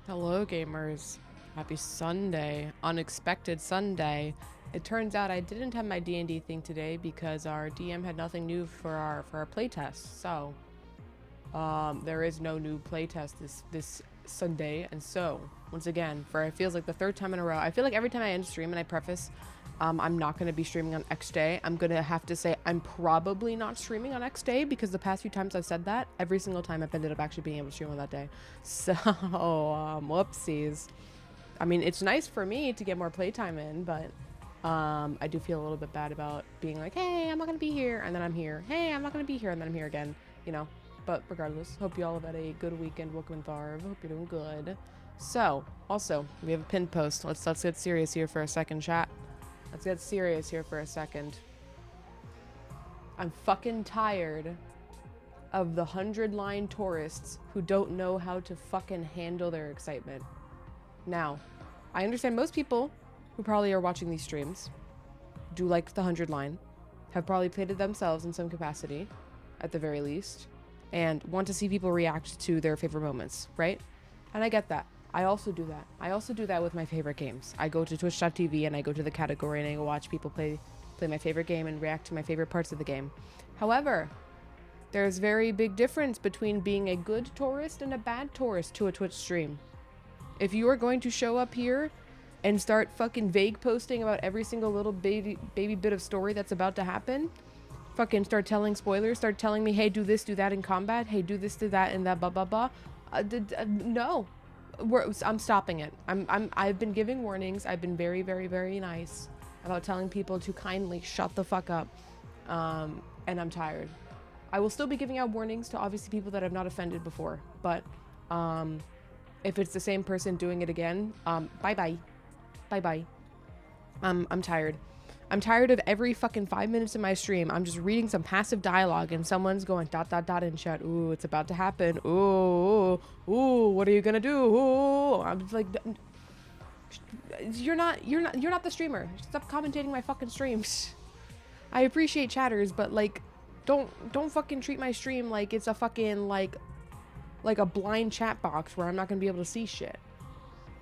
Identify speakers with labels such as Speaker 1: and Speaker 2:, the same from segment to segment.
Speaker 1: Hello, gamers. Happy Sunday. Unexpected Sunday. It turns out I didn't have my D&D thing today because our DM had nothing new for our playtest. So, there is no new playtest this Sunday. And so, once again, for it feels like the third time in a row, I feel like every time I end stream and I preface, I'm not going to be streaming on X day. I'm going to have to say I'm probably not streaming on X day because the past few times I've said that, every single time I've ended up actually being able to stream on that day. So, whoopsies. I mean, it's nice for me to get more playtime in, but I do feel a little bit bad about being like, hey, I'm not going to be here, and then I'm here. Hey, I'm not going to be here, and then I'm here again, you know. But regardless, hope you all have had a good weekend. Welcome in Tharv. Hope you're doing good. So, also, we have a pinned post. Let's get serious here for a second, chat. Let's get serious here for a second. I'm fucking tired of the 100-line tourists who don't know how to fucking handle their excitement. Now, I understand most people who probably are watching these streams do like the 100-line, have probably played it themselves in some capacity, at the very least, and want to see people react to their favorite moments, right? And I get that. I also do that. I also do that with my favorite games. I go to twitch.tv and I go to the category and I go watch people play my favorite game and react to my favorite parts of the game. However, there's very big difference between being a good tourist and a bad tourist to a Twitch stream. If you are going to show up here and start fucking vague posting about every single little baby bit of story that's about to happen, fucking start telling spoilers, start telling me, hey, do this, do that in combat, hey, do this, do that, and that, blah, blah, blah. No. I'm stopping it. I've been giving warnings. I've been very, very, very nice about telling people to kindly shut the fuck up. And I'm tired. I will still be giving out warnings to obviously people that I've not offended before, but if it's the same person doing it again, bye-bye. Bye-bye. I'm tired. I'm tired of every fucking 5 minutes of my stream, I'm just reading some passive dialogue and someone's going ... in chat. Ooh, it's about to happen. Ooh, what are you gonna do? Ooh. I'm just like, you're not the streamer. Stop commentating my fucking streams. I appreciate chatters, but like, don't fucking treat my stream like it's a fucking like a blind chat box where I'm not gonna be able to see shit.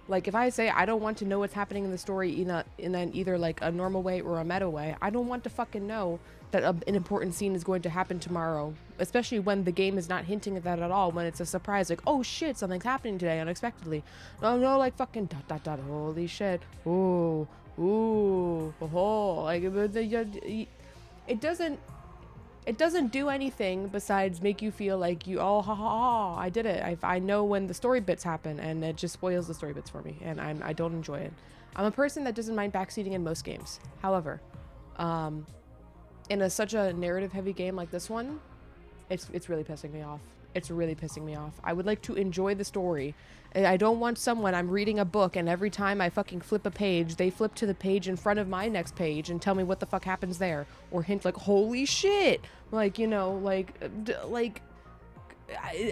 Speaker 1: Like, if I say I don't want to know what's happening in the story in an either like a normal way or a meta way, I don't want to fucking know that an important scene is going to happen tomorrow, especially when the game is not hinting at that at all, when it's a surprise, like, oh shit, something's happening today unexpectedly. No, like fucking ... holy shit, ooh, oh, like, it doesn't do anything besides make you feel like you, oh, ha, ha, ha, I did it. I know when the story bits happen, and it just spoils the story bits for me, and I don't enjoy it. I'm a person that doesn't mind backseating in most games. However, in such a narrative-heavy game like this one, it's really pissing me off. It's really pissing me off. I would like to enjoy the story. I don't want someone, I'm reading a book, and every time I fucking flip a page, they flip to the page in front of my next page and tell me what the fuck happens there. Or hint like, holy shit! Like, you know,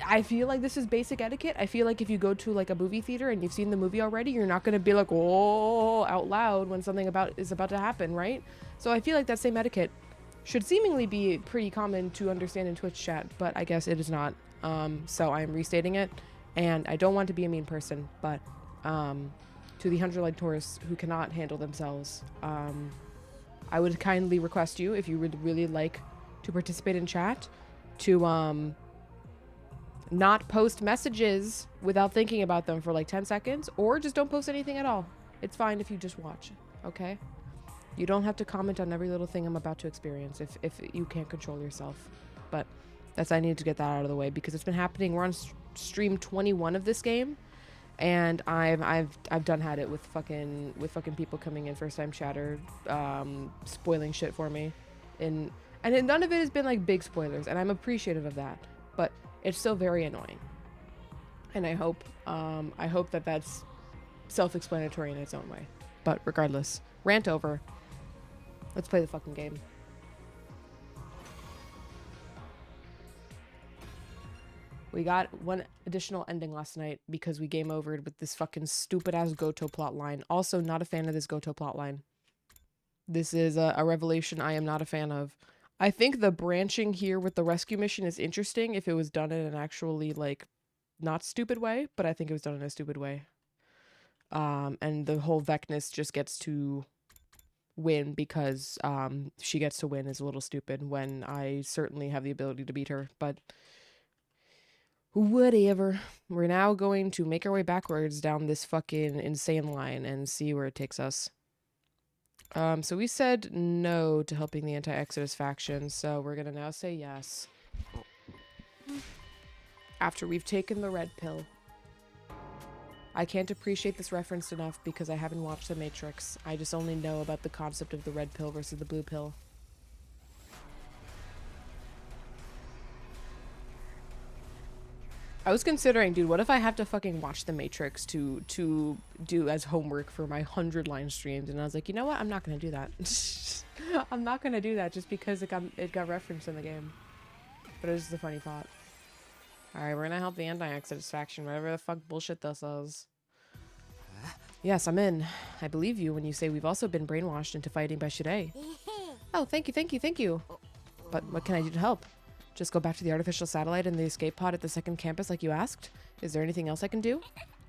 Speaker 1: I feel like this is basic etiquette. I feel like if you go to like a movie theater and you've seen the movie already, you're not gonna be like, oh, out loud when something is about to happen, right? So I feel like that same etiquette should seemingly be pretty common to understand in Twitch chat, but I guess it is not. So I am restating it, and I don't want to be a mean person, but to the 100-like tourists who cannot handle themselves, I would kindly request you, if you would really like to participate in chat, to not post messages without thinking about them for like 10 seconds, or just don't post anything at all. It's fine if you just watch, okay? You don't have to comment on every little thing I'm about to experience if you can't control yourself. But I need to get that out of the way because it's been happening. We're on stream 21 of this game, and I've done had it with fucking people coming in first time chatter, spoiling shit for me, and none of it has been like big spoilers, and I'm appreciative of that, but it's still very annoying. And I hope that that's self-explanatory in its own way. But regardless, rant over. Let's play the fucking game. We got one additional ending last night because we game overed with this fucking stupid-ass Goto plotline. Also, not a fan of this Goto plotline. This is a revelation I am not a fan of. I think the branching here with the rescue mission is interesting if it was done in an actually, like, not stupid way, but I think it was done in a stupid way. And the whole Vecness just gets to win because she gets to win is a little stupid when I certainly have the ability to beat her, but whatever. We're now going to make our way backwards down this fucking insane line and see where it takes us. So we said no to helping the anti-Exodus faction, so we're gonna now say yes. After we've taken the red pill. I can't appreciate this reference enough because I haven't watched The Matrix. I just only know about the concept of the red pill versus the blue pill. I was considering, dude, what if I have to fucking watch The Matrix to do as homework for my 100-line streams? And I was like, you know what? I'm not gonna do that. I'm not gonna do that just because it got referenced in the game. But it was just a funny thought. Alright, we're gonna help the anti-Exodus faction, whatever the fuck bullshit this is. Yes, I'm in. I believe you when you say we've also been brainwashed into fighting by Shirei. Oh, thank you, thank you, thank you. But what can I do to help? Just go back to the artificial satellite and the escape pod at the second campus like you asked? Is there anything else I can do?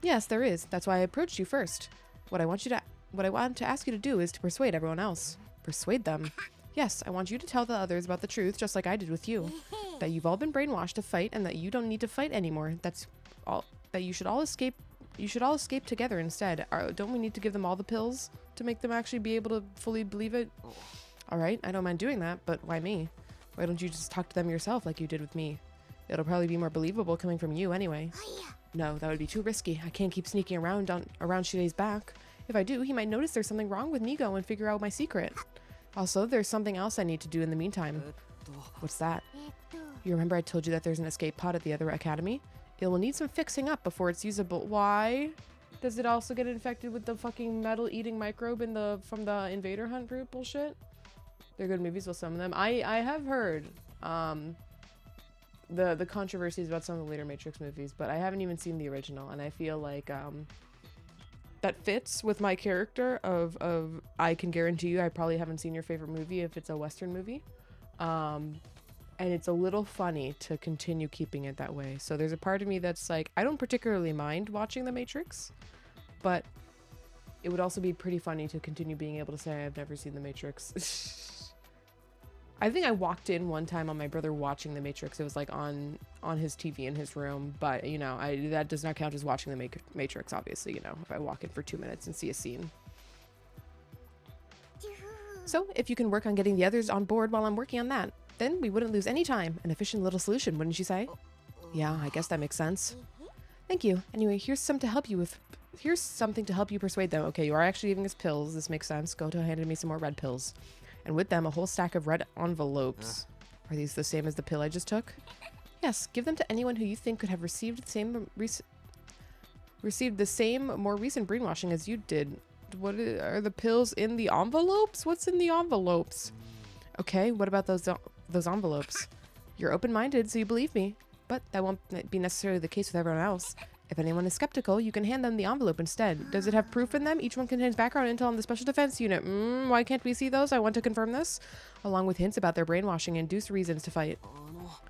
Speaker 1: Yes, there is. That's why I approached you first. What I want to ask you to do is to persuade everyone else. Persuade them? Yes, I want you to tell the others about the truth just like I did with you. That you've all been brainwashed to fight and that you don't need to fight anymore. That's all. That you should all escape. You should all escape together instead. Don't we need to give them all the pills to make them actually be able to fully believe it? All right, I don't mind doing that, but why me? Why don't you just talk to them yourself like you did with me? It'll probably be more believable coming from you anyway. No, that would be too risky. I can't keep sneaking around Shirei's back. If I do, he might notice there's something wrong with Nigo and figure out my secret. Also, there's something else I need to do in the meantime. What's that? You remember I told you that there's an escape pod at the other academy? It will need some fixing up before it's usable. Why? Does it also get infected with the fucking metal-eating microbe from the Invader Hunt group bullshit? They're good movies with some of them. I have heard the controversies about some of the later Matrix movies, but I haven't even seen the original, and I feel like that fits with my character of I can guarantee you I probably haven't seen your favorite movie if it's a Western movie. And it's a little funny to continue keeping it that way. So there's a part of me that's like, I don't particularly mind watching The Matrix, but it would also be pretty funny to continue being able to say I've never seen The Matrix. I think I walked in one time on my brother watching The Matrix. It was like on his TV in his room, but you know, that does not count as watching The Matrix, obviously, you know, if I walk in for 2 minutes and see a scene. So if you can work on getting the others on board while I'm working on that, then we wouldn't lose any time. An efficient little solution, wouldn't you say? Yeah, I guess that makes sense. Thank you. Anyway, here's something to help you persuade them. Okay, you are actually giving us pills. This makes sense. Goto handed me some more red pills. And with them, a whole stack of red envelopes. Are these the same as the pill I just took? Yes, give them to anyone who you think could have received the same more recent brainwashing as you did. What are the pills in the envelopes? What's in the envelopes? Okay, what about those envelopes? You're open-minded, so you believe me. But that won't be necessarily the case with everyone else. If anyone is skeptical, you can hand them the envelope instead. Does it have proof in them? Each one contains background intel on the Special Defense Unit. Why can't we see those? I want to confirm this. Along with hints about their brainwashing and induced reasons to fight.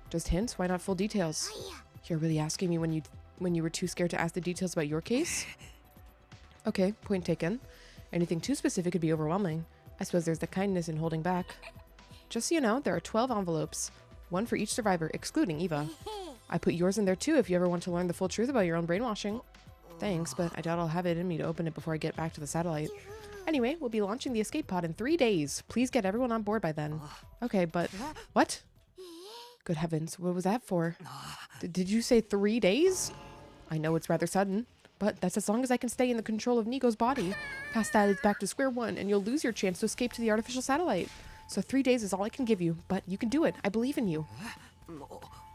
Speaker 1: Just hints? Why not full details? You're really asking me when you were too scared to ask the details about your case? Okay, point taken. Anything too specific could be overwhelming. I suppose there's the kindness in holding back. Just so you know, there are 12 envelopes. One for each survivor, excluding Eva. I put yours in there too if you ever want to learn the full truth about your own brainwashing. Thanks, but I doubt I'll have it in me to open it before I get back to the satellite. Anyway, we'll be launching the escape pod in 3 days. Please get everyone on board by then. Okay, but... What? Good heavens, what was that for? Did you say 3 days? I know it's rather sudden, but that's as long as I can stay in the control of Nigo's body. Past that, it's back to square one, and you'll lose your chance to escape to the artificial satellite. So 3 days is all I can give you, but you can do it. I believe in you.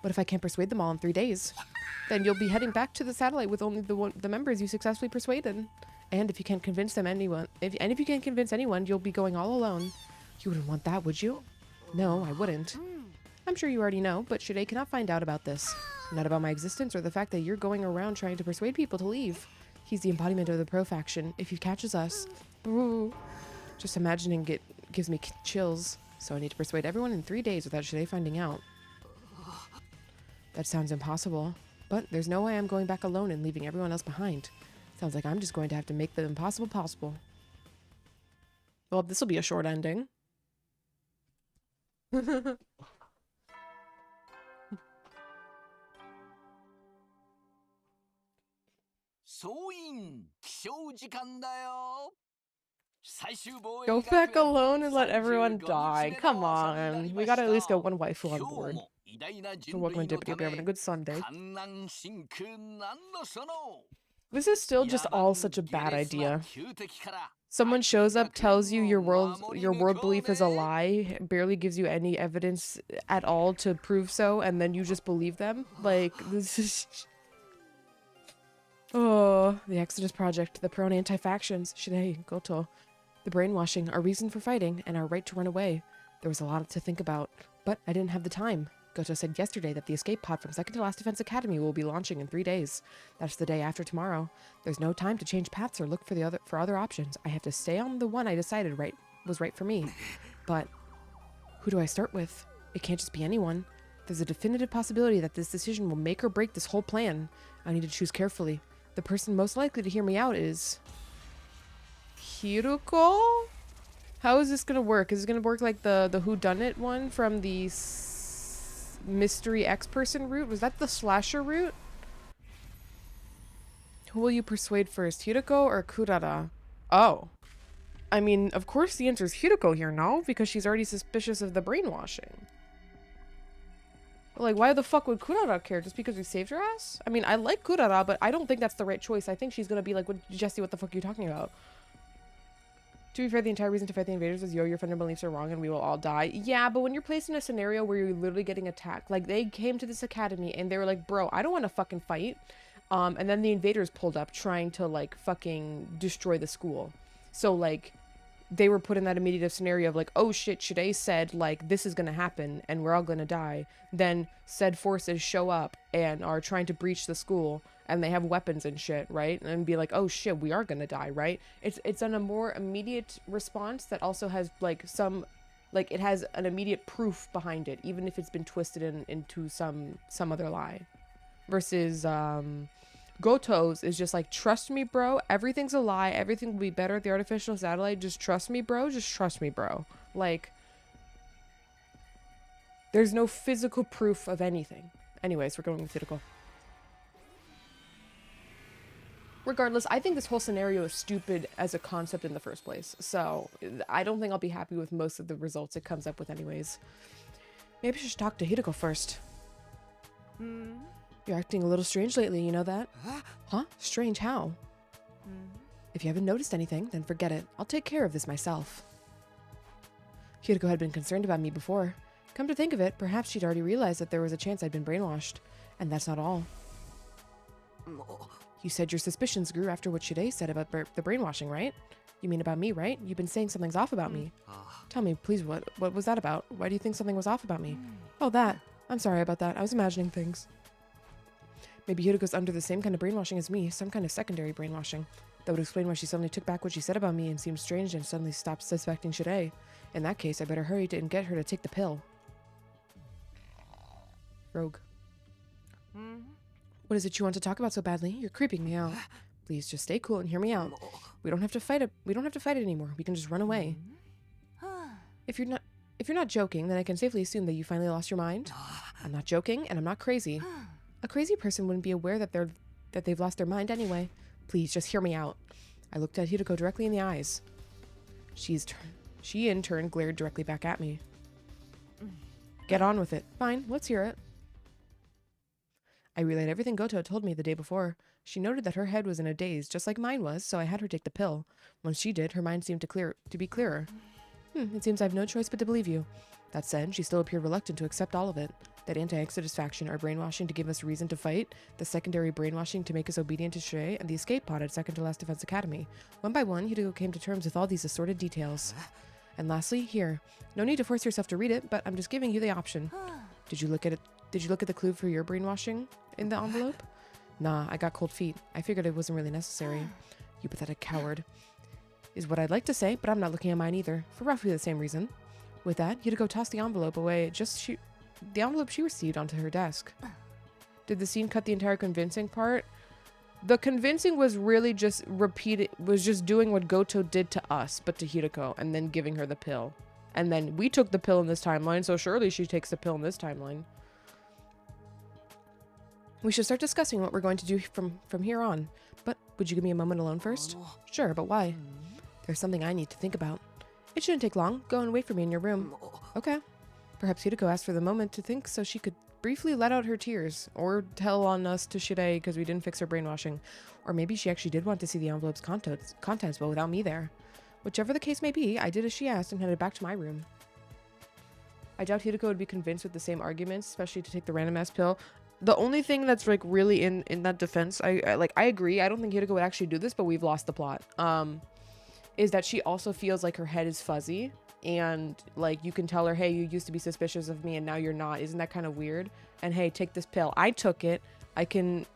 Speaker 1: What if I can't persuade them all in 3 days? Then you'll be heading back to the satellite with only the members you successfully persuaded. And if you can't convince anyone, you'll be going all alone. You wouldn't want that, would you? No, I wouldn't. I'm sure you already know, but Shirei cannot find out about this. Not about my existence or the fact that you're going around trying to persuade people to leave. He's the embodiment of the pro faction. If he catches us... Boo. Just imagining it gives me chills. So I need to persuade everyone in 3 days without Shirei finding out. That sounds impossible, but there's no way I'm going back alone and leaving everyone else behind. Sounds like I'm just going to have to make the impossible possible. Well, this will be a short ending.
Speaker 2: 総員起床時間だよ。
Speaker 1: Go back alone and let everyone die. Come on. We gotta at least get one waifu on board. So welcome to Dippity. We're having a good Sunday. This is still just all such a bad idea. Someone shows up, tells you your world belief is a lie, barely gives you any evidence at all to prove so, and then you just believe them. Like, this is... Oh, the Exodus Project, the Pro and Anti-Factions, Shidei, Goto, the brainwashing, our reason for fighting, and our right to run away. There was a lot to think about, but I didn't have the time. Goto said yesterday that the escape pod from Second to Last Defense Academy will be launching in 3 days. That's the day after tomorrow. There's no time to change paths or look for other options. I have to stay on the one I decided was right for me. But who do I start with? It can't just be anyone. There's a definitive possibility that this decision will make or break this whole plan. I need to choose carefully. The person most likely to hear me out is... Hiruko? How is this gonna work? Is it gonna work like the whodunit one from the mystery X-person route? Was that the slasher route? Who will you persuade first, Hiruko or Kurara? Oh. I mean, of course the answer is Hiruko here, no? Because she's already suspicious of the brainwashing. Like, why the fuck would Kurara care? Just because we saved her ass? I mean, I like Kurara, but I don't think that's the right choice. I think she's gonna be like, Jesse, what the fuck are you talking about? To be fair, the entire reason to fight the invaders is, yo, your fundamental beliefs are wrong and we will all die. Yeah, but when you're placed in a scenario where you're literally getting attacked, like, they came to this academy and they were like, bro, I don't want to fucking fight. And then the invaders pulled up trying to, like, fucking destroy the school. So, like, they were put in that immediate scenario of like, oh shit, Shidei said, like, this is gonna happen and we're all gonna die. Then said forces show up and are trying to breach the school and they have weapons and shit, right? And be like, oh shit, we are gonna die, right? It's on a more immediate response that also has, like, some, like, it has an immediate proof behind it, even if it's been twisted into some other lie. Versus, Goto's is just like, trust me, bro. Everything's a lie. Everything will be better at the artificial satellite. Just trust me, bro. Just trust me, bro. Like, there's no physical proof of anything. Anyways, we're going with physical. Regardless, I think this whole scenario is stupid as a concept in the first place. So, I don't think I'll be happy with most of the results it comes up with anyways. Maybe I should talk to Hideko first. You're acting a little strange lately, you know that? Huh? Strange how? If you haven't noticed anything, then forget it. I'll take care of this myself. Hideko had been concerned about me before. Come to think of it, perhaps she'd already realized that there was a chance I'd been brainwashed. And that's not all. You said your suspicions grew after what Shidei said about the brainwashing, right? You mean about me, right? You've been saying something's off about me. Tell me, please, what was that about? Why do you think something was off about me? Oh, that. I'm sorry about that. I was imagining things. Maybe Hideko's under the same kind of brainwashing as me, some kind of secondary brainwashing. That would explain why she suddenly took back what she said about me and seemed strange and suddenly stopped suspecting Shidei. In that case, I better hurry and get her to take the pill. Rogue. What is it you want to talk about so badly? You're creeping me out. Please, just stay cool and hear me out. We don't have to fight it. We don't have to fight it anymore. We can just run away. If you're not joking, then I can safely assume that you finally lost your mind. I'm not joking, and I'm not crazy. A crazy person wouldn't be aware that they've lost their mind anyway. Please, just hear me out. I looked at Hideko directly in the eyes. She in turn glared directly back at me. Get on with it. Fine, let's hear it. I relayed everything Goto had told me the day before. She noted that her head was in a daze, just like mine was, so I had her take the pill. Once she did, her mind seemed to be clearer. It seems I have no choice but to believe you. That said, she still appeared reluctant to accept all of it. That anti-Exodus faction, our brainwashing to give us reason to fight, the secondary brainwashing to make us obedient to Shidei, and the escape pod at Second to Last Defense Academy. One by one, Hideko came to terms with all these assorted details. And lastly, here. No need to force yourself to read it, but I'm just giving you the option. Did you look at it? Did you look at the clue for your brainwashing in the envelope? Nah, I got cold feet. I figured it wasn't really necessary. You pathetic coward. Is what I'd like to say, but I'm not looking at mine either, for roughly the same reason. With that, Hideko tossed the envelope away, the envelope she received onto her desk. Did the scene cut the entire convincing part? The convincing was really just doing what Goto did to us, but to Hirako, and then giving her the pill. And then we took the pill in this timeline, so surely she takes the pill in this timeline. We should start discussing what we're going to do from here on. But would you give me a moment alone first? Sure, but why? There's something I need to think about. It shouldn't take long. Go and wait for me in your room. Okay. Perhaps Hirako asked for the moment to think so she could briefly let out her tears, or tell on us to Shirei because we didn't fix her brainwashing. Or maybe she actually did want to see the envelope's contents, but without me there. Whichever the case may be, I did as she asked and headed back to my room. I doubt Hirako would be convinced with the same arguments, especially to take the random ass pill. The only thing that's like really in that defense, I agree. I don't think Hirako would actually do this, but we've lost the plot. Is that she also feels like her head is fuzzy, and like you can tell her, hey, you used to be suspicious of me and now you're not. Isn't that kind of weird? And hey, take this pill. I took it. I can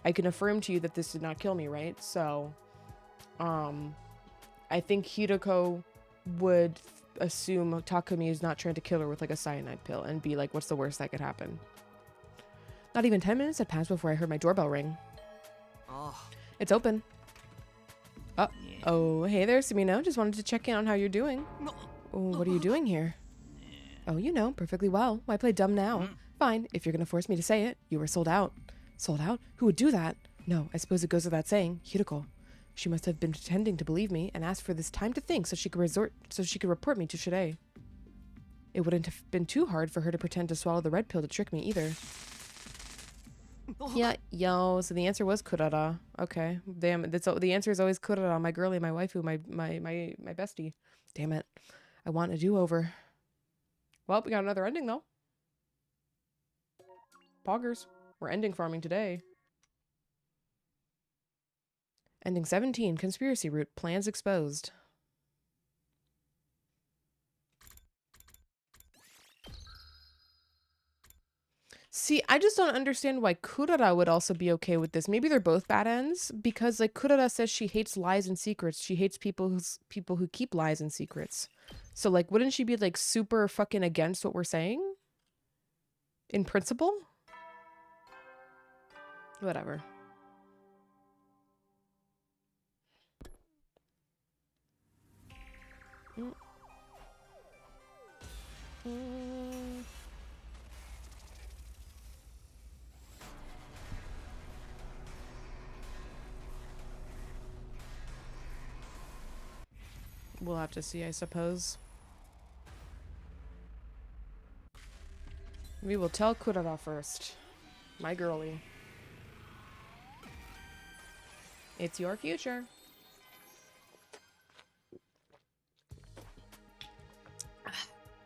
Speaker 1: affirm to you that this did not kill me, right? So, I think Hirako would assume Takumi is not trying to kill her with like a cyanide pill and be like, what's the worst that could happen? Not even 10 minutes had passed before I heard my doorbell ring.
Speaker 2: Oh.
Speaker 1: It's open. Oh, hey there, Sumino. Just wanted to check in on how you're doing. Oh, what are you doing here? Oh, you know, perfectly well. Why play dumb now? Fine, if you're gonna force me to say it. You were sold out. Sold out? Who would do that? No, I suppose it goes without saying. Hirako. She must have been pretending to believe me and asked for this time to think so she could report me to Shirei. It wouldn't have been too hard for her to pretend to swallow the red pill to trick me either. Yeah, yo, so the answer was Kurara. Okay, damn it. The answer is always Kurara, my girlie, my waifu, my bestie. Damn it. I want a do-over. Well, we got another ending, though. Poggers. We're ending farming today. Ending 17, Conspiracy Route, plans exposed. See, I just don't understand why Kurara would also be okay with this. Maybe they're both bad ends, because like Kurara says she hates lies and secrets. She hates people who keep lies and secrets. So like, wouldn't she be like super fucking against what we're saying? In principle? Whatever. We'll have to see, I suppose. We will tell Kurara first. My girlie. It's your future.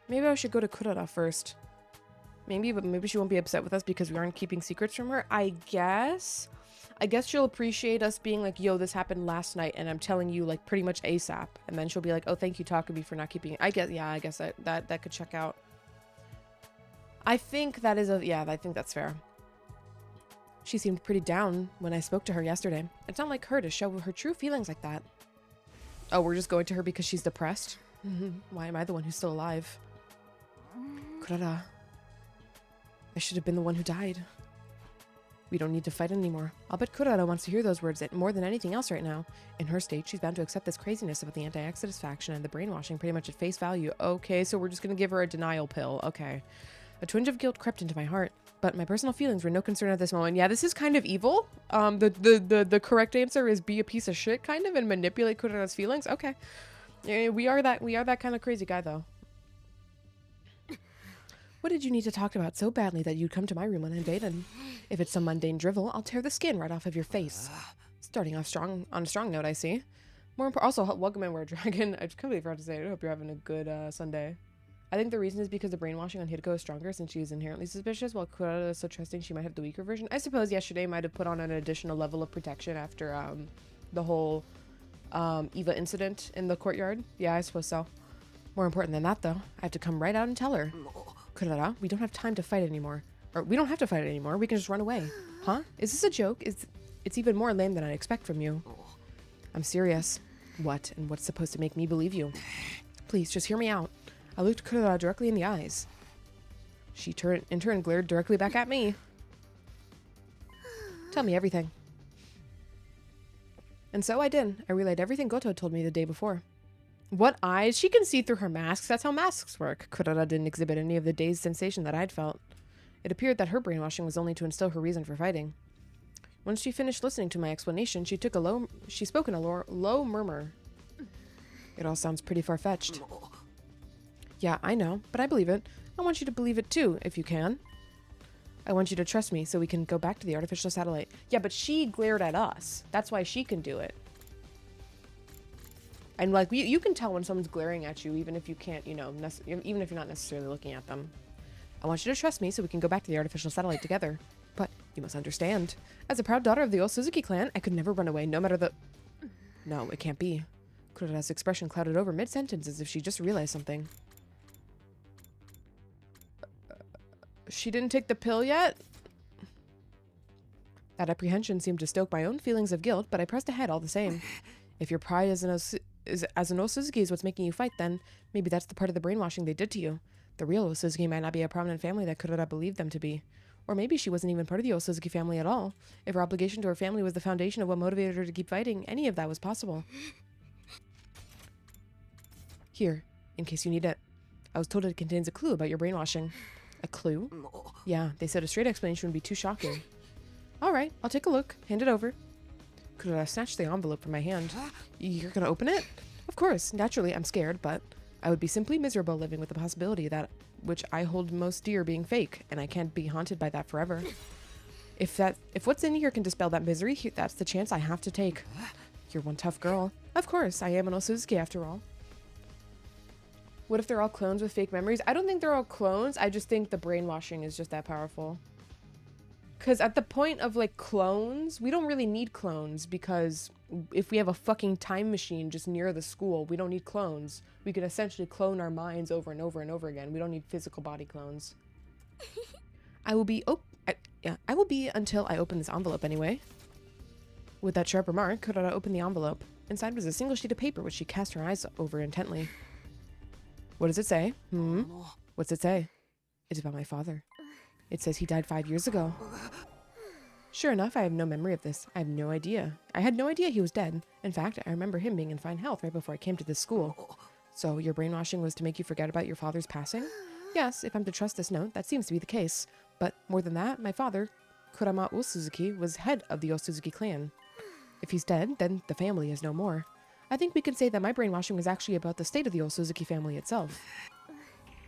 Speaker 1: Maybe I should go to Kurara first. Maybe, but maybe she won't be upset with us because we aren't keeping secrets from her. I guess she'll appreciate us being like, yo, this happened last night and I'm telling you like pretty much ASAP. And then she'll be like, oh, thank you, Takumi, for not keeping it. I guess that could check out. I think that is I think that's fair. She seemed pretty down when I spoke to her yesterday. It's not like her to show her true feelings like that. Oh, we're just going to her because she's depressed? Why am I the one who's still alive? Kurara. I should have been the one who died. We don't need to fight anymore. I'll bet Kurara wants to hear those words more than anything else right now. In her state, she's bound to accept this craziness about the anti-Exodus faction and the brainwashing pretty much at face value. Okay, so we're just gonna give her a denial pill. Okay. A twinge of guilt crept into my heart, but my personal feelings were no concern at this moment. Yeah, this is kind of evil. The correct answer is be a piece of shit, kind of, and manipulate Kurara's feelings. Okay. Yeah, we are that kind of crazy guy, though. What did you need to talk about so badly that you'd come to my room uninvited? If it's some mundane drivel, I'll tear the skin right off of your face. Starting off strong on a strong note, I see. More important, also, welcome in, We're Dragon. I completely forgot to say, I hope you're having a good Sunday. I think the reason is because the brainwashing on Hirako is stronger since she is inherently suspicious, while Kurara is so trusting she might have the weaker version. I suppose yesterday might have put on an additional level of protection after the whole Eva incident in the courtyard. Yeah, I suppose so. More important than that, though, I have to come right out and tell her. Kurara, we don't have time to fight anymore. Or we don't have to fight anymore. We can just run away. Huh? Is this a joke? It's even more lame than I expect from you. I'm serious. What? And what's supposed to make me believe you? Please, just hear me out. I looked Kurara directly in the eyes. She in turn glared directly back at me. Tell me everything. And so I did. I relayed everything Goto told me the day before. What eyes? She can see through her masks. That's how masks work. Kurara didn't exhibit any of the dazed sensation that I'd felt. It appeared that her brainwashing was only to instill her reason for fighting. Once she finished listening to my explanation, she spoke in a low murmur. It all sounds pretty far-fetched. Yeah, I know, but I believe it. I want you to believe it too, if you can. I want you to trust me so we can go back to the artificial satellite. Yeah, but she glared at us. That's why she can do it. And like, you can tell when someone's glaring at you, even if you can't, you know, even if you're not necessarily looking at them. I want you to trust me so we can go back to the artificial satellite together. But you must understand, as a proud daughter of the old Suzuki clan, I could never run away, no matter the... No, it can't be. Kurara's expression clouded over mid-sentence as if she just realized something. She didn't take the pill yet? That apprehension seemed to stoke my own feelings of guilt, but I pressed ahead all the same. If your pride as an Osuzuki is what's making you fight, then maybe that's the part of the brainwashing they did to you. The real Osuzuki might not be a prominent family that Kurara believed them to be. Or maybe she wasn't even part of the Osuzuki family at all. If her obligation to her family was the foundation of what motivated her to keep fighting, any of that was possible. Here, in case you need it. I was told it contains a clue about your brainwashing. A clue? Yeah, they said a straight explanation would be too shocking. Alright, I'll take a look. Hand it over. Kurara snatched the envelope from my hand. You're gonna open it? Of course, naturally I'm scared, but I would be simply miserable living with the possibility that which I hold most dear being fake, and I can't be haunted by that forever. If what's in here can dispel that misery, that's the chance I have to take. You're one tough girl. Of course, I am an Osuzuki after all. What if they're all clones with fake memories? I don't think they're all clones. I just think the brainwashing is just that powerful. Because at the point of, like, clones, we don't really need clones, because if we have a fucking time machine just near the school, we don't need clones. We could essentially clone our minds over and over and over again. We don't need physical body clones. I will be until I open this envelope anyway. With that sharp remark, Kurara opened the envelope. Inside was a single sheet of paper, which she cast her eyes over intently. What does it say? What's it say? It's about my father. It says he died 5 years ago. Sure enough, I have no memory of this. I have no idea. I had no idea he was dead. In fact, I remember him being in fine health right before I came to this school. So your brainwashing was to make you forget about your father's passing? Yes, if I'm to trust this note, that seems to be the case. But more than that, my father, Kurama Osuzuki, was head of the Osuzuki clan. If he's dead, then the family is no more. I think we can say that my brainwashing was actually about the state of the Osuzuki family itself.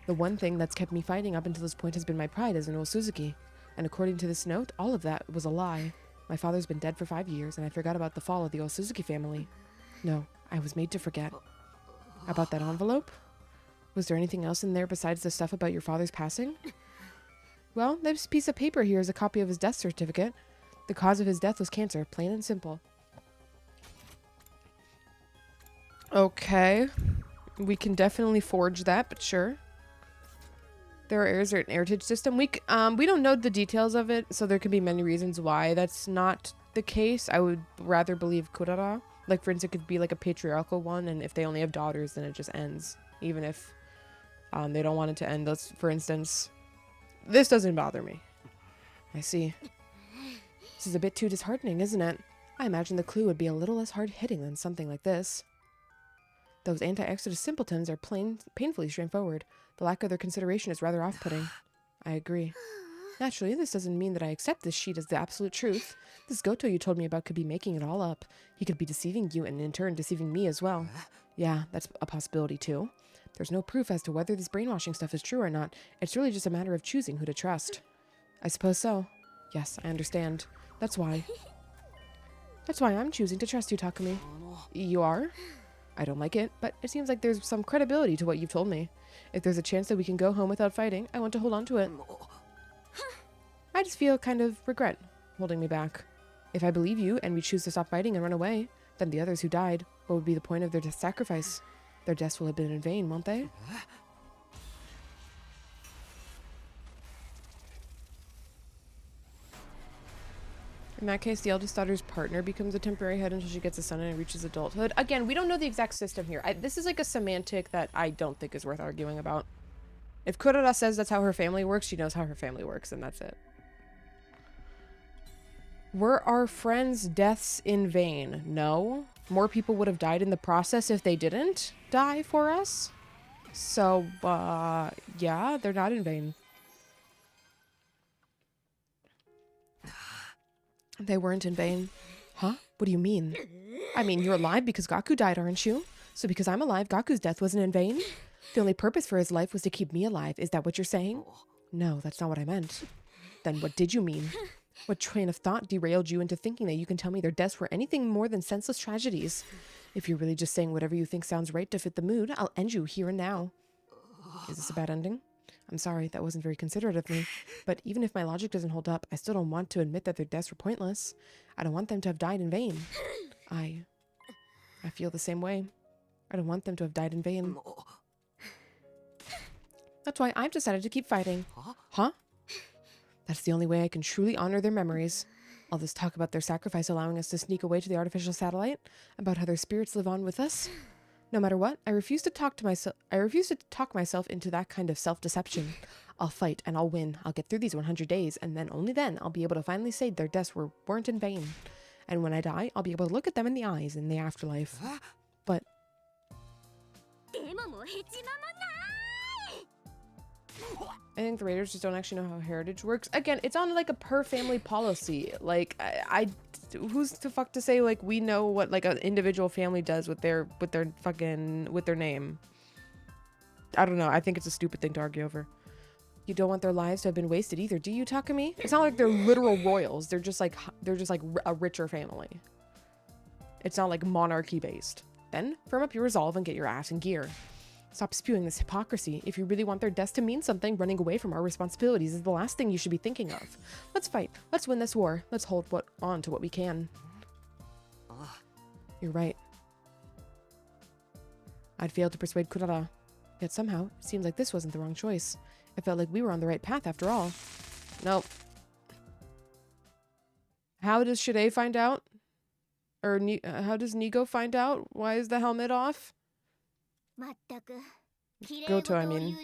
Speaker 1: The one thing that's kept me fighting up until this point has been my pride as an Osuzuki. And according to this note, all of that was a lie. My father's been dead for 5 years, and I forgot about the fall of the Osuzuki family. No, I was made to forget. About that envelope? Was there anything else in there besides the stuff about your father's passing? Well, this piece of paper here is a copy of his death certificate. The cause of his death was cancer, plain and simple. Okay. We can definitely forge that, but sure. There are errors in the heritage system. We don't know the details of it, so there could be many reasons why that's not the case. I would rather believe Kurara. Like, for instance, it could be like a patriarchal one, and if they only have daughters, then it just ends. Even if they don't want it to end. Let's, for instance, this doesn't bother me. I see. This is a bit too disheartening, isn't it? I imagine the clue would be a little less hard-hitting than something like this. Those anti-Exodus simpletons are painfully straightforward. The lack of their consideration is rather off-putting. I agree. Naturally, this doesn't mean that I accept this sheet as the absolute truth. This Goto you told me about could be making it all up. He could be deceiving you and in turn deceiving me as well. Yeah, that's a possibility too. There's no proof as to whether this brainwashing stuff is true or not. It's really just a matter of choosing who to trust. I suppose so. Yes, I understand. That's why I'm choosing to trust you, Takumi. You are? I don't like it, but it seems like there's some credibility to what you've told me. If there's a chance that we can go home without fighting, I want to hold on to it. I just feel kind of regret holding me back. If I believe you and we choose to stop fighting and run away, then the others who died, what would be the point of their sacrifice? Their deaths will have been in vain, won't they? In that case, the eldest daughter's partner becomes a temporary head until she gets a son and reaches adulthood. Again, we don't know the exact system here. This is like a semantic that I don't think is worth arguing about. If Kurara says that's how her family works, she knows how her family works, and that's it. Were our friends' deaths in vain? No. More people would have died in the process if they didn't die for us. So, yeah, they're not in vain. They weren't in vain. Huh? What do you mean? I mean, you're alive because Gaku died, aren't you? So because I'm alive, Gaku's death wasn't in vain? The only purpose for his life was to keep me alive. Is that what you're saying? No, that's not what I meant. Then what did you mean? What train of thought derailed you into thinking that you can tell me their deaths were anything more than senseless tragedies? If you're really just saying whatever you think sounds right to fit the mood, I'll end you here and now. Is this a bad ending? I'm sorry, that wasn't very considerate of me. But even if my logic doesn't hold up, I still don't want to admit that their deaths were pointless. I don't want them to have died in vain. I feel the same way. I don't want them to have died in vain. That's why I've decided to keep fighting. Huh? That's the only way I can truly honor their memories. All this talk about their sacrifice allowing us to sneak away to the artificial satellite, about how their spirits live on with us. No matter what, I refuse to talk myself into that kind of self-deception. I'll fight and I'll win. I'll get through these 100 days, and then only then I'll be able to finally say their deaths weren't in vain. And when I die, I'll be able to look at them in the eyes in the afterlife. But I think the Raiders just don't actually know how heritage works. Again, it's on like a per family policy. Like I who's the fuck to say like we know what like an individual family does with their name. I don't know. I think it's a stupid thing to argue over. You don't want their lives to have been wasted either, do you, Takumi? It's not like they're literal royals. They're just like a richer family. It's not like monarchy based. Then firm up your resolve and get your ass in gear. Stop spewing this hypocrisy. If you really want their deaths to mean something, running away from our responsibilities is the last thing you should be thinking of. Let's fight. Let's win this war. Let's hold on to what we can. You're right. I'd failed to persuade Kurara. Yet somehow, it seems like this wasn't the wrong choice. It felt like we were on the right path after all. Nope. How does Shide find out? Or how does Nigo find out? Why is the helmet off? Goto, I mean.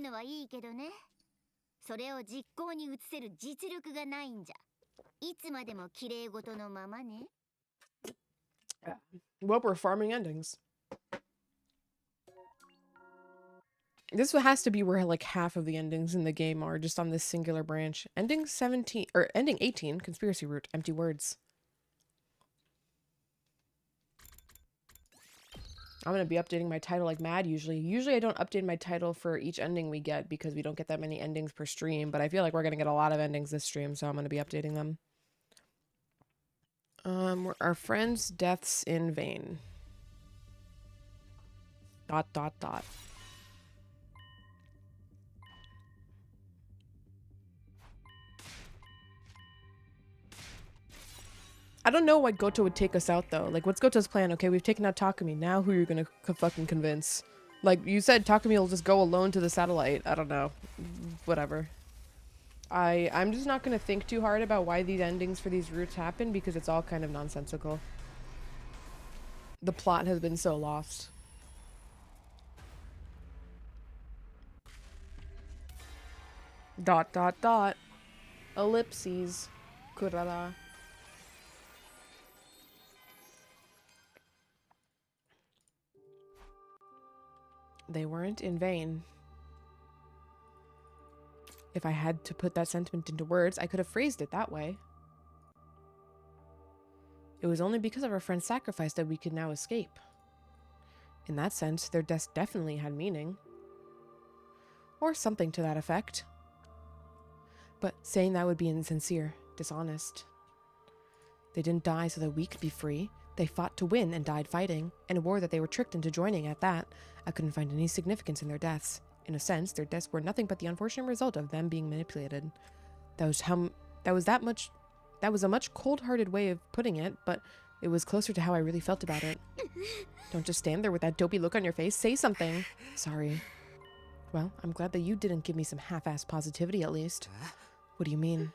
Speaker 1: Well, we're farming endings. This has to be where like half of the endings in the game are just on this singular branch. Ending 17 or ending 18, conspiracy route, empty words. I'm gonna be updating my title like mad usually. Usually I don't update my title for each ending we get because we don't get that many endings per stream, but I feel like we're gonna get a lot of endings this stream, so I'm gonna be updating them. Our friends' deaths in vain. ... I don't know why Goto would take us out, though. Like, what's Goto's plan? Okay, we've taken out Takumi. Now who are you gonna fucking convince? Like, you said Takumi will just go alone to the satellite. I don't know. Whatever. I'm just not gonna think too hard about why these endings for these routes happen, because it's all kind of nonsensical. The plot has been so lost. ... Ellipses. Kurara. They weren't in vain. If I had to put that sentiment into words, I could have phrased it that way. It was only because of our friend's sacrifice that we could now escape. In that sense, their deaths definitely had meaning. Or something to that effect. But saying that would be insincere, dishonest. They didn't die so that we could be free. They fought to win and died fighting, in a war that they were tricked into joining at that. I couldn't find any significance in their deaths. In a sense, their deaths were nothing but the unfortunate result of them being manipulated. That was a much cold-hearted way of putting it, but it was closer to how I really felt about it. Don't just stand there with that dopey look on your face. Say something. Sorry. Well, I'm glad that you didn't give me some half-assed positivity, at least. What do you mean?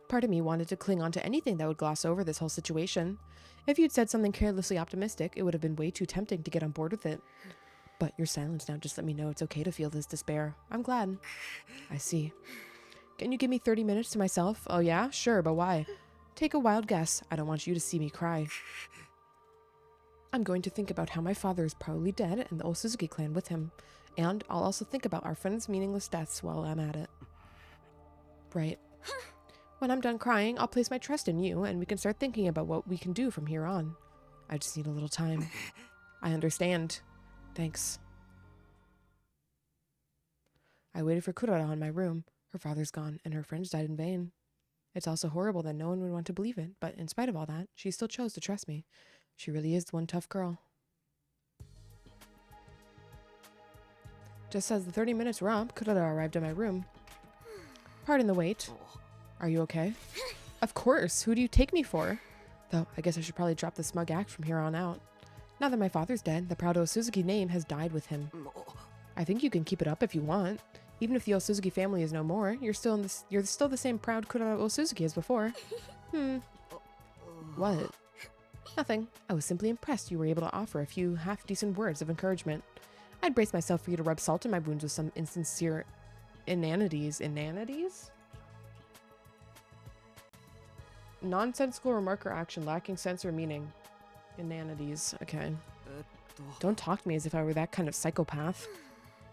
Speaker 1: Part of me wanted to cling on to anything that would gloss over this whole situation. If you'd said something carelessly optimistic, it would have been way too tempting to get on board with it. But your silence now just let me know it's okay to feel this despair. I'm glad. I see. Can you give me 30 minutes to myself? Oh yeah? Sure, but why? Take a wild guess. I don't want you to see me cry. I'm going to think about how my father is probably dead and the Osuzuki clan with him. And I'll also think about our friends' meaningless deaths while I'm at it. Right. When I'm done crying, I'll place my trust in you and we can start thinking about what we can do from here on. I just need a little time. I understand. Thanks. I waited for Kurara in my room. Her father's gone and her friends died in vain. It's also horrible that no one would want to believe it, but in spite of all that, she still chose to trust me. She really is one tough girl. Just as the 30 minutes were up, Kurara arrived at my room. Pardon the wait. Are you okay? Of course. Who do you take me for? Though, I guess I should probably drop the smug act from here on out. Now that my father's dead, the proud Osuzuki name has died with him. I think you can keep it up if you want. Even if the Osuzuki family is no more, you're still the same proud Kurara Osuzuki as before. What? Nothing. I was simply impressed you were able to offer a few half-decent words of encouragement. I'd brace myself for you to rub salt in my wounds with some insincere inanities. Inanities? Nonsensical remark or action lacking sense or meaning. Inanities. Okay. Don't talk to me as if I were that kind of psychopath.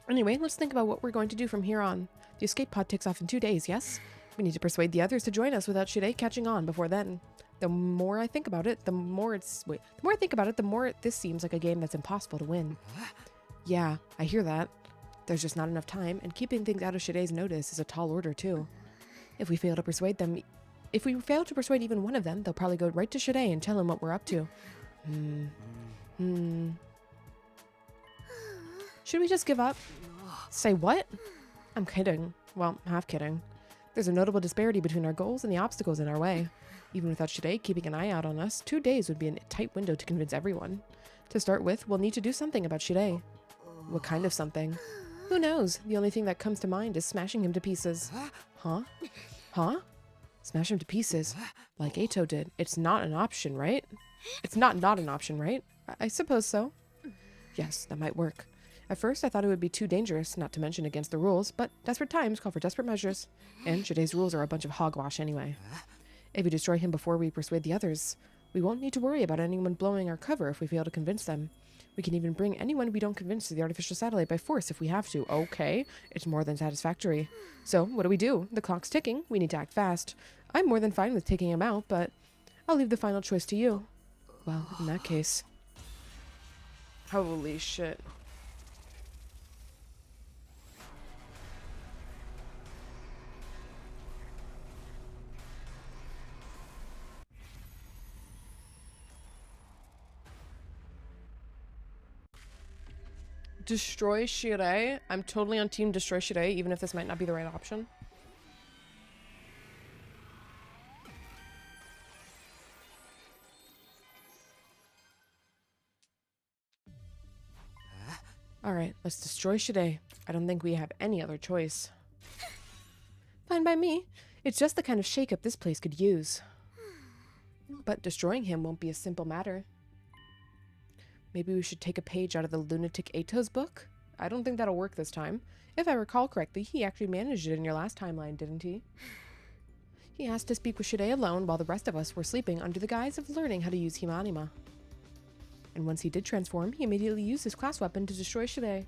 Speaker 1: Anyway, let's think about what we're going to do from here on. The escape pod takes off in 2 days, yes? We need to persuade the others to join us without Shide catching on before then. The more I think about it, the more this seems like a game that's impossible to win. Yeah, I hear that. There's just not enough time, and keeping things out of Shide's notice is a tall order too. If we fail to persuade even one of them, they'll probably go right to Shide and tell him what we're up to. Should we just give up? Say what? I'm kidding. Well, half kidding. There's a notable disparity between our goals and the obstacles in our way. Even without Shide keeping an eye out on us, 2 days would be a tight window to convince everyone. To start with, we'll need to do something about Shide. What kind of something? Who knows? The only thing that comes to mind is smashing him to pieces. Huh? Huh? Smash him to pieces, like Eito did. It's not an option, right? It's not an option, right? I suppose so. Yes, that might work. At first, I thought it would be too dangerous, not to mention against the rules, but desperate times call for desperate measures. And Shide's rules are a bunch of hogwash anyway. If we destroy him before we persuade the others, we won't need to worry about anyone blowing our cover if we fail to convince them. We can even bring anyone we don't convince to the artificial satellite by force if we have to. Okay, it's more than satisfactory. So, what do? The clock's ticking. We need to act fast. I'm more than fine with taking him out, but I'll leave the final choice to you. Well, in that case... Holy shit. Destroy Shirei. I'm totally on team destroy Shirei, even if this might not be the right option. Alright, let's destroy Shirei. I don't think we have any other choice. Fine by me. It's just the kind of shakeup this place could use. But destroying him won't be a simple matter. Maybe we should take a page out of the lunatic Eito's book? I don't think that'll work this time. If I recall correctly, he actually managed it in your last timeline, didn't he? He asked to speak with Shide alone while the rest of us were sleeping under the guise of learning how to use Himanima. And once he did transform, he immediately used his class weapon to destroy Shide.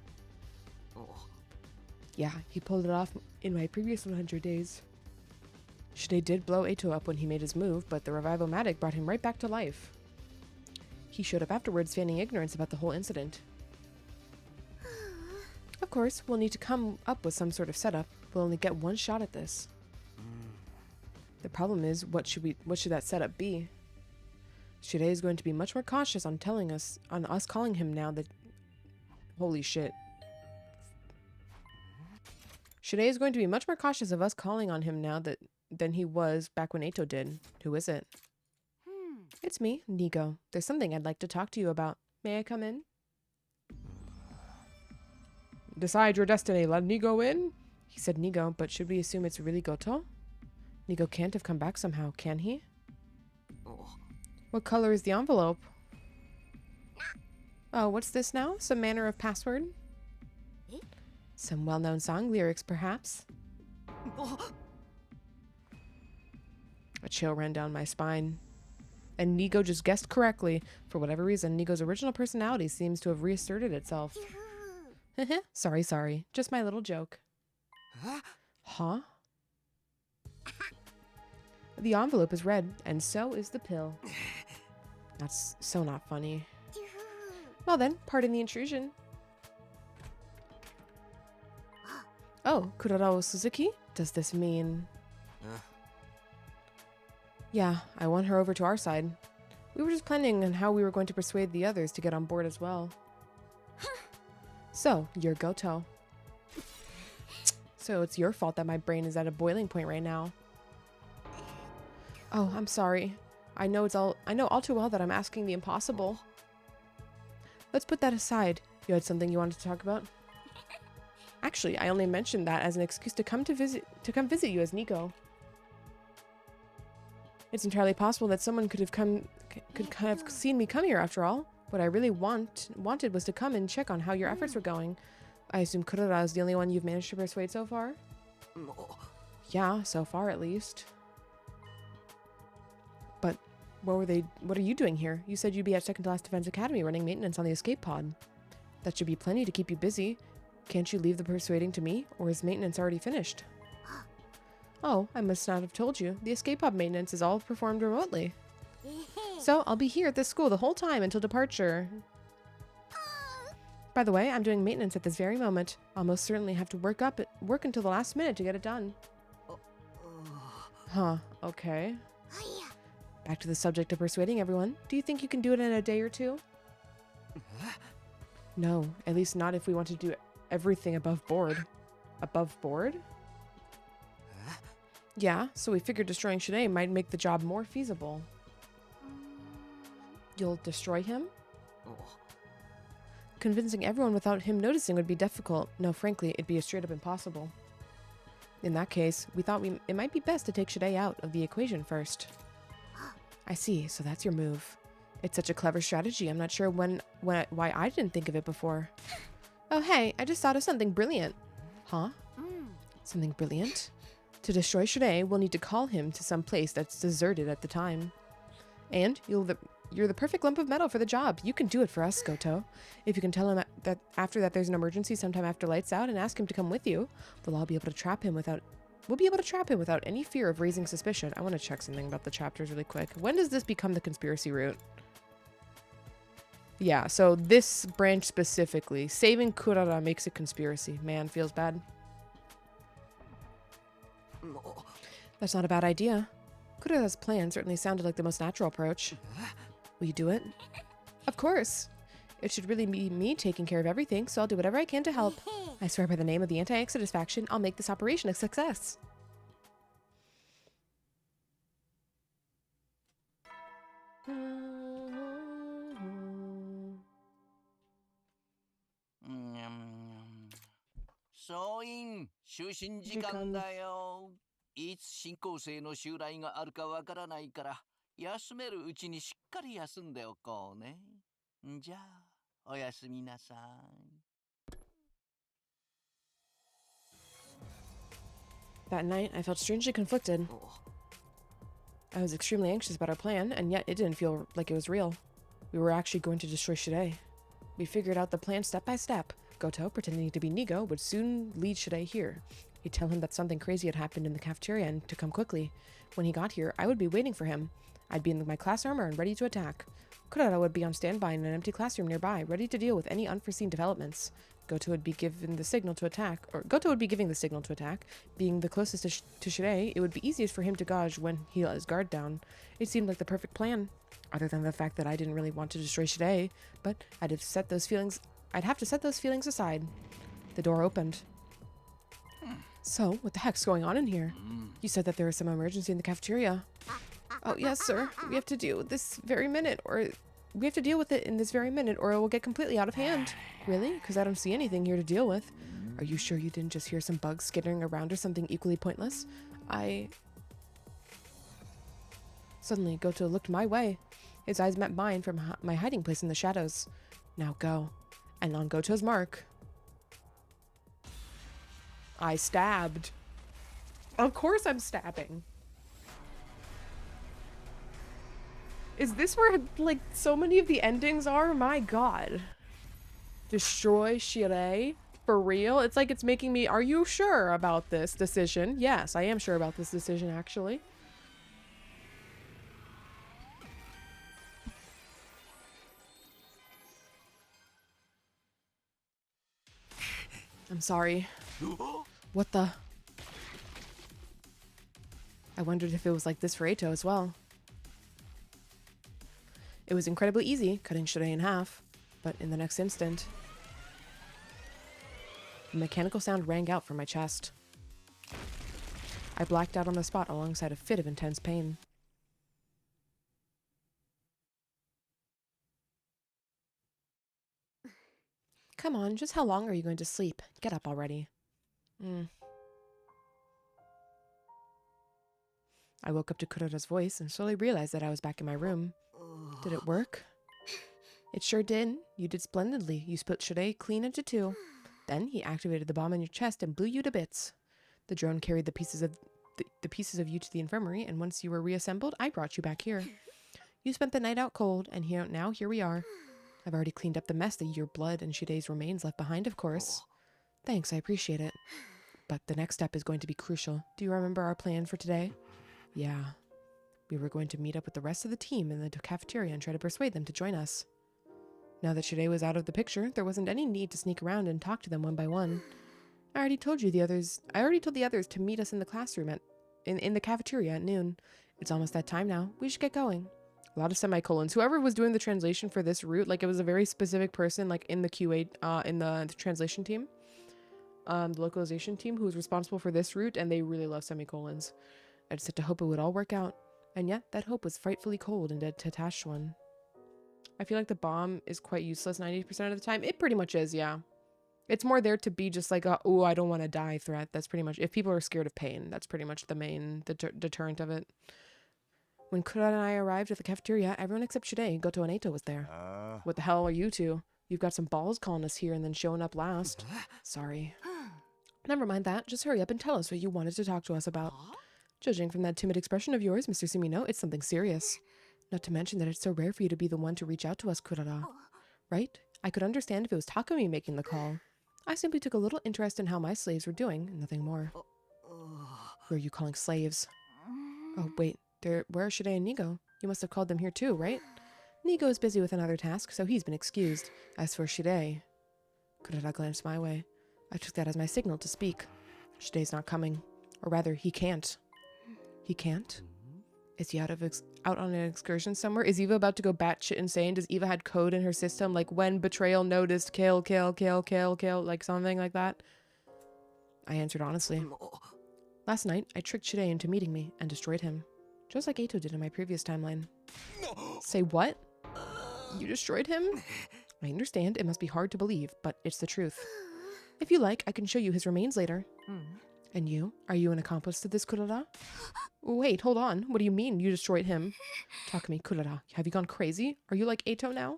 Speaker 1: Yeah, he pulled it off in my previous 100 days. Shide did blow Eito up when he made his move, but the Revival-matic brought him right back to life. He showed up afterwards feigning ignorance about the whole incident. Of course, we'll need to come up with some sort of setup. We'll only get one shot at this. The problem is, what should that setup be? Shide is going to be much more cautious on us calling him now that... Holy shit. Shide is going to be much more cautious of us calling on him now than he was back when Eito did. Who is it? It's me, Nigo. There's something I'd like to talk to you about. May I come in? Decide your destiny. Let Nigo in? He said Nigo, but should we assume it's really Goto? Nigo can't have come back somehow, can he? What color is the envelope? Oh, what's this now? Some manner of password? Some well-known song lyrics, perhaps? A chill ran down my spine. And Nigo just guessed correctly. For whatever reason, Nigo's original personality seems to have reasserted itself. Sorry. Just my little joke. Huh? The envelope is red, and so is the pill. That's so not funny. Well then, pardon the intrusion. Oh, Kurarao Suzuki? Does this mean... Yeah, I want her over to our side. We were just planning on how we were going to persuade the others to get on board as well. So, you're Goto. So it's your fault that my brain is at a boiling point right now. Oh, I'm sorry. I know all too well that I'm asking the impossible. Let's put that aside. You had something you wanted to talk about? Actually, I only mentioned that as an excuse to come visit you as Nico. It's entirely possible that someone could have seen me come here after all. What I really wanted was to come and check on how your efforts were going. I assume Kurara is the only one you've managed to persuade so far? Yeah, so far at least. But what are you doing here? You said you'd be at Second to Last Defense Academy running maintenance on the escape pod. That should be plenty to keep you busy. Can't you leave the persuading to me, or is maintenance already finished? Oh, I must not have told you. The escape pod maintenance is all performed remotely. So I'll be here at this school the whole time until departure. By the way, I'm doing maintenance at this very moment. I'll most certainly have to work until the last minute to get it done. Huh, okay. Back to the subject of persuading everyone. Do you think you can do it in a day or two? No, at least not if we want to do everything above board. Above board? Yeah, so we figured destroying Shanae might make the job more feasible. You'll destroy him? Convincing everyone without him noticing would be difficult. No, frankly, it'd be straight up impossible. In that case, we thought it might be best to take Shanae out of the equation first. I see, so that's your move. It's such a clever strategy, I'm not sure why I didn't think of it before. Oh hey, I just thought of something brilliant. Huh? Something brilliant? To destroy Shanae, we'll need to call him to some place that's deserted at the time. And you're the perfect lump of metal for the job. You can do it for us, Goto. If you can tell him that after that there's an emergency sometime after lights out and ask him to come with you, we'll be able to trap him without any fear of raising suspicion. I want to check something about the chapters really quick. When does this become the conspiracy route? Yeah, so this branch specifically, saving Kurara makes a conspiracy. Man, feels bad. That's not a bad idea. Kurara's plan certainly sounded like the most natural approach. Will you do it? Of course. It should really be me taking care of everything, so I'll do whatever I can to help. I swear by the name of the Anti-Exodus faction, I'll make this operation a success.
Speaker 2: So 就寝時間だよ。いつ新校生の襲来があるかわからないから、休めるうちにしっかり休んでおこうね。じゃあ、おやすみなさい。
Speaker 1: That night, I felt strangely conflicted. I was extremely anxious about our plan, and yet it didn't feel like it was real. We were actually going to destroy Shide. We figured out the plan step by step. Goto, pretending to be Nigo, would soon lead Shide here. He'd tell him that something crazy had happened in the cafeteria and to come quickly. When he got here, I would be waiting for him. I'd be in my class armor and ready to attack. Kurara would be on standby in an empty classroom nearby, ready to deal with any unforeseen developments. Goto would be giving the signal to attack. Being the closest to Shirei, it would be easiest for him to gauge when he let his guard down. It seemed like the perfect plan, other than the fact that I didn't really want to destroy Shirei, but I'd have to set those feelings aside. The door opened. So, what the heck's going on in here? You said that there was some emergency in the cafeteria. Oh, yes, sir. We have to deal with this very minute, or we have to deal with it in this very minute, or it will get completely out of hand. Really? Because I don't see anything here to deal with. Are you sure you didn't just hear some bugs skittering around or something equally pointless? Suddenly, Goto looked my way. His eyes met mine from my hiding place in the shadows. Now go. And on Goto's mark, I stabbed. Of course I'm stabbing. Is this where, like, so many of the endings are? My god. Destroy Shirei? For real? It's like it's making me, are you sure about this decision? Yes, I am sure about this decision, actually. I'm sorry. What the? I wondered if it was like this for Eito as well. It was incredibly easy, cutting Shirei in half, but in the next instant, a mechanical sound rang out from my chest. I blacked out on the spot alongside a fit of intense pain. Come on, just how long are you going to sleep? Get up already. I woke up to Kuroda's voice and slowly realized that I was back in my room. Did it work? It sure did. You did splendidly. You split Shirei clean into two. Then he activated the bomb in your chest and blew you to bits. The drone carried the pieces of you to the infirmary, and once you were reassembled, I brought you back here. You spent the night out cold, and now here we are. I've already cleaned up the mess that your blood and Shirei's remains left behind, of course. Thanks, I appreciate it. But the next step is going to be crucial. Do you remember our plan for today? Yeah. We were going to meet up with the rest of the team in the cafeteria and try to persuade them to join us. Now that Shirei was out of the picture, there wasn't any need to sneak around and talk to them one by one. I already told the others to meet us in the classroom in the cafeteria at noon. It's almost that time now. We should get going. A lot of semicolons. Whoever was doing the translation for this route, like it was a very specific person, like in the QA, in the translation team, the localization team, who was responsible for this route, and they really love semicolons. I just had to hope it would all work out. And yet, that hope was frightfully cold and a detached one. I feel like the bomb is quite useless 90% of the time. It pretty much is, yeah. It's more there to be just like a, oh, I don't want to die threat. That's pretty much, if people are scared of pain, that's pretty much the main deterrent of it. When Kurata and I arrived at the cafeteria, everyone except Shirei, Goto, and Eito was there. What the hell are you two? You've got some balls calling us here and then showing up last. Sorry. Never mind that. Just hurry up and tell us what you wanted to talk to us about. Judging from that timid expression of yours, Mr. Sumino, it's something serious. Not to mention that it's so rare for you to be the one to reach out to us, Kurata. Right? I could understand if it was Takumi making the call. I simply took a little interest in how my slaves were doing, and nothing more. Who are you calling slaves? Oh, wait. Where are Shirei and Nigo? You must have called them here too, right? Nigo is busy with another task, so he's been excused. As for Shirei... Kurata glanced my way. I took that as my signal to speak. Shirei's not coming. Or rather, he can't. He can't? Is he out on an excursion somewhere? Is Eva about to go batshit insane? Does Eva had code in her system, like when betrayal noticed, kill, like something like that? I answered honestly. Last night, I tricked Shirei into meeting me and destroyed him. Just like Eito did in my previous timeline. Say what? You destroyed him? I understand, it must be hard to believe, but it's the truth. If you like, I can show you his remains later. And you? Are you an accomplice to this, Kurata? Wait, hold on. What do you mean you destroyed him? Takumi, Kurata, have you gone crazy? Are you like Eito now?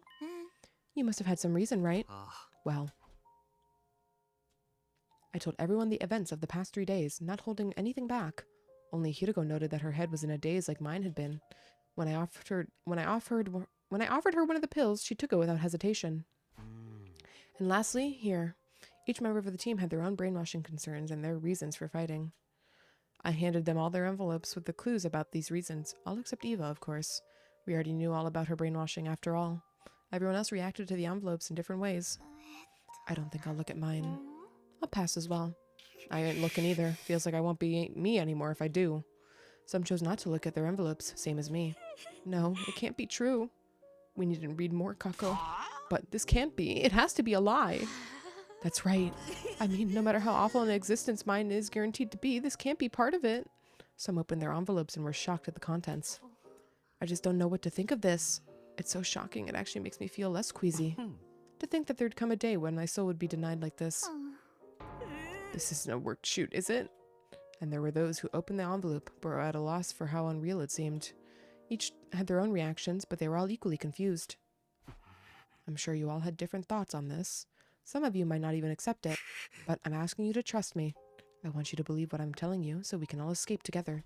Speaker 1: You must have had some reason, right? Well, I told everyone the events of the past 3 days, not holding anything back. Only Hiroko noted that her head was in a daze like mine had been. When I offered her one of the pills, she took it without hesitation. And lastly, here. Each member of the team had their own brainwashing concerns and their reasons for fighting. I handed them all their envelopes with the clues about these reasons, all except Eva, of course. We already knew all about her brainwashing after all. Everyone else reacted to the envelopes in different ways. I don't think I'll look at mine. I'll pass as well. I ain't looking either. Feels like I won't be me anymore if I do. Some chose not to look at their envelopes, same as me. No, it can't be true. We need to read more, Kako. But this can't be. It has to be a lie. That's right. I mean, no matter how awful an existence mine is guaranteed to be, this can't be part of it. Some opened their envelopes and were shocked at the contents. I just don't know what to think of this. It's so shocking, it actually makes me feel less queasy. To think that there'd come a day when my soul would be denied like this. This isn't a worked shoot, is it? And there were those who opened the envelope, but were at a loss for how unreal it seemed. Each had their own reactions, but they were all equally confused. I'm sure you all had different thoughts on this. Some of you might not even accept it, but I'm asking you to trust me. I want you to believe what I'm telling you so we can all escape together.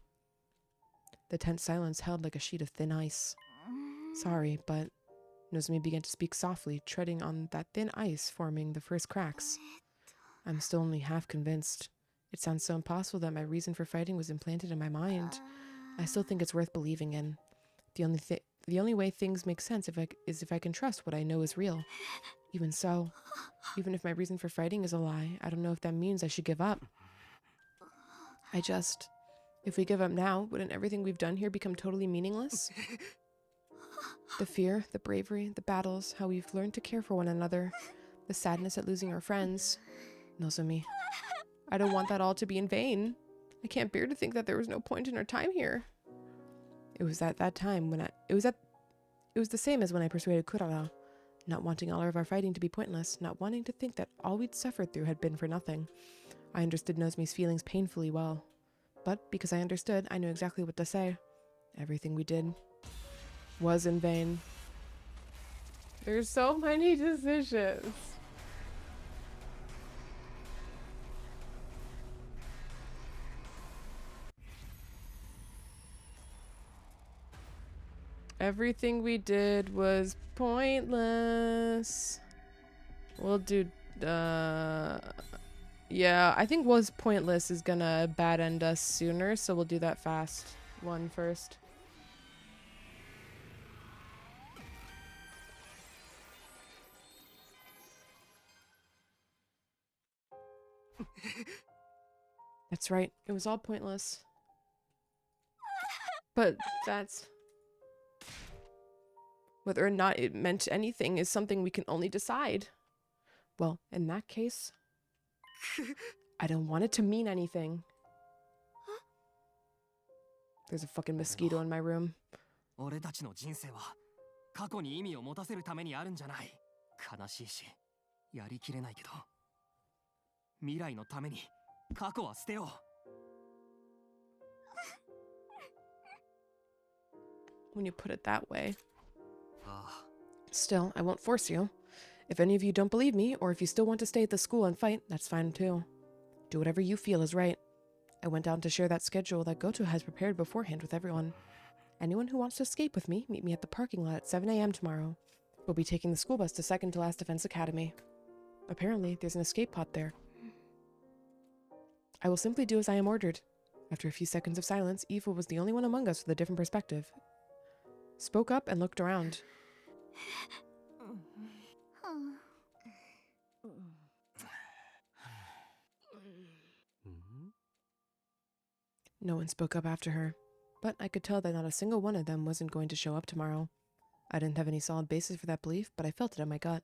Speaker 1: The tense silence held like a sheet of thin ice. Sorry, but Nozomi began to speak softly, treading on that thin ice, forming the first cracks. I'm still only half convinced. It sounds so impossible that my reason for fighting was implanted in my mind. I still think it's worth believing in. The only way things make sense is if I can trust what I know is real. Even so, even if my reason for fighting is a lie, I don't know if that means I should give up. If we give up now, wouldn't everything we've done here become totally meaningless? The fear, the bravery, the battles, how we've learned to care for one another, the sadness at losing our friends. Nozomi, I don't want that all to be in vain. I can't bear to think that there was no point in our time here. It was at that time when it was the same as when I persuaded Kurara, not wanting all of our fighting to be pointless, not wanting to think that all we'd suffered through had been for nothing. I understood Nozomi's feelings painfully well. But because I understood, I knew exactly what to say. Everything we did was in vain. There's so many decisions. Everything we did was pointless. We'll do, yeah, I think was pointless is gonna bad end us sooner, so we'll do that fast one first. That's right, it was all pointless. But that's... whether or not it meant anything is something we can only decide. Well, in that case, I don't want it to mean anything. There's a fucking mosquito in my room.
Speaker 3: 俺たちの人生は過去に意味を持たせるためにあるんじゃない。悲しいし、やりきれないけど、未来のために過去は捨てよ
Speaker 1: う。When you put it that way.
Speaker 3: ああ。
Speaker 1: Still, I won't force you. If any of you don't believe me, or if you still want to stay at the school and fight, that's fine too. Do whatever you feel is right. I went down to share that schedule that Goto has prepared beforehand with everyone. Anyone who wants to escape with me, meet me at the parking lot at 7 a.m. tomorrow. We'll be taking the school bus to Second to Last Defense Academy. Apparently, there's an escape pod there. I will simply do as I am ordered. After a few seconds of silence, Eva was the only one among us with a different perspective. Spoke up and looked around. No one spoke up after her, but I could tell that not a single one of them wasn't going to show up tomorrow. I didn't have any solid basis for that belief, but I felt it in my gut.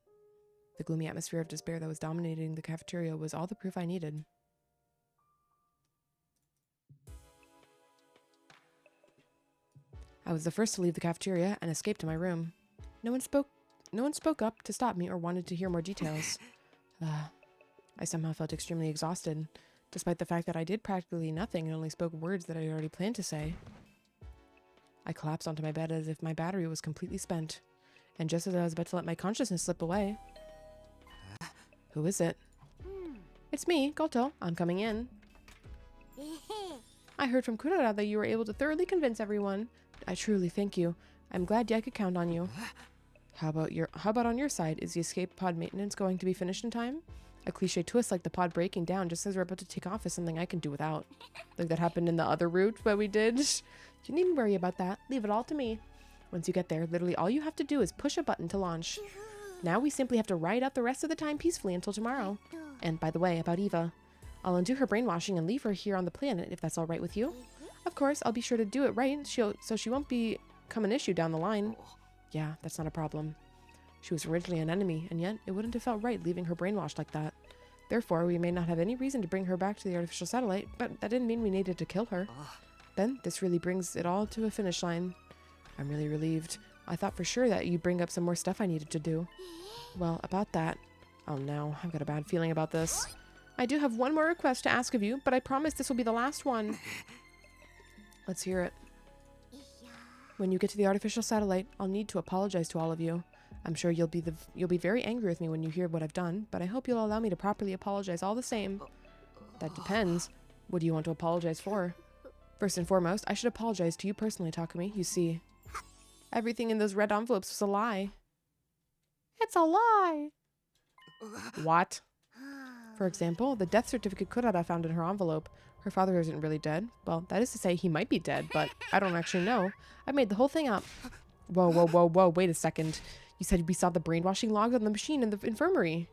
Speaker 1: The gloomy atmosphere of despair that was dominating the cafeteria was all the proof I needed. I was the first to leave the cafeteria and escape to my room. No one spoke up to stop me or wanted to hear more details. I somehow felt extremely exhausted, despite the fact that I did practically nothing and only spoke words that I had already planned to say. I collapsed onto my bed as if my battery was completely spent, and just as I was about to let my consciousness slip away... Who is it? It's me, Goto. I'm coming in. I heard from Kurara that you were able to thoroughly convince everyone. I truly thank you. I'm glad I could count on you. How about on your side? Is the escape pod maintenance going to be finished in time? A cliche twist like the pod breaking down just as we're about to take off is something I can do without. Like that happened in the other route that we did. You needn't worry about that. Leave it all to me. Once you get there, literally all you have to do is push a button to launch. Now we simply have to ride out the rest of the time peacefully until tomorrow. And by the way, about Eva. I'll undo her brainwashing and leave her here on the planet if that's alright with you. Of course, I'll be sure to do it right so she won't become an issue down the line. Yeah, that's not a problem. She was originally an enemy, and yet it wouldn't have felt right leaving her brainwashed like that. Therefore, we may not have any reason to bring her back to the artificial satellite, but that didn't mean we needed to kill her. Then, this really brings it all to a finish line. I'm really relieved. I thought for sure that you'd bring up some more stuff I needed to do. Well, about that... Oh no, I've got a bad feeling about this. I do have one more request to ask of you, but I promise this will be the last one. Let's hear it. When you get to the artificial satellite, I'll need to apologize to all of you. I'm sure you'll be very angry with me when you hear what I've done, but I hope you'll allow me to properly apologize all the same. That depends. What do you want to apologize for? First and foremost, I should apologize to you personally, Takumi. You see, Everything in those red envelopes was a lie. It's a lie. What? For example, the death certificate Kurara found in her envelope. Her father isn't really dead. Well, that is to say he might be dead, but I don't actually know. I made the whole thing up. Whoa, whoa, whoa, whoa, wait a second. You said we saw the brainwashing logs on the machine in the infirmary.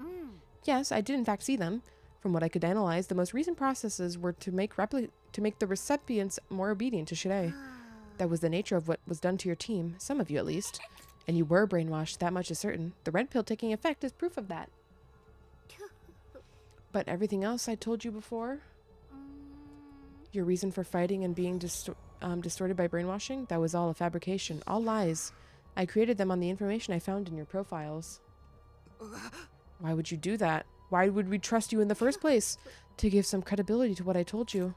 Speaker 1: Yes, I did in fact see them. From what I could analyze, the most recent processes were to make the recipients more obedient to Shirei. That was the nature of what was done to your team, some of you at least. And you were brainwashed, that much is certain. The red pill taking effect is proof of that. But everything else I told you before? Your reason for fighting and being distorted by brainwashing? That was all a fabrication, all lies. I created them on the information I found in your profiles. Why would you do that? Why would we trust you in the first place? To give some credibility to what I told you.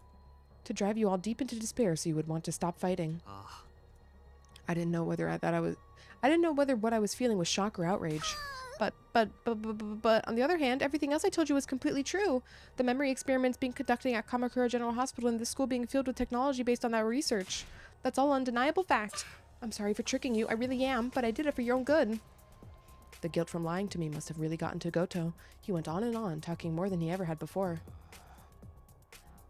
Speaker 1: To drive you all deep into despair so you would want to stop fighting. I didn't know whether what I was feeling was shock or outrage. But on the other hand, everything else I told you was completely true. The memory experiments being conducted at Kamakura General Hospital and this school being filled with technology based on that research. That's all undeniable fact. I'm sorry for tricking you, I really am, but I did it for your own good. The guilt from lying to me must have really gotten to Goto. He went on and on, talking more than he ever had before.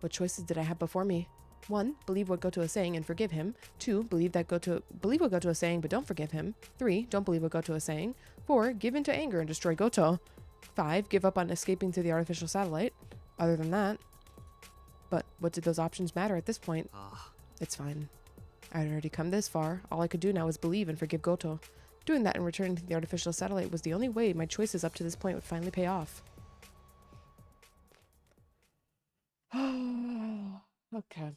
Speaker 1: What choices did I have before me? 1. Believe what Goto is saying and forgive him. 2. Believe what Goto is saying but don't forgive him. 3. Don't believe what Goto is saying. 4. Give in to anger and destroy Goto. 5. Give up on escaping through the artificial satellite. Other than that. But what did those options matter at this point? It's fine. I had already come this far. All I could do now was believe and forgive Goto. Doing that and returning to the artificial satellite was the only way my choices up to this point would finally pay off. Okay.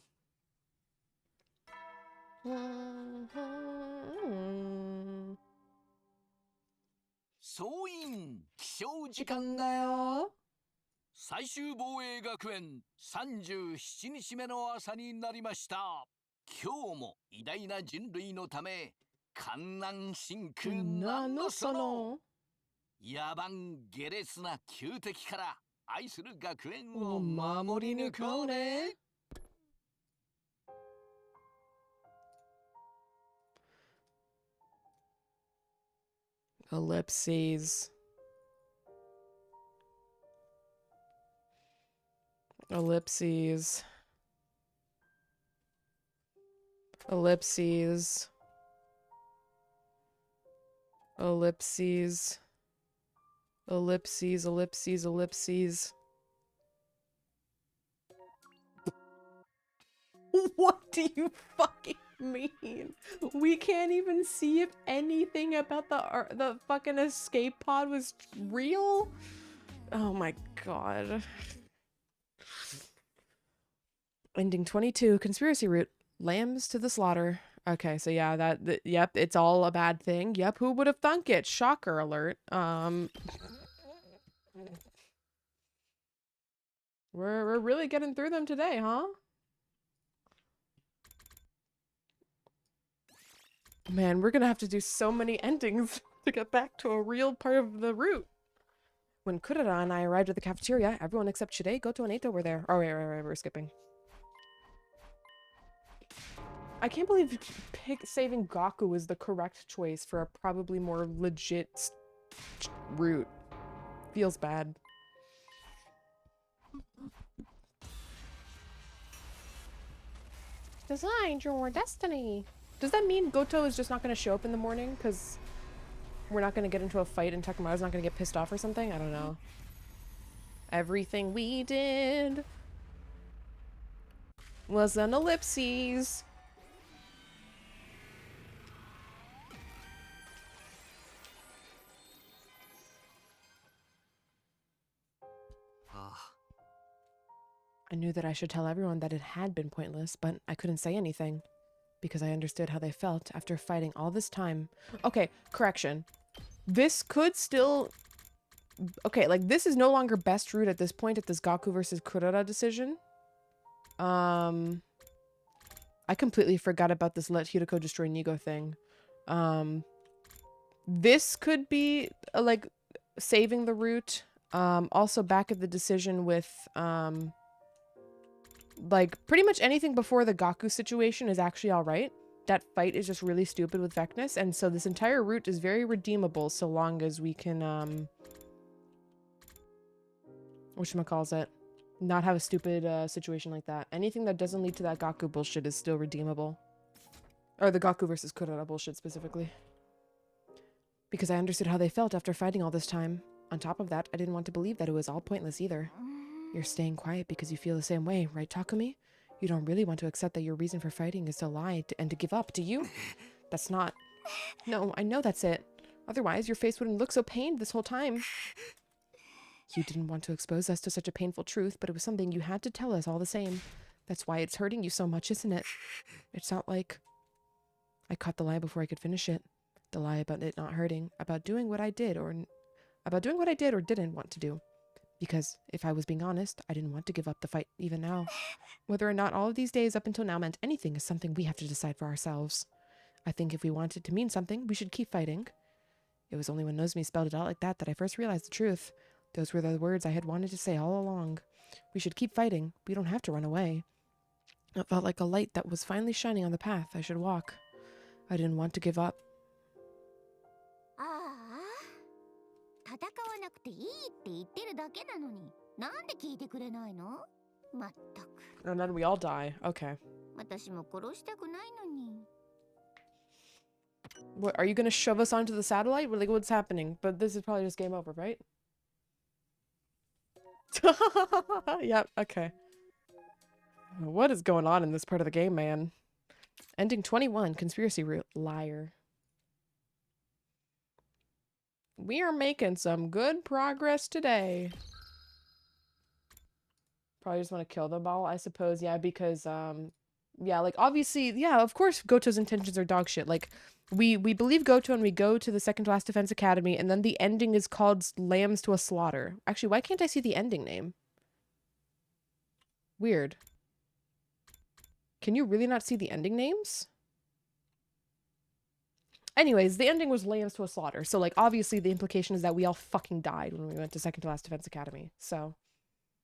Speaker 2: 総員起床時間だよ。最終防衛学園37日目の朝になりました。今日も偉大な人類のため観難真空なんのその野蛮下劣な旧敵から愛する学園を守り抜こうね。
Speaker 1: Ellipses. Ellipses. Ellipses. Ellipses. Ellipses, ellipses, ellipses. What do you fucking mean? We can't even see if anything about the fucking escape pod was real? Oh my god. Ending 22, conspiracy route. Lambs to the slaughter. Okay, so yeah, yep, it's all a bad thing. Yep, who would have thunk it? Shocker alert. We're really getting through them today, huh? Man, we're gonna have to do so many endings to get back to a real part of the route. When Kurara and I arrived at the cafeteria, everyone except Shirei, Goto, and Eito were there. Oh, right, we're skipping. I can't believe saving Gaku is the correct choice for a probably more legit route. Feels bad. Design your destiny. Does that mean Goto is just not going to show up in the morning because we're not going to get into a fight and Takamaru's not going to get pissed off or something? I don't know. Everything we did was an ellipses. I knew that I should tell everyone that it had been pointless, but I couldn't say anything. Because I understood how they felt after fighting all this time. Okay, correction. This could still... Okay, like, this is no longer best route at this point at this Gaku versus Kurara decision. I completely forgot about this let Hiroko destroy Nigo thing. This could be, like, saving the route. Also back at the decision with, like, pretty much anything before the Gaku situation is actually alright. that fight is just really stupid with Vecnus, and so this entire route is very redeemable so long as we can, whatchamacallit, not have a stupid situation like that. Anything that doesn't lead to that Gaku bullshit is still redeemable. Or the Gaku versus Kurara bullshit specifically. Because I understood how they felt after fighting all this time. On top of that, I didn't want to believe that it was all pointless either. You're staying quiet because you feel the same way, right, Takumi? You don't really want to accept that your reason for fighting is to lie and to give up, do you? That's not... No, I know that's it. Otherwise, your face wouldn't look so pained this whole time. You didn't want to expose us to such a painful truth, but it was something you had to tell us all the same. That's why it's hurting you so much, isn't it? It's not like... I caught the lie before I could finish it. The lie about it not hurting, about doing what I did or didn't want to do. Because, if I was being honest, I didn't want to give up the fight even now. Whether or not all of these days up until now meant anything is something we have to decide for ourselves. I think if we want it to mean something, we should keep fighting. It was only when Nozomi spelled it out like that I first realized the truth. Those were the words I had wanted to say all along. We should keep fighting. We don't have to run away. It felt like a light that was finally shining on the path I should walk. I didn't want to give up. And then we all die. Okay. What, are you gonna shove us onto the satellite? Like, what's happening? But this is probably just game over, right? Yep, okay. What is going on in this part of the game, man? Ending 21, conspiracy route. Liar. We are making some good progress today. Probably just want to kill them all, I suppose. Yeah, because, yeah, like, obviously, yeah, of course Goto's intentions are dog shit. Like, we believe Goto and we go to the second to last defense academy, and then the ending is called Lambs to a Slaughter. Actually, why can't I see the ending name? Weird. Can you really not see the ending names? Anyways, the ending was Lambs to a Slaughter. So, like, obviously the implication is that we all fucking died when we went to second to last defense academy. So,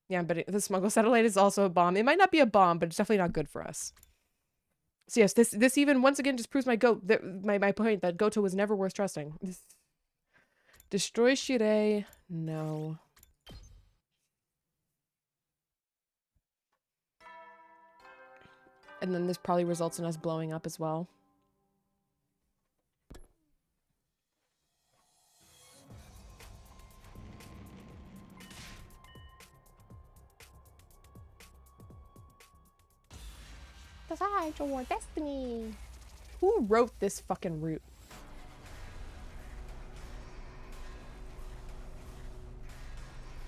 Speaker 1: yeah, but the smuggle satellite is also a bomb. It might not be a bomb, but it's definitely not good for us. So yes, this even once again just proves my point that Goto was never worth trusting. Destroy Shirei. No. And then this probably results in us blowing up as well. Decide your destiny. Who wrote this fucking route?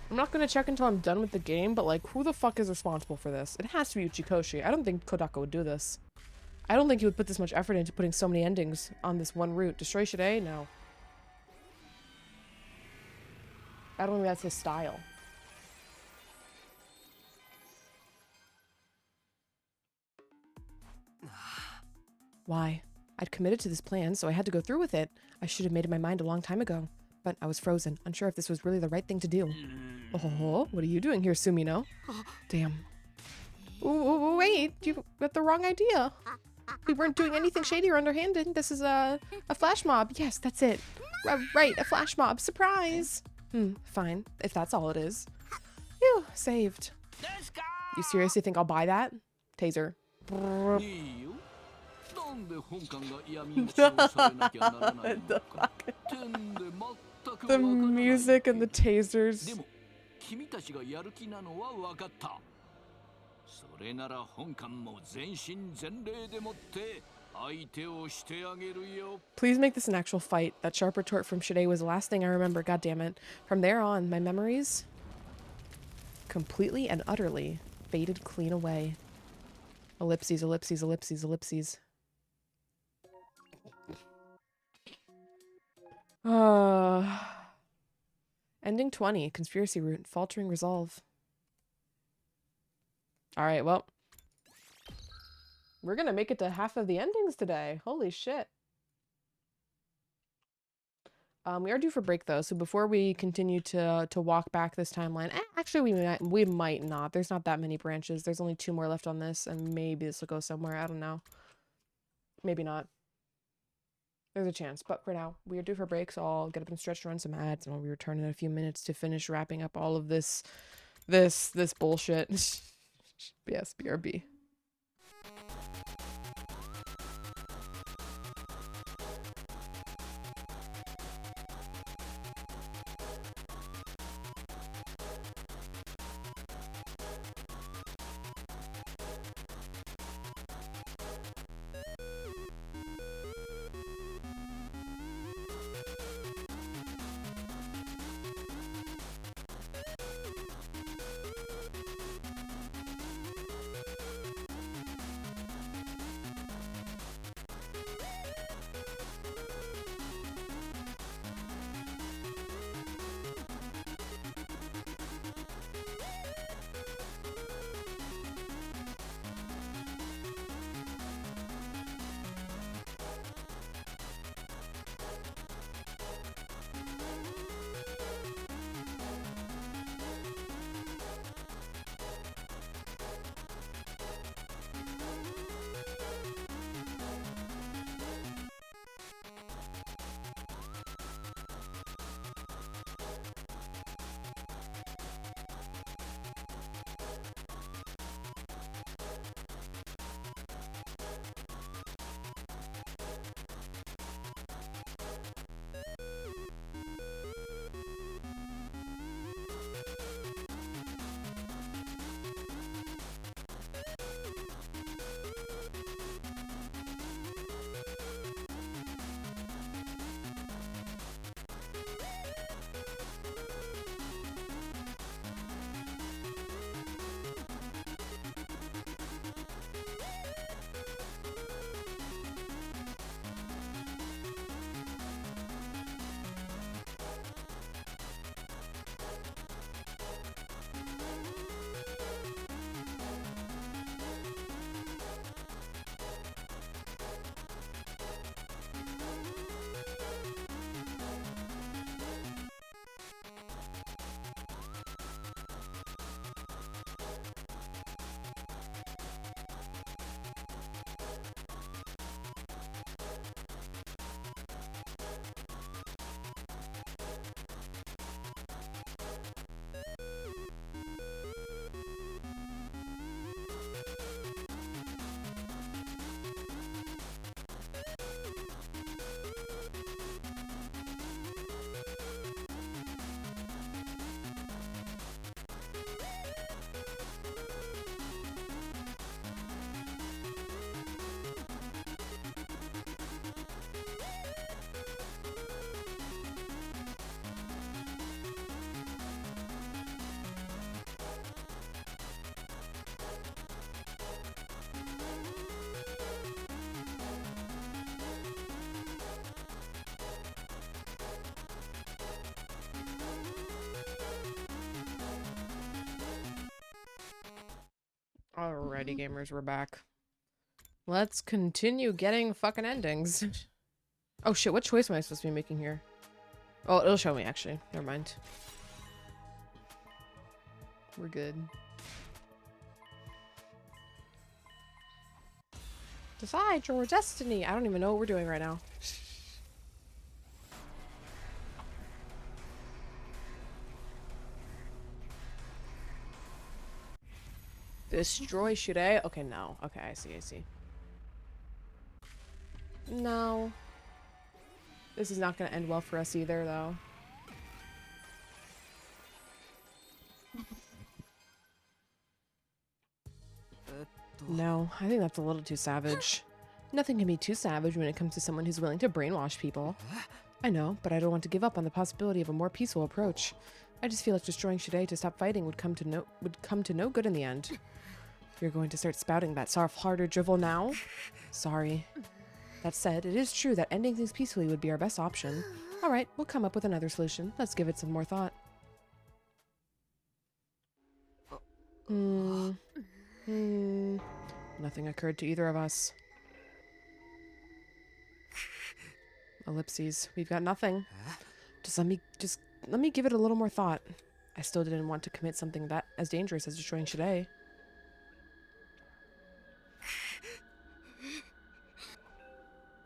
Speaker 1: I'm not gonna check until I'm done with the game, but like, who the fuck is responsible for this? It has to be Uchikoshi. I don't think Kodaka would do this. I don't think he would put this much effort into putting so many endings on this one route. Destroy Shirei? No. I don't think that's his style. Why? I'd committed to this plan, so I had to go through with it. I should have made up my mind a long time ago. But I was frozen, unsure if this was really the right thing to do. Oh, what are you doing here, Sumino? Damn. Ooh, wait, you got the wrong idea. We weren't doing anything shady or underhanded. This is a flash mob. Yes, that's it. Right, a flash mob. Surprise. Fine, if that's all it is. Phew, saved. You seriously think I'll buy that? Taser. The music and the tasers. Please make this an actual fight. That sharp retort from Shirei was the last thing I remember, goddammit. From there on, my memories completely and utterly faded clean away. Ellipses, ellipses, ellipses, ellipses. Ending 20, conspiracy route, faltering resolve. Alright, well. We're gonna make it to half of the endings today. Holy shit. We are due for break though, so before we continue to walk back this timeline, actually we might not. There's not that many branches. There's only 2 more left on this, and maybe this will go somewhere. I don't know. Maybe not. There's a chance, but for now, we are due for break, so I'll get up and stretch to run some ads, and I'll return in a few minutes to finish wrapping up all of this bullshit. Yes, BRB. Alrighty, gamers, we're back. Let's continue getting fucking endings. Oh shit, what choice am I supposed to be making here? Oh, it'll show me, actually. Never mind. We're good. Decide your destiny! I don't even know what we're doing right now. Destroy Shirei? Okay, no. Okay, I see. No. This is not gonna end well for us either, though. No, I think that's a little too savage. Nothing can be too savage when it comes to someone who's willing to brainwash people. I know, but I don't want to give up on the possibility of a more peaceful approach. I just feel like destroying Shirei to stop fighting would come to no good in the end. You're going to start spouting that soft-hearted drivel now? Sorry. That said, it is true that ending things peacefully would be our best option. Alright, we'll come up with another solution. Let's give it some more thought. Nothing occurred to either of us. Ellipses. We've got nothing. Just let me give it a little more thought. I still didn't want to commit something that as dangerous as destroying Shirei.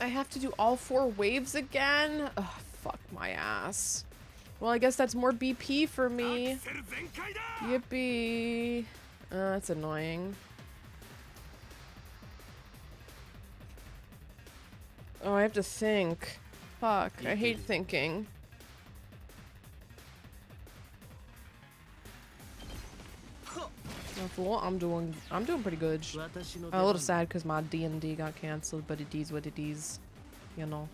Speaker 1: I have to do all 4 waves again? Ugh, fuck my ass. Well, I guess that's more BP for me. Yippee. That's annoying. Oh, I have to think. Fuck, I hate thinking. I'm doing pretty good. I'm a little sad because my D&D got cancelled, but it is what it is. You know.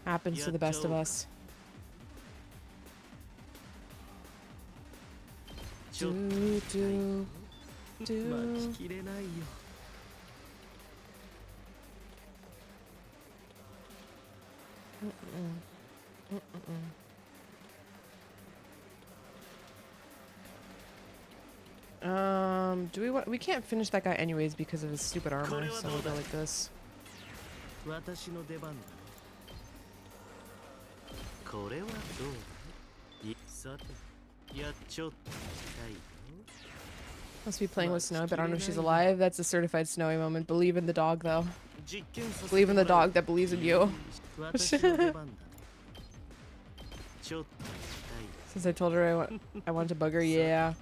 Speaker 1: Happens to the best of us. Do. Do we want? We can't finish that guy anyways because of his stupid armor, so we'll go like this. Must be playing with Snow, but I don't know if she's alive. That's a certified Snowy moment. Believe in the dog, though. Believe in the dog that believes in you. Since I told her I want to bug her, yeah.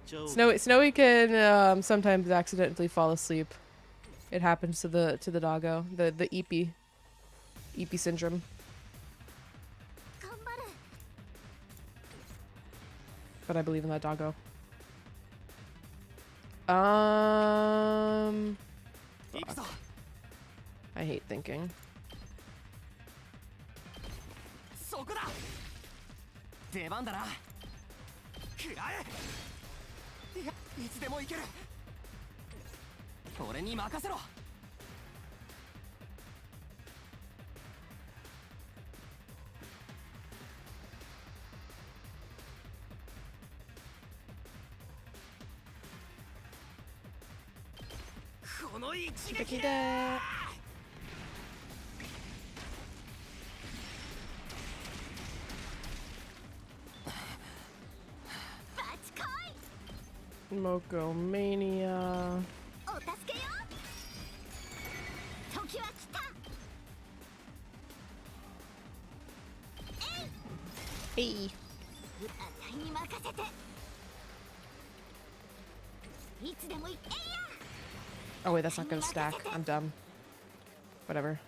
Speaker 1: Snowy can sometimes accidentally fall asleep. It happens to the doggo, the EP syndrome. But I believe in that doggo. Fuck. I hate thinking. Moko Mania. Hey. Oh wait, that's not gonna stack. I'm dumb. Whatever.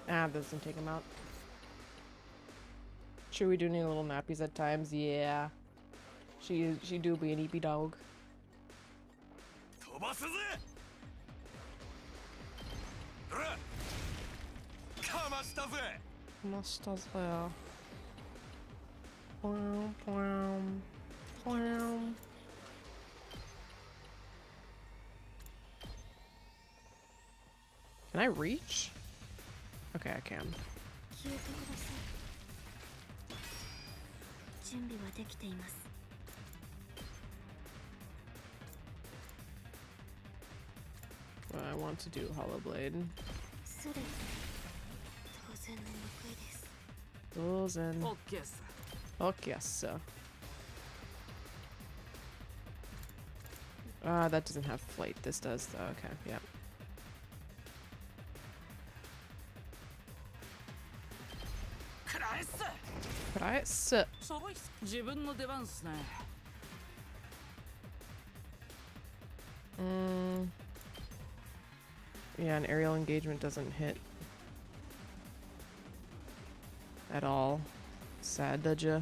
Speaker 1: Ah, doesn't take him out. Sure, we do need little nappies at times. Yeah, she do be an EP dog. Can I reach? Okay, I can. Well, I want to do Hollow Blade. Okay, so. That doesn't have flight. This does, though. Okay, yeah. Price. Yeah, an aerial engagement doesn't hit at all. Sad, did ya?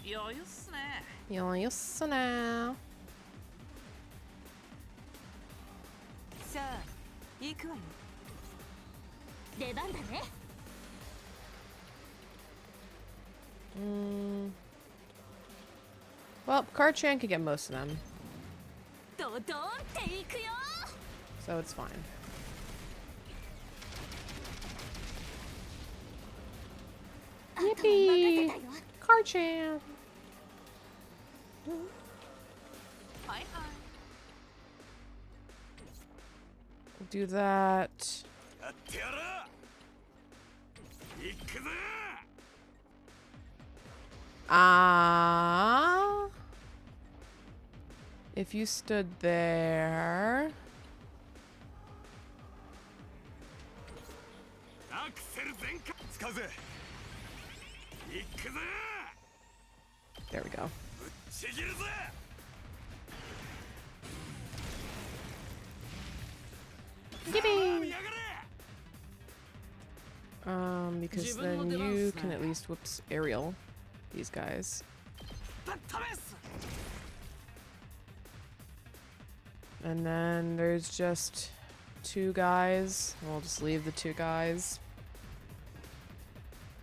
Speaker 1: Yes, now. Well, Karchan can get most of them. So it's fine. Yippee! Karchan! do that. Ah. If you stood there. There we go. Yippee! Because then you can at least whoops aerial these guys. And then there's just 2 guys. We'll just leave the 2 guys.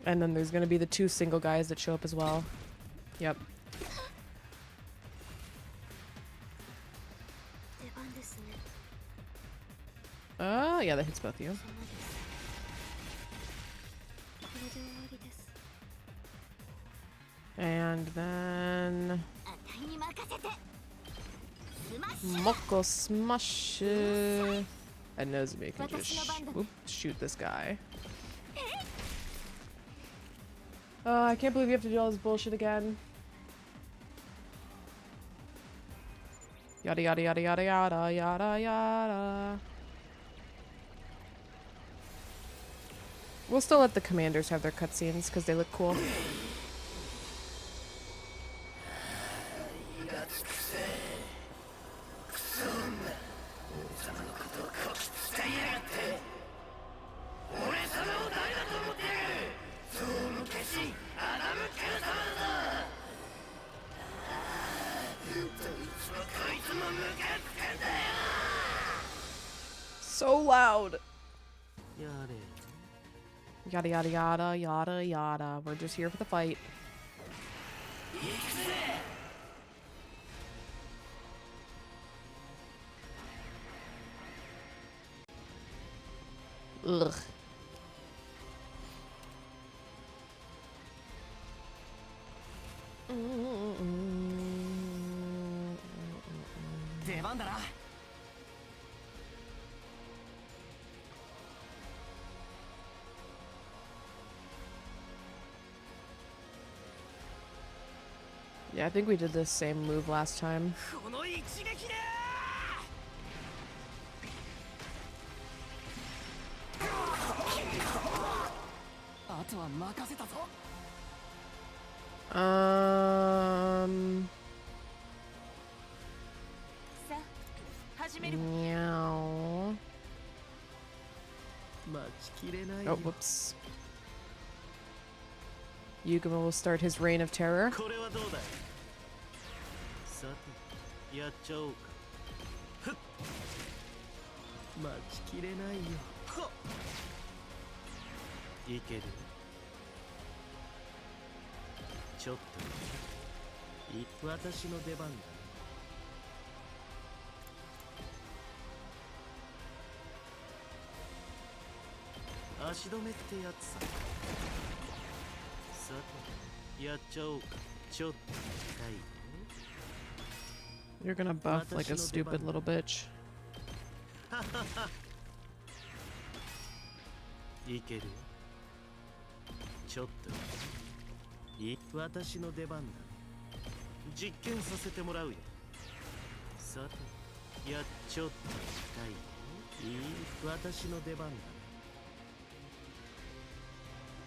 Speaker 1: And then there's gonna be the 2 single guys that show up as well. Yep. Yeah, that hits both of you. And then Moko Smash. And Nozomi can just shoot this guy. I can't believe you have to do all this bullshit again. Yada yada yada yada yada yada yada. We'll still let the commanders have their cutscenes because they look cool. So loud. Yada yada yada yada yada. We're just here for the fight. Ugh. Yeah, I think we did the same move last time. Meow. Oh, whoops. Yugama will start his reign of terror. You're gonna buff like a stupid little bitch.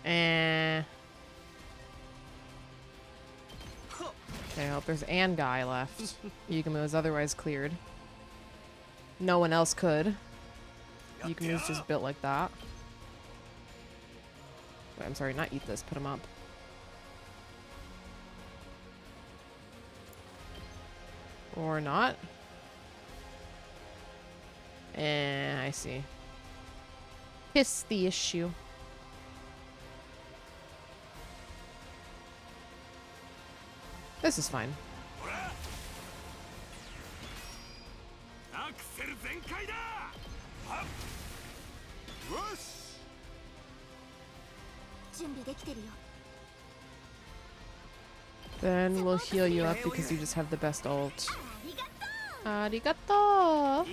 Speaker 1: Okay, I hope there's an guy left. Yugama is otherwise cleared. No one else could. Yugama's just built like that. Wait, I'm sorry, not eat this, put him up. Or not. I see. Piss the issue. This is fine. Then we'll heal you up because you just have the best ult. Arigato!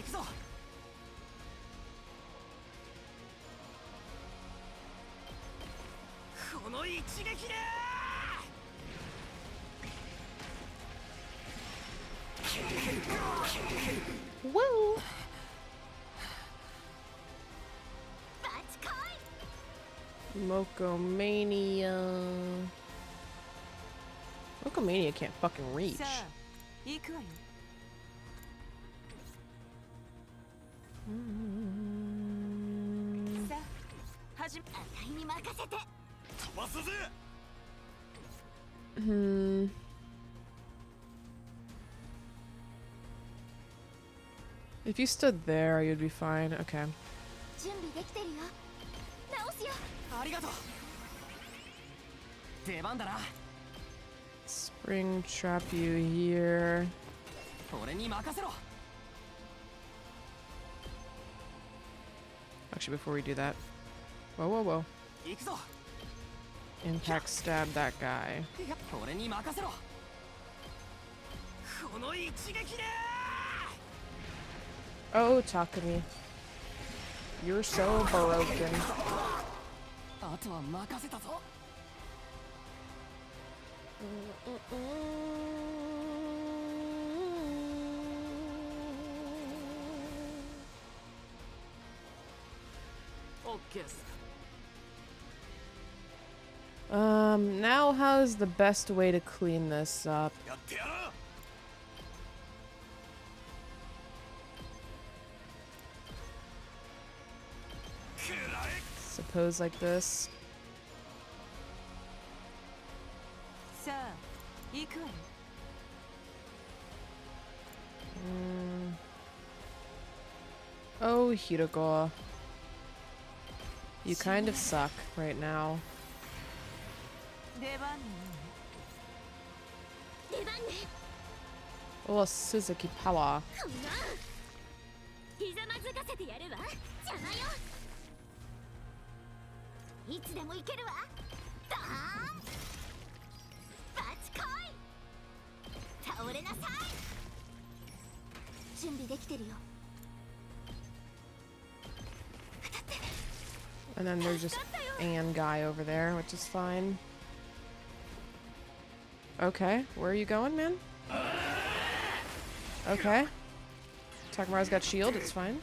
Speaker 1: Woo! Mokomania. Mokomania can't fucking reach.
Speaker 4: さあ行くわよ さあ始めあたいに任せて
Speaker 1: Hmm. If you stood there, you'd be fine. Okay.
Speaker 5: 準備できてるよ直すよ
Speaker 3: ありがとう出番だな
Speaker 1: Spring trap you here.
Speaker 3: 俺に任せろ
Speaker 1: Actually, before we do that. Whoa, whoa, whoa.
Speaker 3: 行くぞ
Speaker 1: Impact stab that guy.
Speaker 3: 俺に任せろこの一撃で
Speaker 1: Oh, Takumi. You're so broken.
Speaker 3: あとは任せたぞ
Speaker 4: OK っす
Speaker 1: Now how's the best way to clean this up?
Speaker 3: やってやる
Speaker 1: Suppose like this.
Speaker 4: さあ行くわよ
Speaker 1: Oh, Hiroko. You kind of suck right now.
Speaker 4: 出番ね
Speaker 5: 出番ね
Speaker 1: Oh, Suzuki power.
Speaker 5: こんなひざまずかせてやるわ邪魔よいつでも行けるわドーンバチコイ倒れなさい準備できてるよ
Speaker 1: And then there's just Ann guy over there, which is fine. Okay, where are you going, man? Okay. Takamaru's got shield, it's fine.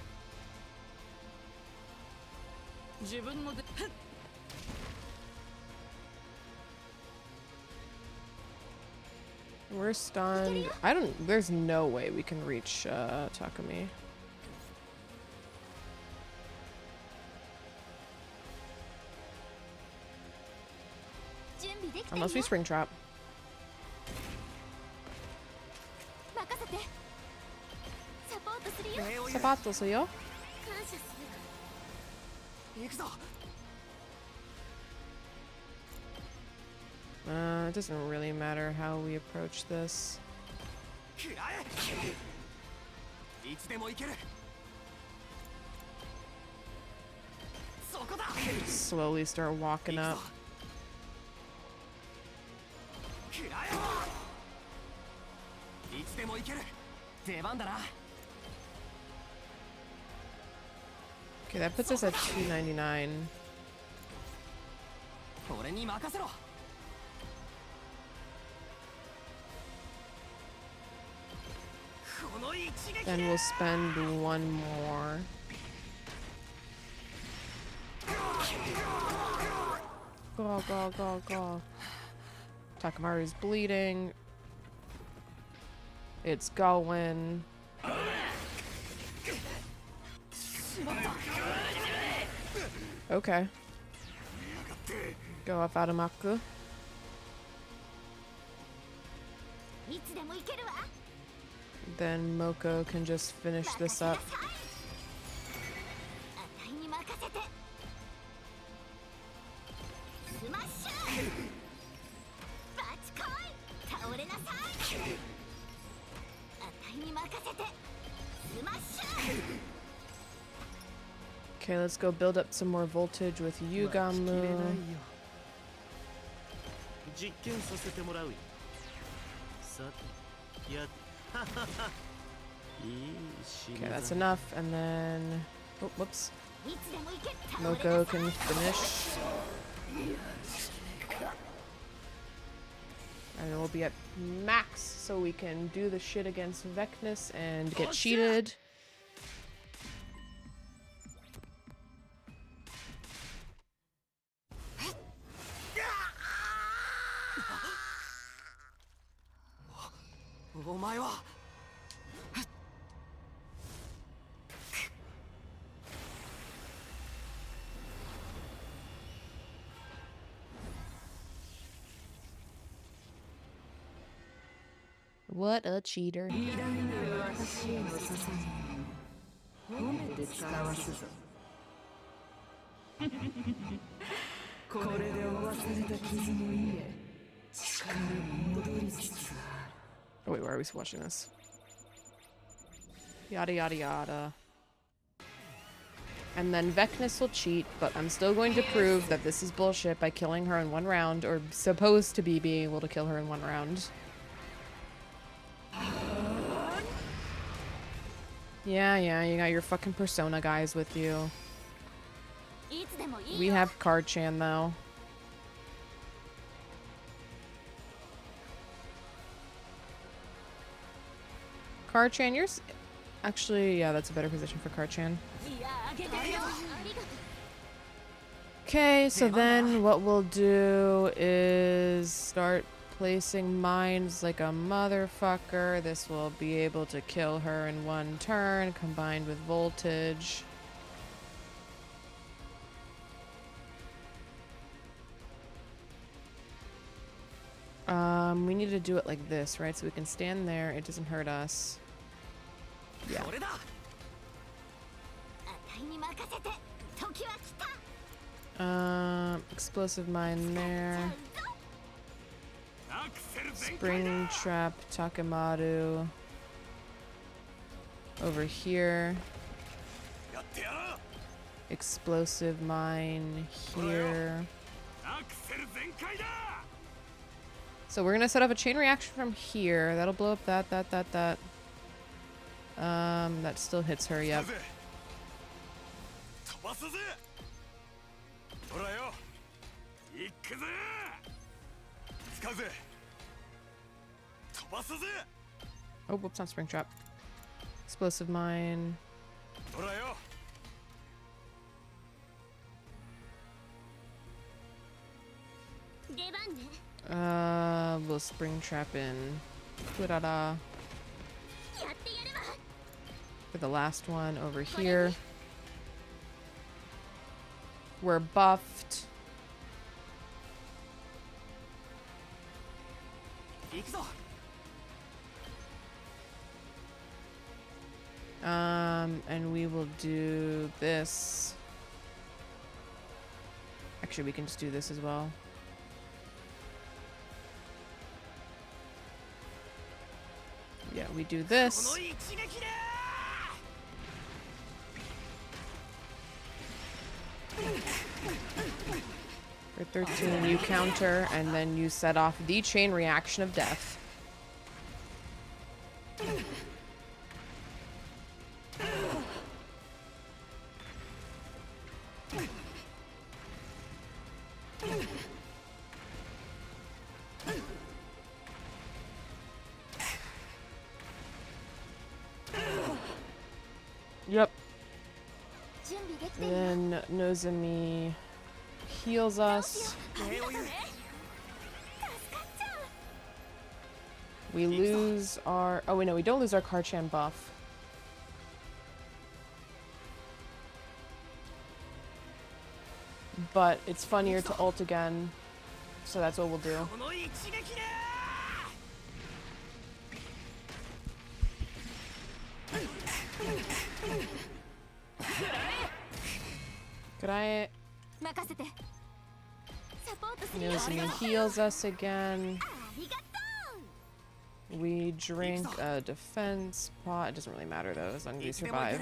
Speaker 4: 自分ので
Speaker 1: We're stunned. There's no way we can reach Takumi. Unless we spring trap.
Speaker 5: 任せてサポートするよ
Speaker 1: Sabato suyo?
Speaker 5: 感謝する
Speaker 3: 行くぞ
Speaker 1: It doesn't really matter how we approach this.
Speaker 3: 食らえいつでも行けるそこだ
Speaker 1: Slowly start walking up.
Speaker 3: 食らえいつでも行ける出番だな
Speaker 1: Okay, that puts us at 299.
Speaker 3: 俺に任せろ
Speaker 1: Then we'll spend one more. Go, go, go, go. Takamaru's bleeding. It's going. Okay. Go off Adamaku.
Speaker 5: いつでも行けるわ
Speaker 1: Then Moko can just finish this up.
Speaker 5: あたいに任せてスマッシュバチコイ倒れなさいあたいに任せてスマッシュ
Speaker 1: Okay, let's go build up some more voltage with Yugamu.
Speaker 6: 実験させてもらうよ。さて、やっいい死に
Speaker 1: Okay,
Speaker 6: ざ
Speaker 1: that's enough. And then... Oh, whoops.
Speaker 5: いつでも行け倒れな
Speaker 1: Moko
Speaker 5: さい
Speaker 1: can finish. And then we'll be at max so we can do the shit against Vecnus and get cheated. What a cheater.
Speaker 4: これで負わされた傷も癒え力も戻りつつある
Speaker 1: Oh wait, why are we watching this? Yada yada yada. And then Vecnus will cheat, but I'm still going to prove that this is bullshit by killing her in one round, or supposed to be being able to kill her in one round. Yeah, you got your fucking Persona guys with you. We have Card-chan though. Card-chan, you're actually, yeah, that's a better position for Card-chan. Okay, so then what we'll do is start placing mines like a motherfucker. This will be able to kill her in one turn, combined with voltage. We need to do it like this, right? So we can stand there, it doesn't hurt us. Yeah. Explosive mine there. Spring trap Takemaru over here. Explosive mine here. So we're gonna set up a chain reaction from here. That'll blow up that. That still hits her, yep. Oh, whoops, not spring trap. Explosive mine. We'll spring trap in. For the last one over here. We're buffed. And we will do this. Actually, we can just do this as well. Yeah, we do this. For 13, you counter, and then you set off the chain reaction of death. Yep. Then Nozomi heals us. We lose our... Oh, wait, no, we don't lose our Card-chan buff. But it's funnier to ult again, so that's what we'll do. Could I... Nozomi heals us again. We drink a defense pot. It doesn't really matter though, as long as we survive.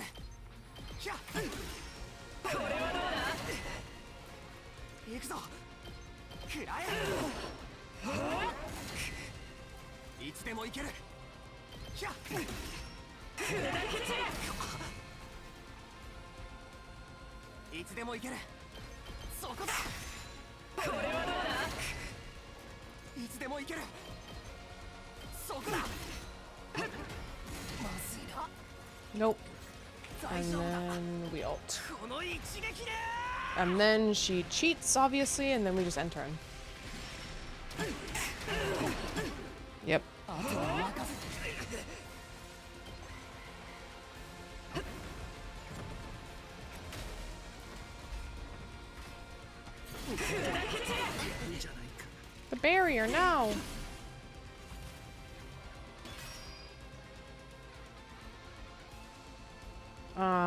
Speaker 1: Nope. And then we ult. And then she cheats, obviously, and then we just end turn. Yep. The barrier, no!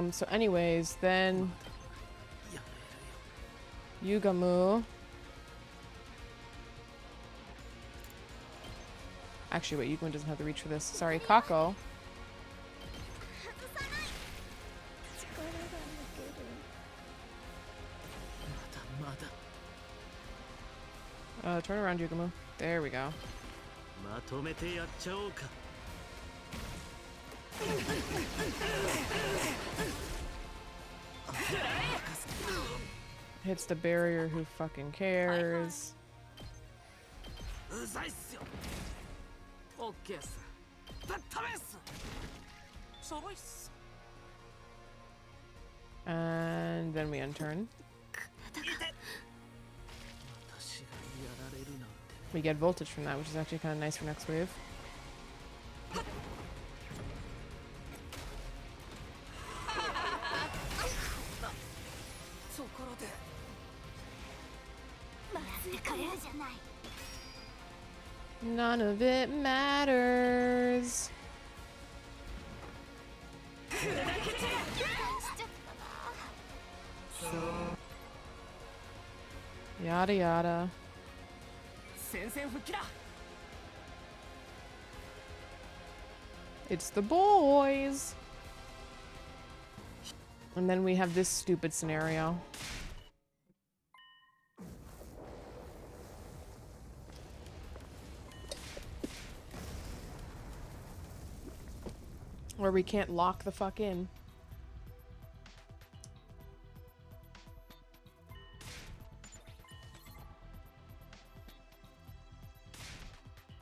Speaker 1: So anyways, then Yugamu. Actually, wait, Yugamu doesn't have the reach for this. Sorry, Kako. Turn around, Yugamu. There we go.
Speaker 6: まとめてやっちゃおうか。
Speaker 1: Hits the barrier, who fucking cares?
Speaker 3: うざいっすよ。オッケーっす。ぶっ飛べっす。しょぼいっす。
Speaker 1: And then we end turn. We get voltage from that, which is actually kind of nice for next wave. None of it matters. Yada yada. It's the boys. And then we have this stupid scenario. Where we can't lock the fuck in.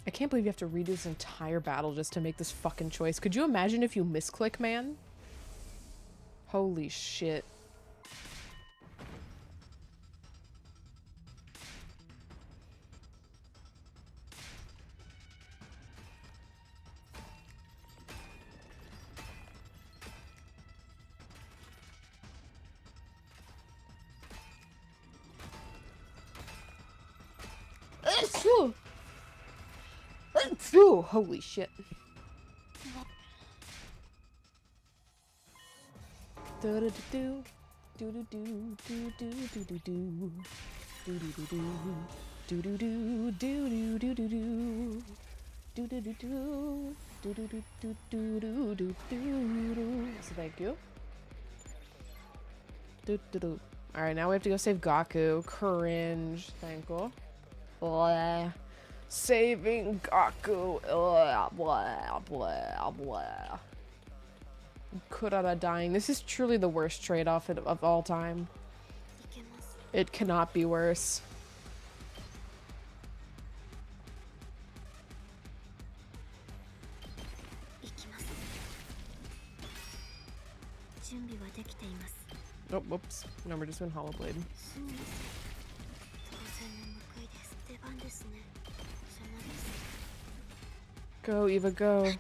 Speaker 1: I can't believe you have to redo this entire battle just to make this fucking choice. Could you imagine if you misclick, man? Holy shit. Ooh, holy shit. Do-do-do-do. Do-do-do. Do-do-do-do-do-do. Do-do-do-do. Do-do-do. Do-do-do-do-do. Do-do-do-do. Do-do-do-do-do-do-do-do. So thank you. Do-do-do. Alright, now we have to go save Gaku. Cringe. Thank you. Blah. Saving Gaku. Blah, blah, blah, blah. Kurara dying. This is truly the worst trade-off of all time. It cannot be worse. Oh, whoops. No, we're just doing Hollow Blade. Go, Eva, go.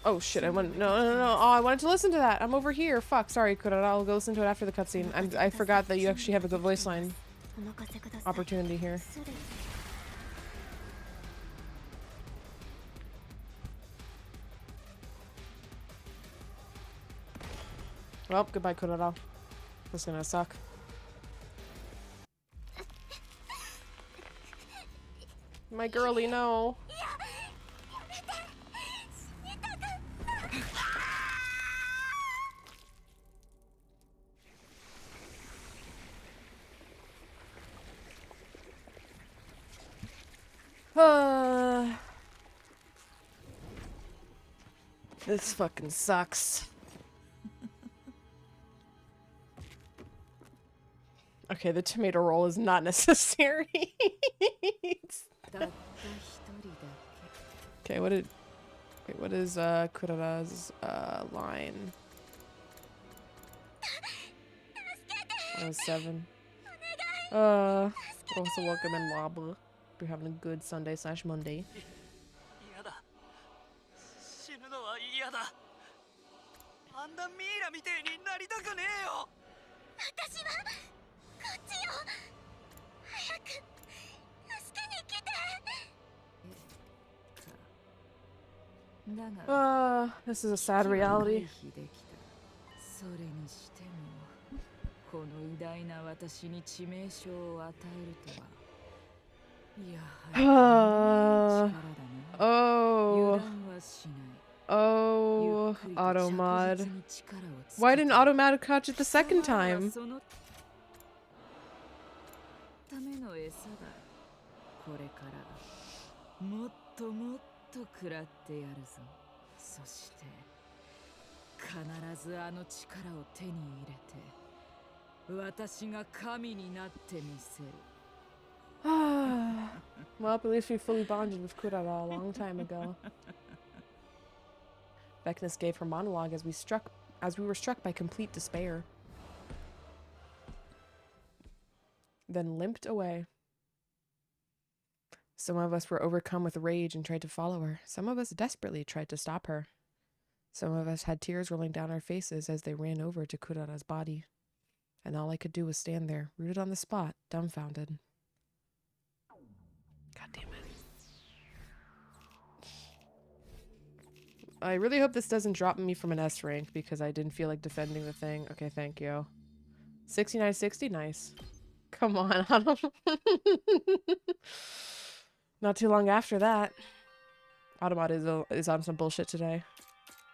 Speaker 1: Oh shit, I want no. Oh, I wanted to listen to that. I'm over here. Fuck, sorry, Kurara. I'll go listen to it after the cutscene. I forgot that you actually have a good voice line opportunity here. Well, goodbye, Kurara. This is gonna suck. My girlie, no. This fucking sucks. Okay, the tomato roll is not necessary. Okay, what is Kurara's line? 107. Also welcome in Laba. We're having a good Sunday/Monday.
Speaker 3: 嫌だ。死ぬのは嫌だ。あんなミイラみてえになりたくねえよ。
Speaker 5: 私はこっちよ。早く助けに来て。
Speaker 4: だが
Speaker 1: This is a sad reality.
Speaker 4: それにしてもこの偉大な私に致命傷を与えるとは。やはり力だな。油
Speaker 1: Oh,
Speaker 4: 断はしない。
Speaker 1: oh, Automod. Why didn't Automod catch it the second time?
Speaker 4: そのための餌だ。これからもっともっと食らってやるぞ。そして必ずあの力を手に入れて私が神になってみせる。
Speaker 1: Well, at least we fully bonded with Kurara a long time ago. Vecnus gave her monologue as we were struck by complete despair. Then limped away. Some of us were overcome with rage and tried to follow her. Some of us desperately tried to stop her. Some of us had tears rolling down our faces as they ran over to Kurara's body. And all I could do was stand there, rooted on the spot, dumbfounded. God damn it. I really hope this doesn't drop me from an S rank because I didn't feel like defending the thing. Okay, thank you. 6960, nice. Come on, I don't... Not too long after that, Automod is on some bullshit today.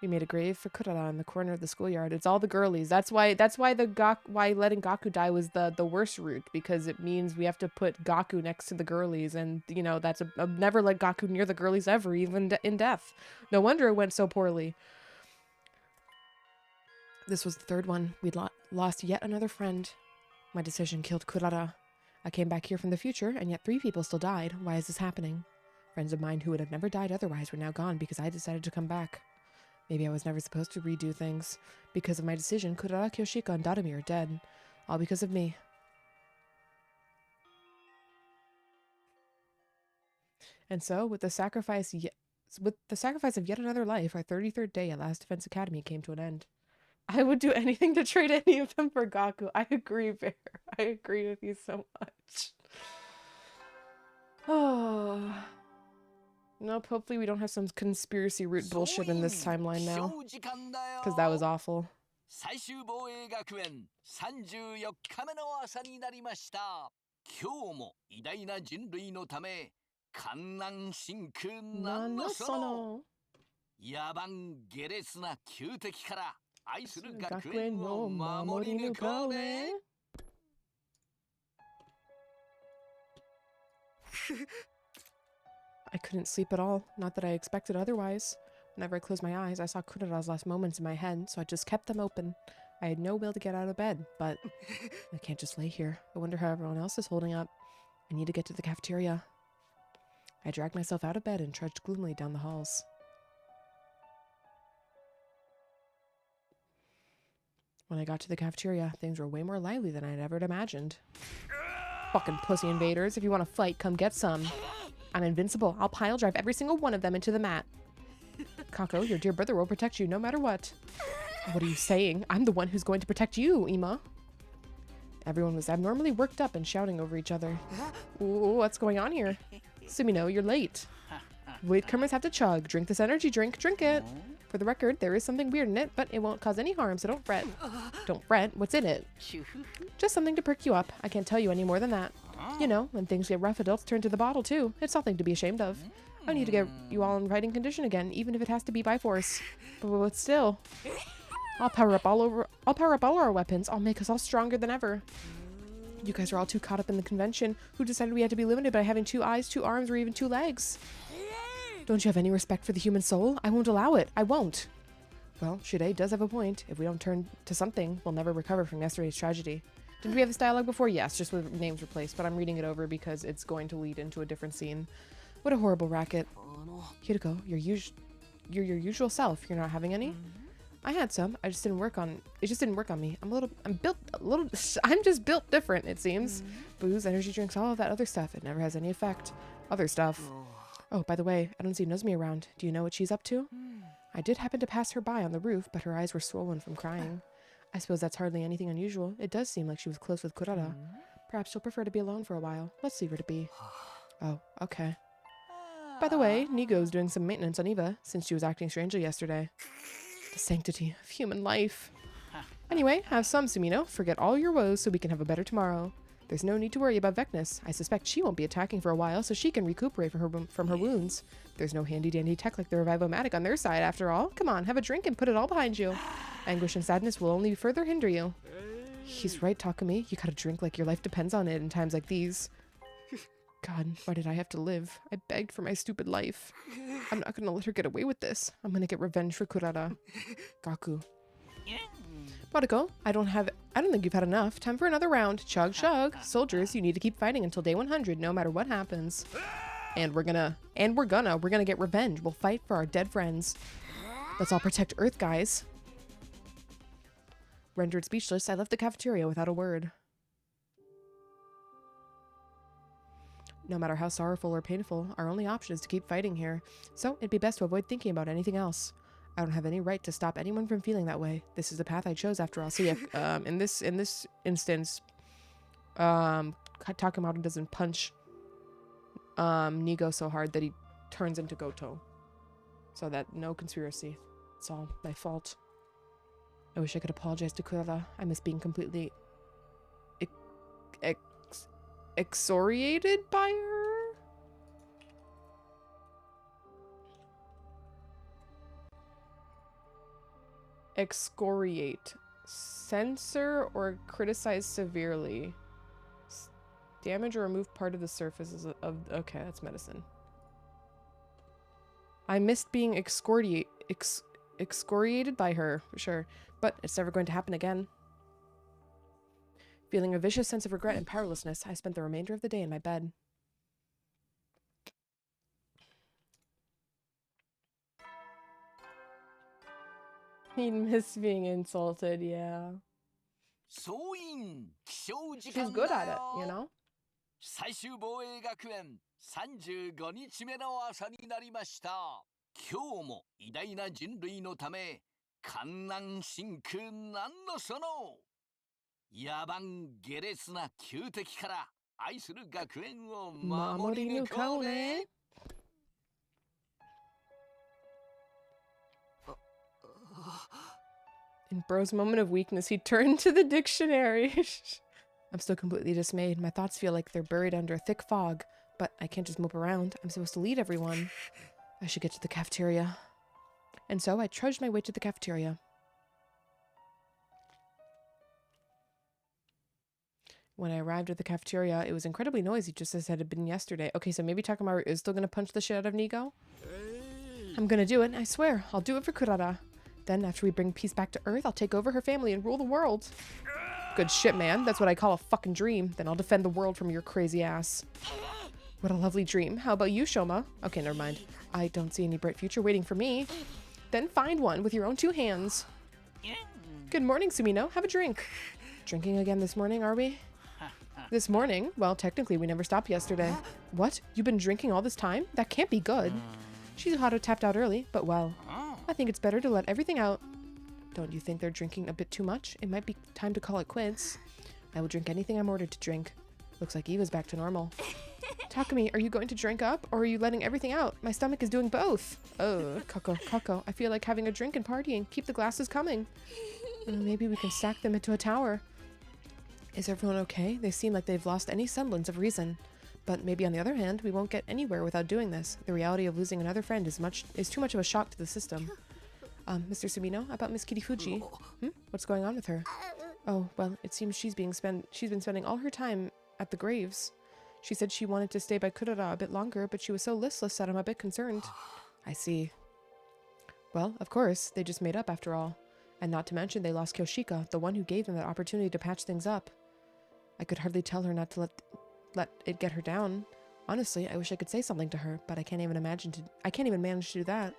Speaker 1: We made a grave for Kurara in the corner of the schoolyard. It's all the girlies. That's why letting Gaku die was the worst route, because it means we have to put Gaku next to the girlies, and you know that's a never let Gaku near the girlies ever, even in death. No wonder it went so poorly. This was the third one. We'd lost yet another friend. My decision killed Kurara. I came back here from the future, and yet 3 people still died. Why is this happening? Friends of mine who would have never died otherwise were now gone because I decided to come back. Maybe I was never supposed to redo things. Because of my decision, Kurara, Kyoshika, and Dadami are dead. All because of me. And so, with the sacrifice of yet another life, our 33rd day at Last Defense Academy came to an end. I would do anything to trade any of them for Gaku. I agree, Bear. I agree with you so much. Oh. Nope, hopefully we don't have some conspiracy root bullshit in this timeline now. Because that was awful.
Speaker 2: 最終防衛学園34日目の朝になりました。今日も偉大な人類のため観南真空なんのその野蛮下劣な旧敵から愛する学園を守り抜こうね。
Speaker 1: I couldn't sleep at all, not that I expected otherwise. Whenever I closed my eyes, I saw Kurara's last moments in my head, so I just kept them open. I had no will to get out of bed, but I can't just lay here. I wonder how everyone else is holding up. I need to get to the cafeteria. I dragged myself out of bed and trudged gloomily down the halls. When I got to the cafeteria, things were way more lively than I'd ever imagined. Fucking pussy invaders, if you want to fight, come get some. I'm invincible. I'll pile drive every single one of them into the mat. Kako, your dear brother will protect you no matter what. What are you saying? I'm the one who's going to protect you, Ima. Everyone was abnormally worked up and shouting over each other. Ooh, what's going on here? Sumino, you're late. Latecomers have to chug. Drink this energy drink. Drink it. For the record, there is something weird in it, but it won't cause any harm, so don't fret. Don't fret. What's in it? Just something to perk you up. I can't tell you any more than that. You know, when things get rough, adults turn to the bottle, too. It's nothing to be ashamed of. I need to get you all in fighting condition again, even if it has to be by force. But still, I'll power up all our weapons. I'll make us all stronger than ever. You guys are all too caught up in the convention. Who decided we had to be limited by having 2 eyes, 2 arms, or even 2 legs? Don't you have any respect for the human soul? I won't allow it. I won't. Well, Shide does have a point. If we don't turn to something, we'll never recover from yesterday's tragedy. Did we have this dialogue before? Yes, just with names replaced, but I'm reading it over because it's going to lead into a different scene. What a horrible racket. Kiriko, you're your usual self. You're not having any? I had some. It just didn't work on me. I'm just built different, it seems. Booze, energy drinks, all of that other stuff. It never has any effect. Other stuff. Oh, by the way, I don't see Nozomi around. Do you know what she's up to? I did happen to pass her by on the roof, but her eyes were swollen from crying. I suppose that's hardly anything unusual. It does seem like she was close with Kurara. Perhaps she'll prefer to be alone for a while. Let's leave her to be. Oh, okay. By the way, Nigo's doing some maintenance on Eva, since she was acting strangely yesterday. The sanctity of human life. Anyway, have some, Sumino. Forget all your woes so we can have a better tomorrow. There's no need to worry about Vecnus. I suspect she won't be attacking for a while, so she can recuperate from her wounds. There's no handy-dandy tech like the Revivomatic on their side, after all. Come on, have a drink and put it all behind you. Anguish and sadness will only further hinder you. He's right, Takumi. You gotta drink like your life depends on it in times like these. God, why did I have to live? I begged for my stupid life. I'm not gonna let her get away with this. I'm gonna get revenge for Kurara. Gaku. Mariko, I don't think you've had enough. Time for another round. Chug, chug. Soldiers, you need to keep fighting until day 100, no matter what happens. And we're gonna get revenge. We'll fight for our dead friends. Let's all protect Earth, guys. Rendered speechless, I left the cafeteria without a word. No matter how sorrowful or painful, our only option is to keep fighting here. So it'd be best to avoid thinking about anything else. I don't have any right to stop anyone from feeling that way. This is the path I chose after all. So yeah, in this instance, Takemoto doesn't punch Nigo so hard that he turns into Goto. So that no conspiracy. It's all my fault. I wish I could apologize to Kurara. I miss being completely excoriated by her. Excoriate. Censor or criticize severely. Damage or remove part of the surfaces of... Okay, that's medicine. I missed being excoriated by her, for sure. But it's never going to happen again. Feeling a vicious sense of regret and powerlessness, I spent the remainder of the day in my bed. He missed being insulted, yeah. She's good at it, you know?
Speaker 2: 最終防衛学園35日目の朝になりました。今日も偉大な人類のため、観難真空なんのその野蛮下劣な旧敵から愛する学園を守り抜こうね。
Speaker 1: In Bro's moment of weakness, he turned to the dictionary. I'm still completely dismayed. My thoughts feel like they're buried under a thick fog, but I can't just mope around. I'm supposed to lead everyone. I should get to the cafeteria. And so I trudged my way to the cafeteria. When I arrived at the cafeteria, it was incredibly noisy, just as it had been yesterday. Okay, so maybe Takamaru is still going to punch the shit out of Nigo? I'm going to do it, I swear. I'll do it for Kurara. Then, after we bring peace back to Earth, I'll take over her family and rule the world. Good shit, man. That's what I call a fucking dream. Then I'll defend the world from your crazy ass. What a lovely dream. How about you, Shoma? Okay, never mind. I don't see any bright future waiting for me. Then find one with your own two hands. Good morning, Sumino. Have a drink. Drinking again this morning, are we? This morning? Well, technically, we never stopped yesterday. What? You've been drinking all this time? That can't be good. Shizuhara tapped out early, but well, I think it's better to let everything out. Don't you think they're drinking a bit too much? It might be time to call it quits. I will drink anything I'm ordered to drink. Looks like Eva's back to normal. Takumi, are you going to drink up, or are you letting everything out? My stomach is doing both. Oh, Kako, I feel like having a drink and partying. Keep the glasses coming. Maybe we can stack them into a tower. Is everyone okay? They seem like they've lost any semblance of reason. But maybe on the other hand, we won't get anywhere without doing this. The reality of losing another friend is too much of a shock to the system. Mr. Sumino, about Miss Kirifuji. What's going on with her? Oh, well, it seems she's been spending all her time at the graves. She said she wanted to stay by Kurara a bit longer, but she was so listless that I'm a bit concerned. I see. Well, of course, they just made up after all. And not to mention they lost Kyoshika, the one who gave them that opportunity to patch things up. I could hardly tell her not to let it get her down. Honestly, I wish I could say something to her, but I can't even manage to do that.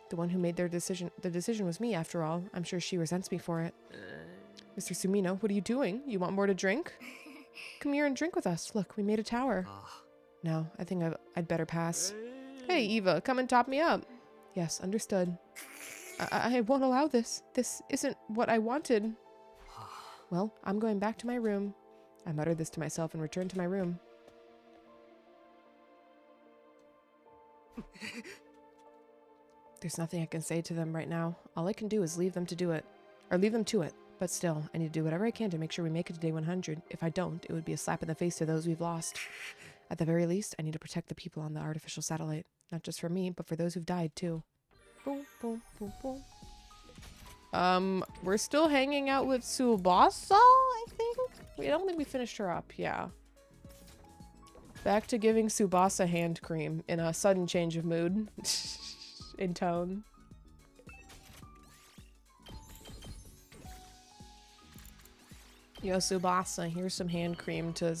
Speaker 1: The one who made the decision was me, after all. I'm sure she resents me for it. Mr. Sumino, what are you doing? You want more to drink? Come here and drink with us. Look, we made a tower. No, I think I'd better pass. Hey, Eva, come and top me up. Yes, understood. I won't allow this. This isn't what I wanted. Well, I'm going back to my room. I muttered this to myself and returned to my room. There's nothing I can say to them right now. All I can do is leave them to it. But still, I need to do whatever I can to make sure we make it to day 100. If I don't, it would be a slap in the face to those we've lost. At the very least, I need to protect the people on the artificial satellite. Not just for me, but for those who've died, too. Boom, boom, boom, boom. We're still hanging out with Tsubasa, I think? I don't think we finished her up, yeah. Back to giving Tsubasa hand cream in a sudden change of mood. In tone. Yo, Tsubasa, here's some hand cream to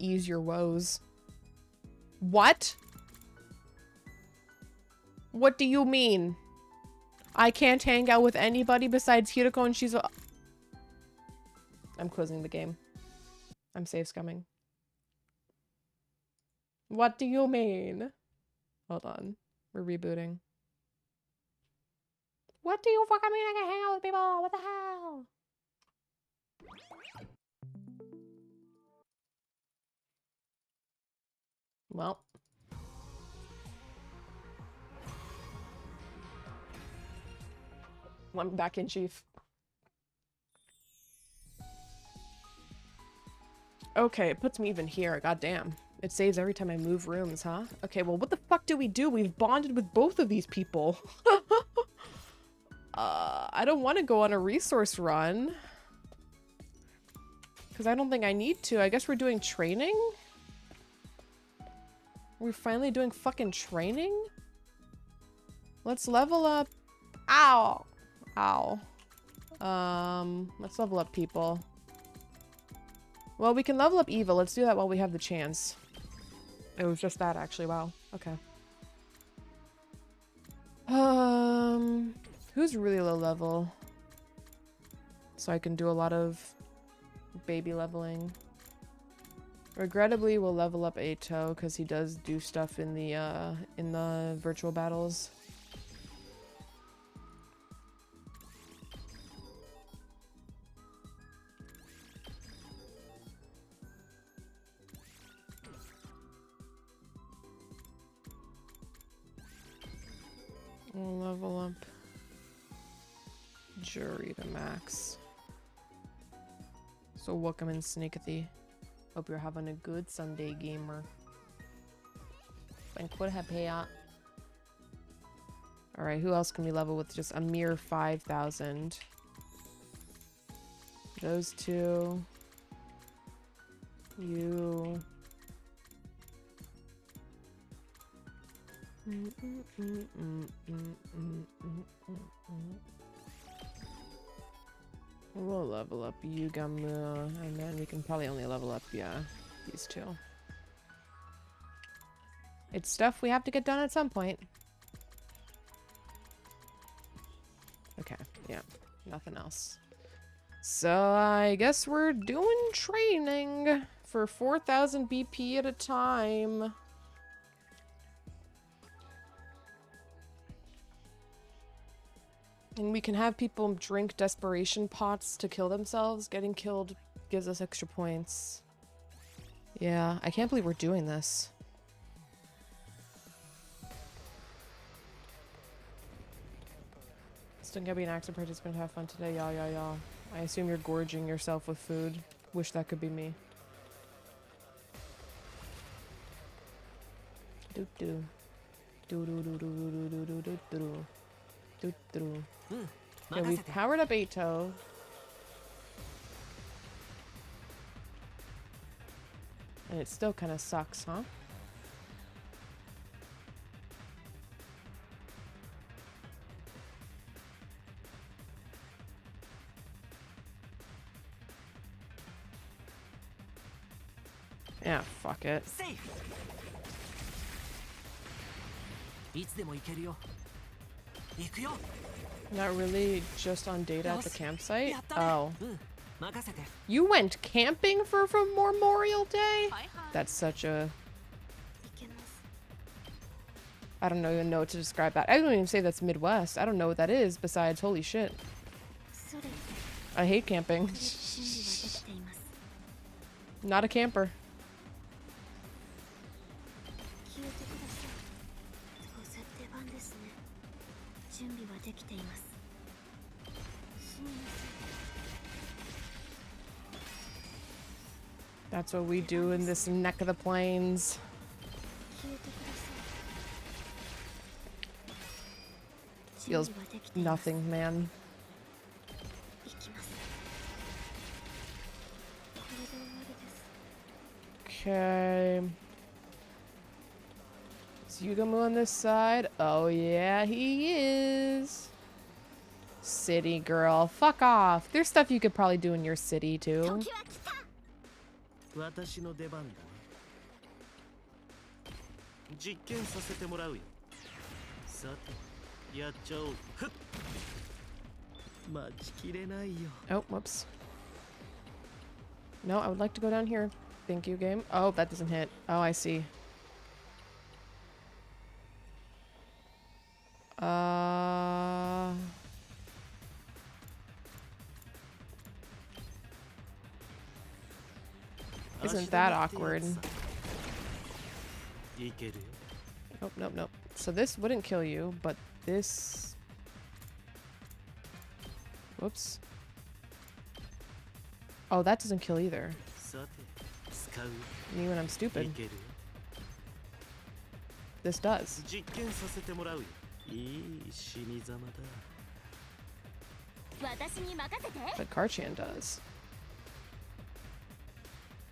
Speaker 1: ease your woes. What? What do you mean? I can't hang out with anybody besides Hiroko and Shizuo. I'm closing the game. I'm safe scumming. What do you mean? Hold on. We're rebooting. What do you fucking mean I can hang out with people? What the hell? Well. I'm back in, Chief. Okay, it puts me even here. Goddamn. It saves every time I move rooms, huh? Okay, well, what the fuck do? We've bonded with both of these people. I don't want to go on a resource run. Because I don't think I need to. I guess we're doing training? We're finally doing fucking training? Let's level up. Ow! Ow. Let's level up people. Well, we can level up Eva. Let's do that while we have the chance. It was just that, actually. Wow. Okay. Who's really low level? So I can do a lot of baby leveling. Regrettably, we'll level up Ato because he does do stuff in the virtual battles. We'll level up Jury to max. So welcome in, Sneakathy. Hope you're having a good Sunday, gamer. Alright, who else can we level with just a mere 5,000? Those two. You. We'll level up Yugamu, and then we can probably only level up, yeah, these two. It's stuff we have to get done at some point. Okay, yeah, nothing else. So I guess we're doing training for 4,000 BP at a time. And we can have people drink desperation pots to kill themselves. Getting killed gives us extra points. Yeah, I can't believe we're doing this. Still gonna be an active participant. Have fun today. Y'all. I assume you're gorging yourself with food. Wish that could be me. Doo doo. Doo doo doo doo doo doo doo doo doo. Doo doo. Yeah, we've powered up Ato. And it still kind of sucks, huh? Yeah, fuck it.
Speaker 3: いつでも行けるよ。行くよ。
Speaker 1: Not really just on data at the campsite?
Speaker 3: やったね。
Speaker 1: Oh.
Speaker 3: 任せて。
Speaker 1: You went camping for Memorial Day? That's such a...
Speaker 5: いけます
Speaker 1: I don't even know what to describe that. I don't even say that's Midwest. I don't know what that is besides holy shit.
Speaker 5: それ
Speaker 1: I hate camping.
Speaker 5: 準備はできています
Speaker 1: Not a camper.
Speaker 5: 消えてくださいどうせ出番ですね準備はできていますすみません
Speaker 1: That's what we do in this neck of the plains.
Speaker 5: 消えてください
Speaker 1: Feels
Speaker 5: 準備はできています
Speaker 1: nothing, man.
Speaker 5: 行きますこれで終わりです
Speaker 1: Okay. Is Yugamu on this side? Oh yeah, he is. City girl. Fuck off. There's stuff you could probably do in your city too.
Speaker 5: 時は来た
Speaker 6: 私の出番だね。実験させてもらうよ。さて、やっちゃおう。ふっ。待ちきれないよ。
Speaker 1: Oh, whoops. No, I would like to go down here. Thank you, game. Oh, that doesn't hit. Oh, I see. Isn't that awkward?
Speaker 6: いけるよ。
Speaker 1: Nope, nope, nope. So this wouldn't kill you, but this... Whoops. Oh, that doesn't kill either.
Speaker 6: さて、使う。
Speaker 1: Me when I'm
Speaker 6: い
Speaker 1: stupid.
Speaker 6: けるよ。
Speaker 1: This does.
Speaker 6: 実験させてもらうよ。いい死に様だ。
Speaker 5: 私に任せて
Speaker 1: But Karchan does.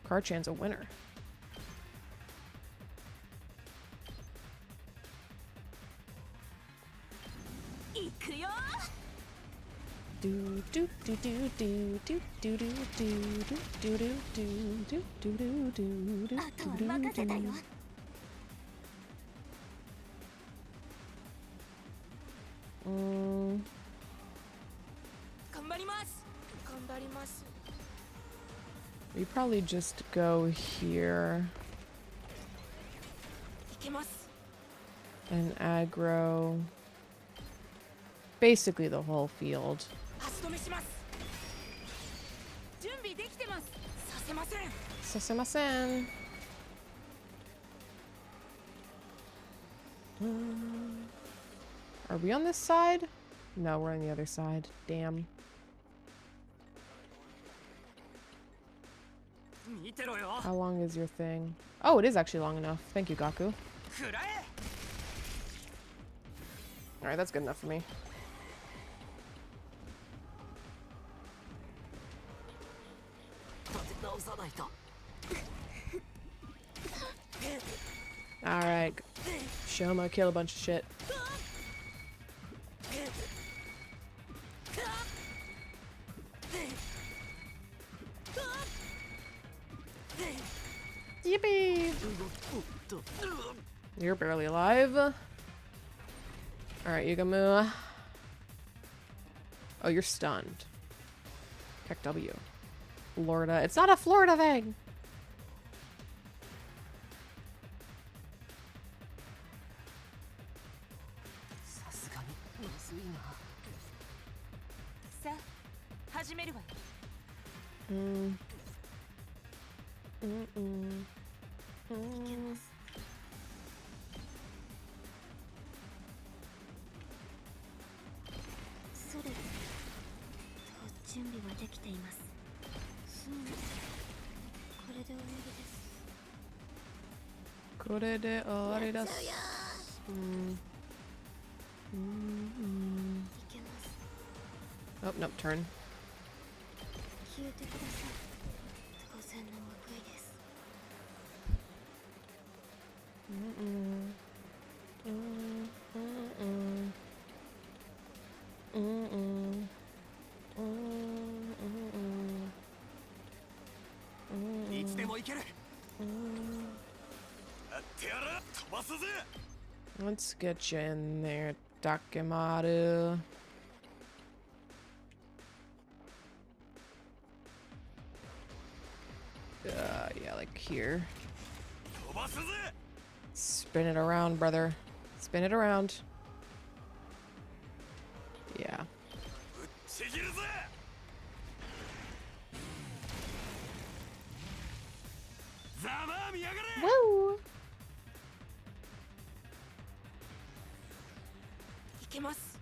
Speaker 1: Karchan's a winner. Do do do do do do do do do do do do do do do do
Speaker 5: あとは任せたよ
Speaker 3: 頑張ります。
Speaker 5: 頑張ります
Speaker 1: We probably just go here
Speaker 3: 行けます。
Speaker 1: and aggro basically the whole field.
Speaker 3: 足止めします。準備できてます。させません。
Speaker 1: Sasemasen. Are we on this side? No, we're on the other side. Damn.
Speaker 3: 見てろよ。
Speaker 1: How long is your thing? Oh, it is actually long enough. Thank you, Gaku.
Speaker 3: くらえ。
Speaker 1: Alright, that's good enough for me. Alright. Shoma, kill a bunch of shit. Yippee! You're barely alive. Alright, Yugamu. Oh, you're stunned. Heck W. Florida. It's not a Florida thing! Mm. Mm-mm.
Speaker 5: いけますそれ準備はできていますすみませんこれで終わりです
Speaker 1: Korede orida.
Speaker 5: やっちゃうよ
Speaker 1: Mm.
Speaker 5: いけます
Speaker 1: Oh, nope, turn.
Speaker 5: 消えてください当然の報いです
Speaker 1: Mm-mm. Mm-mm. Mm-mm. Mm-mm.
Speaker 3: いつでも行ける。
Speaker 6: やってやる飛ばすぜ。
Speaker 1: Let's get you in there, Takemaru. Yeah, like here. Spin it around, brother. Spin it around. Yeah. Woo!
Speaker 4: いけます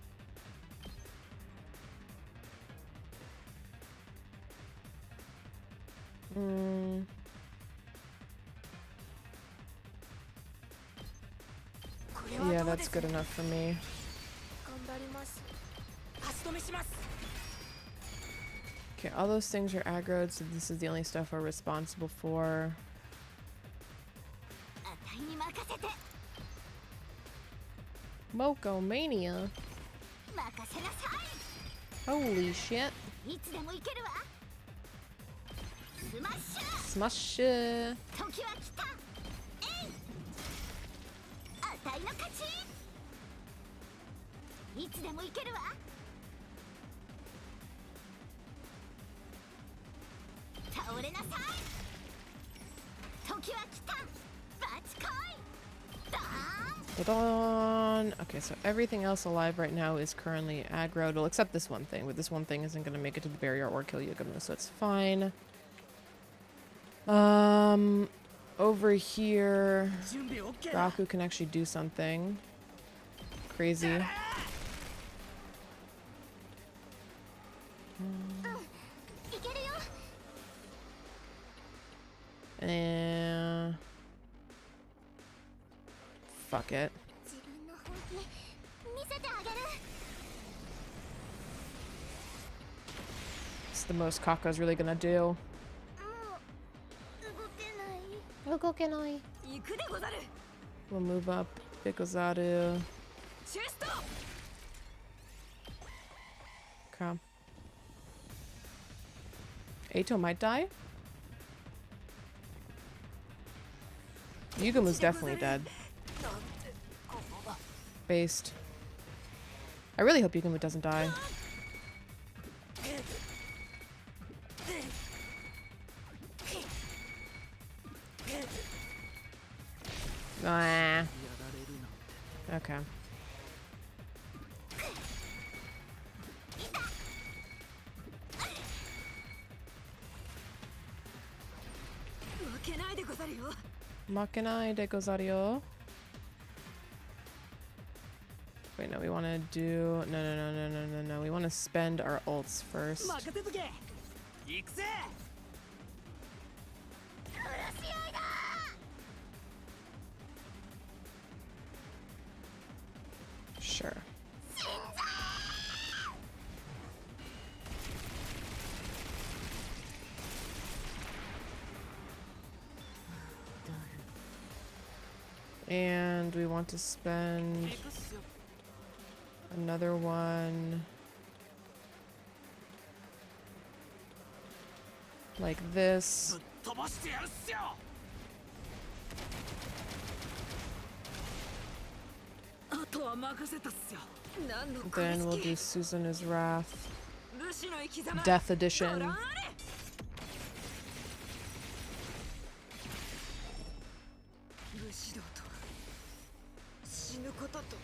Speaker 1: Yeah, that's good enough for me.
Speaker 4: 頑張ります足止めします
Speaker 1: Okay, all those things are aggroed, so this is the only stuff we're responsible for.
Speaker 5: あたいに任せて
Speaker 1: Moko Mania.
Speaker 5: 任せなさ
Speaker 1: Holy shit.
Speaker 5: いいつでも行けるわスマッシュ
Speaker 1: Smash.
Speaker 5: 時は来たえいあたいの勝ちいつでも行けるわ倒れなさい時は来たバチコイダーン
Speaker 1: Ta-da! Okay, so everything else alive right now is currently aggroed. Well, except this one thing, but this one thing isn't going to make it to the barrier or kill Yugumo, so it's fine. Over here,
Speaker 4: 準備 OK だ
Speaker 1: Raku can actually do something crazy.
Speaker 5: いけるよ
Speaker 1: And fuck it.
Speaker 5: 自分の本気見せてあげる
Speaker 1: It's the most Kaka's really gonna do.
Speaker 5: もう動けない
Speaker 4: 行くでござる
Speaker 1: We'll move up Bikozaru.
Speaker 4: チェスト
Speaker 1: Okay. Eito might die. Yugumo's definitely dead.
Speaker 4: なんてこの
Speaker 1: Based. I really hope Yugumo doesn't die. Ah. Okay.
Speaker 4: 負けないでござるよ
Speaker 1: Makenai de Gozario. Wait, no, we want to do... No. We want to spend our ults first.
Speaker 4: 任せとけ行くぜ
Speaker 1: Sure. And we want to spend
Speaker 4: 行くっすよ
Speaker 1: another one like this.
Speaker 4: ぶっ飛ばしてやるっすよあとは任せたっすよ何の
Speaker 1: Then we'll
Speaker 4: こ
Speaker 1: do
Speaker 4: の
Speaker 1: Susan's Wrath
Speaker 4: ルシの生き様
Speaker 1: Death
Speaker 4: ご
Speaker 1: Edition.
Speaker 4: 覧あれ武士道とは死ぬことと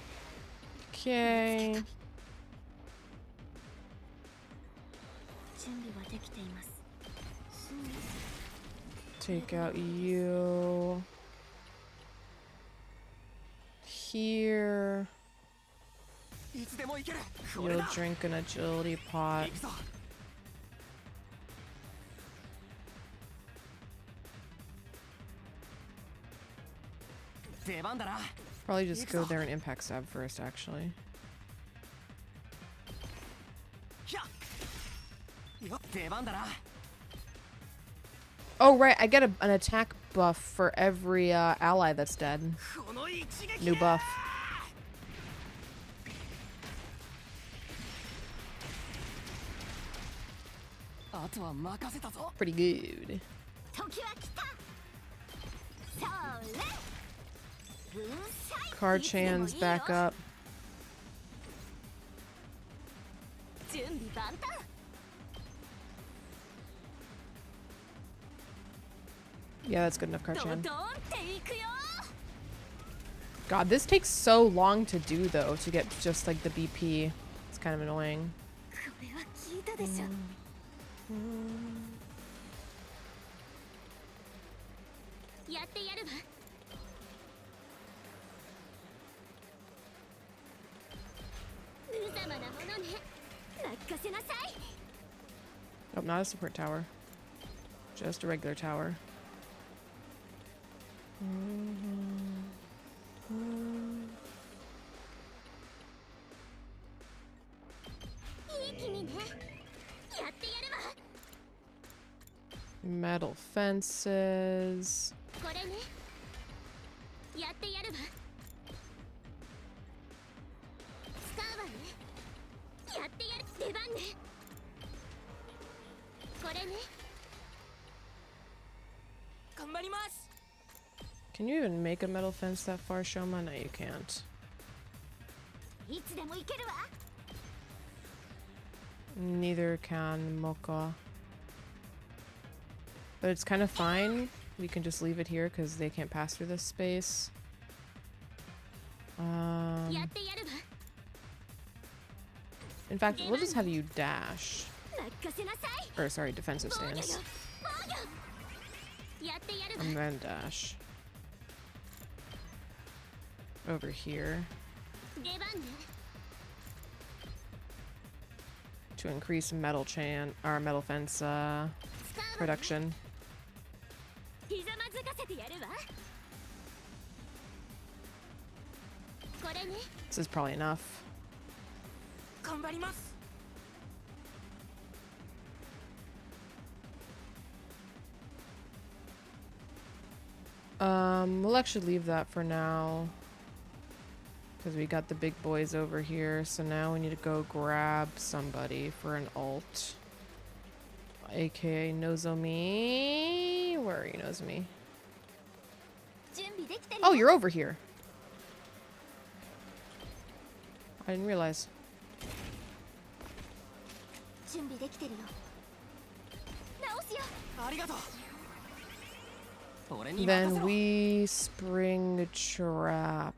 Speaker 1: Okay.
Speaker 5: 準備はできています
Speaker 1: Take out you. Here.
Speaker 3: いつでも行ける
Speaker 1: You'll drink an agility pot.
Speaker 3: 行くぞ 出番だな
Speaker 1: Probably just go there and impact stab first, actually.
Speaker 3: ひゃよ出番だな
Speaker 1: Oh, right. I get an attack buff for every ally that's dead.
Speaker 3: この一撃
Speaker 1: New buff.
Speaker 3: あとは任せたぞ
Speaker 1: Pretty good.
Speaker 5: 時は来たそれ
Speaker 1: Karchan's back up.
Speaker 5: 準備万端
Speaker 1: Yeah, that's good enough,
Speaker 5: ドド
Speaker 1: Karchan.
Speaker 5: ンっていくよ
Speaker 1: God, this takes so long to do, though, to get just, like, the BP. It's kind of annoying.
Speaker 5: これは聞いたでしょやってやるわ無様なものね任せなさい
Speaker 1: Oh, not a support tower. Just a regular tower.
Speaker 5: いい君ねやってやるわ
Speaker 1: Metal fences.
Speaker 5: これねやってやるわ使うわねやってやる出番ねこれね
Speaker 4: 頑張ります
Speaker 1: Can you even make a metal fence that far, Shoma? No, you can't.
Speaker 5: いつでも行けるわ
Speaker 1: Neither can Mocha. But it's kind of fine. We can just leave it here because they can't pass through this space.
Speaker 5: やってやるわ
Speaker 1: In fact, we'll just have you dash.
Speaker 5: 任せなさい
Speaker 1: Or, sorry, defensive
Speaker 5: 防御よ
Speaker 1: stance.
Speaker 5: 防御やってやるわ
Speaker 1: And then dash. Over here.
Speaker 5: 出番ね
Speaker 1: To increase metal metal fence
Speaker 5: 使うわ
Speaker 1: production.
Speaker 5: ひざまずかせてやるわこれね
Speaker 1: This is probably enough.
Speaker 4: 頑張ります
Speaker 1: We'll actually leave that for now. Because we got the big boys over here. So now we need to go grab somebody for an ult. AKA Nozomi. Where are you, Nozomi?
Speaker 5: 準備できてる
Speaker 1: Oh, you're over here. I didn't realize.
Speaker 5: 準備できてるよ直すよ
Speaker 4: ありがとう俺に任せ
Speaker 1: Then
Speaker 4: ろ
Speaker 1: we spring trap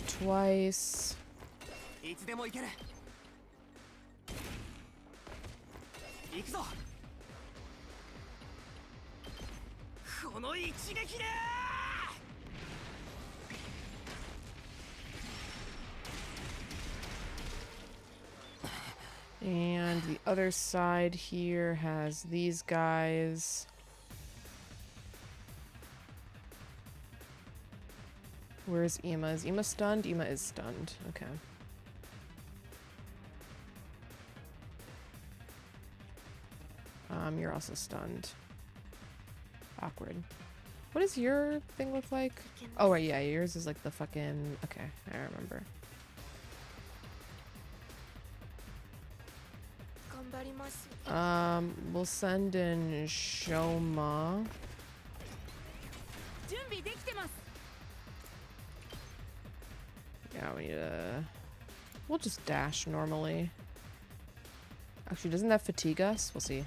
Speaker 1: twice.
Speaker 4: いつでも行ける行くぞこの一撃で
Speaker 1: And the other side here has these guys. Where's Ima? Is Ima stunned? Ima is stunned. Okay. You're also stunned. Awkward. What does your thing look like? Oh, right, yeah, yours is like the fucking... Okay, I remember.
Speaker 4: 頑張ります
Speaker 1: We'll send in Shoma.
Speaker 4: 準備できてます
Speaker 1: Yeah, we need to... We'll just dash normally. Actually, doesn't that fatigue us? We'll see.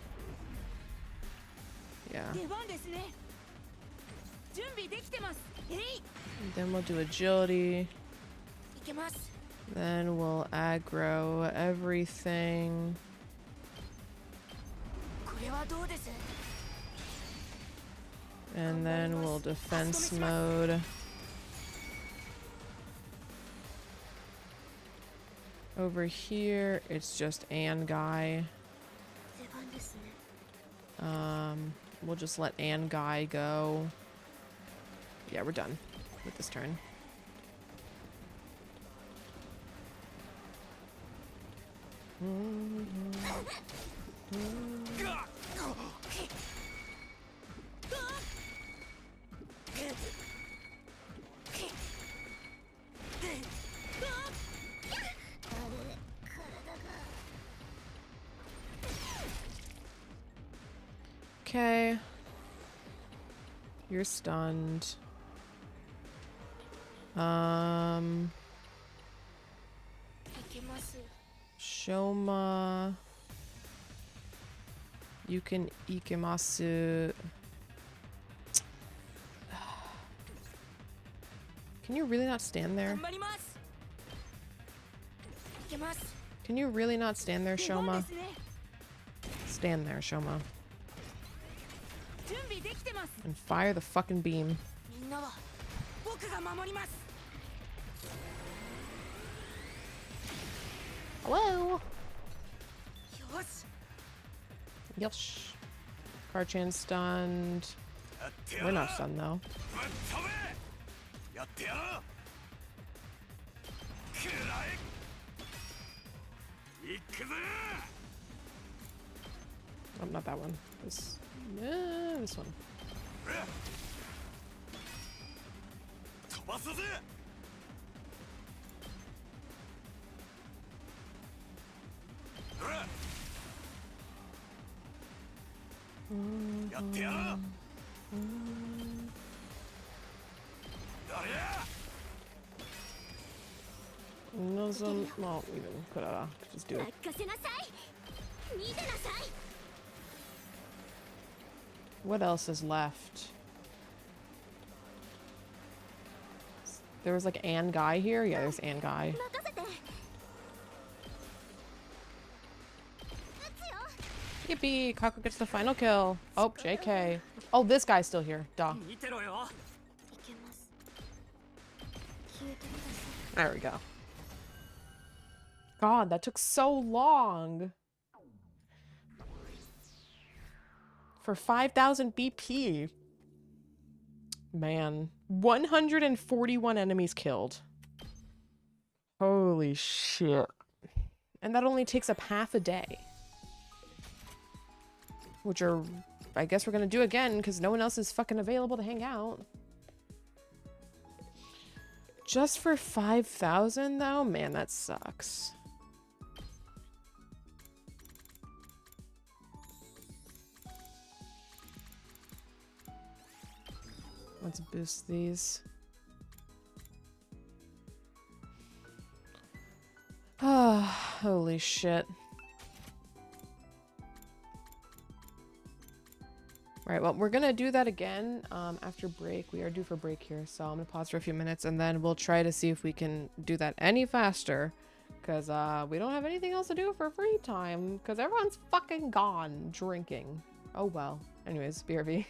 Speaker 1: Yeah.
Speaker 4: 出番ですね準備できてますえい
Speaker 1: Then we'll do agility.
Speaker 4: いけます
Speaker 1: Then we'll aggro everything.
Speaker 4: これはどうです
Speaker 1: And then we'll defense mode. Over here, it's just An Guy.
Speaker 5: 出番ですね
Speaker 1: We'll just let An Guy go. Yeah, we're done with this turn. Okay. You're stunned. Shoma. You can ikemasu. Can you really not stand there? Can you really not stand there, Shoma? Stand there, Shoma. And fire the fucking beam. Hello? Yosh. Karchan stunned. We're not stunned though. Oh, not that one. This one. Well, we could just do it. What else is left? There was like An Guy here? Yeah, there's An Guy. Yippee! Kako gets the final kill. Oh, JK. Oh, this guy's still here. Duh. There we go. God, that took so long. For 5,000 BP. Man. 141 enemies killed. Holy shit. And that only takes up half a day. Which are, I guess we're gonna do again because no one else is fucking available to hang out. Just for 5,000 though? Man, that sucks. Let's boost these. Ah, holy shit. All right, well, we're gonna do that again after break. We are due for break here, so I'm gonna pause for a few minutes and then we'll try to see if we can do that any faster because we don't have anything else to do for free time because everyone's fucking gone drinking. Oh well. Anyways, BRB.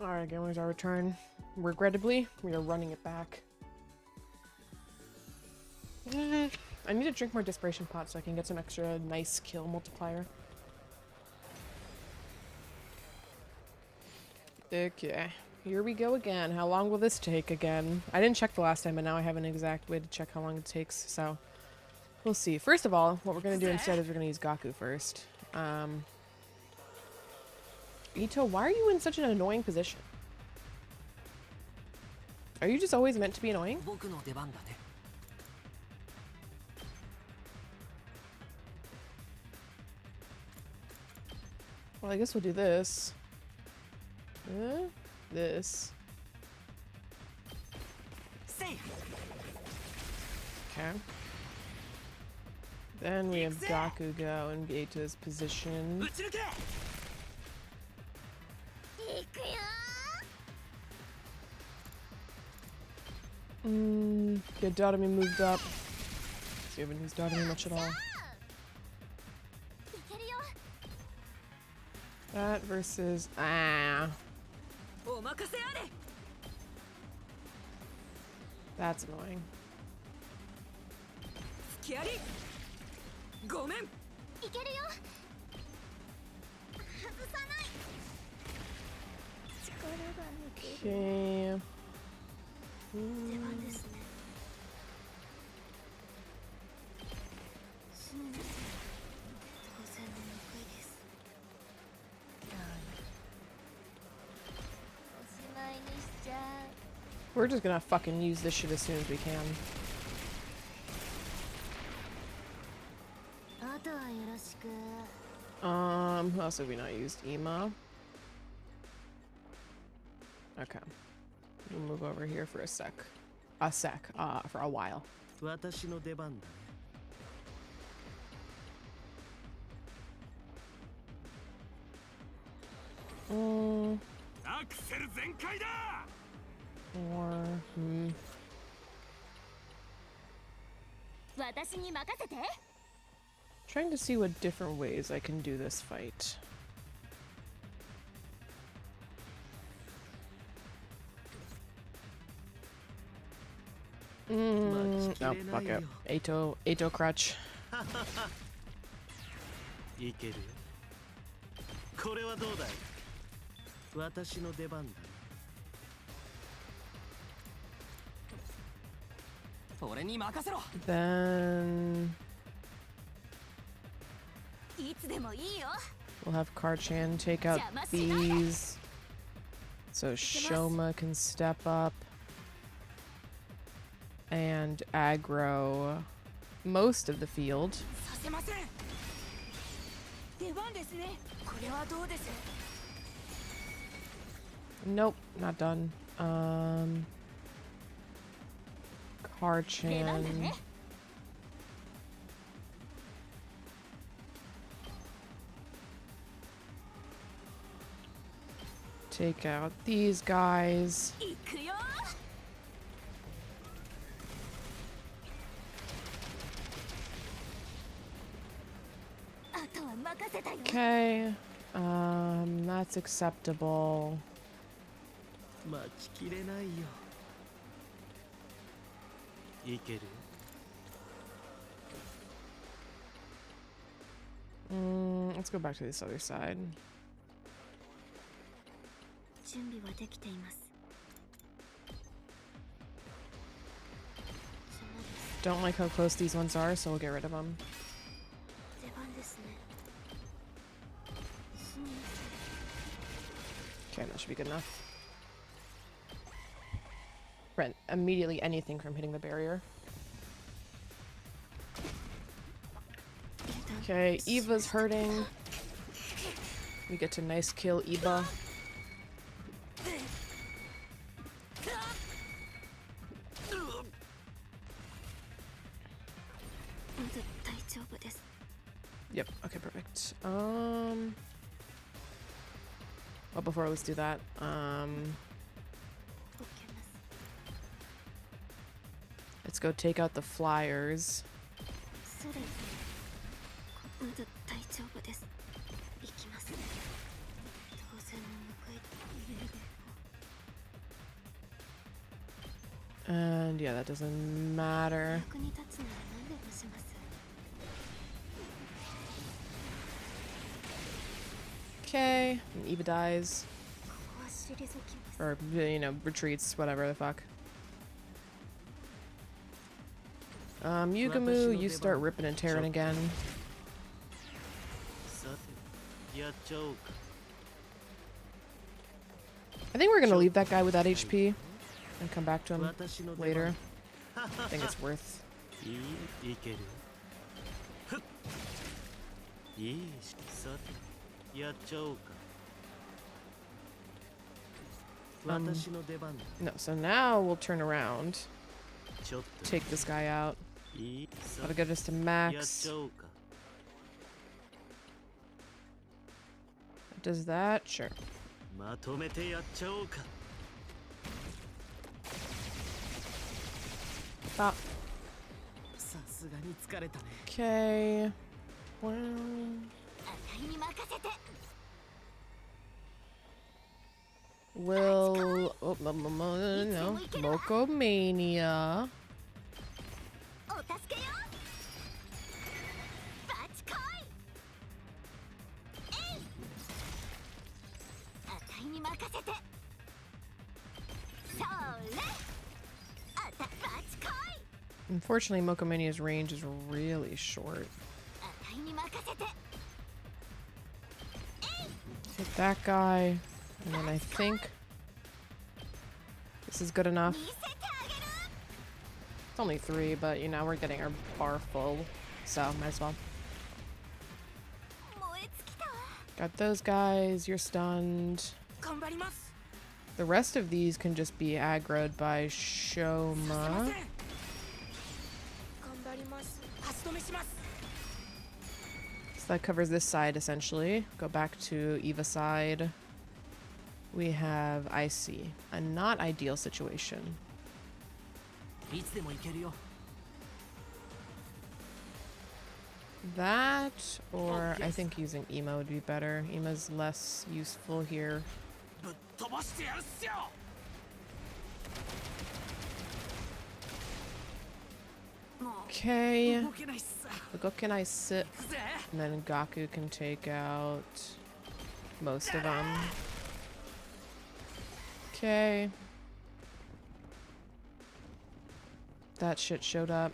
Speaker 1: Alright, gamers, our return. Regrettably, we are running it back. I need to drink more desperation pots so I can get some extra nice kill multiplier. Okay, here we go again. How long will this take again? I didn't check the last time, but now I have an exact way to check how long it takes, so we'll see. First of all, what we're gonna do instead is we're gonna use Gaku first. Ito, why are you in such an annoying position? Are you just always meant to be annoying? Well, I guess we'll do this. This. Okay. Then we have Gaku go and be to his position. Get Dotami moved up. So we haven't used Dotami much at all. That versus that's annoying. Okay. We're just gonna fucking use this shit as soon as we can. Who else have we not used? Ima. Okay. We'll move over here for a sec. For a while.
Speaker 6: 私の出番だね。アクセル全開だ。
Speaker 1: Or trying to see what different ways I can do this fight. Oh, fuck it. Ato crutch.
Speaker 6: いけるよ。これはどうだい？私の出番だね。
Speaker 3: 俺に任せろ。
Speaker 1: Then we'll have Karchan take out these, so Shoma can step up and aggro most of the field. Nope, not done. Karchan. Take out these guys. Okay. That's acceptable.
Speaker 6: 待ちきれないよ。いける？
Speaker 1: Let's go back to this other side. Don't like how close these ones are, so we'll get rid of them. Okay, that should be good enough. Prevent immediately anything from hitting the barrier. Okay, Eva's hurting. We get to nice kill Eva. Yep, okay, perfect. Well, before let's do that. Let's go take out the flyers. And yeah, that doesn't matter.
Speaker 5: 役に立つなら何でもします。
Speaker 1: Okay, and Eva dies.
Speaker 5: ここは退きます。
Speaker 1: Or, you know, retreats, whatever the fuck. Yugamu, you start ripping and tearing again.
Speaker 6: さてやっちゃおうか。
Speaker 1: I think we're gonna leave that guy with that HP and come back to him later. I think it's worth.
Speaker 6: いける。ふっ。いいし。さてやっちゃおうか。私の出番だ。
Speaker 1: No, so now we'll turn around,
Speaker 6: ちょっと
Speaker 1: take this guy out.
Speaker 6: いい。さ
Speaker 1: Gotta
Speaker 6: て
Speaker 1: get us to
Speaker 6: やっ
Speaker 1: max.
Speaker 6: ちゃおうか。
Speaker 1: Does that? Sure.
Speaker 6: まとめてやっちゃおうか。
Speaker 1: Stop.
Speaker 6: さすがに疲れたね。
Speaker 1: Okay. Well,
Speaker 5: あたいに任せて。
Speaker 1: we'll. Oh, no. Mokomania.
Speaker 5: お助けよ。バチコイ。えい。あたいに任せて。それ。あたバチコイ。
Speaker 1: Unfortunately, Mokomania's range is really short.
Speaker 5: あたいに任せて。
Speaker 1: Hit that guy. And then I think this is good enough.
Speaker 5: 見せてあげる。
Speaker 1: It's only 3, but you know, we're getting our bar full. So, might as well.
Speaker 5: 燃え尽きたわ。
Speaker 1: Got those guys. You're stunned.
Speaker 3: 頑張ります。
Speaker 1: The rest of these can just be aggroed by Shoma.
Speaker 3: 頑張ります。足止めします。
Speaker 1: So that covers this side essentially. Go back to Eva's side. We have Icy. A not ideal situation.
Speaker 3: いつでも行けるよ。
Speaker 1: That, or I think using Emo would be better. Emo's less useful here.
Speaker 3: ぶっ飛ばしてやるっすよ。
Speaker 1: Okay.
Speaker 3: 動けないっす。
Speaker 1: What can I sit?
Speaker 3: 行くぜ。
Speaker 1: And then Gaku can take out most of them. Okay. That shit showed up.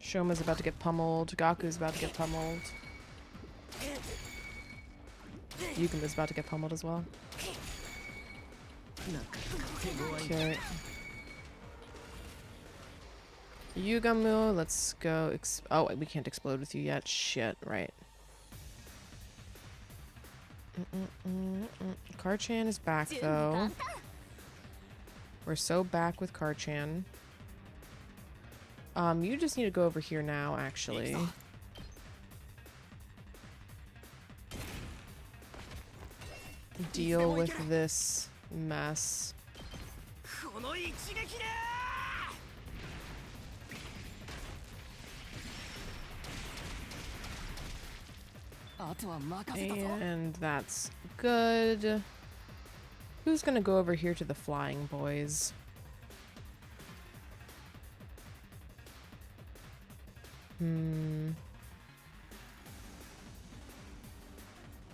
Speaker 1: Shoma's about to get pummeled. Gaku's about to get pummeled. Yuguma's about to get pummeled as well. Okay. Yugamu, let's go. Oh, we can't explode with you yet. Shit, right. Karchan is back though. We're so back with Karchan. You just need to go over here now, actually. Deal with this mess.
Speaker 3: この一撃で。
Speaker 1: And that's good. Who's gonna go over here to the flying boys?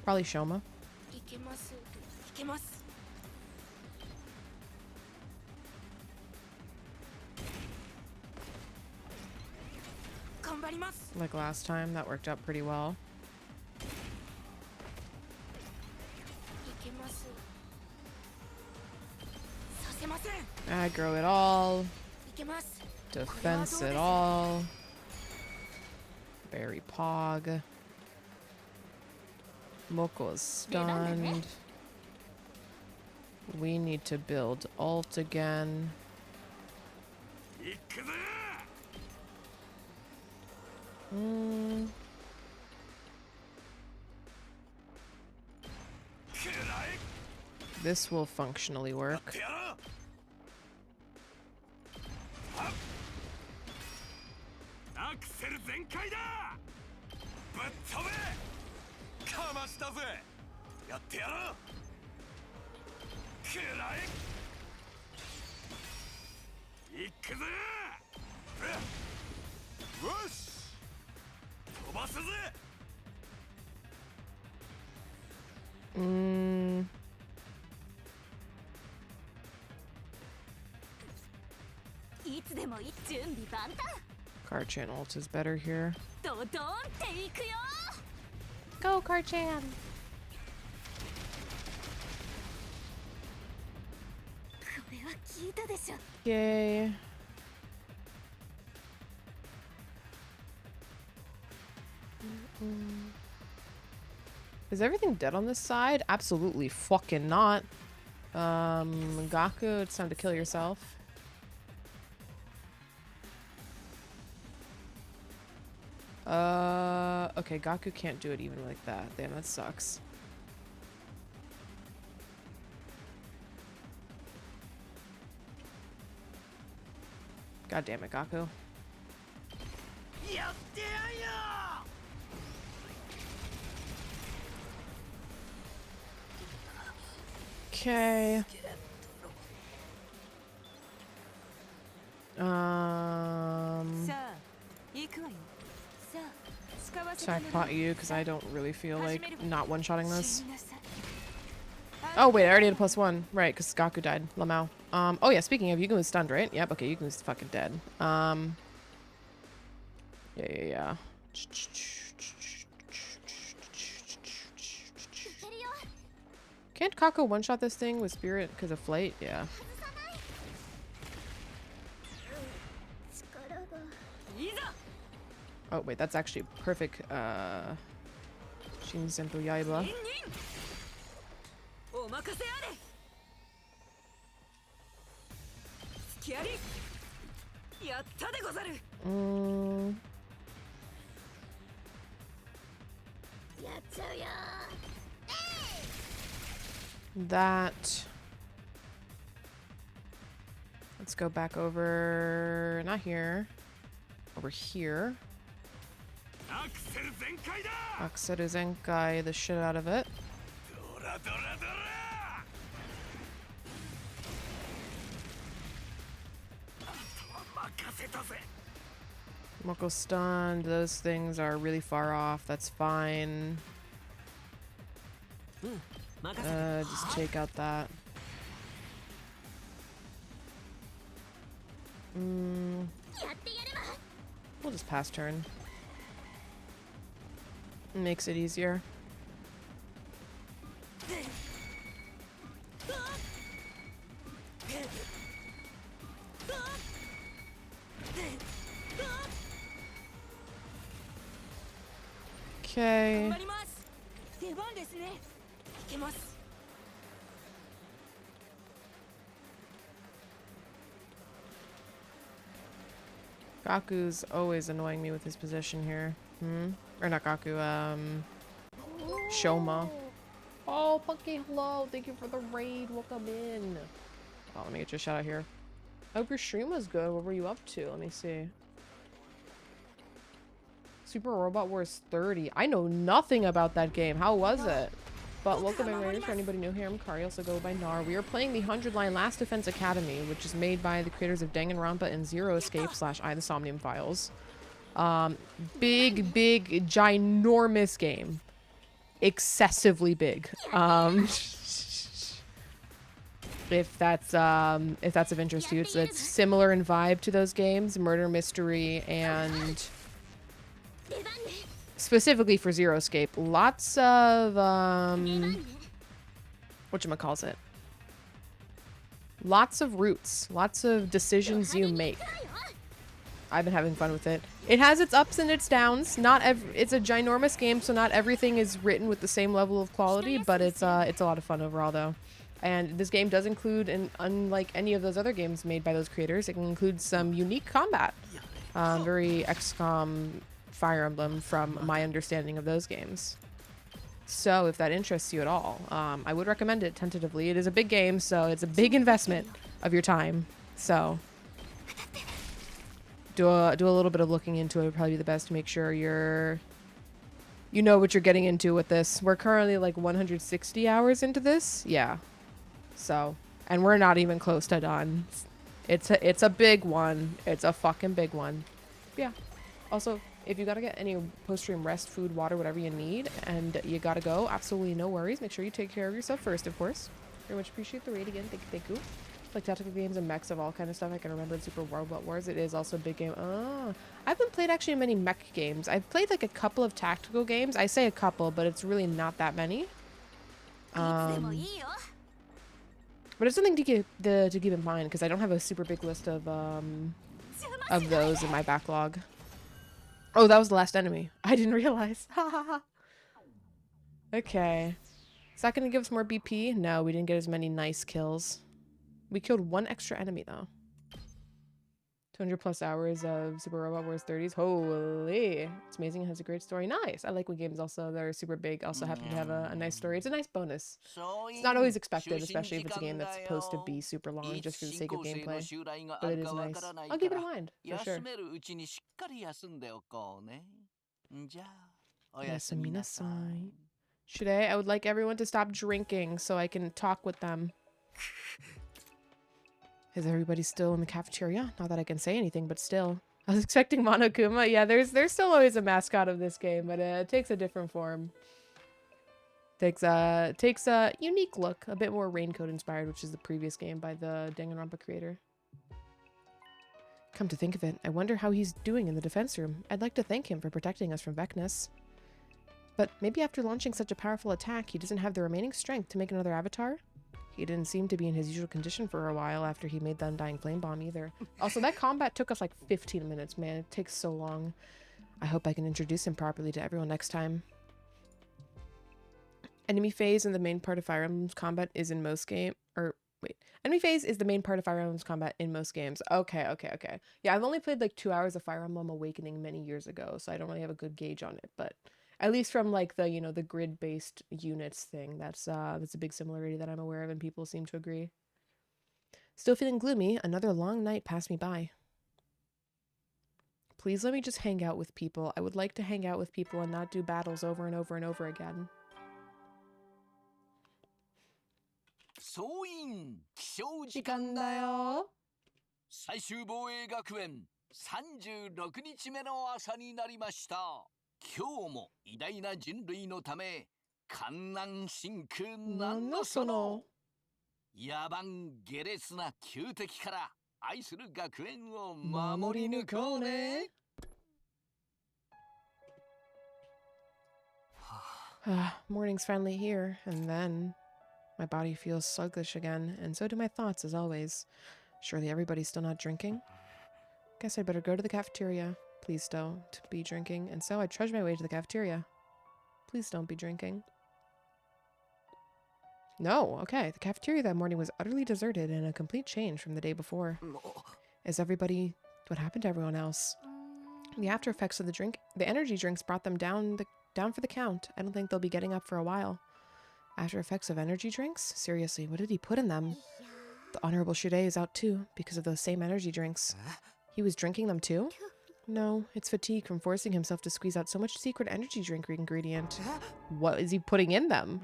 Speaker 1: Probably Shoma.
Speaker 3: いけます。いけます。 頑張ります。
Speaker 1: Like last time, that worked out pretty well.
Speaker 3: いけます。させません。
Speaker 1: Aggro it all.
Speaker 3: いけます。
Speaker 1: Defense it all. Berry Pog. Moko is stunned. We need to build ult again.
Speaker 3: 行くぜ。
Speaker 1: This will functionally work.
Speaker 3: アクセル全開だ。ぶっ飛べ。かましたぜ。やってやろう。くらえ。
Speaker 6: 行くぜ。よし。飛ばすぜ。
Speaker 5: いつでも準備万端。
Speaker 1: Karchan ult is better here.
Speaker 5: ドドーンっていくよ。
Speaker 1: Go, Karchan!
Speaker 5: これは聞いたでしょ。
Speaker 1: Yay. Is everything dead on this side? Absolutely fucking not. Gaku, it's time to kill yourself. Okay, Gaku can't do it even like that. Damn, that sucks. God damn it, Gaku. Okay. Sackpot you, because I don't really feel like not one-shotting this. Oh, wait, I already had a +1. Right, because Gaku died. Lamau. Oh, yeah, speaking of, Yugen was stunned, right? Yep, okay, Yugen was fucking dead. Yeah. Can't Kako one-shot this thing with Spirit because of Flight? Yeah. Oh, wait, that's actually perfect, Shin Senpu Yaiba. That. Let's go back over, not here, over here. Akseru Zenkai the shit out of it. Moko stunned. Those things are really far off. That's fine. Just take out that. We'll just pass turn. Makes it easier. Okay. Gaku's always annoying me with his position here. Or not Gaku, Shoma. Oh, Punky, hello. Thank you for the raid. Welcome in. Oh, let me get your shout out here. I hope your stream was good. What were you up to? Let me see. Super Robot Wars 30. I know nothing about that game. How was it? But welcome in Raiders for anybody new here. I'm Kari, also go by Nar. We are playing the 100-line Last Defense Academy, which is made by the creators of Danganronpa and Zero Escape / I the Somnium Files. Big, ginormous game. Excessively big. If that's of interest to you, it's similar in vibe to those games, murder mystery, and specifically for Zero Escape, lots of whatchamacallit, lots of routes, lots of decisions you make. I've been having fun with it. It has its ups and its downs. It's a ginormous game, so not everything is written with the same level of quality, but it's a lot of fun overall though. And this game does include, and unlike any of those other games made by those creators, it can include some unique combat. Very XCOM, Fire Emblem from my understanding of those games. So if that interests you at all, I would recommend it tentatively. It is a big game, so it's a big investment of your time. So do a little bit of looking into it would probably be the best to make sure you know what you're getting into with this. We're currently like 160 hours into this. Yeah. So, and we're not even close to done. It's a big one. It's a fucking big one. Yeah. Also, if you gotta get any post-stream rest, food, water, whatever you need, and you gotta go, absolutely no worries. Make sure you take care of yourself first, of course. Very much appreciate the raid again. Thank you. Like tactical games and mechs of all kind of stuff. I can remember in Super Robot Wars. It is also a big game. Oh, I haven't played actually many mech games. I've played like a couple of tactical games. I say a couple, but it's really not that many. But it's something to keep in mind because I don't have a super big list of those in my backlog. Oh, that was the last enemy. I didn't realize. Okay. Is that gonna give us more BP? No, we didn't get as many nice kills. We killed one extra enemy though. 200 plus hours of Super Robot Wars 30s. Holy. It's amazing. It has a great story. Nice. I like when games also that are super big also happen to have a nice story. It's a nice bonus. It's not always expected, especially if it's a game that's supposed to be super long just for the sake of gameplay. But it is nice. I'll keep it in mind, for sure. Yasaminasai. Today, I would like everyone to stop drinking so I can talk with them. Is everybody still in the cafeteria? Not that I can say anything, but still. I was expecting Monokuma. Yeah, there's still always a mascot of this game, but it takes a different form. Takes a unique look, a bit more Raincoat inspired, which is the previous game by the Danganronpa creator. Come to think of it, I wonder how he's doing in the defense room. I'd like to thank him for protecting us from Vecnus. But maybe after launching such a powerful attack, he doesn't have the remaining strength to make another avatar? He didn't seem to be in his usual condition for a while after he made the Undying Flame Bomb either. Also, that combat took us like 15 minutes, man. It takes so long. I hope I can introduce him properly to everyone next time. Enemy phase in the main part of Fire Emblem's combat is in most games. Enemy phase is the main part of Fire Emblem's combat in most games. Okay. Yeah, I've only played like 2 hours of Fire Emblem Awakening many years ago, so I don't really have a good gauge on it, but at least from like the, you know, the grid-based units thing, that's a big similarity that I'm aware of and people seem to agree. Still feeling gloomy, another long night passed me by. Please let me just hang out with people. I would like to hang out with people and not do battles over and over and over again.
Speaker 2: 総員起床時間だよ。最終防衛学園36日目の朝になりました。今日も偉大な人類のため観南真空なんのその野蛮下劣な旧敵から愛する学園を守り抜こうね。
Speaker 1: Morning's finally here, and then my body feels sluggish again, and so do my thoughts as always. Surely everybody's still not drinking? Guess I'd better go to the cafeteria. Please don't be drinking. And so I trudged my way to the cafeteria. Please don't be drinking. No, okay. The cafeteria that morning was utterly deserted and a complete change from the day before. Is everybody... What happened to everyone else? The after effects of the energy drinks brought them down for the count. I don't think they'll be getting up for a while. After effects of energy drinks? Seriously, what did he put in them? The Honorable Shide is out too, because of those same energy drinks. He was drinking them too? No, it's fatigue from forcing himself to squeeze out so much secret energy drink ingredient. What is he putting in them?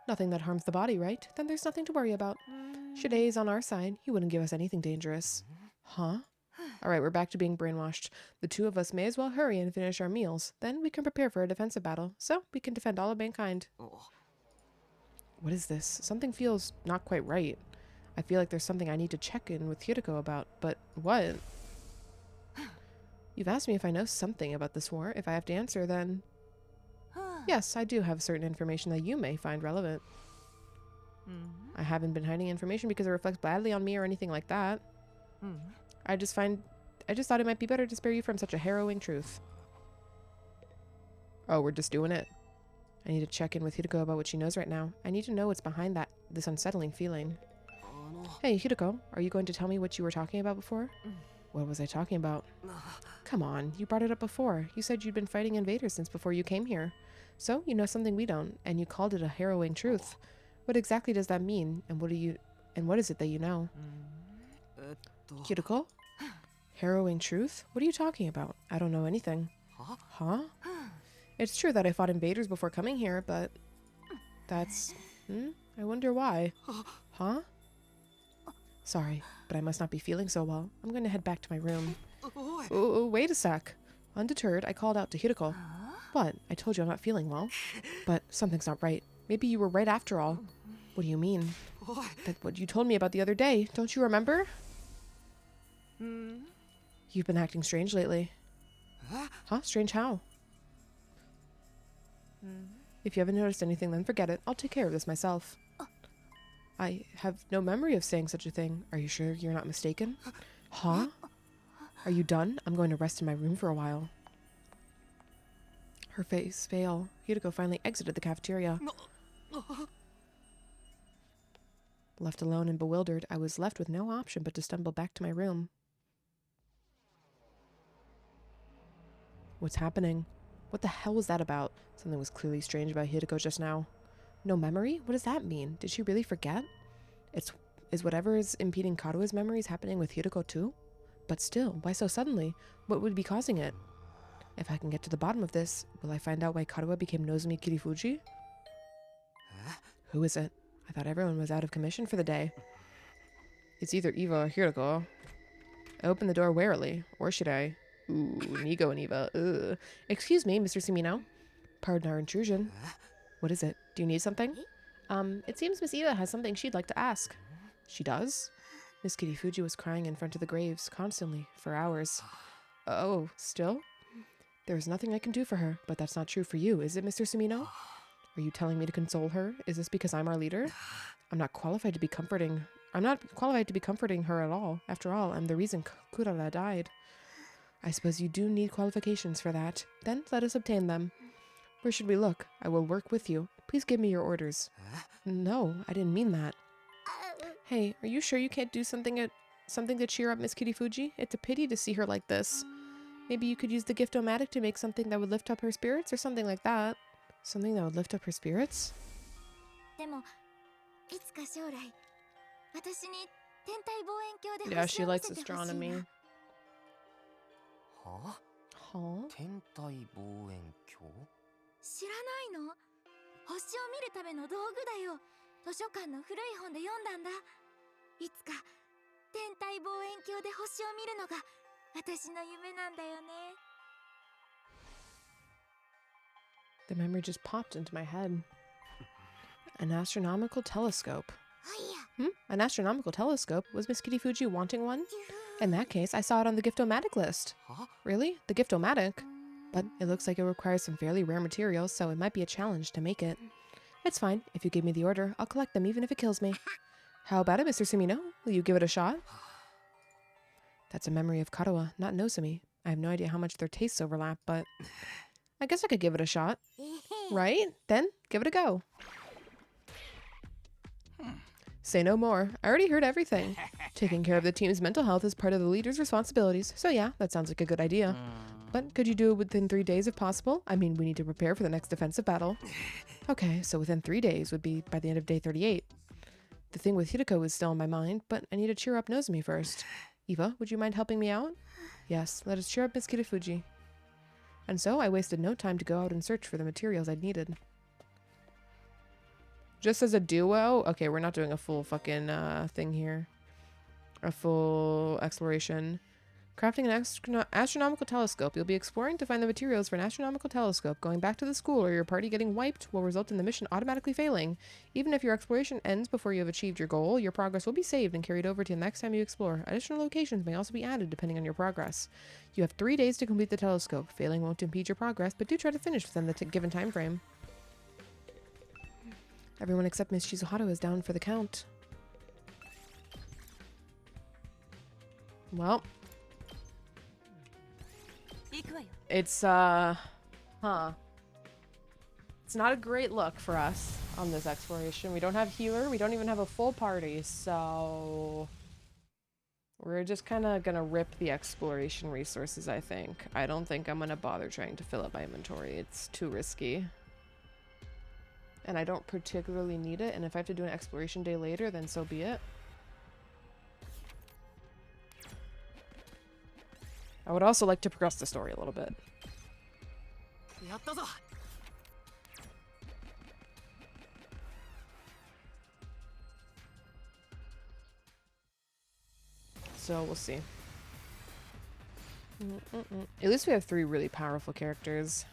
Speaker 1: Nothing that harms the body, right? Then there's nothing to worry about. Shide is on our side. He wouldn't give us anything dangerous. Huh? Alright, we're back to being brainwashed. The two of us may as well hurry and finish our meals. Then we can prepare for a defensive battle, so we can defend all of mankind. What is this? Something feels not quite right. I feel like there's something I need to check in with Hiriko about, but what? You've asked me if I know something about this war. If I have to answer, then... Yes, I do have certain information that you may find relevant. I haven't been hiding information because it reflects badly on me or anything like that. I just thought it might be better to spare you from such a harrowing truth. Oh, we're just doing it. I need to check in with Hiriko about what she knows right now. I need to know what's behind this unsettling feeling. Hey, Hiriko, are you going to tell me what you were talking about before? What was I talking about? Come on, you brought it up before. You said you'd been fighting invaders since before you came here. So, you know something we don't, and you called it a harrowing truth. What exactly does that mean, and what is it that you know? Hiriko? Harrowing truth? What are you talking about? I don't know anything. Huh? It's true that I fought invaders before coming here, but... That's... I wonder why. Huh? Sorry, but I must not be feeling so well. I'm going to head back to my room. Oh, wait a sec. Undeterred, I called out to Hiriko. What? I told you I'm not feeling well. But something's not right. Maybe you were right after all. What do you mean? That's what you told me about the other day. Don't you remember? You've been acting strange lately. Huh? Strange how? If you haven't noticed anything, then forget it. I'll take care of this myself. I have no memory of saying such a thing. Are you sure you're not mistaken? Huh? Are you done? I'm going to rest in my room for a while. Her face pale. Hiriko finally exited the cafeteria. Left alone and bewildered, I was left with no option but to stumble back to my room. What's happening? What the hell was that about? Something was clearly strange about Hiriko just now. No memory? What does that mean? Did she really forget? Is whatever is impeding Karua's memories happening with Hiriko too? But still, why so suddenly? What would be causing it? If I can get to the bottom of this, will I find out why Karua became Nozomi Kirifuji? Who is it? I thought everyone was out of commission for the day. It's either Eva or Hiriko. I opened the door warily. Or should I? Ooh, Nigo and Eva. Ugh. Excuse me, Mr. Sumino. Pardon our intrusion. What is it? Do you need something? It seems Miss Eva has something she'd like to ask. She does? Miss Kirifuji was crying in front of the graves, constantly, for hours. Oh, still? There's nothing I can do for her, but that's not true for you, is it, Mr. Sumino? Are you telling me to console her? Is this because I'm our leader? I'm not qualified to be comforting her at all. After all, I'm the reason Kurara died. I suppose you do need qualifications for that. Then let us obtain them. Where should we look? I will work with you. Please give me your orders. No, I didn't mean that. Hey, are you sure you can't do something to cheer up Miss Kirifuji? It's a pity to see her like this. Maybe you could use the gift-o-matic to make something that would lift up her spirits or something like that. Something that would lift up her spirits? Yeah, she likes astronomy.
Speaker 3: Huh?
Speaker 1: Huh?
Speaker 3: 天体望遠鏡
Speaker 5: 知らないの？星を見るための道具だよ。図書館の古い本で読んだんだ。いつか天体望遠鏡で星を見るのが私の夢なんだよね。
Speaker 1: The memory just popped into my head. An astronomical telescope. An astronomical telescope? Was Miss Kirifuji wanting one? In that case, I saw it on the gift-o-matic list.
Speaker 3: Huh?
Speaker 1: Really? The gift-o-matic? But it looks like it requires some fairly rare materials, so it might be a challenge to make it. It's fine. If you give me the order, I'll collect them even if it kills me. How about it, Mr. Sumino? Will you give it a shot? That's a memory of Karua, not Nozomi. I have no idea how much their tastes overlap, but I guess I could give it a shot. Right? Then, give it a go. Say no more. I already heard everything. Taking care of the team's mental health is part of the leader's responsibilities, so yeah, that sounds like a good idea. But could you do it within 3 days if possible? I mean, we need to prepare for the next defensive battle. Okay, so within 3 days would be by the end of day 38. The thing with Hiriko is still in my mind, but I need to cheer up Nozomi first. Eva, would you mind helping me out? Yes, let us cheer up Miss Kirifuji. And so I wasted no time to go out and search for the materials I'd needed. Just as a duo? Okay, we're not doing a full fucking thing here. A full exploration. Crafting an astronomical telescope. You'll be exploring to find the materials for an astronomical telescope. Going back to the school or your party getting wiped will result in the mission automatically failing. Even if your exploration ends before you have achieved your goal, your progress will be saved and carried over to the next time you explore. Additional locations may also be added depending on your progress. You have 3 days to complete the telescope. Failing won't impede your progress, but do try to finish within the given time frame. Everyone except Miss Shizuhara is down for the count. Well, it's it's not a great look for us on this exploration. We don't have healer, we don't even have a full party, so we're just kind of gonna rip the exploration resources, I think. I don't think I'm gonna bother trying to fill up my inventory. It's too risky. And I don't particularly need it, and if I have to do an exploration day later, then so be it. I would also like to progress the story a little bit. So we'll see. At least we have 3 really powerful characters.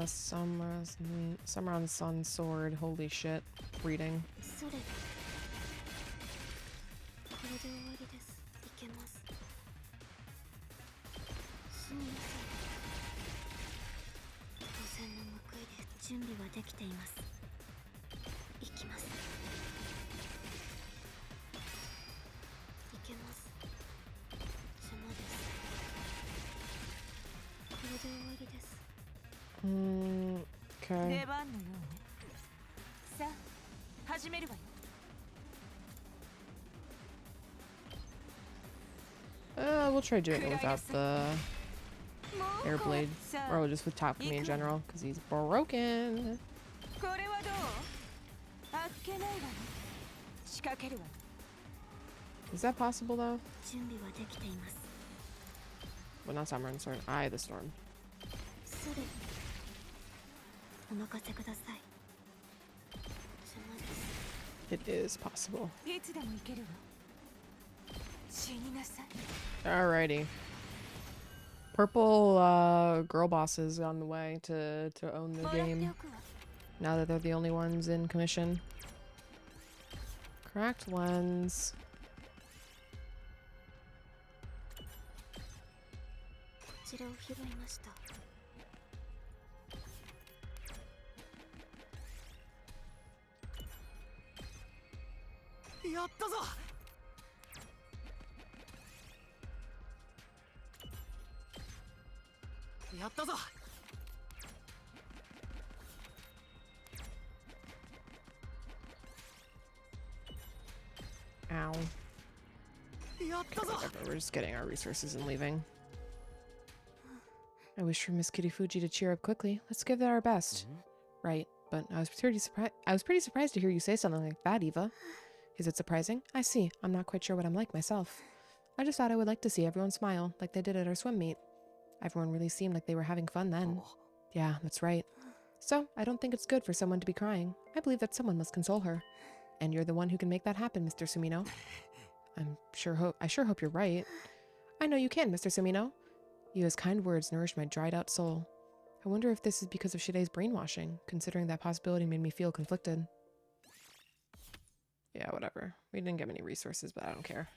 Speaker 1: Summer on Sun Sword. Holy shit. Reading. Okay. We'll try doing it without the air blade, or just with Takumi in general, because he's broken. Is that possible though? Well, not Summer and Sword. Eye of the Storm. It is possible. Alrighty. Purple girl bosses on the way to own the game. Now that they're the only ones in commission. Cracked lens. Ow. Okay, whatever. We're just getting our resources and leaving. I wish for Miss Kitty Fuji to cheer up quickly. Let's give that our best. Right, but I was pretty surprised to hear you say something like that, Eva. Is it surprising? I see. I'm not quite sure what I'm like myself. I just thought I would like to see everyone smile, like they did at our swim meet. Everyone really seemed like they were having fun then. Yeah, that's right. So, I don't think it's good for someone to be crying. I believe that someone must console her. And you're the one who can make that happen, Mr. Sumino. I sure hope you're right. I know you can, Mr. Sumino. Yua's kind words nourished my dried-out soul. I wonder if this is because of Shide's brainwashing, considering that possibility made me feel conflicted. Yeah, whatever. We didn't get many resources, but I don't care.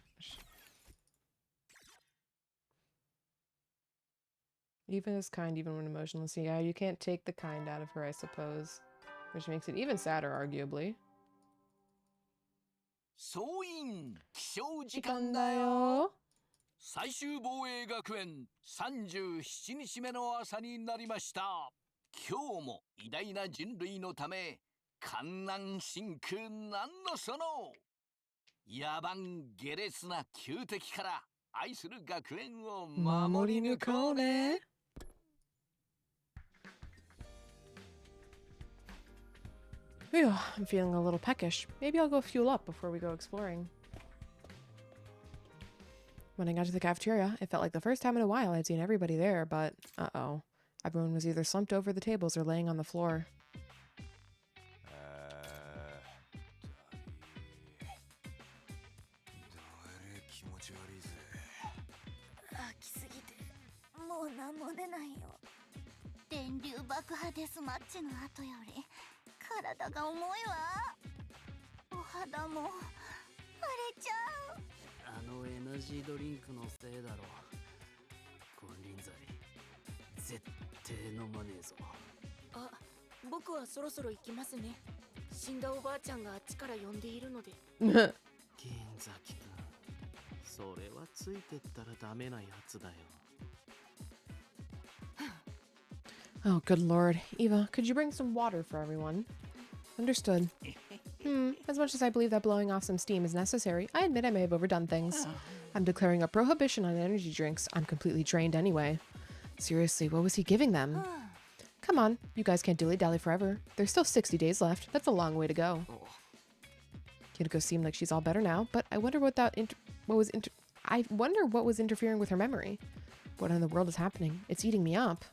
Speaker 1: Eva is kind even when emotionless. Yeah, you can't take the kind out of her, I suppose. Which makes it even sadder, arguably.
Speaker 2: 総員起床時
Speaker 1: 時間
Speaker 2: 間だよ
Speaker 1: だよ。
Speaker 2: 最終防衛学園37日目の朝になりました今日も偉大な人類のため観南真空なんのその野蛮下劣な旧敵から愛する学園を守り抜こうね
Speaker 1: Phew, I'm feeling a little peckish. Maybe I'll go fuel up before we go exploring. When I got to the cafeteria, it felt like the first time in a while I'd seen everybody there, but uh-oh. Everyone was either slumped over the tables or laying on the floor. Oh, good lord. Eva, could you bring some water for everyone? Understood. As much as I believe that blowing off some steam is necessary, I admit I may have overdone things. I'm declaring a prohibition on energy drinks. I'm completely drained anyway. Seriously, what was he giving them? Come on, you guys can't dilly-dally forever. There's still 60 days left. That's a long way to go. Hideko seemed like she's all better now, but I wonder what was interfering with her memory. What in the world is happening? It's eating me up.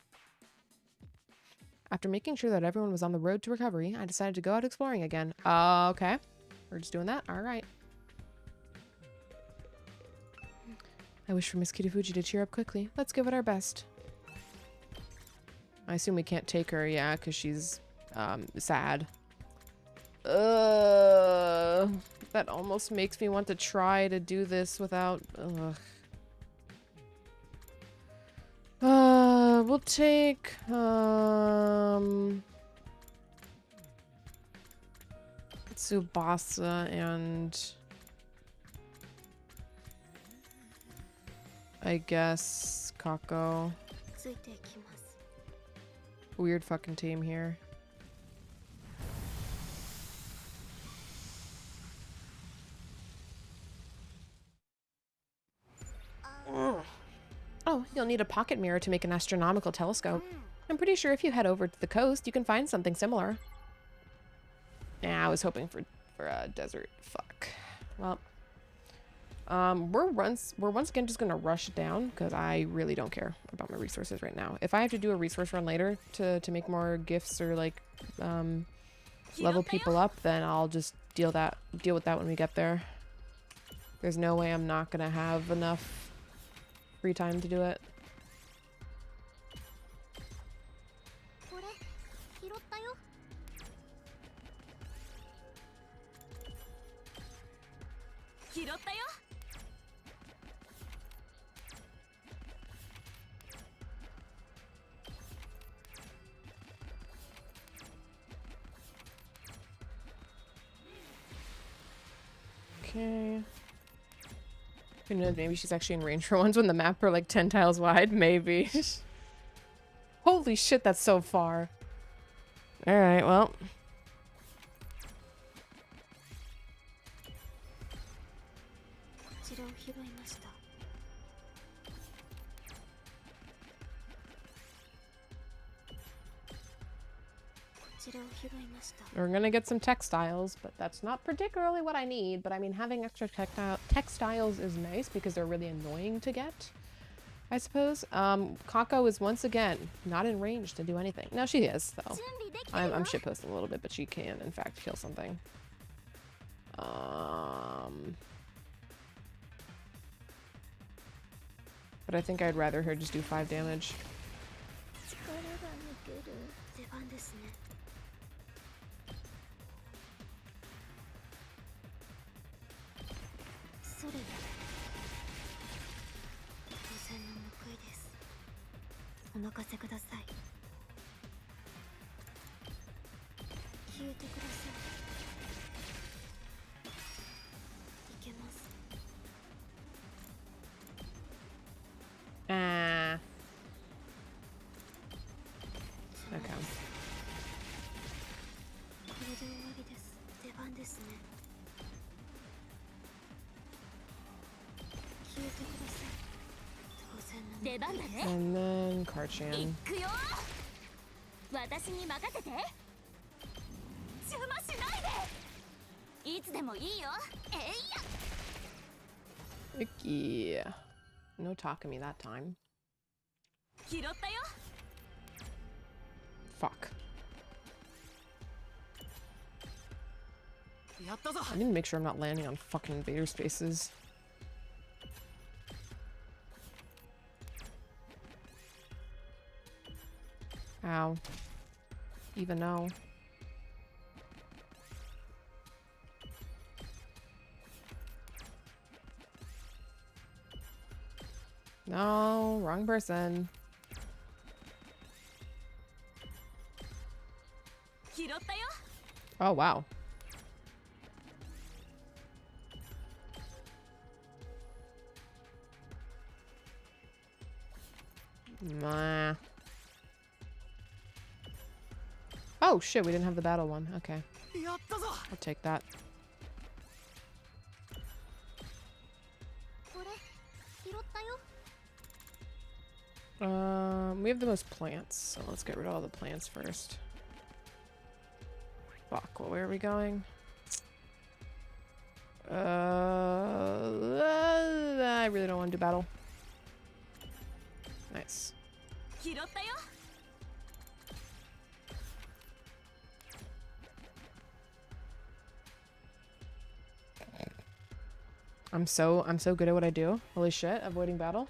Speaker 1: After making sure that everyone was on the road to recovery, I decided to go out exploring again. Okay. We're just doing that? Alright. I wish for Miss Kitafuji to cheer up quickly. Let's give it our best. I assume we can't take her, yeah, because she's, sad. That almost makes me want to try to do this without, we'll take, Tsubasa and I guess Kako. Weird fucking team here. Oh, you'll need a pocket mirror to make an astronomical telescope. I'm pretty sure if you head over to the coast, you can find something similar. Yeah, I was hoping for a desert. Fuck. Well, we're once again just gonna rush down because I really don't care about my resources right now. If I have to do a resource run later to make more gifts or like level people up, then I'll just deal with that when we get there. There's no way I'm not gonna have enough free time to do it. Okay. Who knows, maybe she's actually in range for once when the map are like 10 tiles wide, maybe. Holy shit, that's so far. Alright, well. We're gonna get some textiles, but that's not particularly what I need. But I mean, having extra textiles is nice because they're really annoying to get, I suppose. Kako is once again not in range to do anything. No, she is, though. I'm shitposting a little bit, but she can, in fact, kill something. But I think I'd rather her just do 5 damage. Ah. Okay. And then Karchan. Icky. No Takumi that time. Fuck. I need to make sure I'm not landing on fucking invader spaces. Ow. Even no. No, wrong person. Oh, wow. Nah. Oh shit, we didn't have the battle one. Okay. I'll take that. We have the most plants, so let's get rid of all the plants first. Fuck, well, where are we going? I really don't want to do battle. Nice. I'm so good at what I do. Holy shit, avoiding battle.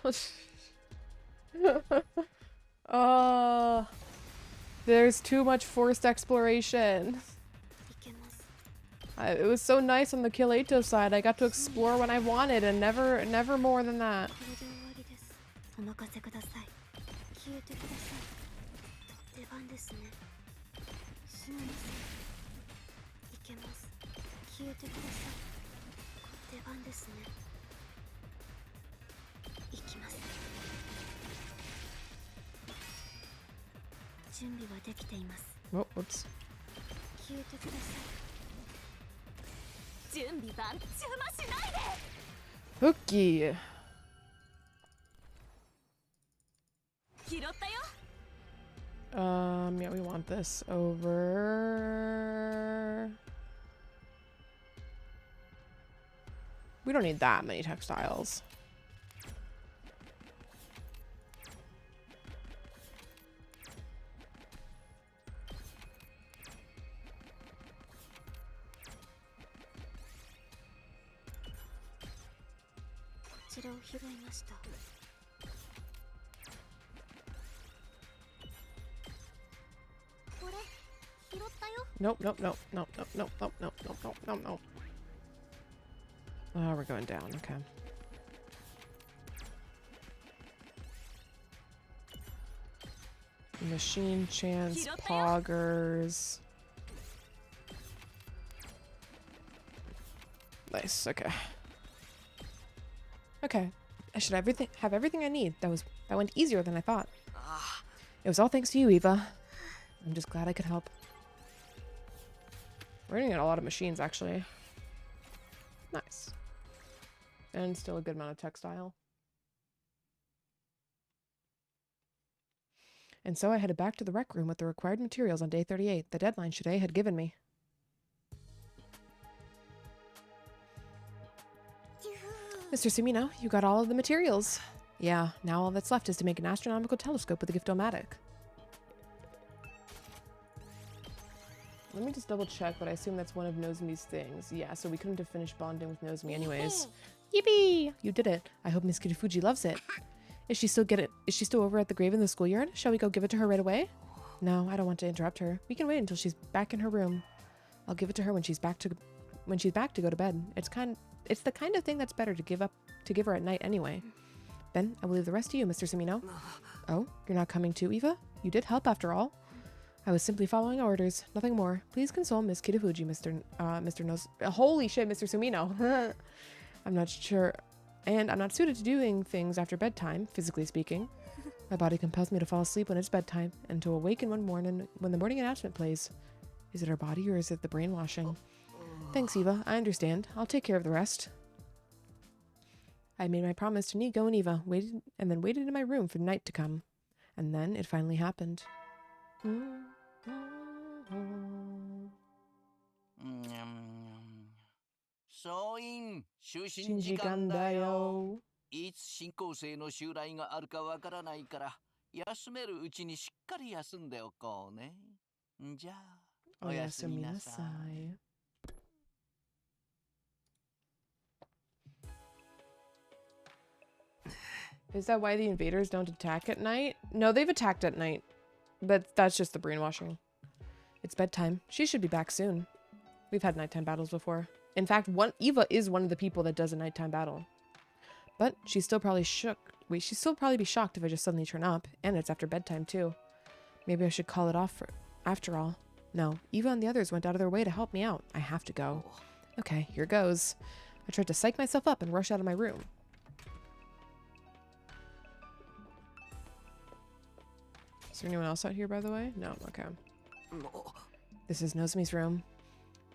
Speaker 1: There's too much forced exploration. It was so nice on the Kileto side. I got to explore when I wanted and never more than that. Oh, whoops. Hooky. Yeah, we want this over. We don't need that many textiles. Nope, nope, nope, nope, nope, nope, nope, nope, nope, nope, nope, nope. Oh, we're going down, okay. Machine chance, poggers. Nice, okay. Okay. I should have everything I need. That went easier than I thought. It was all thanks to you, Eva. I'm just glad I could help. We're gonna get a lot of machines, actually. Nice. And still a good amount of textile. And so I headed back to the rec room with the required materials on day 38, the deadline Shide had given me. Mr. Sumino, you got all of the materials. Yeah, now all that's left is to make an astronomical telescope with a Giftomatic. Let me just double check, but I assume that's one of Nozomi's things. Yeah, so we couldn't have finished bonding with Nozomi anyways. Yippee! You did it. I hope Miss Kitafuji loves it. Is she still over at the grave in the schoolyard? Shall we go give it to her right away? No, I don't want to interrupt her. We can wait until she's back in her room. I'll give it to her when she's back to go to bed. It's the kind of thing that's better to give her at night anyway. Then I will leave the rest to you, Mr. Sumino. Oh, you're not coming too, Eva? You did help after all. I was simply following orders, nothing more. Please console Miss Kitafuji, Mr. Nos. Holy shit, Mr. Sumino. I'm not sure, and I'm not suited to doing things after bedtime, physically speaking. My body compels me to fall asleep when it's bedtime, and to awaken one morning when the morning announcement plays. Is it our body or is it the brainwashing? Thanks, Eva. I understand. I'll take care of the rest. I made my promise to Nico and Eva, waited in my room for night to come. And then it finally happened.
Speaker 2: Soin, 就寝時間だよ。いつ進行性の襲来があるかわからないから、休めるうちにしっかり休んでおこうね。じゃあ、おやすみなさい。
Speaker 1: Is that why the invaders don't attack at night? No, they've attacked at night. But that's just the brainwashing. It's bedtime. She should be back soon. We've had nighttime battles before. In fact, Eva is one of the people that does a nighttime battle. But she's still probably shook. Wait, she'd still probably be shocked if I just suddenly turn up. And it's after bedtime, too. Maybe I should call it off after all. No, Eva and the others went out of their way to help me out. I have to go. Okay, here goes. I tried to psych myself up and rush out of my room. Is there anyone else out here, by the way? No, okay. This is Nozomi's room.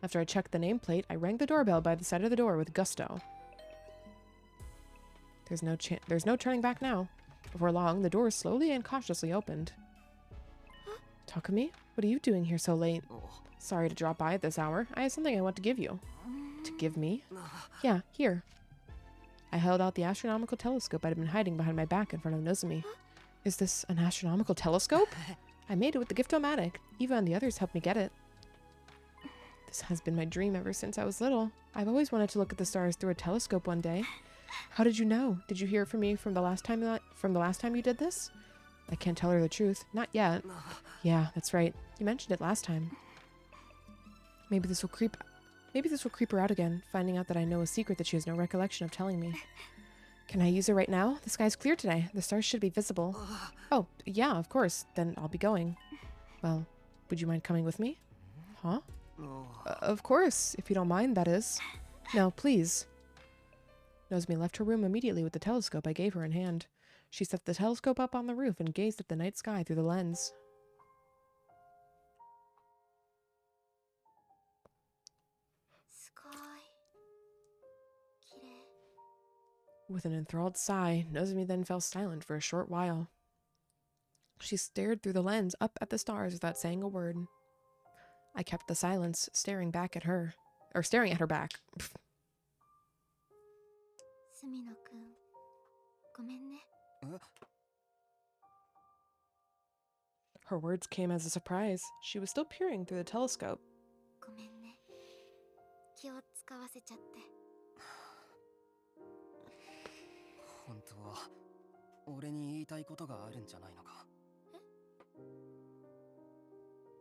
Speaker 1: After I checked the nameplate, I rang the doorbell by the side of the door with gusto. There's no turning back now. Before long, the door slowly and cautiously opened. Takumi, what are you doing here so late? Sorry to drop by at this hour. I have something I want to give you. To give me? Yeah, here. I held out the astronomical telescope I'd been hiding behind my back in front of Nozomi. Is this an astronomical telescope? I made it with the Giftomatic. Eva and the others helped me get it. This has been my dream ever since I was little. I've always wanted to look at the stars through a telescope one day. How did you know? Did you hear it from me from the last time you did this? I can't tell her the truth. Not yet. Yeah, that's right. You mentioned it last time. Maybe this will creep her out again, finding out that I know a secret that she has no recollection of telling me. Can I use it right now? The sky's clear today. The stars should be visible. Oh, yeah, of course. Then I'll be going. Well, would you mind coming with me? Huh? Of course, if you don't mind, that is. No, please. Nozomi left her room immediately with the telescope I gave her in hand. She set the telescope up on the roof and gazed at the night sky through the lens. With an enthralled sigh, Nozomi then fell silent for a short while. She stared through the lens up at the stars without saying a word. I kept the silence, staring at her back. Her words came as a surprise. She was still peering through the telescope.
Speaker 3: 本当は俺に言いたいことがあるんじゃないのか。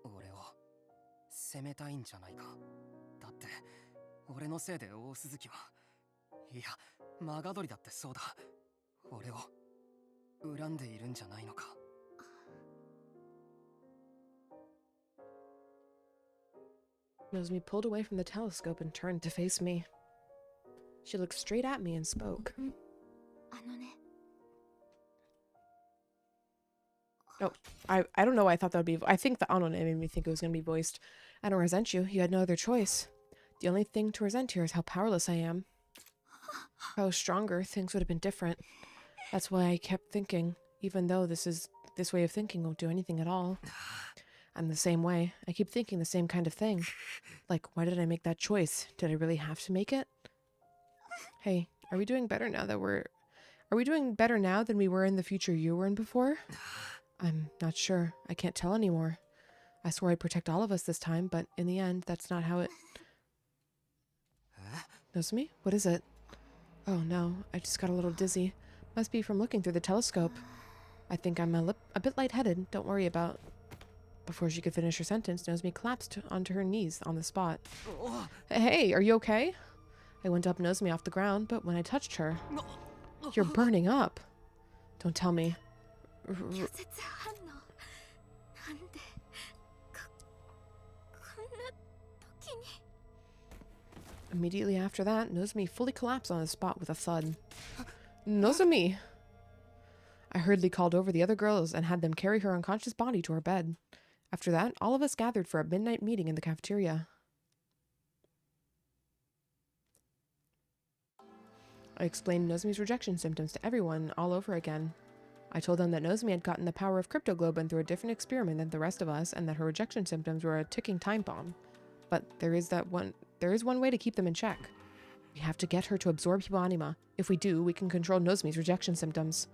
Speaker 3: 俺を責めたいんじゃないか。だって俺のせいで大鈴木はいやマガドリだってそうだ。俺を恨んでいるんじゃないのか。
Speaker 1: Nozomi pulled away from the telescope and turned to face me. She looked straight at me and spoke. Oh, I don't know why I thought that would be... I think the Anone made me think it was going to be voiced. I don't resent you. You had no other choice. The only thing to resent here is how powerless I am. If I was stronger, things would have been different. That's why I kept thinking, even though this way of thinking won't do anything at all. I'm the same way. I keep thinking the same kind of thing. Like, why did I make that choice? Did I really have to make it? Hey, are we doing better now than we were in the future you were in before? I'm not sure. I can't tell anymore. I swore I'd protect all of us this time, but in the end, that's not how it... Nozomi? What is it? Oh no, I just got a little dizzy. Must be from looking through the telescope. I think I'm a bit lightheaded. Don't worry about... Before she could finish her sentence, Nozomi collapsed onto her knees on the spot. Hey, are you okay? I went up Nozomi off the ground, but when I touched her... You're burning up. Don't tell me. Immediately after that, Nozomi fully collapsed on the spot with a thud. Nozomi! I hurriedly called over the other girls and had them carry her unconscious body to her bed. After that, all of us gathered for a midnight meeting in the cafeteria. I explained Nozomi's rejection symptoms to everyone all over again. I told them that Nozomi had gotten the power of Cryptoglobin through a different experiment than the rest of us, and that her rejection symptoms were a ticking time bomb. But there is one way to keep them in check. We have to get her to absorb Humanima. If we do, we can control Nozomi's rejection symptoms.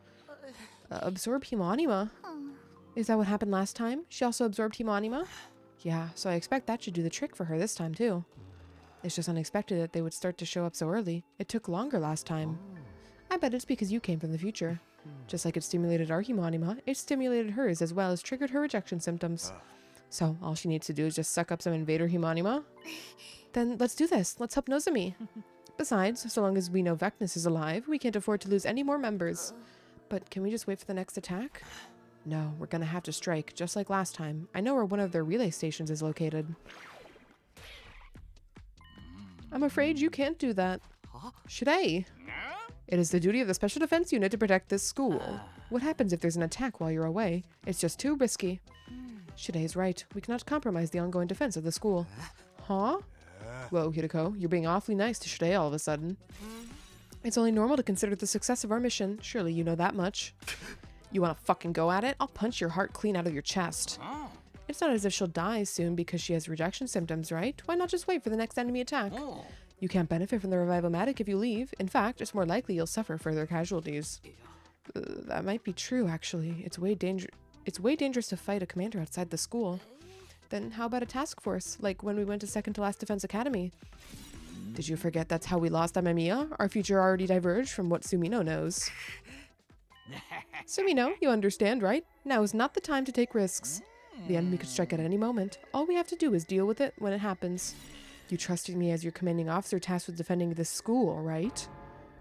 Speaker 1: Absorb Humanima? Is that what happened last time? She also absorbed Humanima? Yeah, so I expect that should do the trick for her this time too. It's just unexpected that they would start to show up so early. It took longer last time. I bet it's because you came from the future. Just like it stimulated our Humanima, it stimulated hers as well as triggered her rejection symptoms. So all she needs to do is just suck up some invader Humanima? Then let's do this. Let's help Nozomi. Besides, so long as we know Vecnus is alive, we can't afford to lose any more members. But can we just wait for the next attack? No, we're gonna have to strike, just like last time. I know where one of their relay stations is located. I'm afraid you can't do that. Should I? It is the duty of the Special Defense Unit to protect this school. What happens if there's an attack while you're away? It's just too risky. Shide is right. We cannot compromise the ongoing defense of the school. Huh? Whoa, Hideko, you're being awfully nice to Shide all of a sudden. It's only normal to consider the success of our mission. Surely you know that much. You want to fucking go at it? I'll punch your heart clean out of your chest. It's not as if she'll die soon because she has rejection symptoms, right? Why not just wait for the next enemy attack? You can't benefit from the Revival-matic if you leave. In fact, it's more likely you'll suffer further casualties. That might be true, actually. It's way dangerous to fight a commander outside the school. Then how about a task force, like when we went to second to last Defense Academy? Did you forget that's how we lost Amemiya? Our future already diverged from what Sumino knows. Sumino, you understand, right? Now is not the time to take risks. The enemy could strike at any moment. All we have to do is deal with it when it happens. You trusted me as your commanding officer tasked with defending this school, right?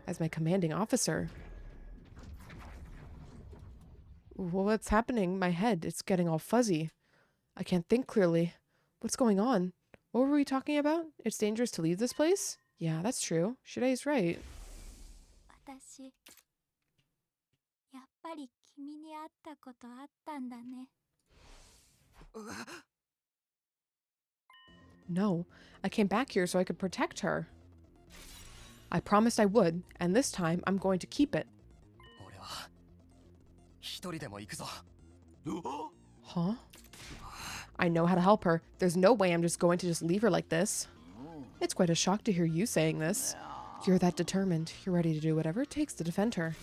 Speaker 1: As my commanding officer. What's happening? My head, it's getting all fuzzy. I can't think clearly. What's going on? What were we talking about? It's dangerous to leave this place? Yeah, that's true. Shirai's right.
Speaker 7: 私やっぱり君に会ったことあったんだね。
Speaker 1: No, I came back here so I could protect her. I promised I would, and this time I'm going to keep it.
Speaker 3: 俺は一人でも行くぞ。
Speaker 1: Huh? I know how to help her. There's no way I'm just going to just leave her like this. It's quite a shock to hear you saying this. You're that determined. You're ready to do whatever it takes to defend her.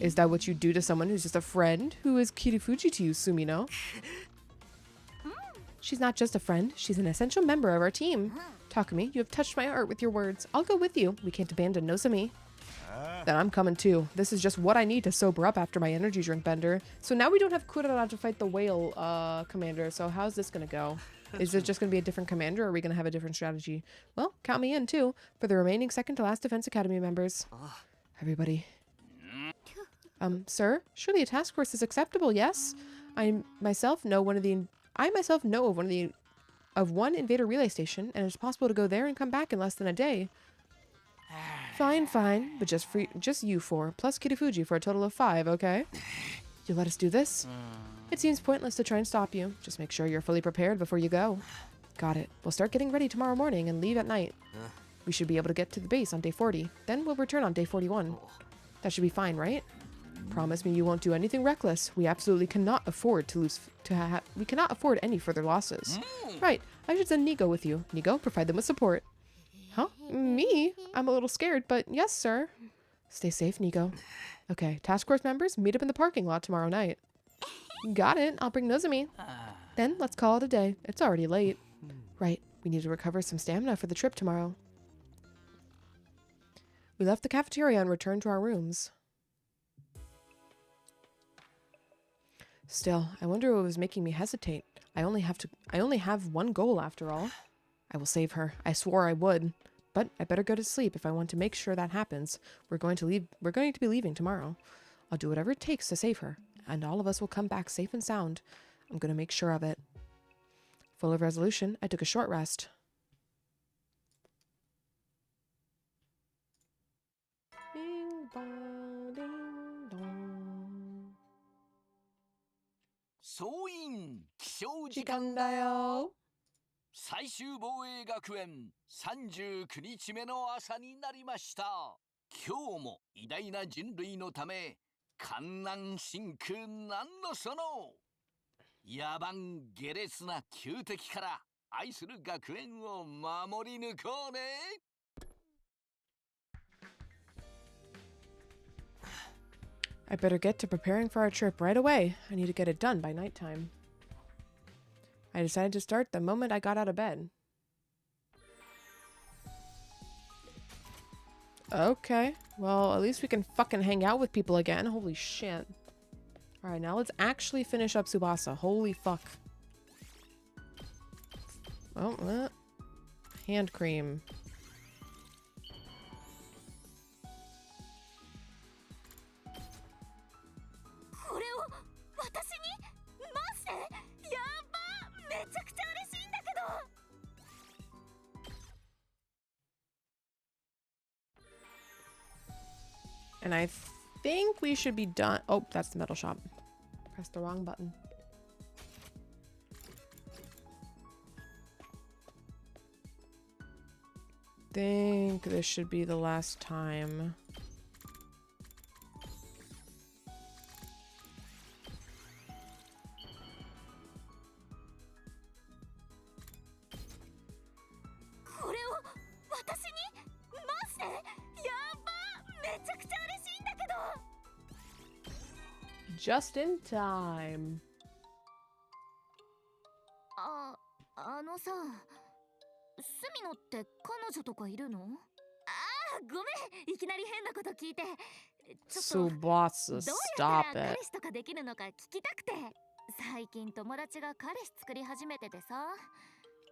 Speaker 1: Is that what you do to someone who's just a friend? Who is Kirifuji to you, Sumino? She's not just a friend. She's an essential member of our team. Takumi, you have touched my heart with your words. I'll go with you. We can't abandon Nozomi. Then I'm coming too. This is just what I need to sober up after my energy drink bender. So now we don't have Kurara to fight the whale commander. So how's this going to go? Is it just going to be a different commander or are we going to have a different strategy? Well, count me in too for the remaining second to last Defense Academy members. Everybody. Sir, surely a task force is acceptable, yes? I myself know of one invader relay station, and it's possible to go there and come back in less than a day. Fine, but just you four, plus Kirifuji for a total of 5, okay? You let us do this? It seems pointless to try and stop you. Just make sure you're fully prepared before you go. Got it. We'll start getting ready tomorrow morning and leave at night. We should be able to get to the base on day 40. Then we'll return on day 41. That should be fine, right? Promise me you won't do anything reckless. We absolutely cannot afford we cannot afford any further losses. Right. I should send Nigo with you. Nigo, provide them with support. Huh? Me? I'm a little scared, but yes, sir. Stay safe, Nigo. Okay, task force members, meet up in the parking lot tomorrow night. Got it. I'll bring Nozomi. Then let's call it a day. It's already late. Right. We need to recover some stamina for the trip tomorrow. We left the cafeteria and returned to our rooms. Still, I wonder what was making me hesitate. I only have one goal after all. I will save her. I swore I would. But I better go to sleep if I want to make sure that happens. We're going to be leaving tomorrow. I'll do whatever it takes to save her, and all of us will come back safe and sound. I'm going to make sure of it. Full of resolution, I took a short rest. Bing bong, ding dong.
Speaker 2: 総員起床時
Speaker 1: 時間
Speaker 2: 間
Speaker 1: だよ。
Speaker 2: 最終防衛学園39日目の朝になりました。今日も偉大な人類のため観南真空なんのその野蛮下劣な旧敵から愛する学園を守り抜こうね。
Speaker 1: I better get to preparing for our trip right away. I need to get it done by nighttime. I decided to start the moment I got out of bed. Okay, well, at least we can fucking hang out with people again. Holy shit. Alright, now let's actually finish up Tsubasa. Holy fuck. Oh, hand cream. And I think we should be done. Oh, that's the metal shop. Pressed the wrong button. Think this should be the last time. Just in time.
Speaker 5: のさ、スミノって彼女とかいるの？ああ、ごめん、いきなり変なこと聞いて。ちょっと
Speaker 1: Tsubasa,
Speaker 5: どうやった
Speaker 1: stop
Speaker 5: ら
Speaker 1: it.
Speaker 5: 彼氏とかできるのか聞きたくて。最近友達が彼氏作り始めててさ、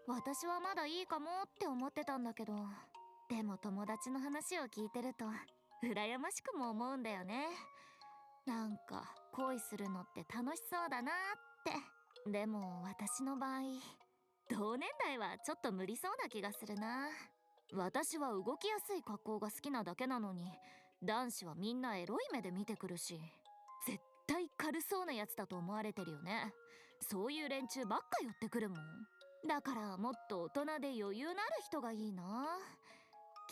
Speaker 5: 私はまだいいかもって思ってたんだけど、でも友達の話を聞いてると羨ましくも思うんだよね。なんか恋するのって楽しそうだなって。でも私の場合、同年代はちょっと無理そうな気がするな。私は動きやすい格好が好きなだけなのに、男子はみんなエロい目で見てくるし、絶対軽そうなやつだと思われてるよね。そういう連中ばっか寄ってくるもん。だからもっと大人で余裕のある人がいいな。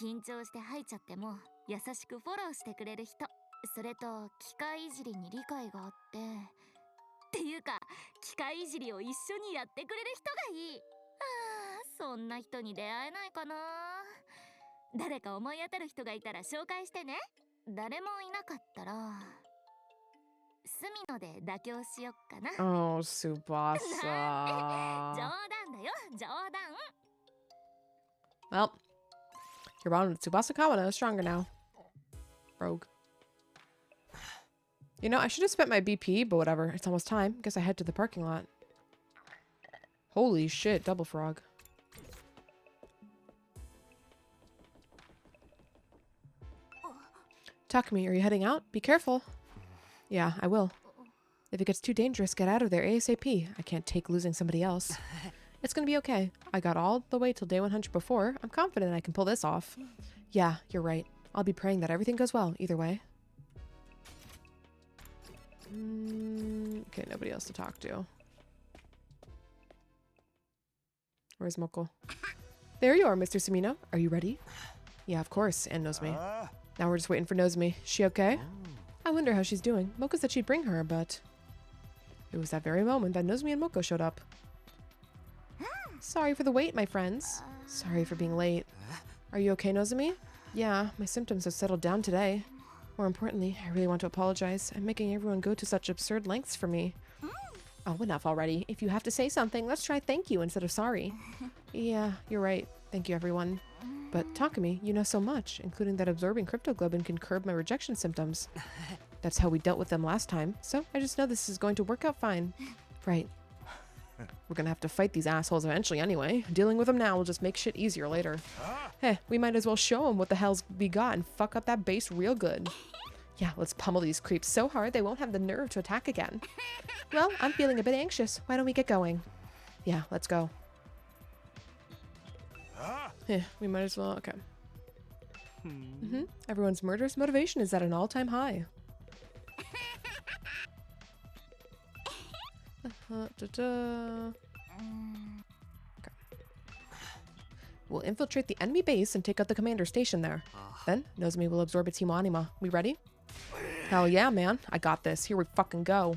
Speaker 5: 緊張して吐いちゃっても優しくフォローしてくれる人、それと機械いじりに理解があって、っていうか機械いじりを一緒にやってくれる人がいい。そんな人に出会えないかな。誰か思い当たる人がいたら紹介してね。誰もいなかったらスミノで妥協しよっかな。
Speaker 1: Oh,
Speaker 5: 冗
Speaker 1: Tsubasa.
Speaker 5: 談だよ、冗談。
Speaker 1: Well, your bond with Tsubasa Kawana is stronger now. Rogue. You know, I should have spent my BP, but whatever. It's almost time. Guess I head to the parking lot. Holy shit, double frog. Takumi, are you heading out? Be careful. Yeah, I will. If it gets too dangerous, get out of there ASAP. I can't take losing somebody else. It's gonna be okay. I got all the way till day 100 before. I'm confident I can pull this off. Yeah, you're right. I'll be praying that everything goes well, either way. Okay, nobody else to talk to. Where's Moko? There you are, Mr. Sumino. Are you ready? Yeah, of course, and Nozomi. Now we're just waiting for Nozomi. She okay? I wonder how she's doing. Moko said she'd bring her, but... It was that very moment that Nozomi and Moko showed up. Sorry for the wait, my friends. Sorry for being late. Are you okay, Nozomi? Yeah, my symptoms have settled down today. More importantly, I really want to apologize. I'm making everyone go to such absurd lengths for me. Oh, enough already. If you have to say something, let's try thank you instead of sorry. Yeah, you're right. Thank you, everyone. But Takumi, you know so much, including that absorbing cryptoglobin can curb my rejection symptoms. That's how we dealt with them last time, so I just know this is going to work out fine. Right. We're gonna have to fight these assholes eventually anyway. Dealing with them now will just make shit easier later. Hey, we might as well show them what the hell's we got and fuck up that base real good. Yeah, let's pummel these creeps so hard they won't have the nerve to attack again. Well, I'm feeling a bit anxious. Why don't we get going? Yeah, let's go. Yeah, we might as well. Okay. Everyone's murderous motivation is at an all-time high. Okay. We'll infiltrate the enemy base and take out the commander station there. Then, Nozomi will absorb its Hemo-Anima. We ready? Hell yeah, man. I got this. Here we fucking go.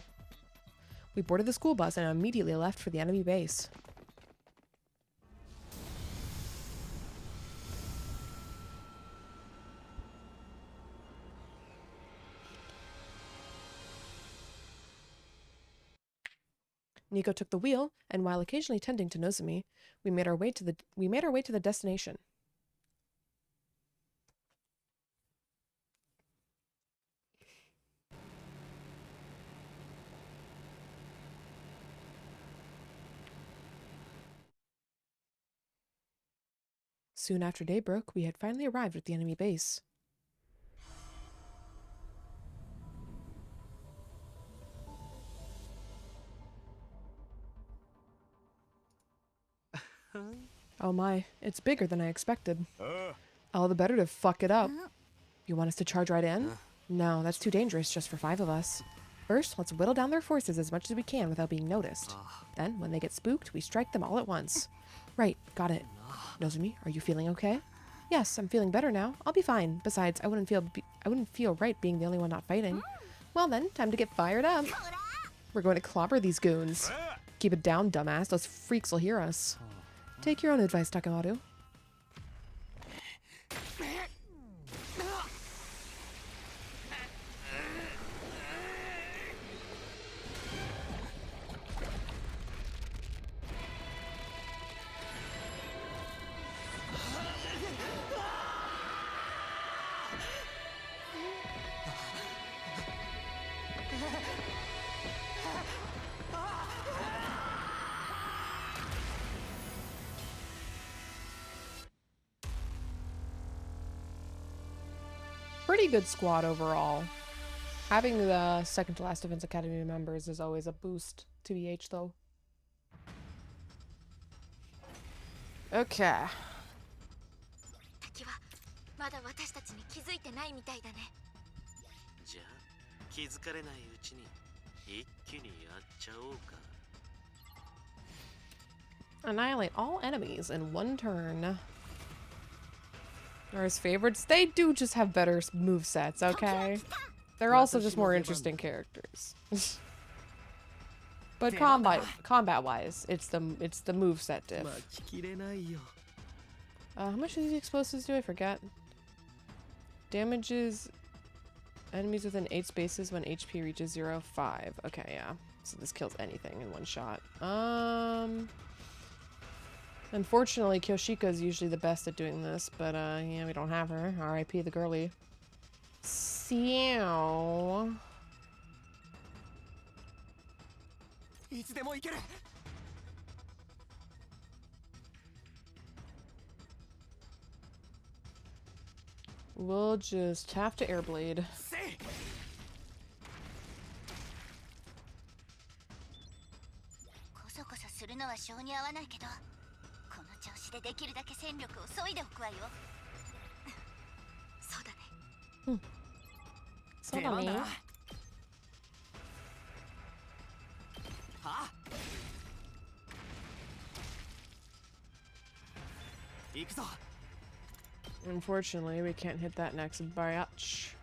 Speaker 1: We boarded the school bus and immediately left for the enemy base. Nico took the wheel, and while occasionally tending to Nozomi, we made our way to the destination. Soon after day broke, we had finally arrived at the enemy base. Oh my, it's bigger than I expected. All the better to fuck it up. You want us to charge right in? No, that's too dangerous just for 5 of us. First, let's whittle down their forces as much as we can without being noticed. Then, when they get spooked, we strike them all at once. Right, got it. Nozomi, are you feeling okay? Yes, I'm feeling better now. I'll be fine. Besides, I wouldn't feel right being the only one not fighting. Well then, time to get fired up. We're going to clobber these goons. Keep it down, dumbass. Those freaks will hear us. Take your own advice, Takamaru. pretty good squad overall. Having the second to last Defense Academy members is always a boost to BH though. Okay.
Speaker 7: 敵はまだ私たちに気づいてないみたいだね。
Speaker 6: じゃあ気づかれないうちに一気にやっちゃおうか。
Speaker 1: Annihilate all enemies in one turn. Or his favorites. They do just have better movesets, okay? They're also just more interesting characters. But combat-wise, it's the moveset diff.
Speaker 6: 待ちきれないよ。
Speaker 1: How much do these explosives do? I forget. Damages enemies within 8 spaces when HP reaches 0.5. Okay, yeah. So this kills anything in one shot. Unfortunately, Kyoshika is usually the best at doing this, but yeah, we don't have her. R.I.P. the girly. So... we'll just have to airblade.
Speaker 5: こそこそするのは性に合わないけど、この調子でできるだけ戦力を削いでおくわよ。そうだね。
Speaker 1: そうだね。
Speaker 3: 行くぞ。
Speaker 1: Unfortunately, we can't hit that next batch.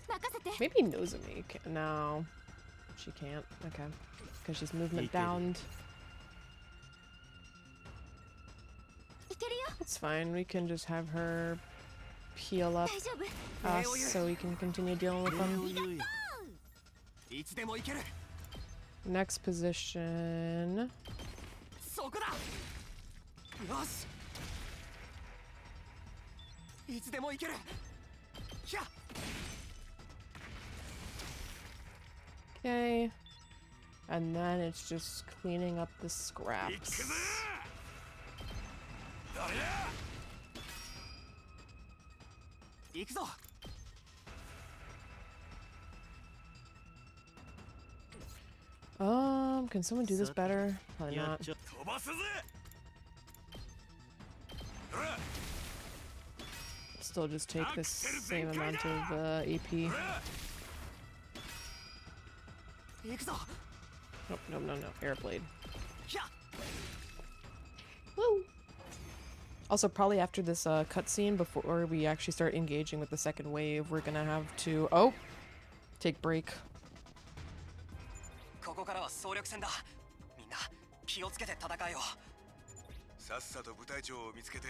Speaker 7: 任せて。
Speaker 1: Maybe Nozomi can. No, she can't. Okay, because she's movement downed.
Speaker 7: いけるよ。
Speaker 1: It's fine. We can just have her heal up
Speaker 7: 大丈夫。
Speaker 1: us so we can continue dealing with them.
Speaker 3: いつでも行ける。
Speaker 1: Next position.
Speaker 3: そこだ。よし。いつでも行ける。ひゃ。
Speaker 1: Okay. And then it's just cleaning up the scraps. Can someone do this better? Probably not. Still just take this same amount of AP. Nope, no, Airblade. Woo! Also, probably after this cutscene, before we actually start engaging with the second wave, we're gonna have to... Oh! Take break.
Speaker 3: ここからは総力戦だ。みんな気をつけて戦えよ。さっさと部隊長を見つけて、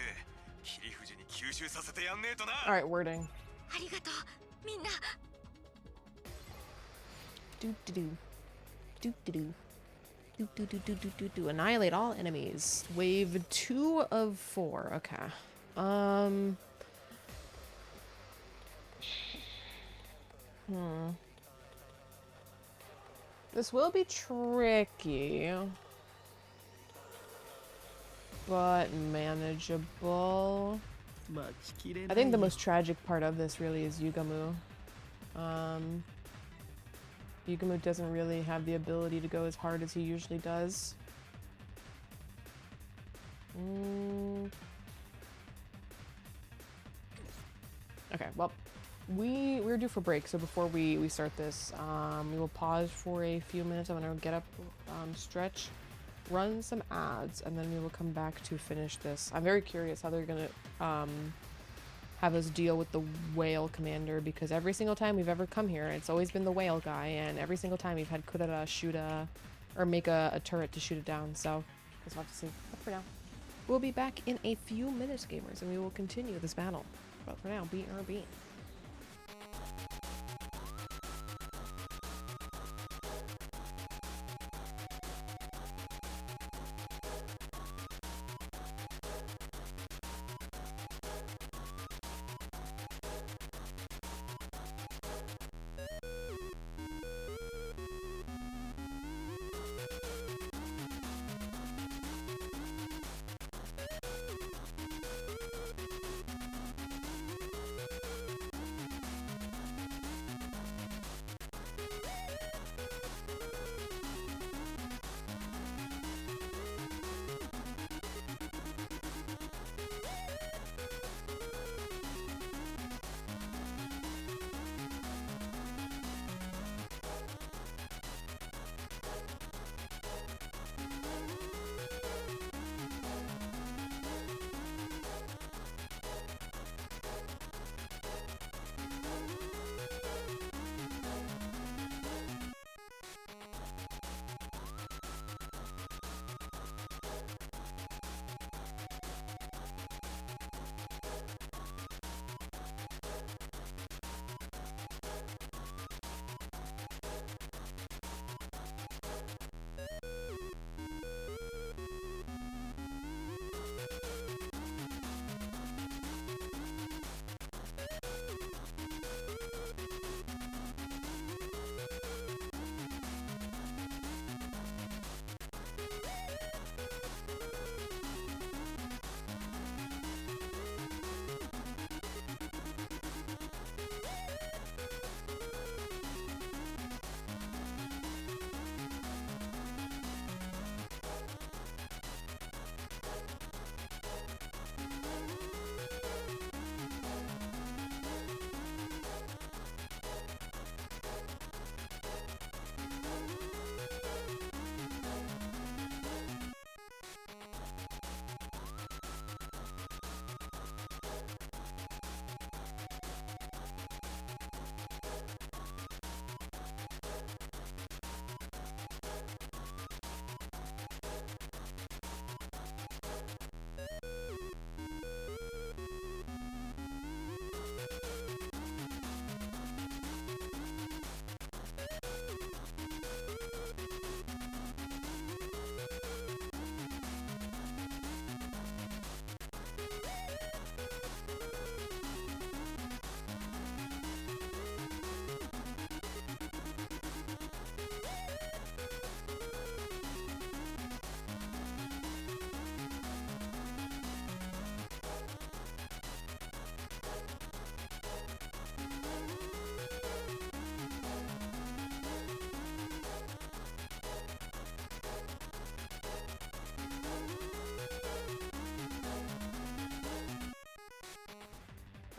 Speaker 3: 切り藤に吸収させてやんねえとな。
Speaker 1: Alright, wording.
Speaker 7: ありがとう。みんな。
Speaker 1: Annihilate all enemies. Wave 2 of 4. Okay. This will be tricky, but manageable. I think the most tragic part of this really is Yugamu. Yugamu doesn't really have the ability to go as hard as he usually does. Okay, well, we're due for break, so before we start this, we will pause for a few minutes. I'm gonna get up, stretch, run some ads, and then we will come back to finish this. I'm very curious how they're gonna have us deal with the whale commander, because every single time we've ever come here, it's always been the whale guy, and every single time we've had Kurara shoot or make a turret to shoot it down, so we'll have to see. But for now, we'll be back in a few minutes, gamers, and we will continue this battle. But for now, BRB.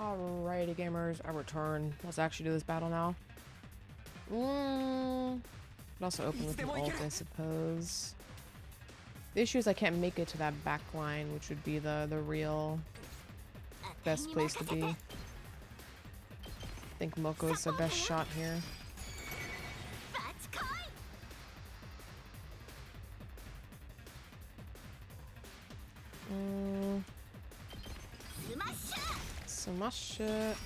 Speaker 1: Alrighty, gamers, I return. Let's actually do this battle now. Could also open with an ult, I suppose. The issue is I can't make it to that back line, which would be the real best place to be. I think Moko's the best shot here. Smash it.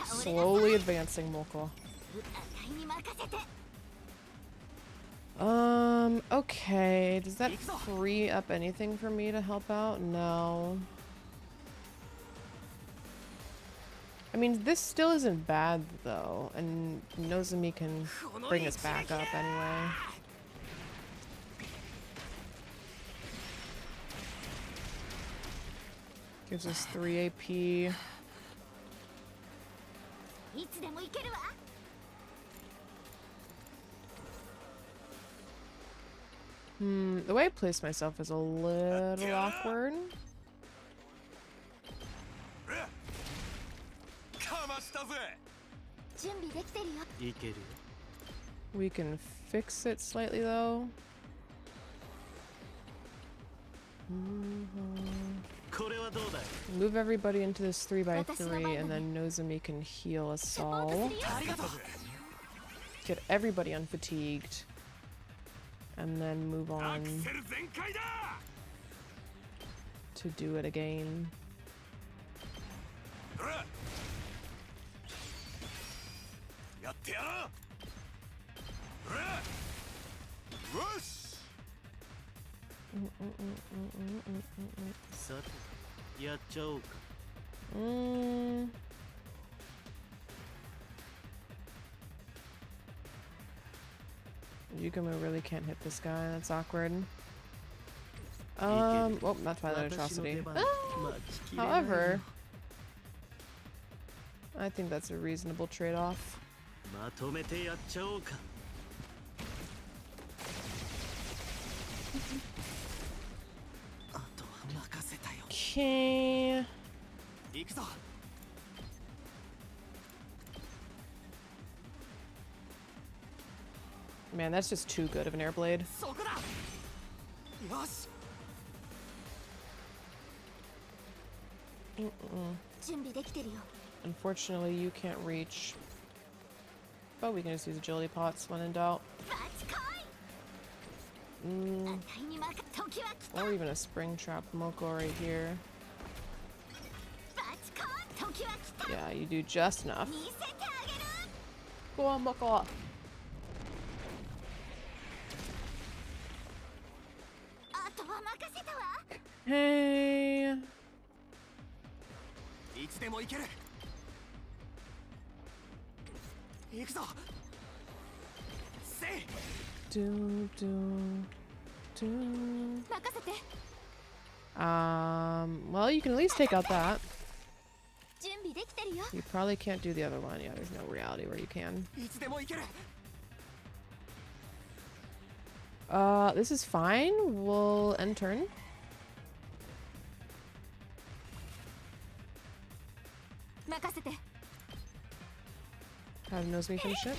Speaker 1: Slowly advancing, Moko. Okay. Does that free up anything for me to help out? No. I mean, this still isn't bad, though, and Nozomi can bring us back up anyway. Gives us 3 AP. The way I place myself is a little awkward. We can fix it slightly though. Move everybody into this 3x3 and then Nozomi can heal us all. Get everybody unfatigued. And then move on to do it again. Yukimo really can't hit this guy, that's awkward. Oh, not Twilight Atrocity. However, I think that's a reasonable trade-off. Okay. Man, that's just too good of an air blade. Unfortunately, you can't reach. But we can just use agility pots when in doubt. Or even a spring trap Moko right here. Yeah, you do just enough. Go on, Moko. Hey. Well, you can at least take out that. You probably can't do the other one. Yeah, there's no reality where you can. This is fine. We'll end turn. Have Nozomi finish it.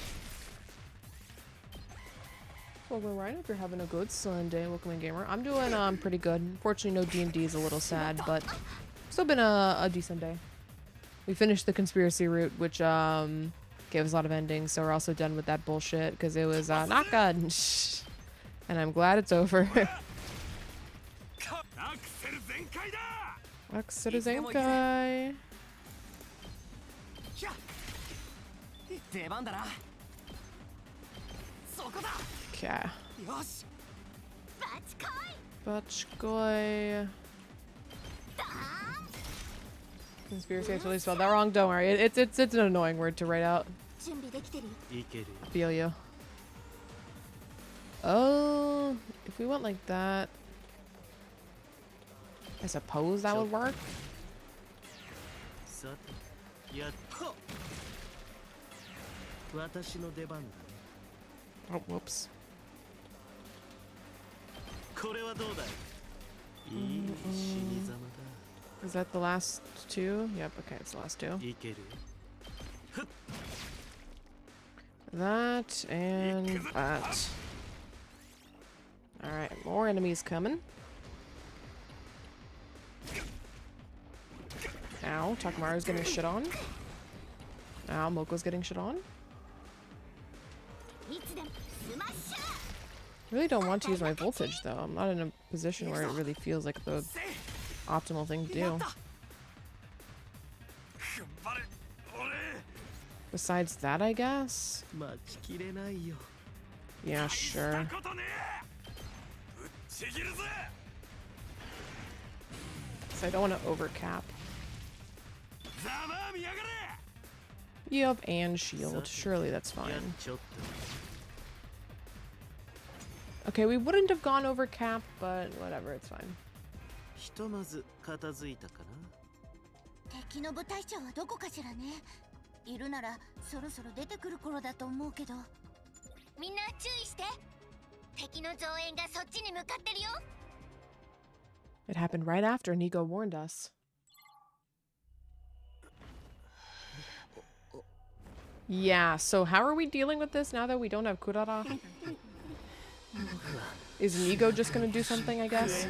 Speaker 1: Welcome, Ryan. Hope you're having a good Sunday. Welcome in, gamer. I'm doing pretty good. Unfortunately, no D&D is a little sad, but still been a decent day. We finished the conspiracy route, which gave us a lot of endings, so we're also done with that bullshit because it was not good. And I'm glad it's over. Axel Zenkai. Okay. Butchgoy. Conspiracy, I totally spelled that wrong. Don't worry. It's an annoying word to write out. Feel you. Oh, if we went like that, I suppose that would work. Oh, whoops.
Speaker 6: これはどうだい？いい死に様だ。
Speaker 1: Is that the last two? Yep, okay, it's the last two.
Speaker 6: いける？
Speaker 1: That and that. Alright, more enemies coming. Ow, Takamaru's getting shit on. Ow, Moko's getting shit on. Really don't want to use my voltage though. I'm not in a position where it really feels like the optimal thing to do. Besides that, I guess?
Speaker 6: 待ちきれないよ。
Speaker 1: Yeah, sure. So I don't want to overcap. Yep, and shield. Surely that's
Speaker 6: やっ
Speaker 1: fine.
Speaker 6: ちょっと。
Speaker 1: Okay, we wouldn't have gone over cap, but whatever, it's fine.
Speaker 6: ひとまず片付いたかな。
Speaker 5: 敵の部隊長はどこかしらね。いるならそろそろ出てくる頃だと思うけど。みんな注意して。敵の増援がそっちに向かってるよ。
Speaker 1: It happened right after Nigo warned us. Yeah, so how are we dealing with this now that we don't have Kurara? Is Nigo just gonna do something, I guess?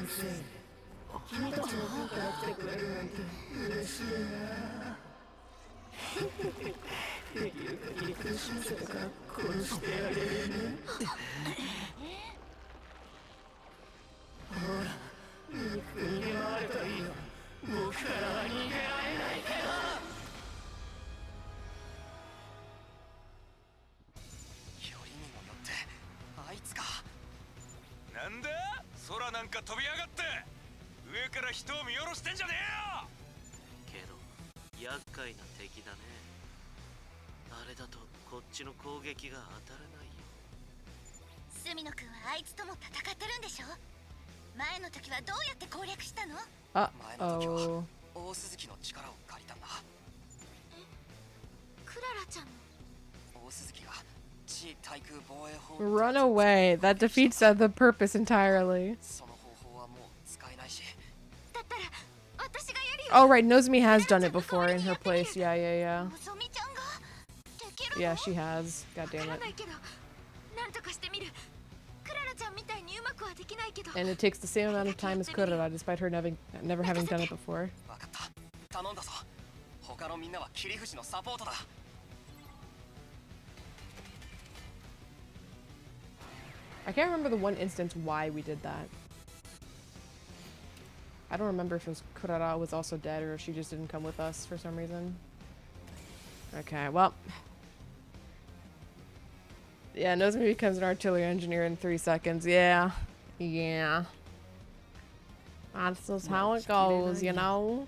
Speaker 1: Uh-oh. Run away. That defeats the purpose entirely. Oh, right. Nozomi has done it before in her place. Yeah, yeah, yeah. Yeah, she has. God damn it. And it takes the same amount of time as Kurara, despite her never having done it before. I can't remember the one instance why we did that. I don't remember if it was Kurara was also dead or if she just didn't come with us for some reason. Okay, well. Yeah, Nozomi becomes an artillery engineer in 3 seconds. Yeah. Yeah. That's just how it goes, you know?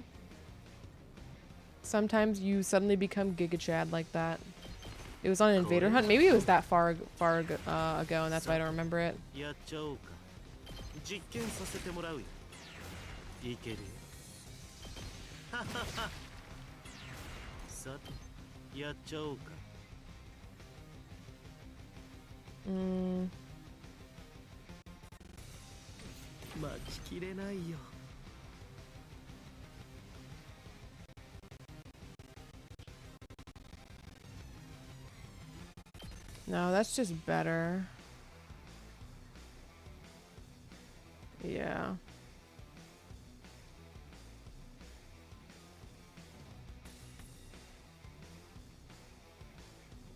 Speaker 1: Sometimes you suddenly become Giga Chad like that. It was on Invader Hunt. Maybe it was that far ago, and that's why I don't remember it.
Speaker 6: やっちゃおうか。実験させてもらうよ。いけるよ。ははは。さて、やっちゃおうか。待ちきれないよ。
Speaker 1: No, that's just better. Yeah.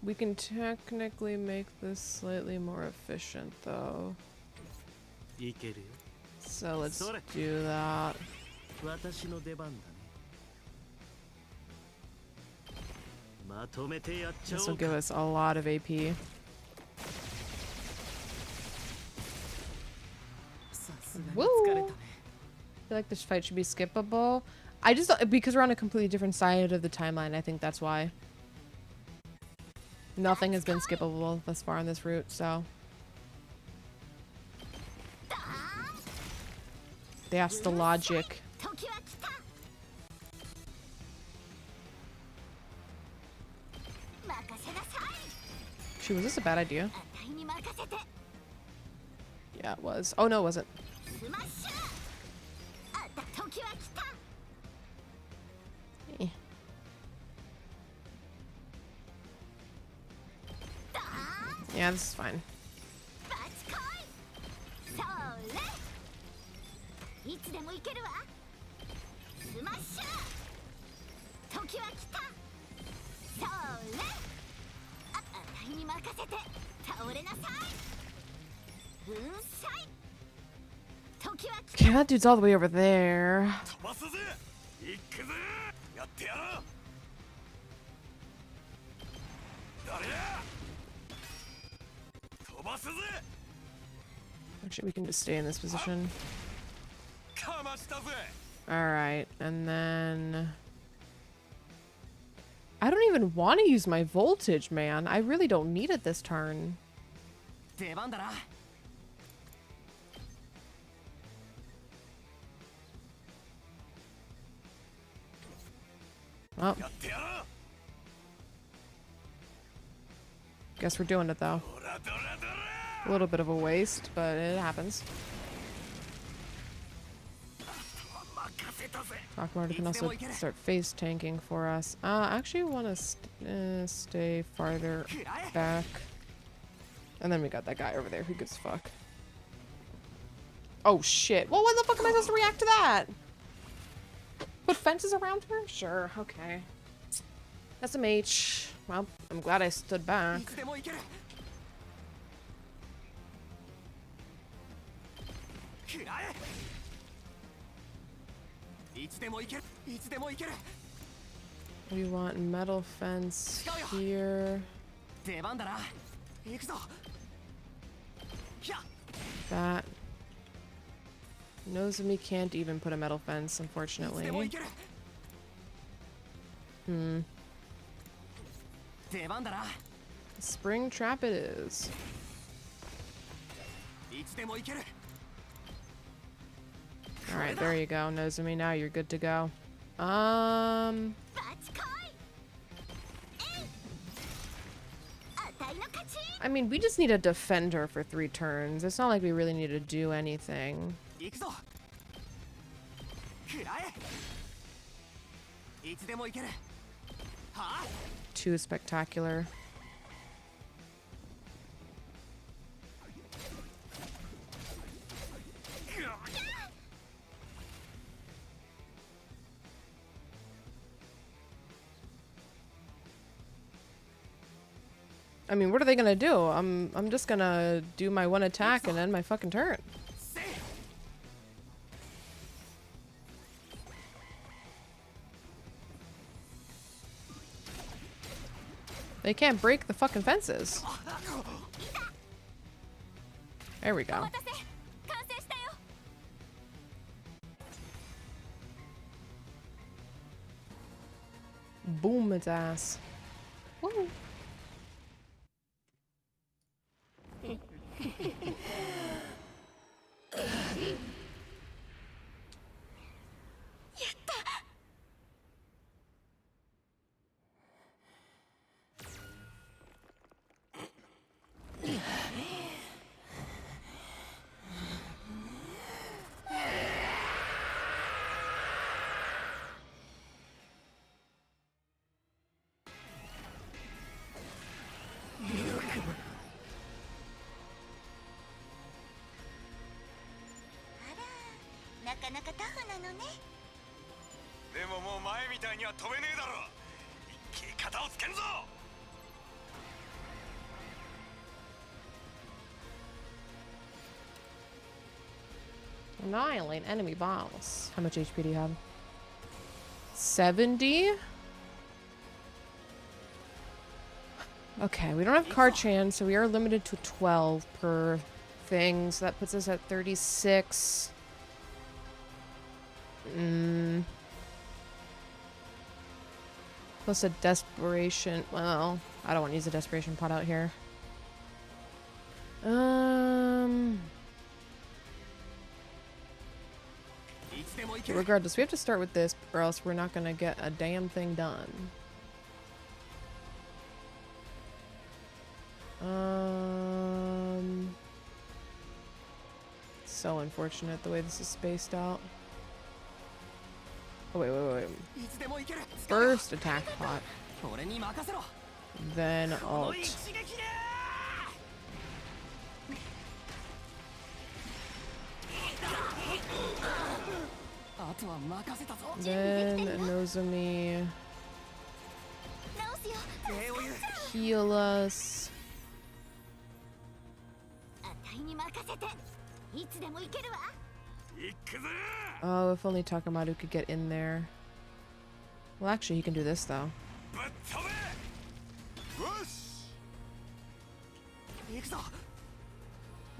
Speaker 1: We can technically make this slightly more efficient, though.
Speaker 6: いけるよ。
Speaker 1: So let's do that.
Speaker 6: 私の出番だね。まとめてやっちゃ
Speaker 1: This
Speaker 6: お
Speaker 1: will
Speaker 6: うか。
Speaker 1: give us a lot of AP. Woo! I feel like this fight should be skippable. I just, because we're on a completely different side of the timeline, I think that's why. Nothing has been skippable thus far on this route, so. That's the logic. Shoot, was this a bad idea? Yeah, it was. Oh, no, it wasn't.
Speaker 5: スマッシュあった時は来た
Speaker 1: Eh.
Speaker 5: だ
Speaker 1: Yeah, this is fine.
Speaker 5: バチコイそれいつでもいけるわスマッシュ時は来たそれあたいに任せて倒れなさい粉砕時は来
Speaker 1: Okay, that dude's all the way over there.
Speaker 6: 飛ばすぜ行くぜやってやろう誰や飛ばすぜ
Speaker 1: Actually, we can just stay in this position.
Speaker 6: かましたぜ
Speaker 1: Alright, and then... I don't even want to use my voltage, man. I really don't need it this turn.
Speaker 3: 出番だな
Speaker 1: Well,
Speaker 6: やってやろう
Speaker 1: guess we're doing it, though.
Speaker 6: ドラドラドラ
Speaker 1: A little bit of a waste, but it happens.
Speaker 6: 任せたぜ
Speaker 1: Rockmore can also start face tanking for us. I actually want to stay farther back. And then we got that guy over there. Who gives a fuck? Oh shit. Well, when the fuck am I supposed to react to that? Put fences around her? Sure, okay. SMH. Well, I'm glad I stood back.
Speaker 3: いつでもいける食らえいつでもいけるいつでもいける
Speaker 1: What do you want? Metal fence here.
Speaker 3: 出番だな行くぞひゃ
Speaker 1: That. Nozomi can't even put a metal fence,
Speaker 3: いつでも
Speaker 1: unfortunately.
Speaker 3: いける
Speaker 1: Hmm.
Speaker 3: 出番だな
Speaker 1: Spring trap it is.
Speaker 3: いつでもいける
Speaker 1: Alright, there you go, Nozomi. Now you're good to go.
Speaker 5: バチコイえいあたいの勝ち
Speaker 1: I mean, we just need a defender for 3 turns. It's not like we really need to do anything.
Speaker 3: 行くぞ食らえいつでもいけるはあ
Speaker 1: Too spectacular. I mean, what are they gonna do? I'm just gonna do my one attack and end my fucking turn.
Speaker 3: せい
Speaker 1: They can't break the fucking fences. There we go.
Speaker 5: 待たせ完成したよ
Speaker 1: Boom its ass. Woo.
Speaker 5: なかなかタフなのね
Speaker 6: でももう前みたいには飛べねえだろ一気に肩をつけんぞ
Speaker 1: Annihilate enemy boss. How much HP do you have? 70? Okay, we don't have Karchan, so we are limited to 12 per thing, so that puts us at 36. Plus a desperation. Well, I don't want to use a desperation pot out here. Regardless, we have to start with this, or else we're not gonna get a damn thing done. So unfortunate the way this is spaced out. Oh, wait. First attack pot. Then alt. Then Nozomi. Heal us. Oh, if only Takamaru could get in there. Well, actually, he can do this, though.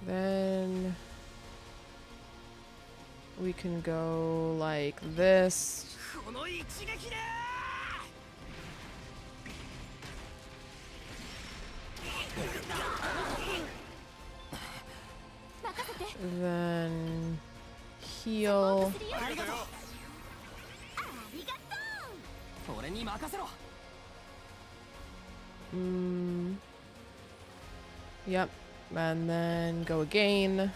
Speaker 1: Then we can go like this. Then heal. Yep. And then go again.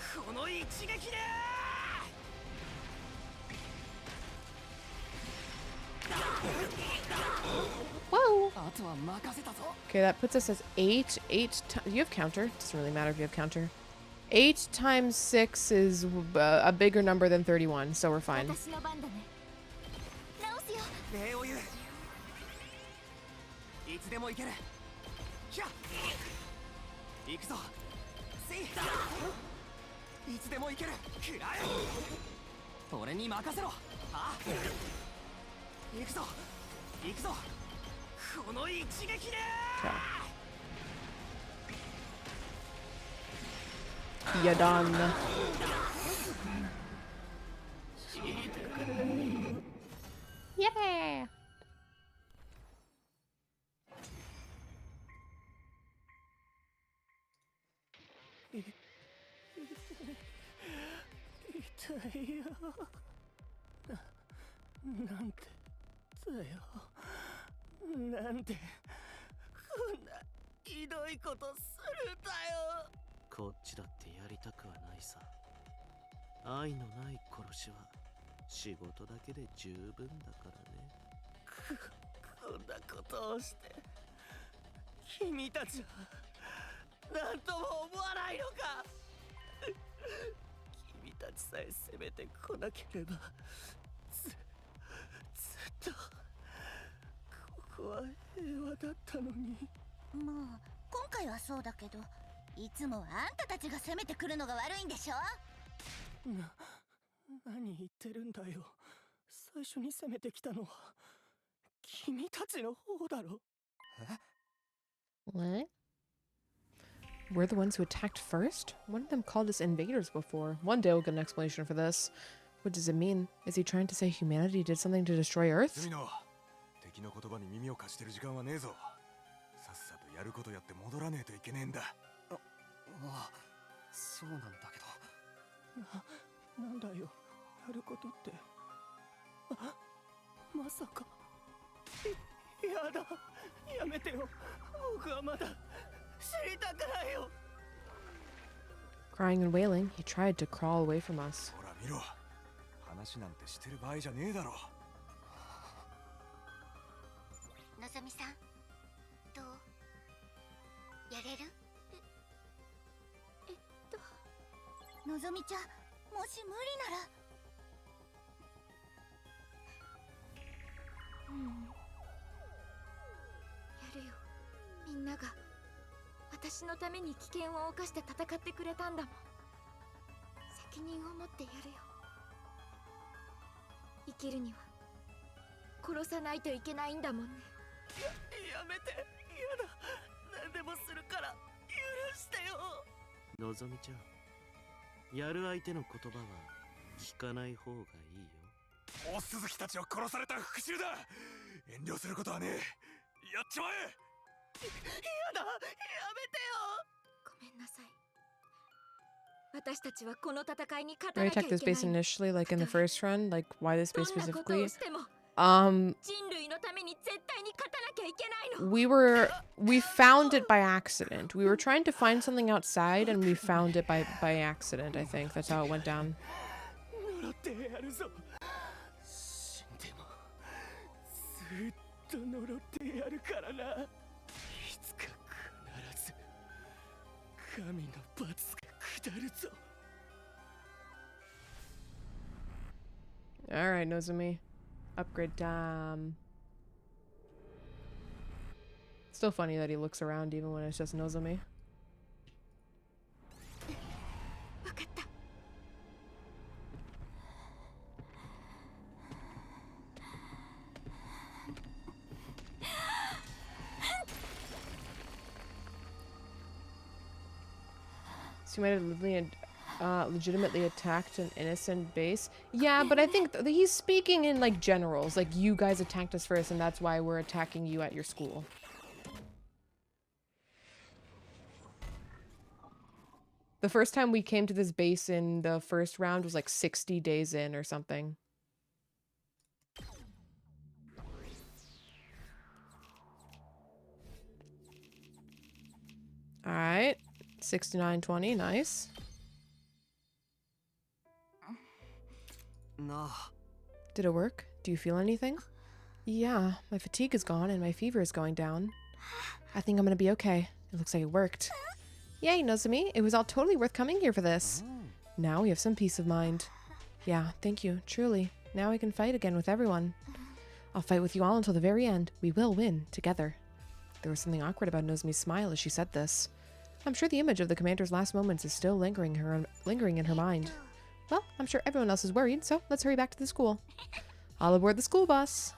Speaker 1: Whoa! Okay, that puts us as 8. You have counter. Doesn't really matter if you have counter. 8 times 6 is a bigger number than 31, so we're fine. You're done. Yeah.
Speaker 6: こっちだってやりたくはないさ。愛のない殺しは仕事だけで十分だからね。
Speaker 3: こんなことをして君たちは何とも思わないのか。君たちさえ攻めてこなければずっとここは平和だったのに。
Speaker 5: もう今回はそうだけど、いつもはあんたたちが攻めてくるのが悪いんでしょ。
Speaker 3: 何言ってるんだよ。最初に攻めてきたのは君たちの方だろ。
Speaker 1: What? We're the ones who attacked first? One of them called us invaders before. One day we'll get an explanation for this. What does it mean? Is he trying to say humanity did something to destroy Earth?
Speaker 8: 敵の言葉に耳を貸してる時間はねえぞ。さっさとやることやって戻らねえといけねえんだ。
Speaker 3: そうなんだけど。なんだよ、やることって。まさか。やだ、やめてよ。僕はまだ知りたくないよ。
Speaker 1: Crying and wailing, he tried to crawl away from us.
Speaker 8: ほら見ろ。話なんてしてる場合じゃねえだろ。
Speaker 5: のぞみさん、どう？やれる？のぞみちゃん、もし無理なら。
Speaker 7: やるよ。みんなが私のために危険を冒して戦ってくれたんだもん。責任を持ってやるよ。生きるには殺さないといけないんだもんね。
Speaker 3: やめて、やだ。何でもするから許してよ。
Speaker 6: のぞみちゃん、やる相手の言葉は聞かない方がいいよ。
Speaker 8: お鈴木たちを殺された復讐だ。遠慮することはねえ。やっちまえ。
Speaker 3: やだ、やめてよ。
Speaker 7: ごめんなさい。私たちはこの戦いに勝た
Speaker 1: Did I
Speaker 7: なきゃい
Speaker 1: attack
Speaker 7: け
Speaker 1: this
Speaker 7: ない。
Speaker 1: base initially, like in the first run? Like, why this base
Speaker 7: どんなことを
Speaker 1: specifically?
Speaker 7: しても人類のために絶対に勝たなきゃいけないの。
Speaker 1: we found it by accident. We were trying to find something outside and we found it by accident, I think. That's how it went down.
Speaker 3: 呪ってやるぞ。死んでもずっと呪ってやるからな。いつか必ず神の罰が下るぞ。
Speaker 1: Alright, Nozomi. Upgrade time. Still funny that he looks around even when it's just Nozomi.
Speaker 7: わかった。
Speaker 1: So you might have legitimately attacked an innocent base. Yeah, but I think he's speaking in like generals. Like, you guys attacked us first and that's why we're attacking you at your school. The first time we came to this base in the first round was like 60 days in or something. Alright. 6920, nice.
Speaker 3: No.
Speaker 1: Did it work? Do you feel anything? Yeah, my fatigue is gone and my fever is going down. I think I'm gonna be okay. It looks like it worked. Yay, Nozomi. It was all totally worth coming here for this. Now we have some peace of mind. Yeah, thank you, truly. Now I can fight again with everyone. I'll fight with you all until the very end. We will win, together. There was something awkward about Nozomi's smile as she said this. I'm sure the image of the commander's last moments is still lingering in her mind. Well, I'm sure everyone else is worried, so let's hurry back to the school. All aboard the school bus!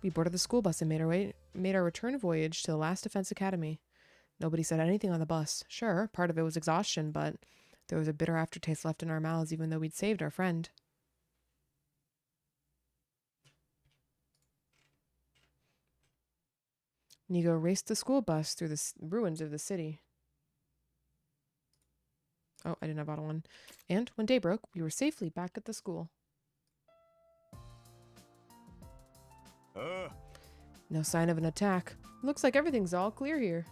Speaker 1: We boarded the school bus and made our return voyage to the last defense academy. Nobody said anything on the bus. Sure, part of it was exhaustion, but there was a bitter aftertaste left in our mouths even though we'd saved our friend. Nigo raced the school bus through the ruins of the city. Oh, I didn't have auto one. And when day broke, we were safely back at the school. No sign of an attack. Looks like everything's all clear here.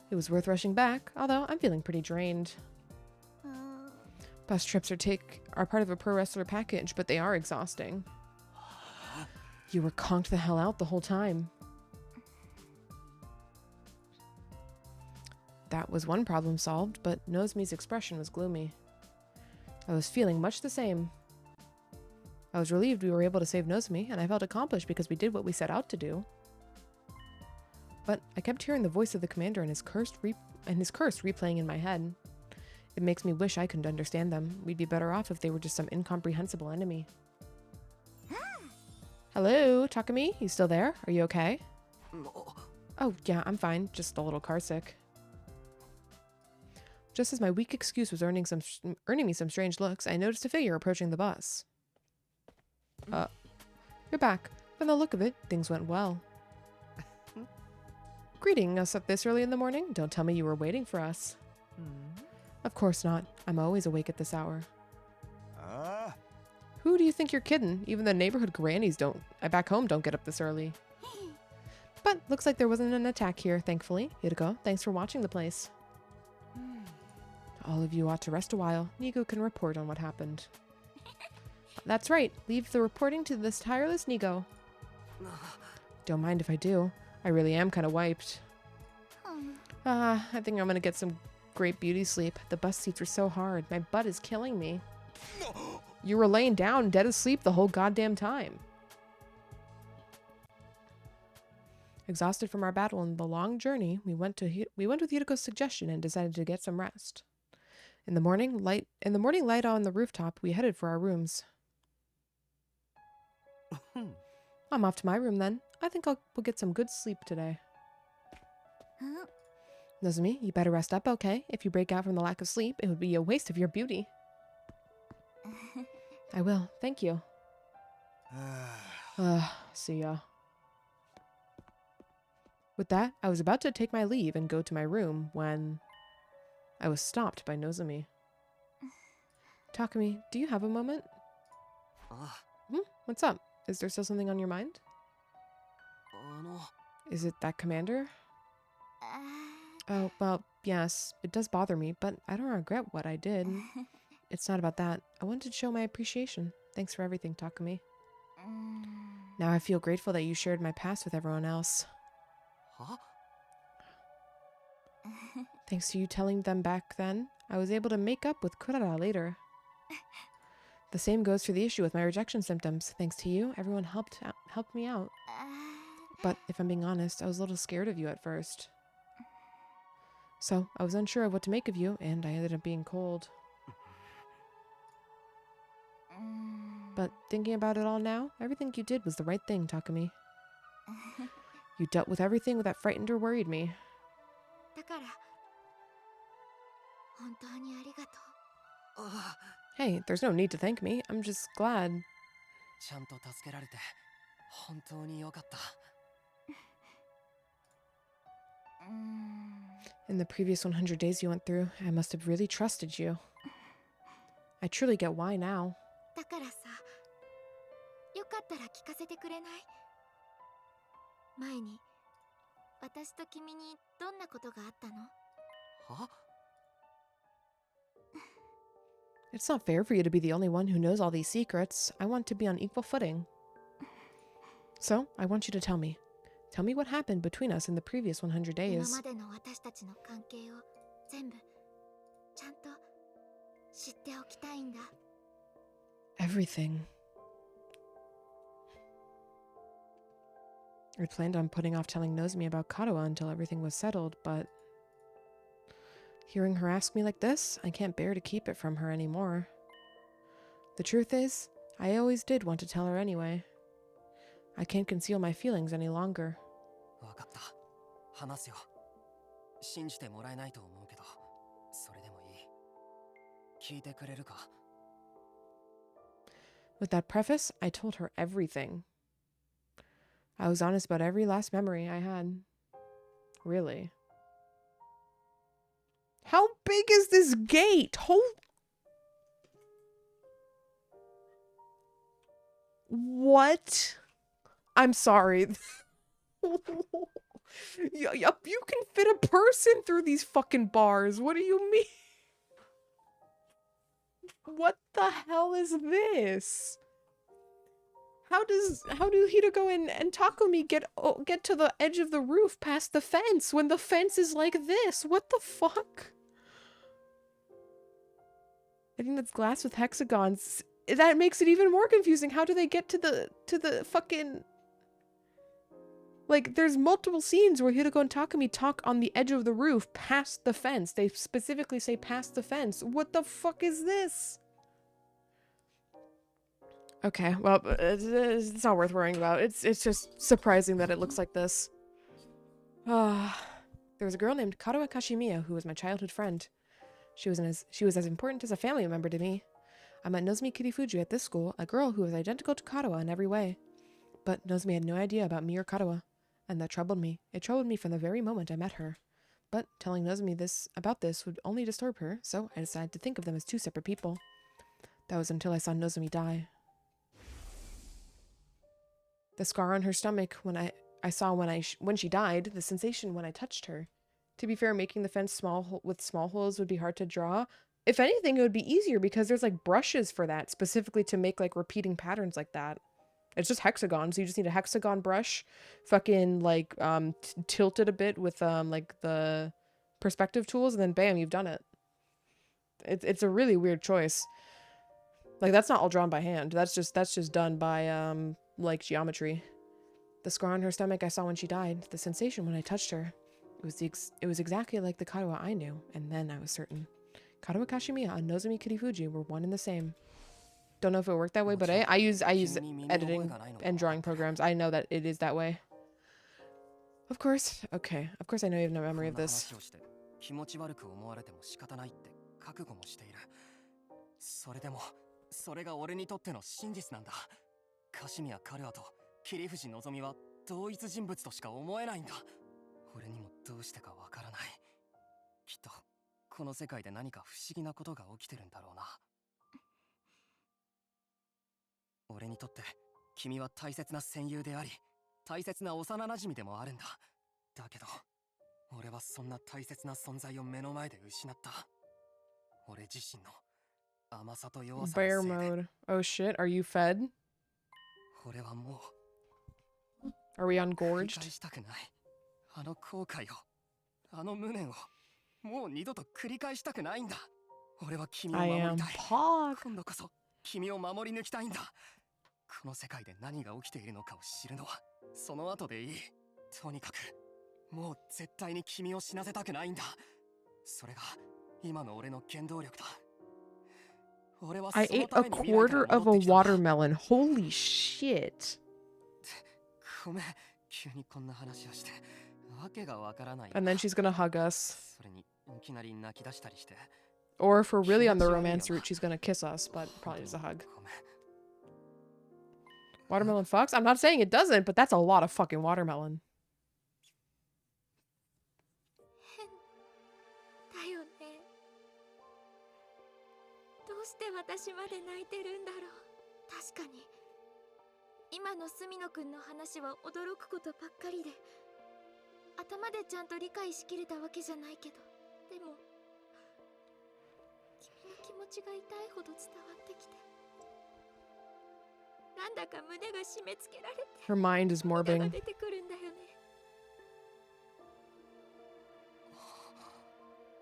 Speaker 1: It was worth rushing back, although I'm feeling pretty drained. Bus trips are part of a pro wrestler package, but they are exhausting. You were conked the hell out the whole time. That was one problem solved, but Nozomi's expression was gloomy. I was feeling much the same. I was relieved we were able to save Nozomi, and I felt accomplished because we did what we set out to do. But I kept hearing the voice of the commander and his curse replaying in my head. It makes me wish I couldn't understand them. We'd be better off if they were just some incomprehensible enemy. Hello, Takumi? You still there? Are you okay? Oh, yeah, I'm fine. Just a little carsick. Just as my weak excuse was earning me some strange looks, I noticed a figure approaching the bus. You're back. From the look of it, things went well. Greeting us up this early in the morning? Don't tell me you were waiting for us. Of course not. I'm always awake at this hour. Who do you think you're kidding? Even the neighborhood grannies back home don't get up this early. But looks like there wasn't an attack here, thankfully. Hideko, thanks for watching the place. All of you ought to rest a while. Nigo can report on what happened. That's right. Leave the reporting to this tireless Nigo. Don't mind if I do. I really am kind of wiped. I think I'm gonna get some great beauty sleep. The bus seats were so hard. My butt is killing me. You were laying down, dead asleep the whole goddamn time. Exhausted from our battle and the long journey, we went with Hideko's suggestion and decided to get some rest. In the morning light on the rooftop, we headed for our rooms. I'm off to my room then. I think we'll get some good sleep today. Nozomi, you better rest up, okay? If you break out from the lack of sleep, it would be a waste of your beauty. I will, thank you. See ya. With that, I was about to take my leave and go to my room when I was stopped by Nozomi. Takumi, do you have a moment? What's up? Is there still something on your mind?
Speaker 3: あの
Speaker 1: Is it that commander?
Speaker 5: あ
Speaker 1: Oh, well, yes, it does bother me, but I don't regret what I did. It's not about that. I wanted to show my appreciation. Thanks for everything, Takumi.
Speaker 5: うーん
Speaker 1: Now I feel grateful that you shared my past with everyone else.
Speaker 3: は
Speaker 1: Thanks to you telling them back then, I was able to make up with Kurara later. The same goes for the issue with my rejection symptoms. Thanks to you, everyone helped me out.
Speaker 5: あ
Speaker 1: But if I'm being honest, I was a little scared of you at first. So I was unsure of what to make of you, and I ended up being cold.
Speaker 5: ーうーん
Speaker 1: But thinking about it all now, everything you did was the right thing, Takumi. You dealt with everything that frightened or worried me.
Speaker 7: だから本当にありがとう。
Speaker 3: あ
Speaker 1: Hey, there's no need to thank me. I'm just glad.
Speaker 3: ちゃんと助けられて本当によかった。
Speaker 5: うーん
Speaker 1: In the previous 100 days you went through, I must have really trusted you. I truly get why now.
Speaker 7: だからさ、よかったら聞かせてくれない？前に私と君にどんなことがあったの？
Speaker 3: は
Speaker 1: It's not fair for you to be the only one who knows all these secrets. I want to be on equal footing. So, I want you to tell me. Tell me what happened between us in the previous 100
Speaker 7: 今
Speaker 1: days.
Speaker 7: までの私たちの関係を全部ちゃんと知っておきたいんだ。
Speaker 1: Everything. I planned on putting off telling Nozomi about Katawa until everything was settled, but hearing her ask me like this, I can't bear to keep it from her anymore. The truth is, I always did want to tell her anyway. I can't conceal my feelings any longer.
Speaker 3: わかった。話すよ。信じてもらえないと思うけど、それでもいい。聞いてくれるか？
Speaker 1: With that preface, I told her everything. I was honest about every last memory I had. Really. How big is this gate? What? I'm sorry. You can fit a person through these fucking bars. What do you mean? What the hell is this? How do Hideko and Takumi get to the edge of the roof past the fence when the fence is like this? What the fuck? I think that's glass with hexagons. That makes it even more confusing. How do they get to the fucking... Like, there's multiple scenes where Hideko and Takumi talk on the edge of the roof past the fence. They specifically say past the fence. What the fuck is this? Okay, well, it's not worth worrying about. It's just surprising that it looks like this. There was a girl named Karawa Kashimiya who was my childhood friend. She was as important as a family member to me. I met Nozomi Kirifuji at this school, a girl who was identical to Karawa in every way. But Nozomi had no idea about me or Karawa, and that troubled me. It troubled me from the very moment I met her. But telling Nozomi about this would only disturb her, so I decided to think of them as two separate people. That was until I saw Nozomi die. The scar on her stomach I saw when she died, the sensation when I touched her. To be fair, making the fence with small holes would be hard to draw. If anything, it would be easier because there's like brushes for that, specifically to make like repeating patterns like that. It's just hexagons, so you just need a hexagon brush, fucking like tilt it a bit with like the perspective tools, and then bam, you've done it. It's a really weird choice. Like, that's not all drawn by hand. That's just done by like geometry. The scar on her stomach I saw when she died, the sensation when I touched her. It was exactly like the Karawa I knew, and then I was certain. Karawa Kashimiya and Nozomi Kirifuji were one and the same. Don't know if it worked that way, but I use editing and drawing programs. I know that it is that way. Of course. Okay. Of course I know you have no memory of this.
Speaker 3: 気持ち悪く思われても仕方ないって覚悟もしている。それでもそれが俺にとっての真実なんだ。カシミヤ・カルアと桐藤のぞみは同一人物としか思えないんだ。俺にもどうしてかわからない。きっとこの世界で何か不思議なことが起きてるんだろうな。俺にとって君は大切な戦友であり、大切な幼馴染でもあるんだ。だけど、俺はそんな大切な存在を目の前で失った。俺自身の甘さと弱さのせい
Speaker 1: Bear
Speaker 3: で。
Speaker 1: mode. Oh shit, are you fed?
Speaker 3: 俺はもう
Speaker 1: Are we
Speaker 3: 繰り
Speaker 1: ungorged?
Speaker 3: 返したくない。あの後悔を、あの無念を、もう二度と繰り返したくないんだ。俺は君を
Speaker 1: I
Speaker 3: 守り
Speaker 1: am
Speaker 3: たい。
Speaker 1: Pog.
Speaker 3: 今度こそ君を守り抜きたいんだ。この世界で何が起きているのかを知るのはその後でいい。とにかくもう絶対に君を死なせたくないんだ。それが今の俺の原動力だ。俺はそ
Speaker 1: I
Speaker 3: の
Speaker 1: ate
Speaker 3: た
Speaker 1: a
Speaker 3: めに未来から
Speaker 1: quarter of
Speaker 3: 戻っ
Speaker 1: a
Speaker 3: てきたんだ。
Speaker 1: watermelon. Holy shit.
Speaker 3: ごめん、急にこんな話をしてわけがわからない。
Speaker 1: And then she's gonna hug us.
Speaker 3: それにいきなり泣き出したりして。
Speaker 1: Or if we're really on the romance route, she's gonna kiss us, but probably just a hug.
Speaker 3: ごめん。
Speaker 1: Watermelon fucks? I'm not saying it doesn't, but that's a lot of fucking watermelon.
Speaker 7: だよね。どうして私まで泣いてるんだろう。確かに今の住野くんの話は驚くことばっかりで、頭でちゃんと理解しきれたわけじゃないけど、でも君の気持ちが痛いほど伝わってきて、なんだか胸が締め付けられて
Speaker 1: Her mind is
Speaker 7: 涙が
Speaker 1: morbing.
Speaker 7: 出てくるんだよね。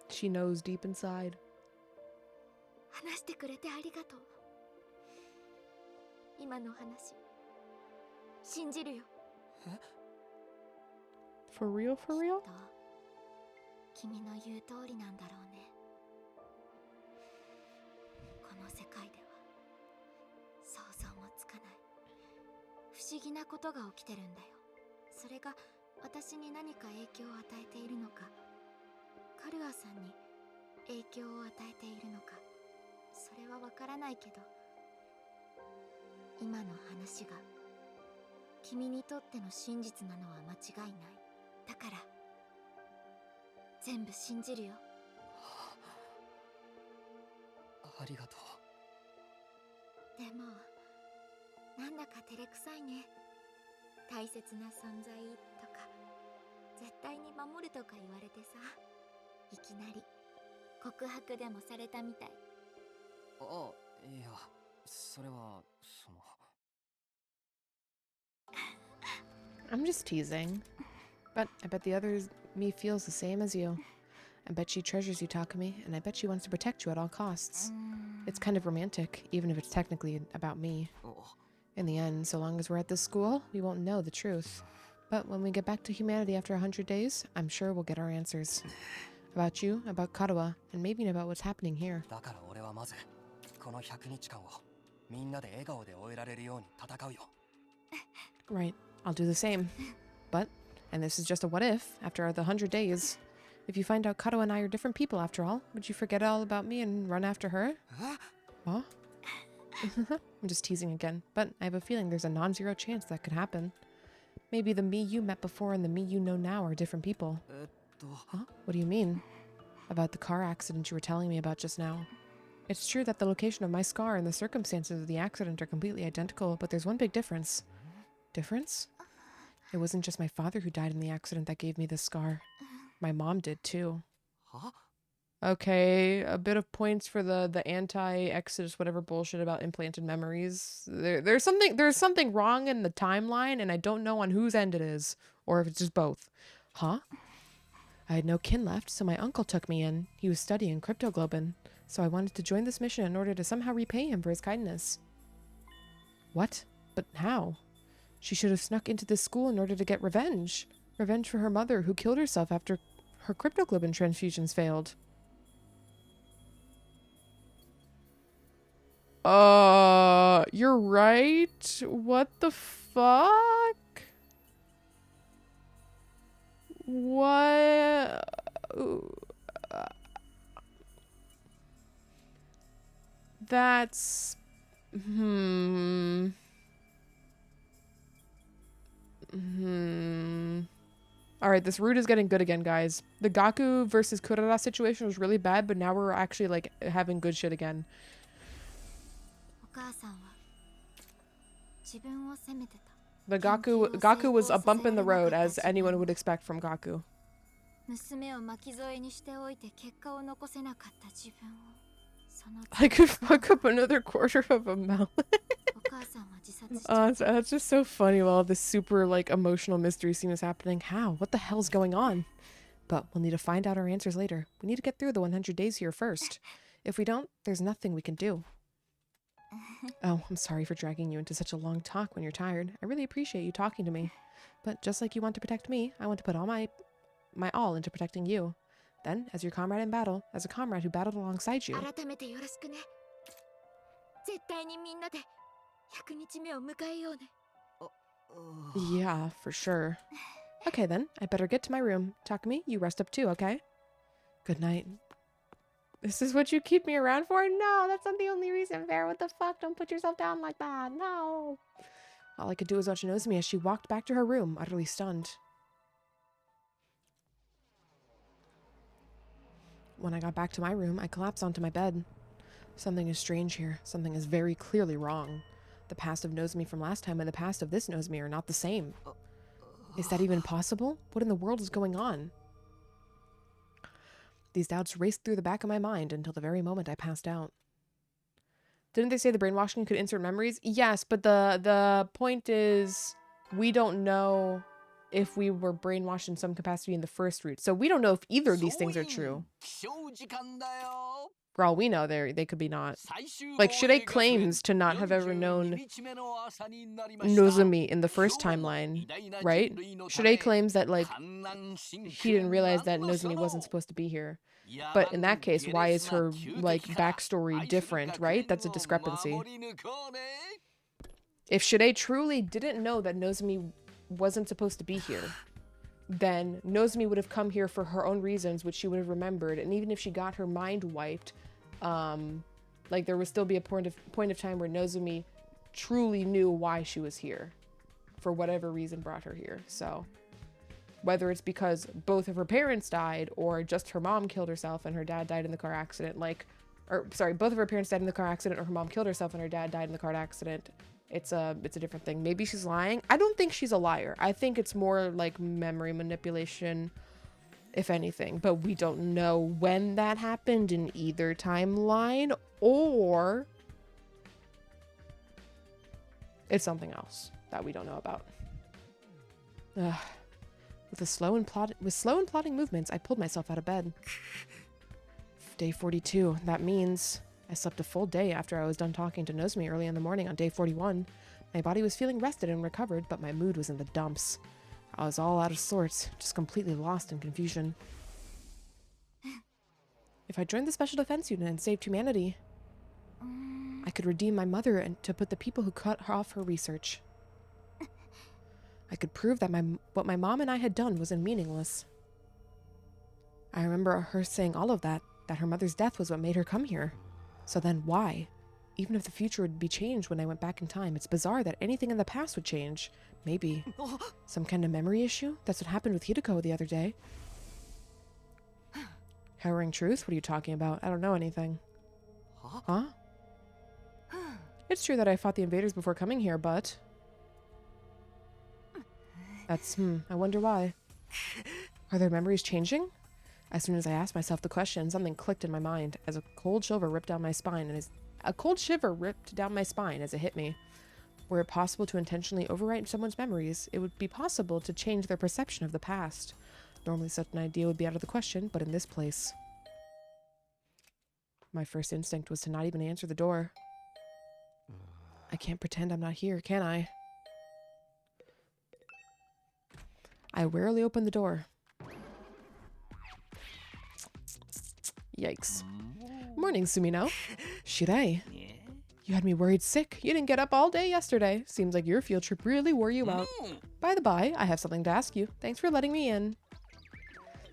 Speaker 1: She knows deep inside.
Speaker 7: 話してくれてありがとう。今の話信じるよ。
Speaker 1: For real, for real?
Speaker 7: きっと君の言う通りなんだろうね。この世界では想像もつかない不思議なことが起きてるんだよ。それが私に何か影響を与えているのか、カルアさんに影響を与えているのか、それはわからないけど、今の話が君にとっての真実なのは間違いない。だから全部信じるよ。
Speaker 3: ありがとう。
Speaker 7: でもなんだか照れくさいね。大切な存在とか絶対に守るとか言われてさ、いきなり告白でもされたみたい。
Speaker 3: あ、いや、それはその。
Speaker 1: I'm just teasing. But I bet the other me feels the same as you. I bet she treasures you, Takumi, and I bet she wants to protect you at all costs. It's kind of romantic, even if it's technically about me. In the end, so long as we're at this school, we won't know the truth. But when we get back to humanity after 100 days, I'm sure we'll get our answers. About you, about Karawa, and maybe about what's happening here.
Speaker 3: だから俺はまずこの100日間をみんなで笑顔で終えられるように戦うよ。
Speaker 1: Right, I'll do the same. But, and this is just a what if, after the 100 days, if you find out Karawa and I are different people after all, would you forget all about me and run after her? Huh? I'm just teasing again, but I have a feeling there's a non-zero chance that could happen. Maybe the me you met before and the me you know now are different people. Huh? What do you mean? About the car accident you were telling me about just now. It's true that the location of my scar and the circumstances of the accident are completely identical, but there's one big difference. Difference? It wasn't just my father who died in the accident that gave me this scar. My mom did too.
Speaker 3: Huh?
Speaker 1: Okay, a bit of points for the anti-exodus whatever bullshit about implanted memories. There's something wrong in the timeline, and I don't know on whose end it is, or if it's just both. Huh? I had no kin left, so my uncle took me in. He was studying cryptoglobin, so I wanted to join this mission in order to somehow repay him for his kindness. What? But how? She should have snuck into this school in order to get revenge. Revenge for her mother, who killed herself after her cryptoglobin transfusions failed. You're right. What the fuck? What? That's... Alright, this route is getting good again, guys. The Gaku versus Kurara situation was really bad, but now we're actually, like, having good shit again.
Speaker 7: お母さんは自分を責めてた。
Speaker 1: The Gaku was a bump in the road, as anyone would expect from Gaku.
Speaker 7: 娘を巻き添えにしておいて結果を残せなかった自分を、その
Speaker 1: I could fuck up another quarter of a melon.
Speaker 7: お母さんは自殺しちゃった。
Speaker 1: That's just so funny while this super like emotional mystery scene is happening. How? What the hell's going on? But we'll need to find out our answers later. We need to get through the 100 days here first. If we don't, there's nothing we can do. Oh, I'm sorry for dragging you into such a long talk when you're tired. I really appreciate you talking to me. But just like you want to protect me, I want to put all my all into protecting you. Then, as your comrade in battle, as a comrade who battled alongside you.
Speaker 7: 改めてよろしくね。絶対にみんなで100日目を迎えようね。
Speaker 1: Yeah, for sure. Okay then, I better get to my room. Takumi, you rest up too, okay? Good night. This is what you keep me around for? No, that's not the only reason, Fair. What the fuck? Don't put yourself down like that. No. All I could do was watch Nozomi as she walked back to her room, utterly stunned. When I got back to my room, I collapsed onto my bed. Something is strange here. Something is very clearly wrong. The past of Nozomi from last time and the past of this Nozomi are not the same. Is that even possible? What in the world is going on? These doubts raced through the back of my mind until the very moment I passed out. Didn't they say the brainwashing could insert memories? Yes, but the point is we don't know if we were brainwashed in some capacity in the first route. So we don't know if either of these things are true. For all we know, they could be not. Like, Shirei claims to not have ever known Nozomi in the first timeline, right? Shirei claims that, like, he didn't realize that Nozomi wasn't supposed to be here. But in that case, why is her, like, backstory different, right? That's a discrepancy. If Shirei truly didn't know that Nozomi wasn't supposed to be here, then Nozomi would have come here for her own reasons, which she would have remembered. And even if she got her mind wiped, like, there would still be a point of time where Nozomi truly knew why she was here, for whatever reason brought her here. So whether it's because both of her parents died or just her mom killed herself and her dad died in the car accident, like, or sorry, both of her parents died in the car accident or her mom killed herself and her dad died in the car accident, it's a different thing. Maybe she's lying. I don't think she's a liar. I think it's more like memory manipulation, if anything, but we don't know when that happened in either timeline, or it's something else that we don't know about. With slow and plodding movements, I pulled myself out of bed. Day 42. That means I slept a full day after I was done talking to Nozomi early in the morning on day 41. My body was feeling rested and recovered, but my mood was in the dumps. I was all out of sorts, just completely lost in confusion. If I joined the Special Defense Unit and saved humanity, I could redeem my mother and to put the people who cut off her research. I could prove that what my mom and I had done was meaningless. I remember her saying all of that her mother's death was what made her come here. So then why? Even if the future would be changed when I went back in time, it's bizarre that anything in the past would change. Maybe. Some kind of memory issue? That's what happened with Hideko the other day. Harrowing truth? What are you talking about? I don't know anything. Huh? It's true that I fought the invaders before coming here, but... That's, I wonder why. Are their memories changing? As soon as I asked myself the question, something clicked in my mind as a cold shiver ripped down my spine as it hit me. Were it possible to intentionally overwrite someone's memories, it would be possible to change their perception of the past. Normally such an idea would be out of the question, but in this place... My first instinct was to not even answer the door. I can't pretend I'm not here, can I? I warily opened the door. Yikes. Morning, Sumino. Shirei. You had me worried sick. You didn't get up all day yesterday. Seems like your field trip really wore you out. By the by, I have something to ask you. Thanks for letting me in.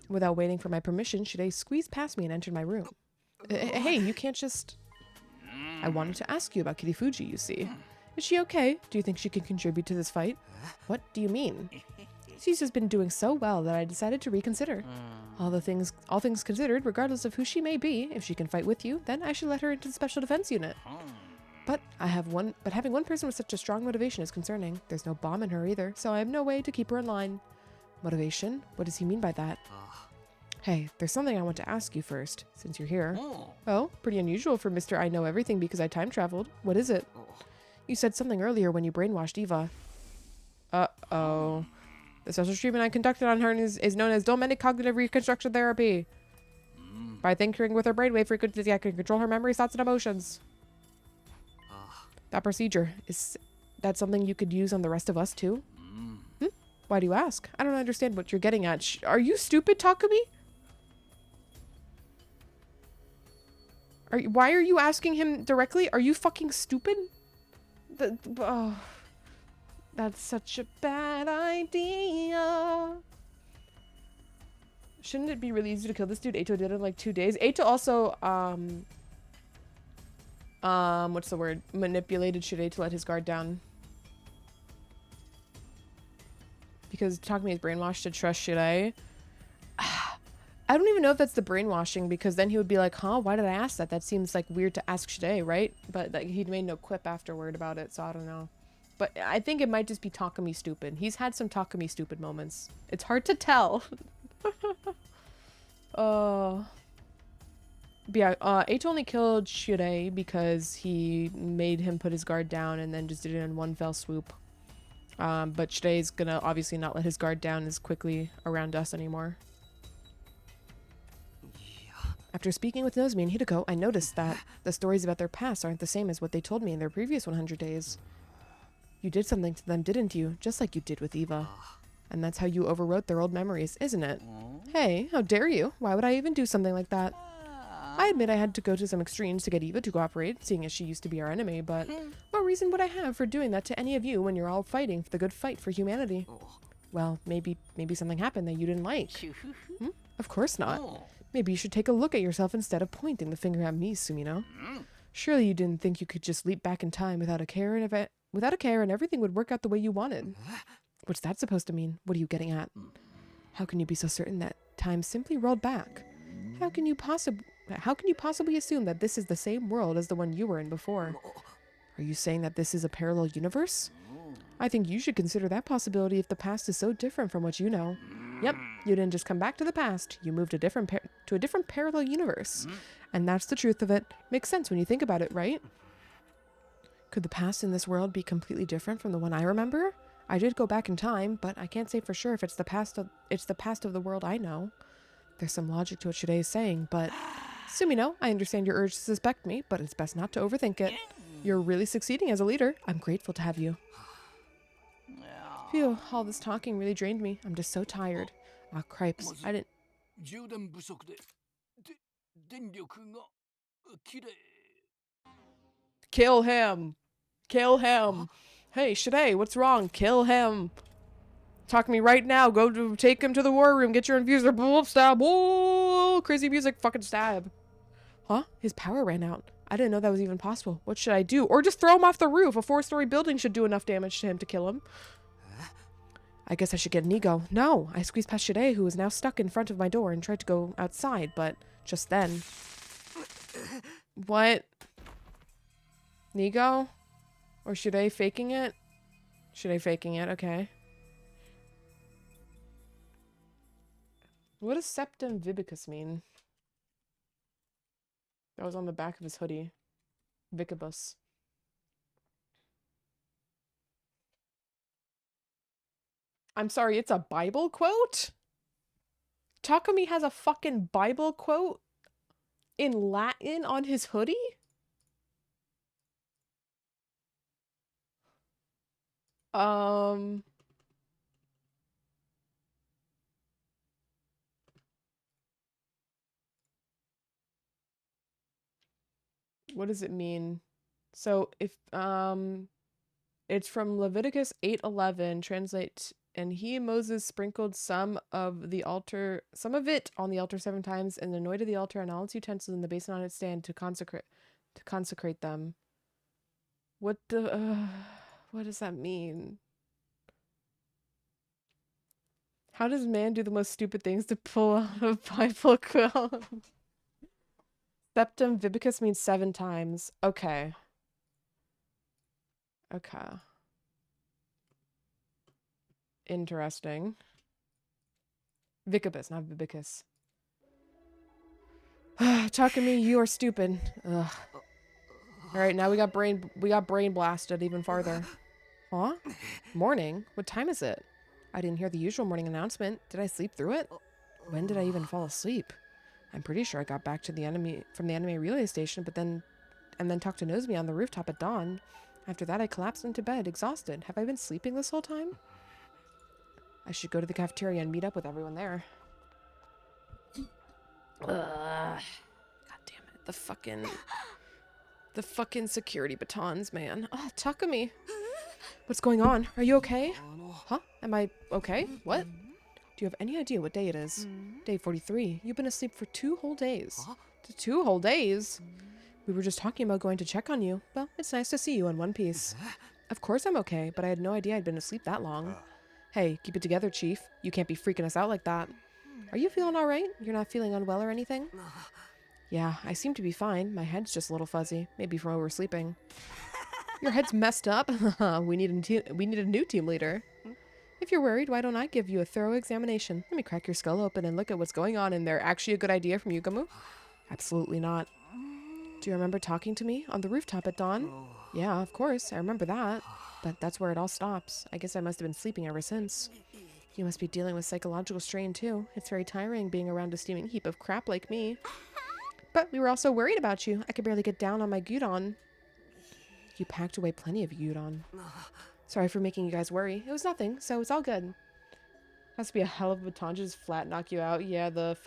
Speaker 1: Without waiting for my permission, Shirei squeezed past me and entered my room. Hey, you can't just... I wanted to ask you about Kirifuji, you see. Is she okay? Do you think she can contribute to this fight? What do you mean? She's just been doing so well that I decided to reconsider. All things considered, regardless of who she may be, if she can fight with you, then I should let her into the Special Defense Unit. But having one person with such a strong motivation is concerning. There's no bomb in her either, so I have no way to keep her in line. Motivation? What does he mean by that? Hey, there's something I want to ask you first, since you're here. Oh, pretty unusual for Mr. I know everything because I time traveled. What is it? You said something earlier when you brainwashed Eva. Uh-oh. The special treatment I conducted on her is known as Dominic Cognitive Reconstruction Therapy. By tinkering with her brainwave frequency, I can control her memories, thoughts, and emotions. That procedure, is that something you could use on the rest of us too? Why do you ask? I don't understand what you're getting at. Are you stupid, Takumi? Why are you asking him directly? Are you fucking stupid? Oh, that's such a bad idea. Shouldn't it be really easy to kill this dude? Eito did it in like 2 days. Eito also, what's the word? Manipulated Shirei to let his guard down. Because Takumi is brainwashed to trust Shirei. I don't even know if that's the brainwashing, because then he would be like, huh, why did I ask that? That seems like weird to ask Shirei, right? But like, he'd made no quip afterward about it, so I don't know. But I think it might just be Takumi stupid. He's had some Takumi stupid moments. It's hard to tell. But yeah, Eito only killed Shirei because he made him put his guard down and then just did it in one fell swoop. But Shirei's gonna obviously not let his guard down as quickly around us anymore. After speaking with Nozomi and Hideko, I noticed that the stories about their past aren't the same as what they told me in their previous 100 days. You did something to them, didn't you? Just like you did with Eva. And that's how you overwrote their old memories, isn't it? Hey, how dare you? Why would I even do something like that? I admit I had to go to some extremes to get Eva to cooperate, seeing as she used to be our enemy, but what reason would I have for doing that to any of you when you're all fighting for the good fight for humanity? Well, maybe something happened that you didn't like. Of course not. Maybe you should take a look at yourself instead of pointing the finger at me, Sumino. Surely you didn't think you could just leap back in time without a care and everything would work out the way you wanted. What's that supposed to mean? What are you getting at? How can you be so certain that time simply rolled back? How can you possibly assume that this is the same world as the one you were in before? Are you saying that this is a parallel universe? I think you should consider that possibility if the past is so different from what you know. Yep, you didn't just come back to the past. You moved to a different parallel universe. And that's the truth of it. Makes sense when you think about it, right? Could the past in this world be completely different from the one I remember? I did go back in time, but I can't say for sure if it's the past of the world I know. There's some logic to what Shirei is saying, but Sumino, I understand your urge to suspect me, but it's best not to overthink it. You're really succeeding as a leader. I'm grateful to have you. Phew, all this talking really drained me. I'm just so tired. Ah, cripes. I didn't... Kill him! Kill him! Hey, Shirei, what's wrong? Kill him! Talk to me right now. Go take him to the war room. Get your infuser. Boom, stab. Whoa! Crazy music. Fucking stab. Huh? His power ran out. I didn't know that was even possible. What should I do? Or just throw him off the roof. A 4-story building should do enough damage to him to kill him. I guess I should get an ego. No, I squeezed past Shirei, who is now stuck in front of my door, and tried to go outside, but just then... What? Nigo? Or Shirei faking it? Shirei faking it, okay. What does septum vibicus mean? That was on the back of his hoodie. Vicibus. I'm sorry, it's a Bible quote? Takumi has a fucking Bible quote in Latin on his hoodie? What does it mean? So if it's from Leviticus 8:11, translate, and he, Moses, sprinkled some of it on the altar 7 times and anointed the altar and all its utensils in the basin on its stand to consecrate them. What does that mean? How does man do the most stupid things to pull out a Bible quote? Septum vibicus means 7 times. Okay. Okay. Interesting. Vicibus, not Vibicus. Takumi, you are stupid. Ugh. Alright, now we got brain blasted even farther. Huh? Morning? What time is it? I didn't hear the usual morning announcement. Did I sleep through it? When did I even fall asleep? I'm pretty sure I got back to the from the anime relay station, and then talked to Nozomi on the rooftop at dawn. After that, I collapsed into bed, exhausted. Have I been sleeping this whole time? I should go to the cafeteria and meet up with everyone there. God damn it. The fucking security batons, man. Oh, Takumi. What's going on? Are you okay? Huh? Am I okay? What? Do you have any idea what day it is? Day 43. You've been asleep for 2 whole days. 2 whole days? We were just talking about going to check on you. Well, it's nice to see you in one piece. Of course I'm okay, but I had no idea I'd been asleep that long. Hey, keep it together, Chief. You can't be freaking us out like that. Are you feeling all right? You're not feeling unwell or anything? Yeah, I seem to be fine. My head's just a little fuzzy. Maybe from oversleeping. Your head's messed up? We need a new team leader. If you're worried, why don't I give you a thorough examination? Let me crack your skull open and look at what's going on in there. Actually a good idea from Yugamu? Absolutely not. Do you remember talking to me on the rooftop at dawn? Yeah, of course. I remember that. But that's where it all stops. I guess I must have been sleeping ever since. You must be dealing with psychological strain, too. It's very tiring being around a steaming heap of crap like me. But we were also worried about you. I could barely get down on my gyudon. You packed away plenty of gyudon. Sorry for making you guys worry. It was nothing, so it's all good. Has to be a hell of a baton to just flat knock you out. Yeah, the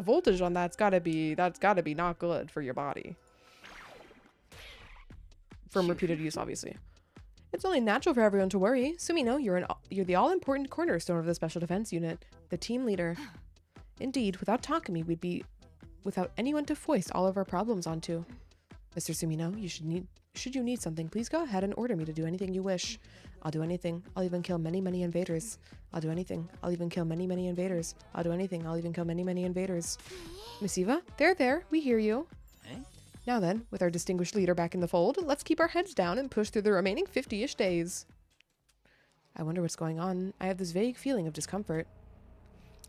Speaker 1: voltage on that's gotta be not good for your body. From repeated use, obviously. It's only natural for everyone to worry. Sumino, you're the all-important cornerstone of the Special Defense Unit, the team leader. Indeed, without Takumi, we'd be without anyone to foist all of our problems onto. Mr. Sumino, should you need something, please go ahead and order me to do anything you wish. I'll do anything. I'll even kill many, many invaders. I'll do anything. I'll even kill many, many invaders. I'll do anything. I'll even kill many, many invaders. Miss Eva, there, we hear you. Now then, with our distinguished leader back in the fold, let's keep our heads down and push through the remaining 50-ish days. I wonder what's going on. I have this vague feeling of discomfort.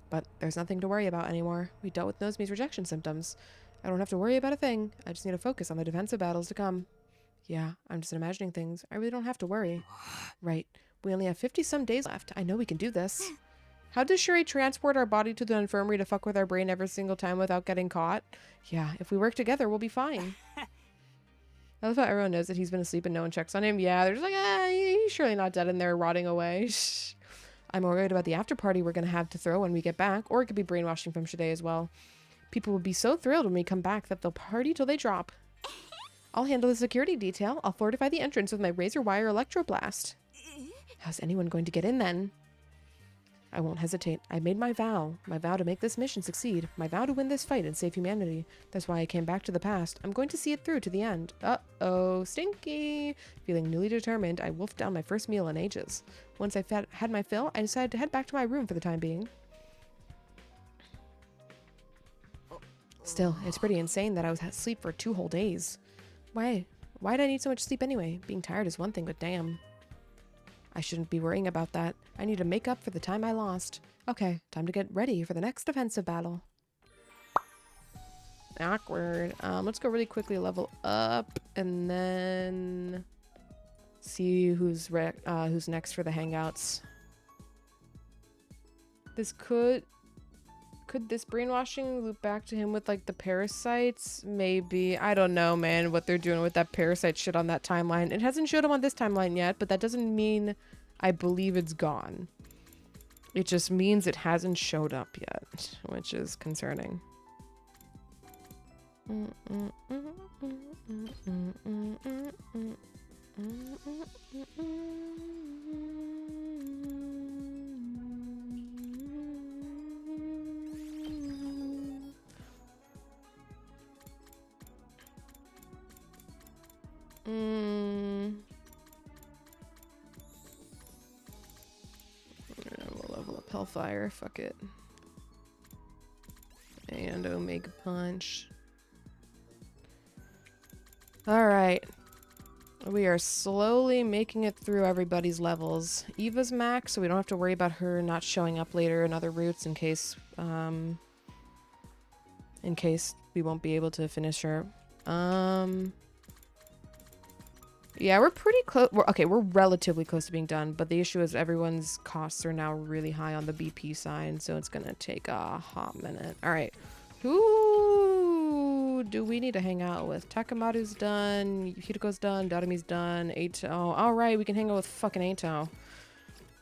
Speaker 1: But there's nothing to worry about anymore. We dealt with Nozomi's rejection symptoms. I don't have to worry about a thing. I just need to focus on the defensive battles to come. Yeah, I'm just imagining things. I really don't have to worry. Right. We only have 50-some days left. I know we can do this. How does Shuri transport our body to the infirmary to fuck with our brain every single time without getting caught? Yeah, if we work together, we'll be fine. I love how everyone knows that he's been asleep and no one checks on him. Yeah, they're just like, he's surely not dead in there rotting away. I'm worried about the after party we're going to have to throw when we get back, or it could be brainwashing from Shide as well. People will be so thrilled when we come back that they'll party till they drop. I'll handle the security detail. I'll fortify the entrance with my razor wire electroblast. How's anyone going to get in then? I won't hesitate. I made my vow to make this mission succeed, my vow to win this fight and save humanity. That's why I came back to the past. I'm going to see it through to the end. Uh-oh, stinky. Feeling newly determined, I wolfed down my first meal in ages. Once I had my fill, I decided to head back to my room for the time being. Still, it's pretty insane that I was asleep for 2 whole days. Why did I need so much sleep anyway? Being tired is one thing, but damn. I shouldn't be worrying about that. I need to make up for the time I lost. Okay, time to get ready for the next defensive battle. Awkward. Let's go really quickly level up and then see who's next for the hangouts. This could this brainwashing loop back to him with like the parasites? Maybe. I don't know, man, what they're doing with that parasite shit on that timeline. It hasn't showed him on this timeline yet, but that doesn't mean I believe it's gone. It just means it hasn't showed up yet, which is concerning. We'll level up Hellfire, fuck it. And Omega Punch. Alright. We are slowly making it through everybody's levels. Eva's max, so we don't have to worry about her not showing up later in other routes in case we won't be able to finish her. Yeah, we're pretty close. We're relatively close to being done, but the issue is everyone's costs are now really high on the BP side, so it's gonna take a hot minute. All right, who do we need to hang out with? Takamaru's done, Hitoko's done, Dadami's done, Eito. All right, we can hang out with fucking Eito.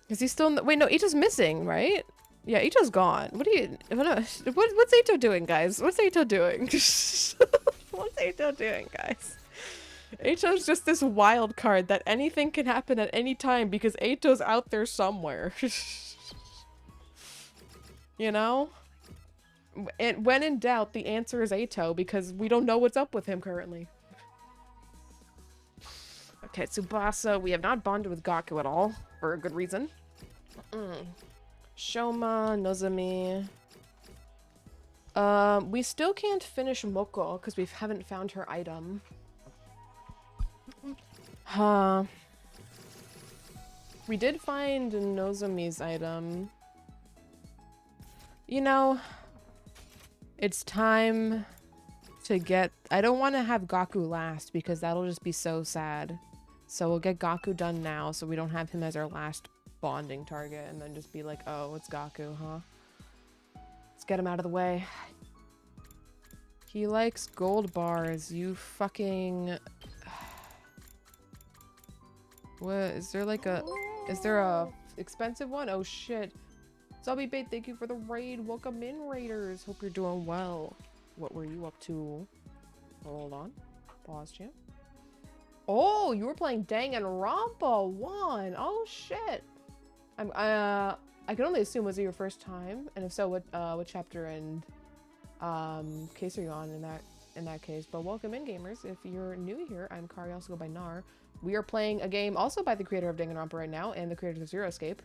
Speaker 1: Is he still in the— wait, no, Eito's missing, right? Yeah, Eito's gone. What's Eito doing, guys? What's Eito doing? What's Eito doing, guys? Eito's just this wild card that anything can happen at any time because Eito's out there somewhere. You know? And when in doubt, the answer is Eito because we don't know what's up with him currently. Okay, Tsubasa, we have not bonded with Gaku at all, for a good reason. Shoma, Nozomi. We still can't finish Moko because we haven't found her item. We did find Nozomi's item. You know, it's time to get— I don't want to have Gaku last because that'll just be so sad. So we'll get Gaku done now so we don't have him as our last bonding target and then just be like, oh, it's Gaku, huh? Let's get him out of the way. He likes gold bars, you fucking— what, is there like a— is there a expensive one? Oh shit. Zombie Bait, thank you for the raid. Welcome in, raiders. Hope you're doing well. What were you up to? Hold on. Pause, champ. Oh, you were playing Danganronpa 1. Oh shit. I can only assume was it your first time? And if so, what chapter and case are you on in that case? But welcome in, gamers. If you're new here, I'm Kari, also go by Nar. We are playing a game also by the creator of Danganronpa right now and the creators of Zero Escape.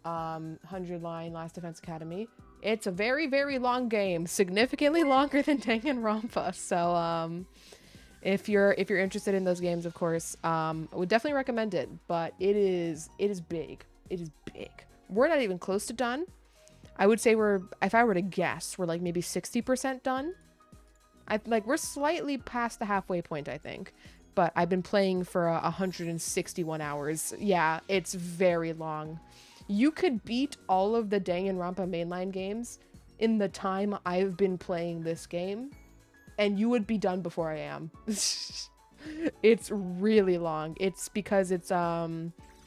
Speaker 1: 100 Line Last Defense Academy. It's a very, very long game, significantly longer than Danganronpa. So if you're interested in those games, of course, I would definitely recommend it. But it is big. It is big. We're not even close to done. I would say if I were to guess, we're like maybe 60% done. We're slightly past the halfway point, I think. But I've been playing for 161 hours. Yeah, it's very long. You could beat all of the Danganronpa mainline games in the time I've been playing this game, and you would be done before I am. It's really long. It's because it's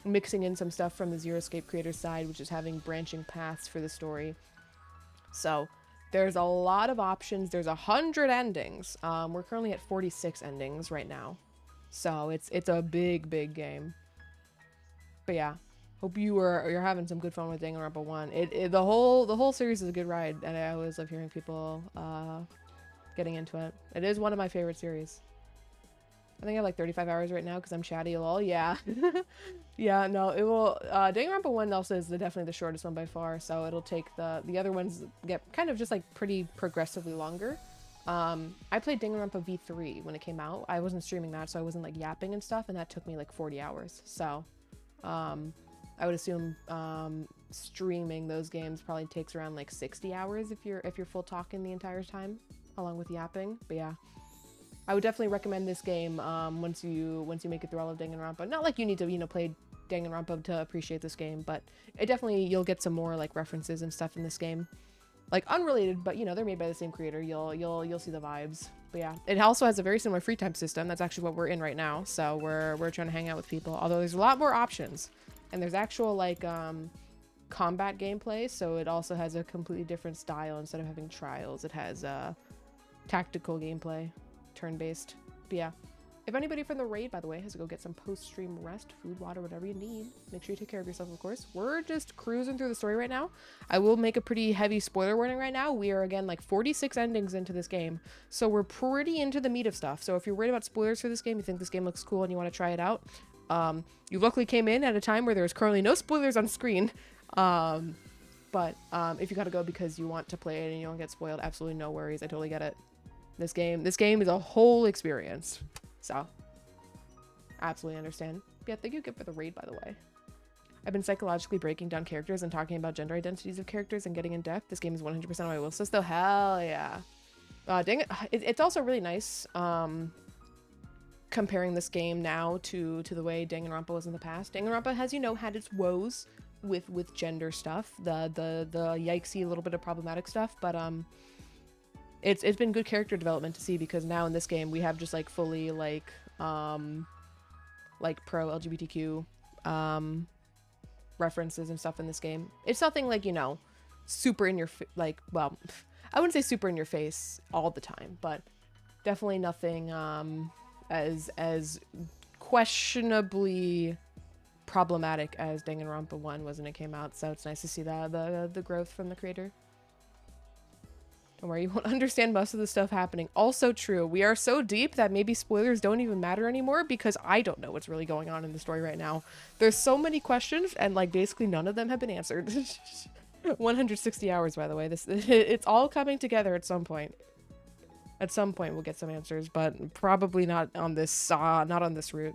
Speaker 1: mixing in some stuff from the Zero Escape creator side, which is having branching paths for the story. So there's a lot of options. There's 100 endings. We're currently at 46 endings right now. So it's a big, big game. But yeah, hope you're having some good fun with Danganronpa 1. The whole series is a good ride, and I always love hearing people getting into it. It is one of my favorite series. I think I have like 35 hours right now because I'm chatty lol. Yeah. Yeah, no, it will. Danganronpa 1 also is definitely the shortest one by far, so it'll take the other ones get kind of just like pretty progressively longer. I played Danganronpa V3 when it came out. I wasn't streaming that, so I wasn't like yapping and stuff, and that took me like 40 hours. So I would assume streaming those games probably takes around like 60 hours if you're full talking the entire time, along with yapping. But yeah, I would definitely recommend this game once you make it through all of Danganronpa. Not like you need to play Danganronpa to appreciate this game, but it definitely, you'll get some more like references and stuff in this game, like unrelated, but they're made by the same creator. You'll see the vibes. But yeah, it also has a very similar free time system. That's actually what we're in right now. So we're trying to hang out with people. Although there's a lot more options, and there's actual like combat gameplay. So it also has a completely different style. Instead of having trials, it has tactical gameplay, turn-based. But yeah, if anybody from the raid, by the way, has to go get some post-stream rest, food, water, whatever you need, make sure you take care of yourself, of course. We're just cruising through the story right now. I will make a pretty heavy spoiler warning right now. We are, again, like 46 endings into this game, so we're pretty into the meat of stuff. So if you're worried about spoilers for this game, you think this game looks cool and you want to try it out, you luckily came in at a time where there's currently no spoilers on screen. But if you gotta go because you want to play it and you don't get spoiled, absolutely no worries. I totally get it. This game is a whole experience. So absolutely understand. Yeah, thank you again for the raid, by the way. I've been psychologically breaking down characters and talking about gender identities of characters and getting in depth. This game is 100% on my will list, though. Hell yeah. Dang it. It's also really nice comparing this game now to the way Danganronpa was in the past. Danganronpa has, you know, had its woes with gender stuff, the yikesy little bit of problematic stuff, but it's been good character development to see, because now in this game we have just like fully like pro LGBTQ references and stuff in this game. It's nothing like, you know, super in your like, well, I wouldn't say super in your face all the time, but definitely nothing as questionably problematic as Danganronpa 1 was when it came out. So it's nice to see the growth from the creator. Don't worry, you won't understand most of the stuff happening. Also true, we are so deep that maybe spoilers don't even matter anymore, because I don't know what's really going on in the story right now. There's so many questions, and like basically none of them have been answered. 160 hours, by the way. It's all coming together at some point. At some point we'll get some answers, but probably not on this route.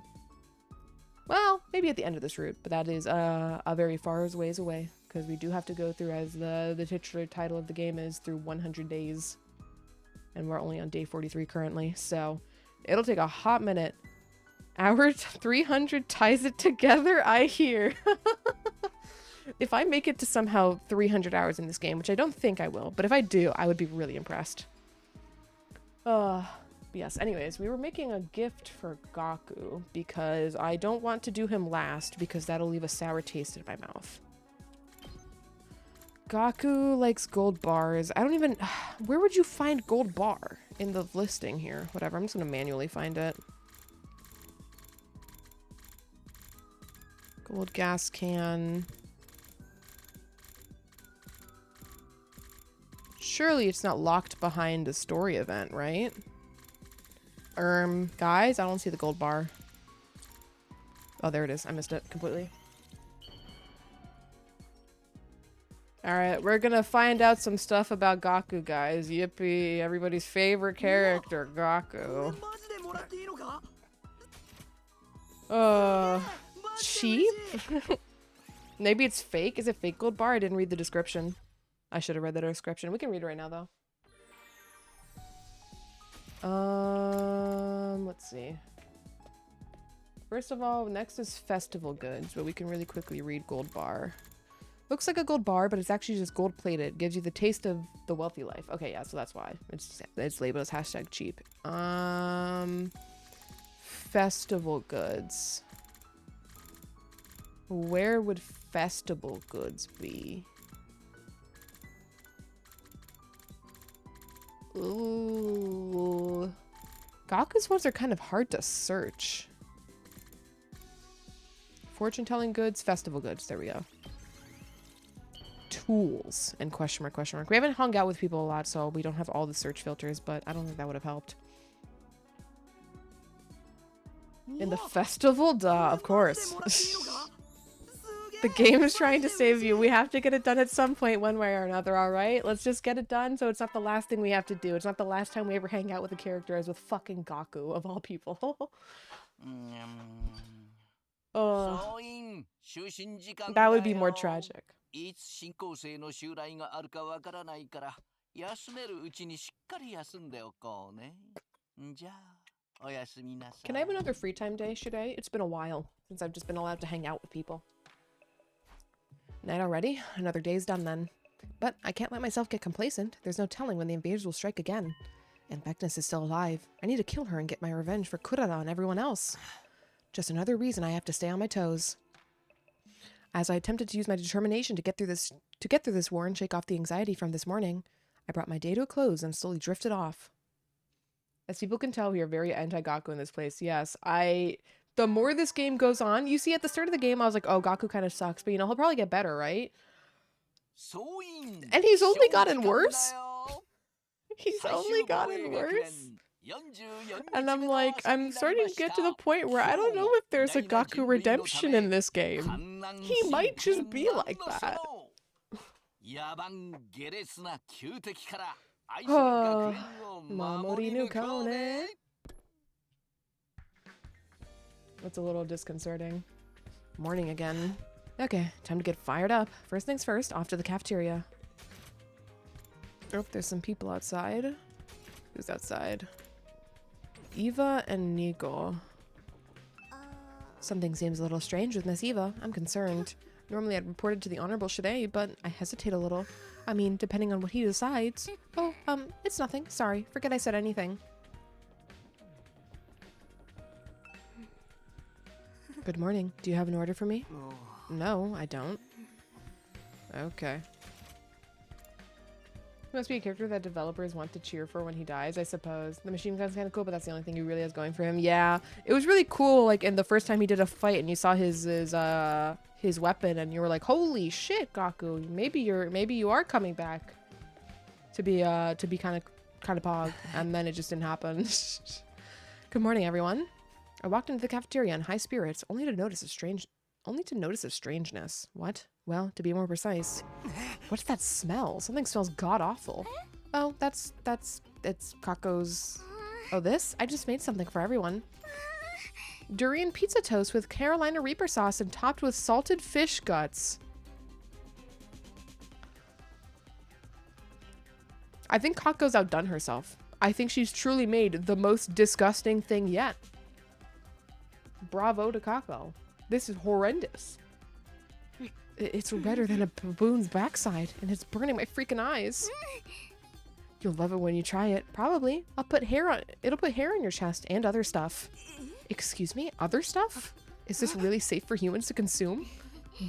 Speaker 1: Well, maybe at the end of this route, but that is a very far ways away, because we do have to go through, as the titular title of the game is, through 100 days. And we're only on day 43 currently, so it'll take a hot minute. Hour 300 ties it together, I hear. If I make it to somehow 300 hours in this game, which I don't think I will, but if I do, I would be really impressed. Yes, anyways, we were making a gift for Gaku, because I don't want to do him last, because that'll leave a sour taste in my mouth. Gaku likes gold bars. I don't even... Where would you find gold bar in the listing here? Whatever, I'm just gonna manually find it. Gold gas can... Surely it's not locked behind a story event, right? Guys, I don't see the gold bar. Oh, there it is. I missed it completely. Alright, we're gonna find out some stuff about Gaku, guys. Yippee. Everybody's favorite character, Gaku. Cheap? Maybe it's fake? Is it fake gold bar? I didn't read the description. I should have read the description. We can read it right now, though. Let's see. First of all, next is festival goods, but we can really quickly read gold bar. Looks like a gold bar, but it's actually just gold plated. Gives you the taste of the wealthy life. Okay, yeah, so that's why. It's labeled as hashtag cheap. Festival goods. Where would festival goods be? Ooh. Gaku's ones are kind of hard to search. Fortune telling goods, festival goods. There we go. Tools and question mark, question mark. We haven't hung out with people a lot, so we don't have all the search filters, but I don't think that would have helped. In the festival? Duh, of course. The game is trying to save you. We have to get it done at some point, one way or another, alright? Let's just get it done so it's not the last thing we have to do. It's not the last time we ever hang out with a character as with fucking Gaku, of all people. That would be more tragic. Can I have another free time day, should I? It's been a while since I've just been allowed to hang out with people. Night already? Another day's done then. But I can't let myself get complacent. There's no telling when the invaders will strike again. And Beckness is still alive. I need to kill her and get my revenge for Kurara and everyone else. Just another reason I have to stay on my toes. As I attempted to use my determination to get through this war and shake off the anxiety from this morning, I brought my day to a close and slowly drifted off. As people can tell, we are very anti-Gaku in this place. Yes, the more this game goes on, you see at the start of the game, I was like, oh, Gaku kind of sucks, but you know, he'll probably get better, right? And he's only gotten worse? He's only gotten worse? And I'm like, I'm starting to get to the point where I don't know if there's a Gaku redemption in this game. He might just be like that. Mamori no Kone. That's a little disconcerting. Morning again. Okay, time to get fired up. First things first, off to the cafeteria. Oh, there's some people outside. Who's outside? Eva and Nico. Something seems a little strange with Miss Eva. I'm concerned. Normally I'd report it to the Honorable Shade, but I hesitate a little. I mean, depending on what he decides. Oh, it's nothing. Sorry. Forget I said anything. Good morning. Do you have an order for me? No, I don't. Okay. He must be a character that developers want to cheer for when he dies, I suppose. The machine gun's kind of cool, but that's the only thing he really has going for him. Yeah, it was really cool. Like in the first time he did a fight, and you saw his weapon, and you were like, "Holy shit, Gaku! Maybe you are coming back to be kind of pog." And then it just didn't happen. Good morning, everyone. I walked into the cafeteria in high spirits, only to notice a strangeness. What? Well, to be more precise. What's that smell? Something smells god-awful. Oh, it's Kako's... Oh, this? I just made something for everyone. Durian pizza toast with Carolina Reaper sauce and topped with salted fish guts. I think Kako's outdone herself. I think she's truly made the most disgusting thing yet. Bravo to Kako. This is horrendous. It's redder than a baboon's backside, and it's burning my freaking eyes. You'll love it when you try it. Probably. It'll put hair on your chest and other stuff. Excuse me? Other stuff? Is this really safe for humans to consume?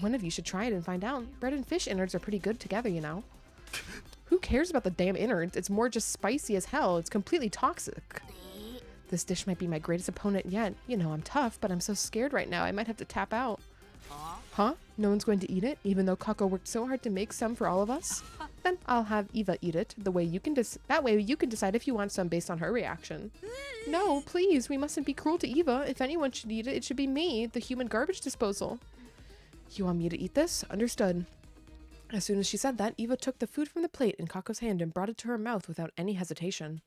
Speaker 1: One of you should try it and find out. Bread and fish innards are pretty good together, you know. Who cares about the damn innards? It's more just spicy as hell. It's completely toxic. This dish might be my greatest opponent yet. You know, I'm tough, but I'm so scared right now. I might have to tap out. Huh? No one's going to eat it, even though Kako worked so hard to make some for all of us? Then I'll have Eva eat it. That way you can decide if you want some based on her reaction. No, please, we mustn't be cruel to Eva. If anyone should eat it, it should be me, the human garbage disposal. You want me to eat this? Understood. As soon as she said that, Eva took the food from the plate in Kako's hand and brought it to her mouth without any hesitation.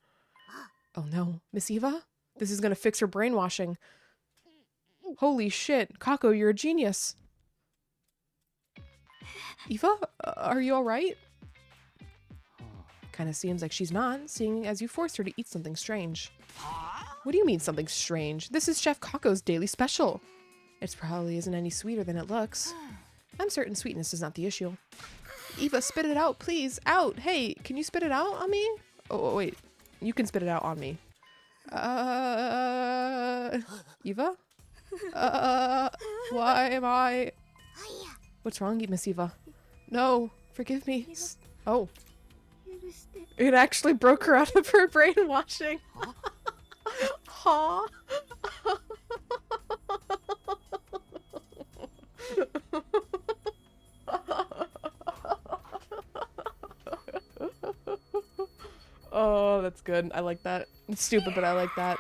Speaker 1: Oh no, Miss Eva? This is gonna fix her brainwashing. Holy shit, Kako, you're a genius. Eva, are you alright? Kinda seems like she's not, seeing as you forced her to eat something strange. What do you mean something strange? This is Chef Kako's daily special. It probably isn't any sweeter than it looks. I'm certain sweetness is not the issue. Eva, spit it out, please. Out! Hey, can you spit it out on me? Oh, wait. You can spit it out on me. Eva? Why am I... What's wrong, Miss Eva? No, forgive me. Oh. It actually broke her out of her brainwashing. Huh? Oh, that's good. I like that. It's stupid, but I like that.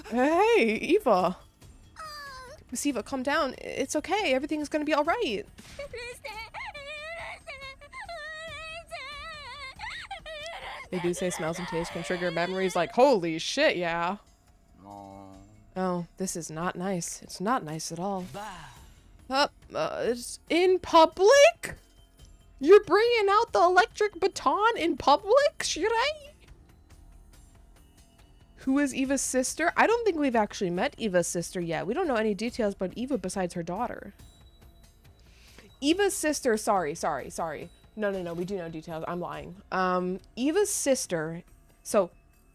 Speaker 1: Hey, Eva. Miss Eva, calm down. It's okay. Everything's gonna be alright. They do say smells and tastes can trigger memories like, holy shit, yeah. Oh, this is not nice. It's not nice at all. It's in public? You're bringing out the electric baton in public, Shirai? Who is Eva's sister? I don't think we've actually met Eva's sister yet. We don't know any details about Eva besides her daughter. Eva's sister, sorry. No, we do know details. I'm lying. Eva's sister, so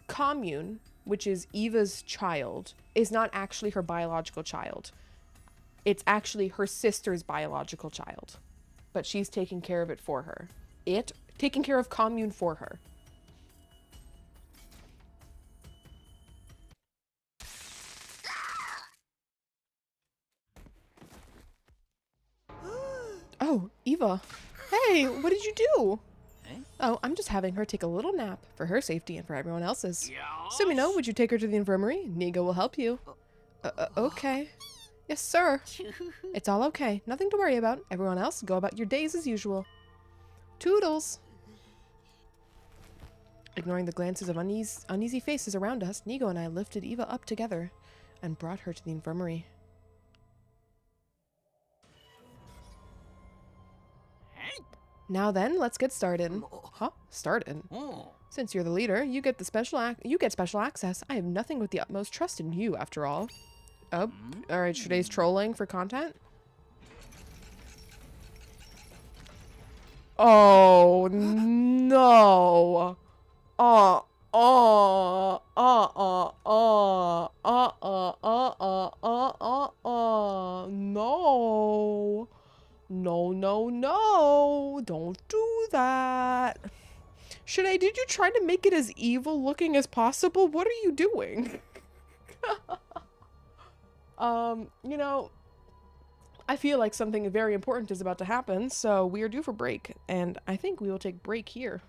Speaker 1: Commune, which is Eva's child, is not actually her biological child. It's actually her sister's biological child. But she's taking care of it for her. Taking care of Commune for her. Oh, Eva. Hey, what did you do? Oh, I'm just having her take a little nap for her safety and for everyone else's. Sumino, would you take her to the infirmary? Nigo will help you. Okay. Yes, sir. It's all okay. Nothing to worry about. Everyone else, go about your days as usual. Toodles. Ignoring the glances of uneasy faces around us, Nigo and I lifted Eva up together and brought her to the infirmary. Now then, let's get started. Huh? Started? Since you're the leader, you get special access. I have nothing but the utmost trust in you, after all. Oh, alright, today's trolling for content? Oh, no. No. No, no, no. Don't do that. Shanae, did you try to make it as evil looking as possible? What are you doing? You know, I feel like something very important is about to happen, so we are due for break, and I think we will take break here.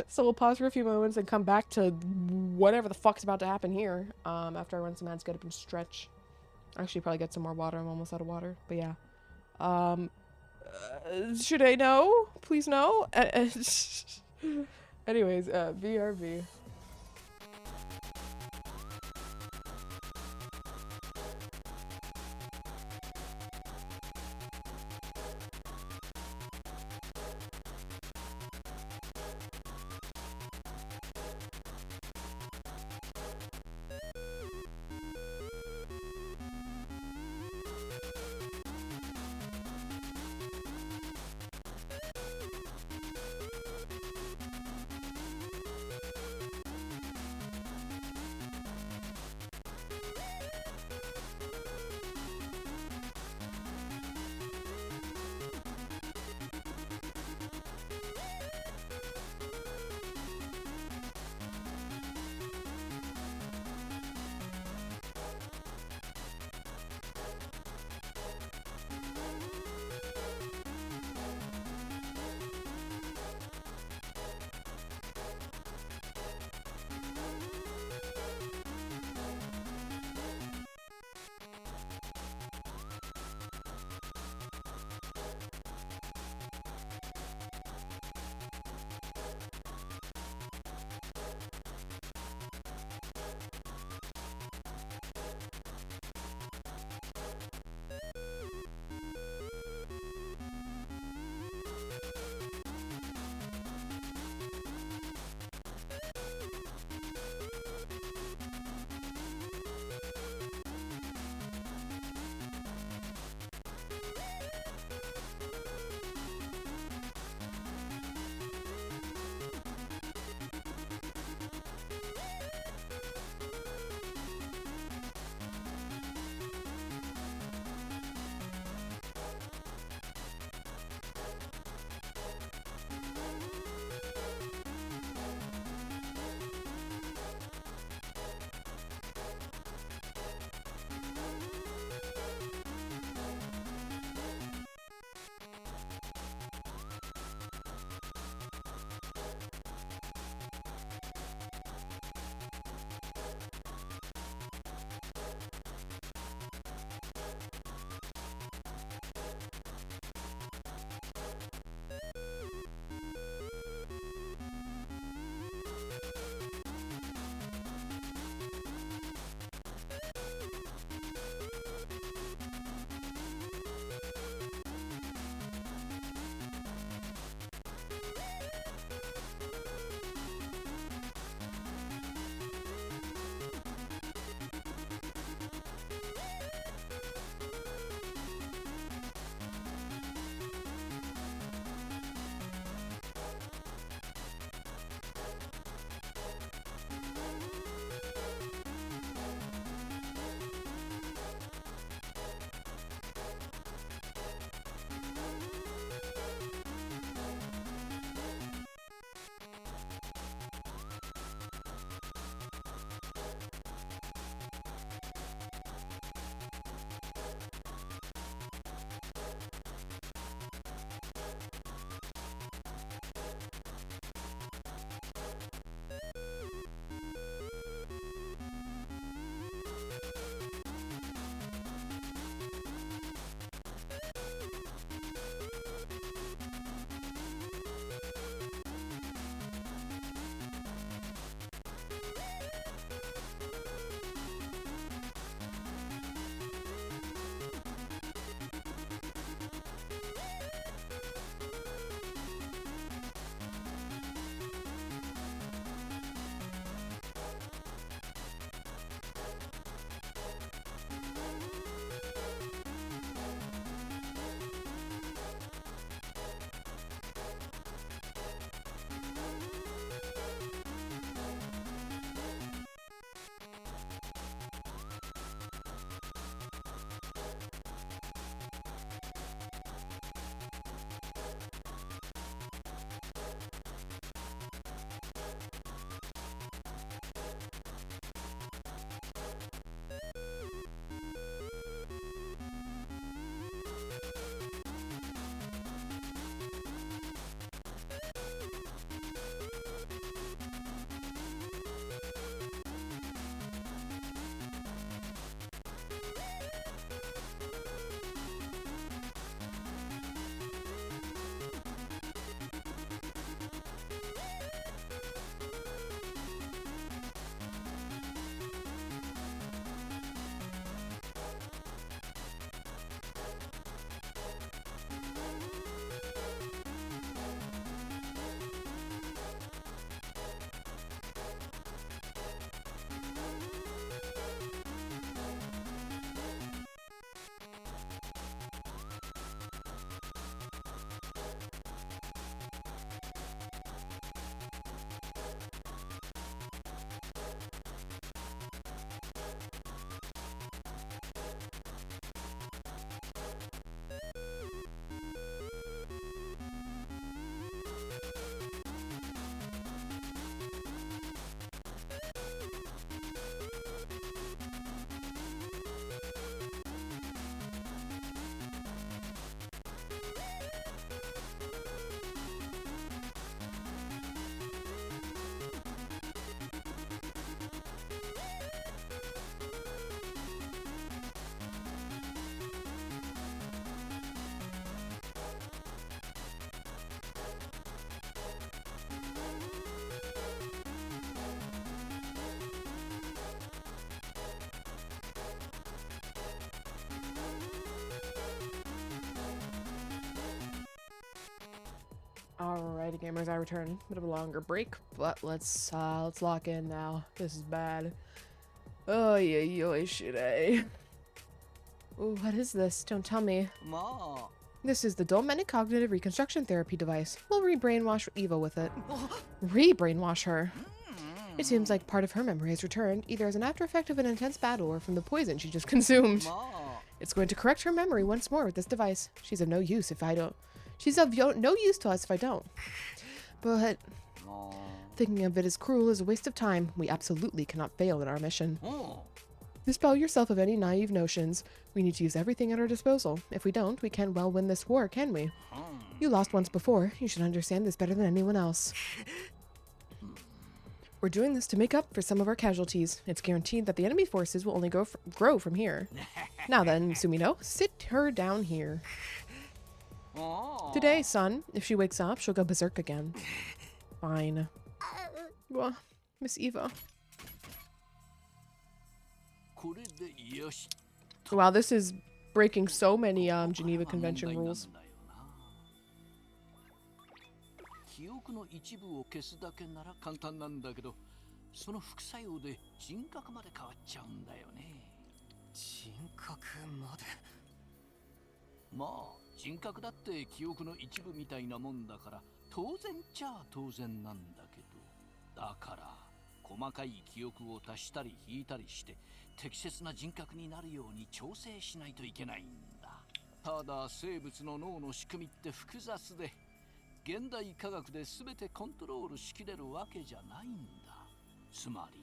Speaker 1: So we'll pause for a few moments and come back to whatever the fuck's about to happen here, after I run some ads, get up and stretch. Actually, probably get some more water. I'm almost out of water, but yeah. Should I know? Please no? Anyways, BRB. Alrighty, gamers, I return. Bit of a longer break, but let's lock in now. This is bad. Oh yeah, yo, shit. Ooh, what is this? Don't tell me.
Speaker 2: まあ
Speaker 1: This is the dual metacognitive reconstruction therapy device. We'll re-brainwash Eva with it. Re-brainwash her. It seems like part of her memory has returned, either as an after effect of an intense battle or from the poison she just consumed.
Speaker 2: まあ
Speaker 1: It's going to correct her memory once more with this device. She's of no use if I don't. She's of no use to us if I don't. But
Speaker 2: まあ
Speaker 1: thinking of it as cruel is a waste of time. We absolutely cannot fail in our mission.
Speaker 2: うん
Speaker 1: Dispel yourself of any naive notions. We need to use everything at our disposal. If we don't, we can't well win this war, can we?
Speaker 2: うん
Speaker 1: You lost once before. You should understand this better than anyone else. We're doing this to make up for some of our casualties. It's guaranteed that the enemy forces will only grow from here. Now then, Sumino, sit her down here.
Speaker 2: ああ
Speaker 1: Today, son, if she wakes up, she'll go berserk again. Fine. Well, Miss Eva.
Speaker 2: これでよし
Speaker 1: Wow, this is breaking so many Geneva Convention rules.
Speaker 2: 記憶の一部を消すだけなら簡単なんだけど、その副作用で人格まで変わっちゃうんだよね。
Speaker 3: 人格まで。
Speaker 2: まあ人格だって記憶の一部みたいなもんだから当然っちゃ当然なんだけど、だから細かい記憶を足したり引いたりして適切な人格になるように調整しないといけないんだ。ただ生物の脳の仕組みって複雑で、現代科学で全てコントロールしきれるわけじゃないんだ。つまり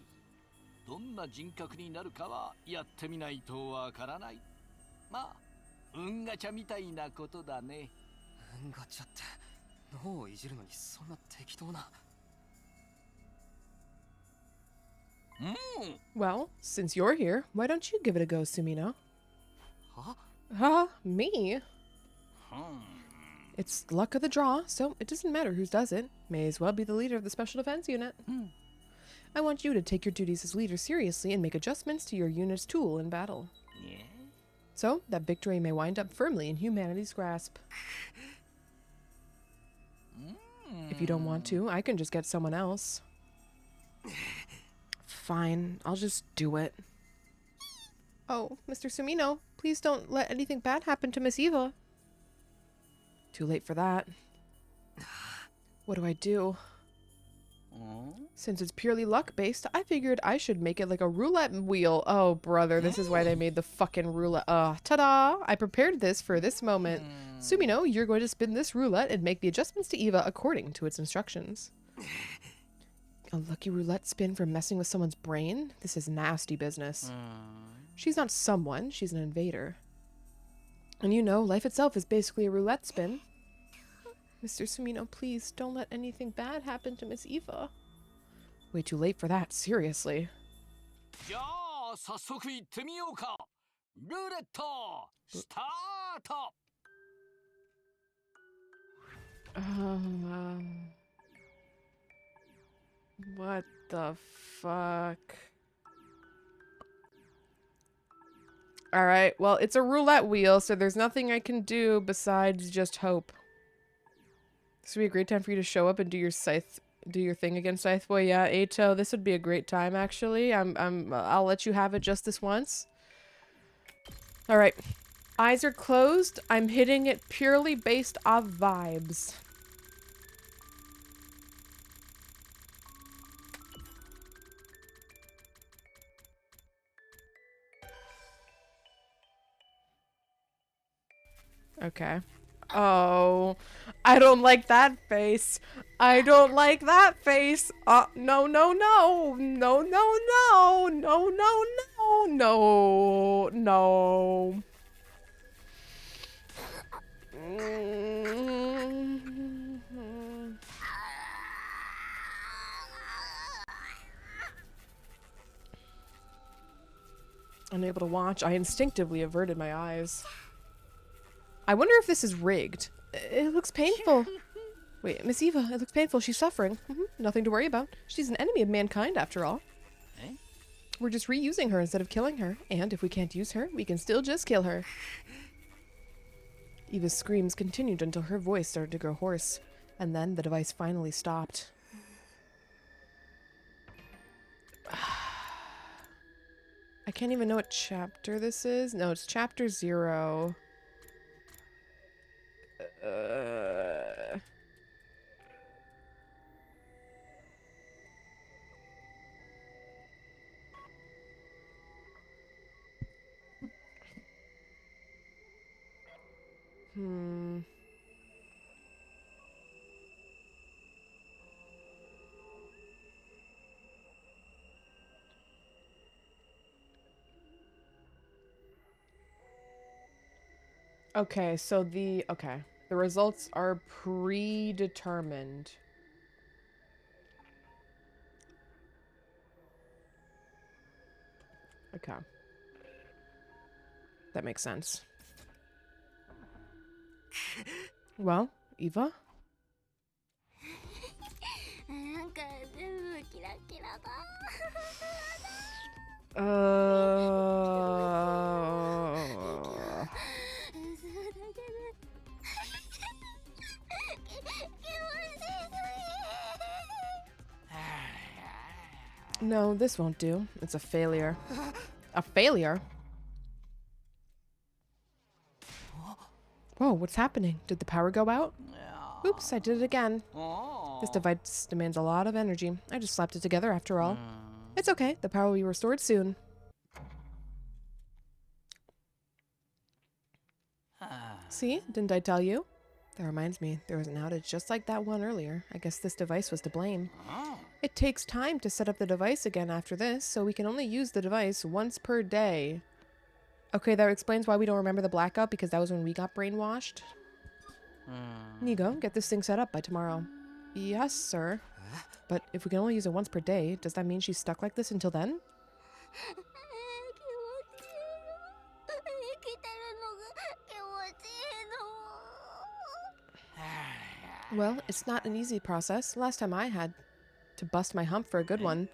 Speaker 2: どんな人格になるかはやってみないとわからない。まあ運ガチャみたいなことだね。
Speaker 3: 運ガチャって脳をいじるのにそんな適当な。
Speaker 1: Well, since you're here, why don't you give it a go, Sumino?
Speaker 3: は
Speaker 1: Huh? Me?
Speaker 2: うん
Speaker 1: It's luck of the draw, so it doesn't matter who does it. May as well be the leader of the Special Defense Unit. I want you to take your duties as leader seriously and make adjustments to your unit's tool in battle.
Speaker 2: ね
Speaker 1: So that victory may wind up firmly in humanity's grasp. If you don't want to, I can just get someone else. Fine, I'll just do it. Oh, Mr. Sumino, please don't let anything bad happen to Miss Eva. Too late for that. What do I do?
Speaker 2: うん
Speaker 1: Since it's purely luck-based, I figured I should make it like a roulette wheel. Oh, brother, this is why they made the fucking roulette. Ta-da! I prepared this for this moment. Sumino, you're going to spin this roulette and make the adjustments to Eva according to its instructions. A lucky roulette spin for messing with someone's brain? This is nasty business. She's not someone, she's an invader. And you know, life itself is basically a roulette spin. Mr. Sumino, please, don't let anything bad happen to Miss Eva. Way too late for that, seriously.
Speaker 2: じゃあ早速行ってみようか。ルーレットスタート。
Speaker 1: What the fuck? Alright, well, it's a roulette wheel, so there's nothing I can do besides just hope. This would be a great time for you to show up and do your thing against Scythe Boy. Yeah, Ato, this would be a great time, actually. I'll let you have it just this once. Alright. Eyes are closed. I'm hitting it purely based off vibes. Okay. Oh, I don't like that face. I don't like that face. No, no, no. No, no, no. No, no, no. No, no. Unable to watch, I instinctively averted my eyes. I wonder if this is rigged. It looks painful. Wait, Miss Eva, it looks painful. She's suffering. Nothing to worry about. She's an enemy of mankind, after all.
Speaker 2: Eh?
Speaker 1: We're just reusing her instead of killing her. And if we can't use her, we can still just kill her. Eva's screams continued until her voice started to grow hoarse. And then the device finally stopped. I can't even know what chapter this is. No, it's chapter 0. Okay, so the results are predetermined. Okay. That makes sense. Well, Eva?
Speaker 5: なんか全部キラキラだ。
Speaker 1: No, this won't do. It's a failure. A failure? Whoa, what's happening? Did the power go out? Oops, I did it again. This device demands a lot of energy. I just slapped it together after all. It's okay. The power will be restored soon. See? Didn't I tell you? That reminds me, there was an outage just like that one earlier. I guess this device was to blame. It takes time to set up the device again after this, so we can only use the device once per day. Okay, that explains why we don't remember the blackout, because that was when we got brainwashed. Nigo, get this thing set up by tomorrow. Yes, sir. But if we can only use it once per day, does that mean she's stuck like this until then? Well, it's not an easy process. Last time I had to bust my hump for a good one.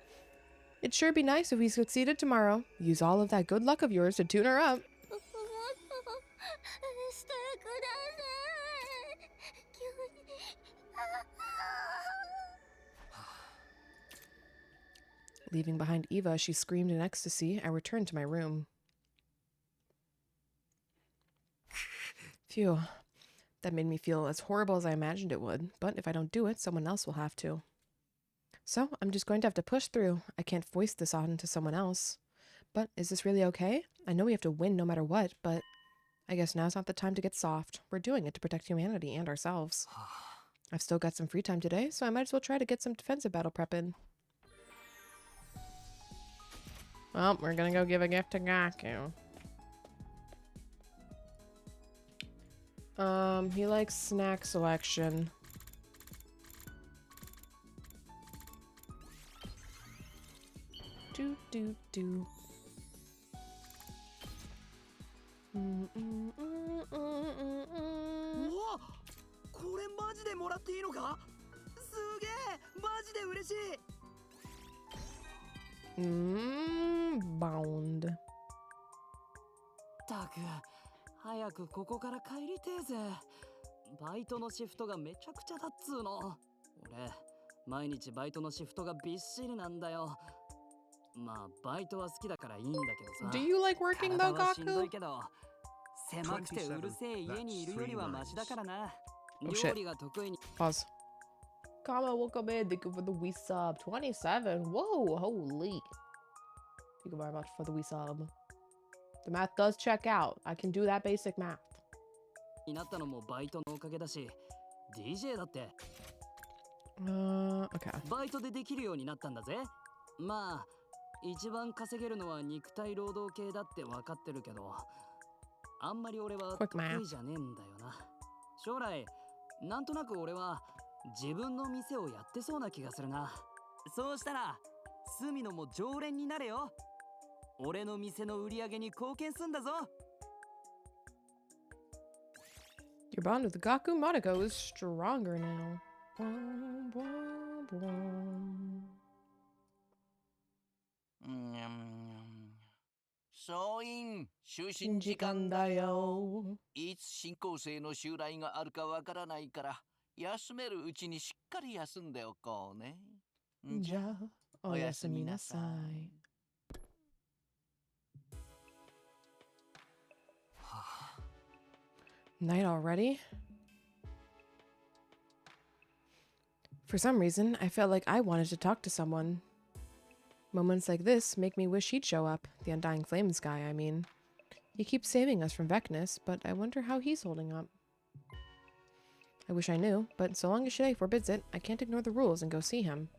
Speaker 1: It'd sure be nice if we succeeded tomorrow. Use all of that good luck of yours to tune her up. Leaving behind Eva, she screamed in ecstasy. I returned to my room. Phew. That made me feel as horrible as I imagined it would. But if I don't do it, someone else will have to. So, I'm just going to have to push through. I can't foist this on to someone else. But is this really okay? I know we have to win no matter what, but I guess now's not the time to get soft. We're doing it to protect humanity and ourselves. I've still got some free time today, so I might as well try to get some defensive battle prep in. Well, we're gonna go give a gift to Gaku. He likes snack selection. Do.
Speaker 3: これマジでもらっていいのか？すげえ、マジで嬉しい。
Speaker 1: Bound.
Speaker 3: たく、早くここから帰りてえぜ。バイトのシフトがめちゃくちゃだっつーの。俺、毎日バイトのシフトがびっしりなんだよ。まあ、バイトは好きだからいいんだけどさ。
Speaker 1: Do you like working though,
Speaker 3: 体はしんどい
Speaker 1: Gaku?
Speaker 3: けど、狭くてうるせえ家にいるよりはマシだからな。
Speaker 1: Oh shit. Pause. Kama, welcome in. Thank you for the Wii sub. 27. Whoa, holy. Thank you very much for the Wii sub. The math does check out. I can do that basic math.
Speaker 3: になったのもバイトのおかげだし、DJ だって
Speaker 1: Okay.
Speaker 3: バイトでできるようになったんだぜ。まあ一番稼げるのは肉体労働系だって分かってるけど、あんまり俺は
Speaker 1: Quick
Speaker 3: 得
Speaker 1: math.
Speaker 3: 意じゃねえんだよな。将来なんとなく俺は自分の店をやってそうな気がするな。そうしたら隅野も常連になれよ。俺の店の売り上げに貢献すんだぞ。
Speaker 1: Your bond with Gaku Mariko is stronger now. Bwom, bwom, bwom.
Speaker 2: 総員就寝時間だよ。いつ新校生の襲来があるかわからないから、休めるうちにしっかり休んでおこうね。じゃあ、おやすみなさい。
Speaker 1: Night already? For some reason, I felt like I wanted to talk to someone. Moments like this make me wish he'd show up, the Undying Flames guy, I mean. He keeps saving us from Vecnus, but I wonder how he's holding up. I wish I knew, but so long as Shide forbids it, I can't ignore the rules and go see him.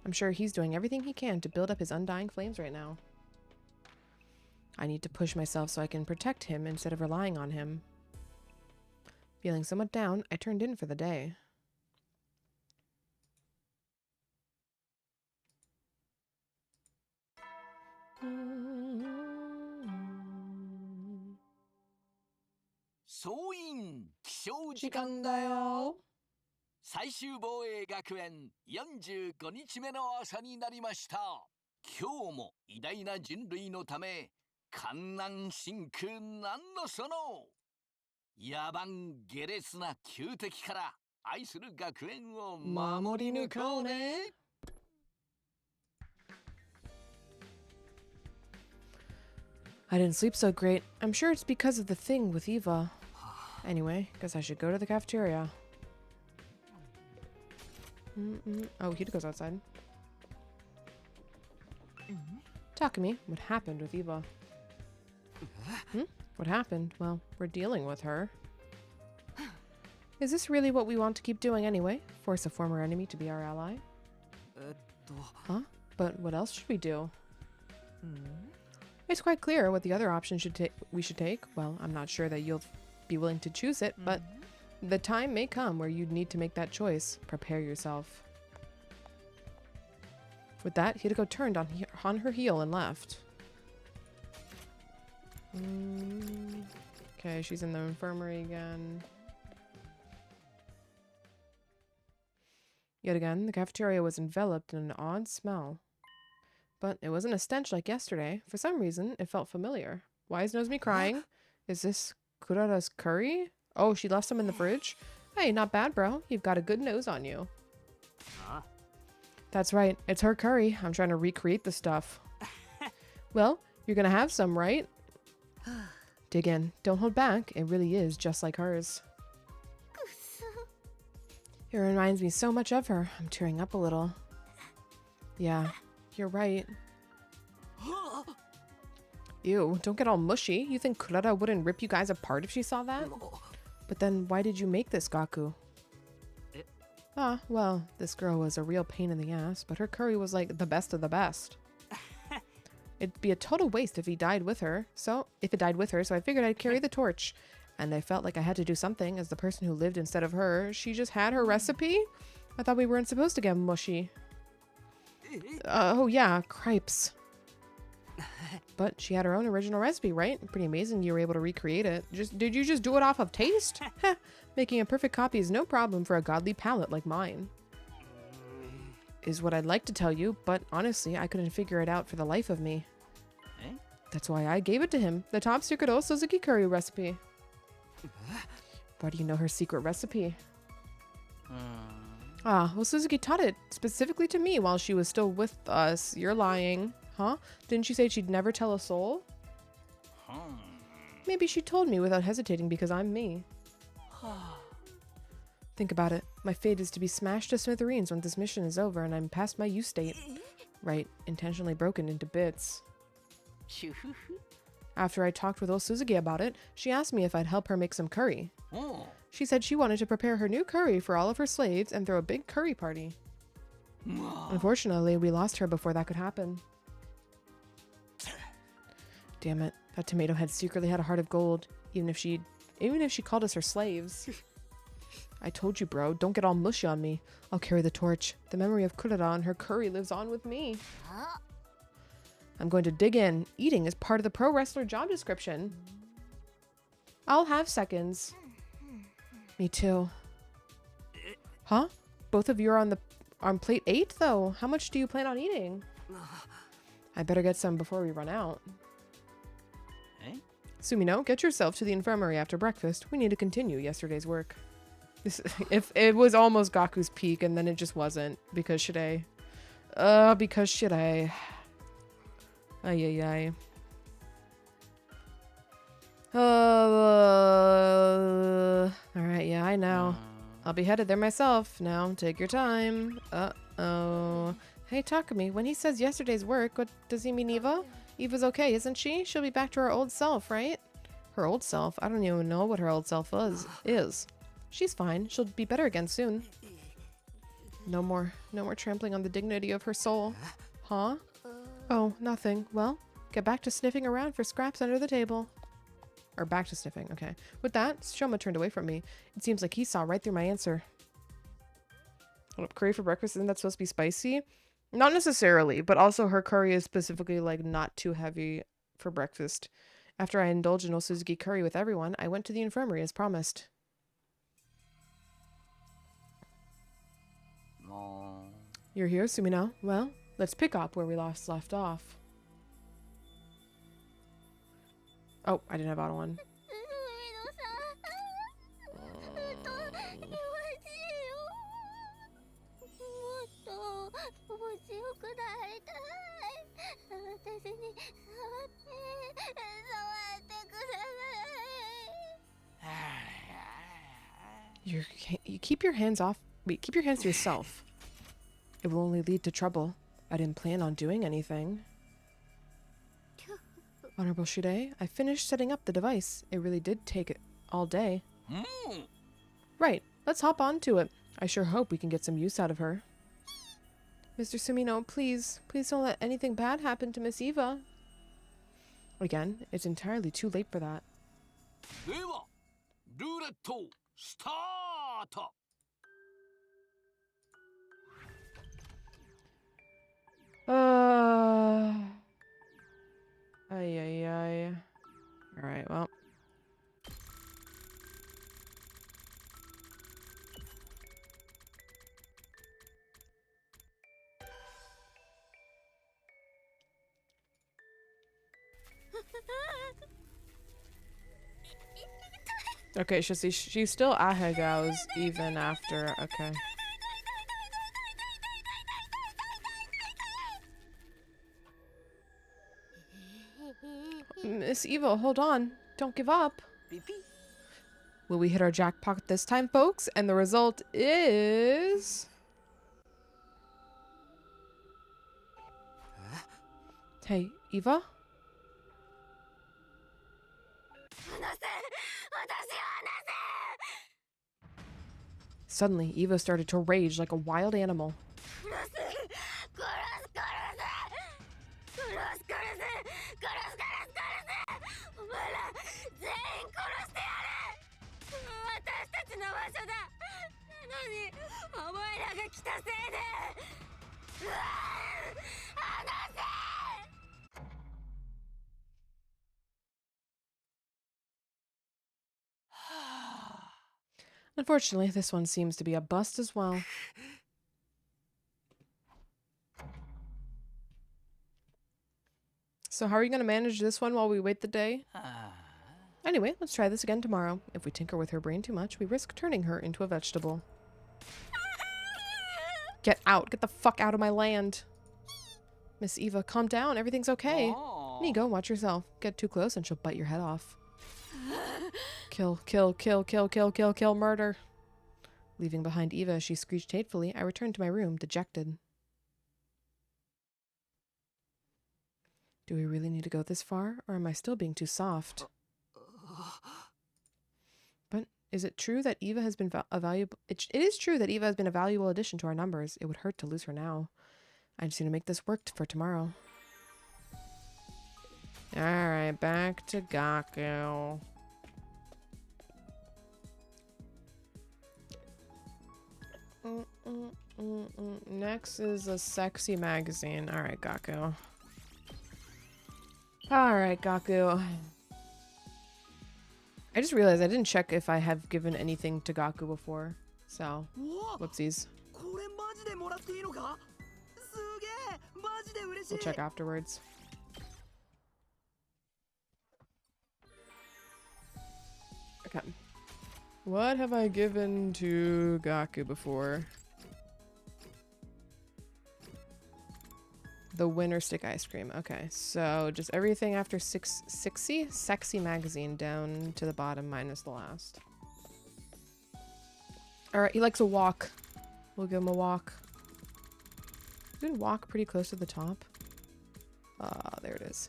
Speaker 1: I'm sure he's doing everything he can to build up his Undying Flames right now. I need to push myself so I can protect him instead of relying on him. Feeling somewhat down, I turned in for the day.
Speaker 2: 総員起床時間だよ。最終防衛学園45日目の朝になりました。今日も偉大な人類のため、観難深空なんのその野蛮下劣な旧敵から愛する学園を守り抜こうね。
Speaker 1: I didn't sleep so great. I'm sure it's because of the thing with Eva. Anyway, guess I should go to the cafeteria. Oh, he goes outside. Takumi, what happened with Eva? What happened? Well, we're dealing with her. Is this really what we want to keep doing anyway? Force a former enemy to be our ally? Huh? But what else should we do? It's quite clear what the other option we should take. Well, I'm not sure that you'll be willing to choose it, but the time may come where you'd need to make that choice. Prepare yourself. With that, Hideko turned on her heel and left. Okay, she's in the infirmary again. Yet again, the cafeteria was enveloped in an odd smell. But it wasn't a stench like yesterday. For some reason, it felt familiar. Why is Nozomi crying? Is this Kurara's curry? Oh, she left some in the fridge? Hey, not bad, bro. You've got a good nose on you. That's right. It's her curry. I'm trying to recreate the stuff. Well, you're gonna have some, right? Dig in. Don't hold back. It really is just like hers. It reminds me so much of her. I'm tearing up a little. Yeah, you're right. Ew, don't get all mushy. You think Kurara wouldn't rip you guys apart if she saw that? But then why did you make this, Gaku? Ah, well, this girl was a real pain in the ass, but her curry was like the best of the best. It'd be a total waste if it died with her, so I figured I'd carry the torch. And I felt like I had to do something as the person who lived instead of her. She just had her recipe? I thought we weren't supposed to get mushy. Oh yeah, cripes. But she had her own original recipe, right? Pretty amazing you were able to recreate it. Did you just do it off of taste? Heh, making a perfect copy is no problem for a godly palate like mine. Is what I'd like to tell you, but honestly, I couldn't figure it out for the life of me. That's why I gave it to him, the top secret Suzuki curry recipe. Why do you know her secret recipe? Ah, well, Suzuki taught it specifically to me while she was still with us. You're lying. Huh? Didn't she say she'd never tell a soul? Maybe she told me without hesitating because I'm me. Think about it. My fate is to be smashed to smithereens when this mission is over and I'm past my use state. Right, intentionally broken into bits. After I talked with old Suzuki about it, she asked me if I'd help her make some curry.
Speaker 2: Oh.
Speaker 1: She said she wanted to prepare her new curry for all of her slaves and throw a big curry party. Unfortunately, we lost her before that could happen. Damn it. That tomato head secretly had a heart of gold, even if she called us her slaves. I told you, bro, don't get all mushy on me. I'll carry the torch. The memory of Kurara and her curry lives on with me. I'm going to dig in. Eating is part of the pro wrestler job description. I'll have seconds. Me too. Huh? Both of you are on plate 8, though. How much do you plan on eating? I better get some before we run out.
Speaker 2: Eh?
Speaker 1: Sumino, get yourself to the infirmary after breakfast. We need to continue yesterday's work. If it was almost Gaku's peak, and then it just wasn't because Shirei. Because Shirei. Ay, ay, ay. Alright, yeah, I know. I'll be headed there myself. Now, take your time. Uh-oh. Hey, Takumi, when he says yesterday's work, what does he mean, Eva? Eva's okay, isn't she? She'll be back to her old self, right? Her old self? I don't even know what her old self is. She's fine. She'll be better again soon. No more trampling on the dignity of her soul. Huh? Oh, nothing. Well, get back to sniffing around for scraps under the table. Or back to sniffing, okay. With that, Shoma turned away from me. It seems like he saw right through my answer. Hold up, curry for breakfast, isn't that supposed to be spicy? Not necessarily, but also her curry is specifically like not too heavy for breakfast. After I indulged in Osuzuki curry with everyone, I went to the infirmary as promised. You're here, Sumino. Well, let's pick up where we left off. Oh, I didn't have auto on. You keep your hands off. Wait, keep your hands to yourself. It will only lead to trouble. I didn't plan on doing anything. Honorable Shirei, I finished setting up the device. It really did take it all day. Right, let's hop on to it. I sure hope we can get some use out of her. Mr. Sumino, please don't let anything bad happen to Miss Eva. Again, it's entirely too late for that.
Speaker 2: では、ルーレットスタート。
Speaker 1: Ay, ay, ay. Alright, well. Okay, she's still Ahegau's even after. Okay. Miss Eva, hold on. Don't give up. Will we hit our jackpot this time, folks? And the result is... Hey, Eva? Suddenly, Eva started to rage like a wild animal. Unfortunately, this one seems to be a bust as well. So how are you going to manage this one while we wait the day? Anyway, let's try this again tomorrow. If we tinker with her brain too much, we risk turning her into a vegetable. Get out. Get the fuck out of my land. Miss Eva, calm down. Everything's okay. Nigo, watch yourself. Get too close and she'll bite your head off. Kill, kill, kill, kill, kill, kill, kill, murder. Leaving behind Eva as she screeched hatefully, I returned to my room, dejected. Do we really need to go this far, or am I still being too soft? But is it true that Eva has been a valuable... It is true that Eva has been a valuable addition to our numbers. It would hurt to lose her now. I just need to make this work for tomorrow. Alright, back to Gaku. Next is a sexy magazine. Alright, Gaku. Alright, Gaku. I just realized I didn't check if I have given anything to Gaku before. So, whoopsies. We'll check afterwards. Okay. What have I given to Gaku before? The winter stick ice cream. Okay, so just everything after sexy magazine down to the bottom minus the last. Alright, he likes a walk. We'll give him a walk. Didn't walk pretty close to the top? There it is.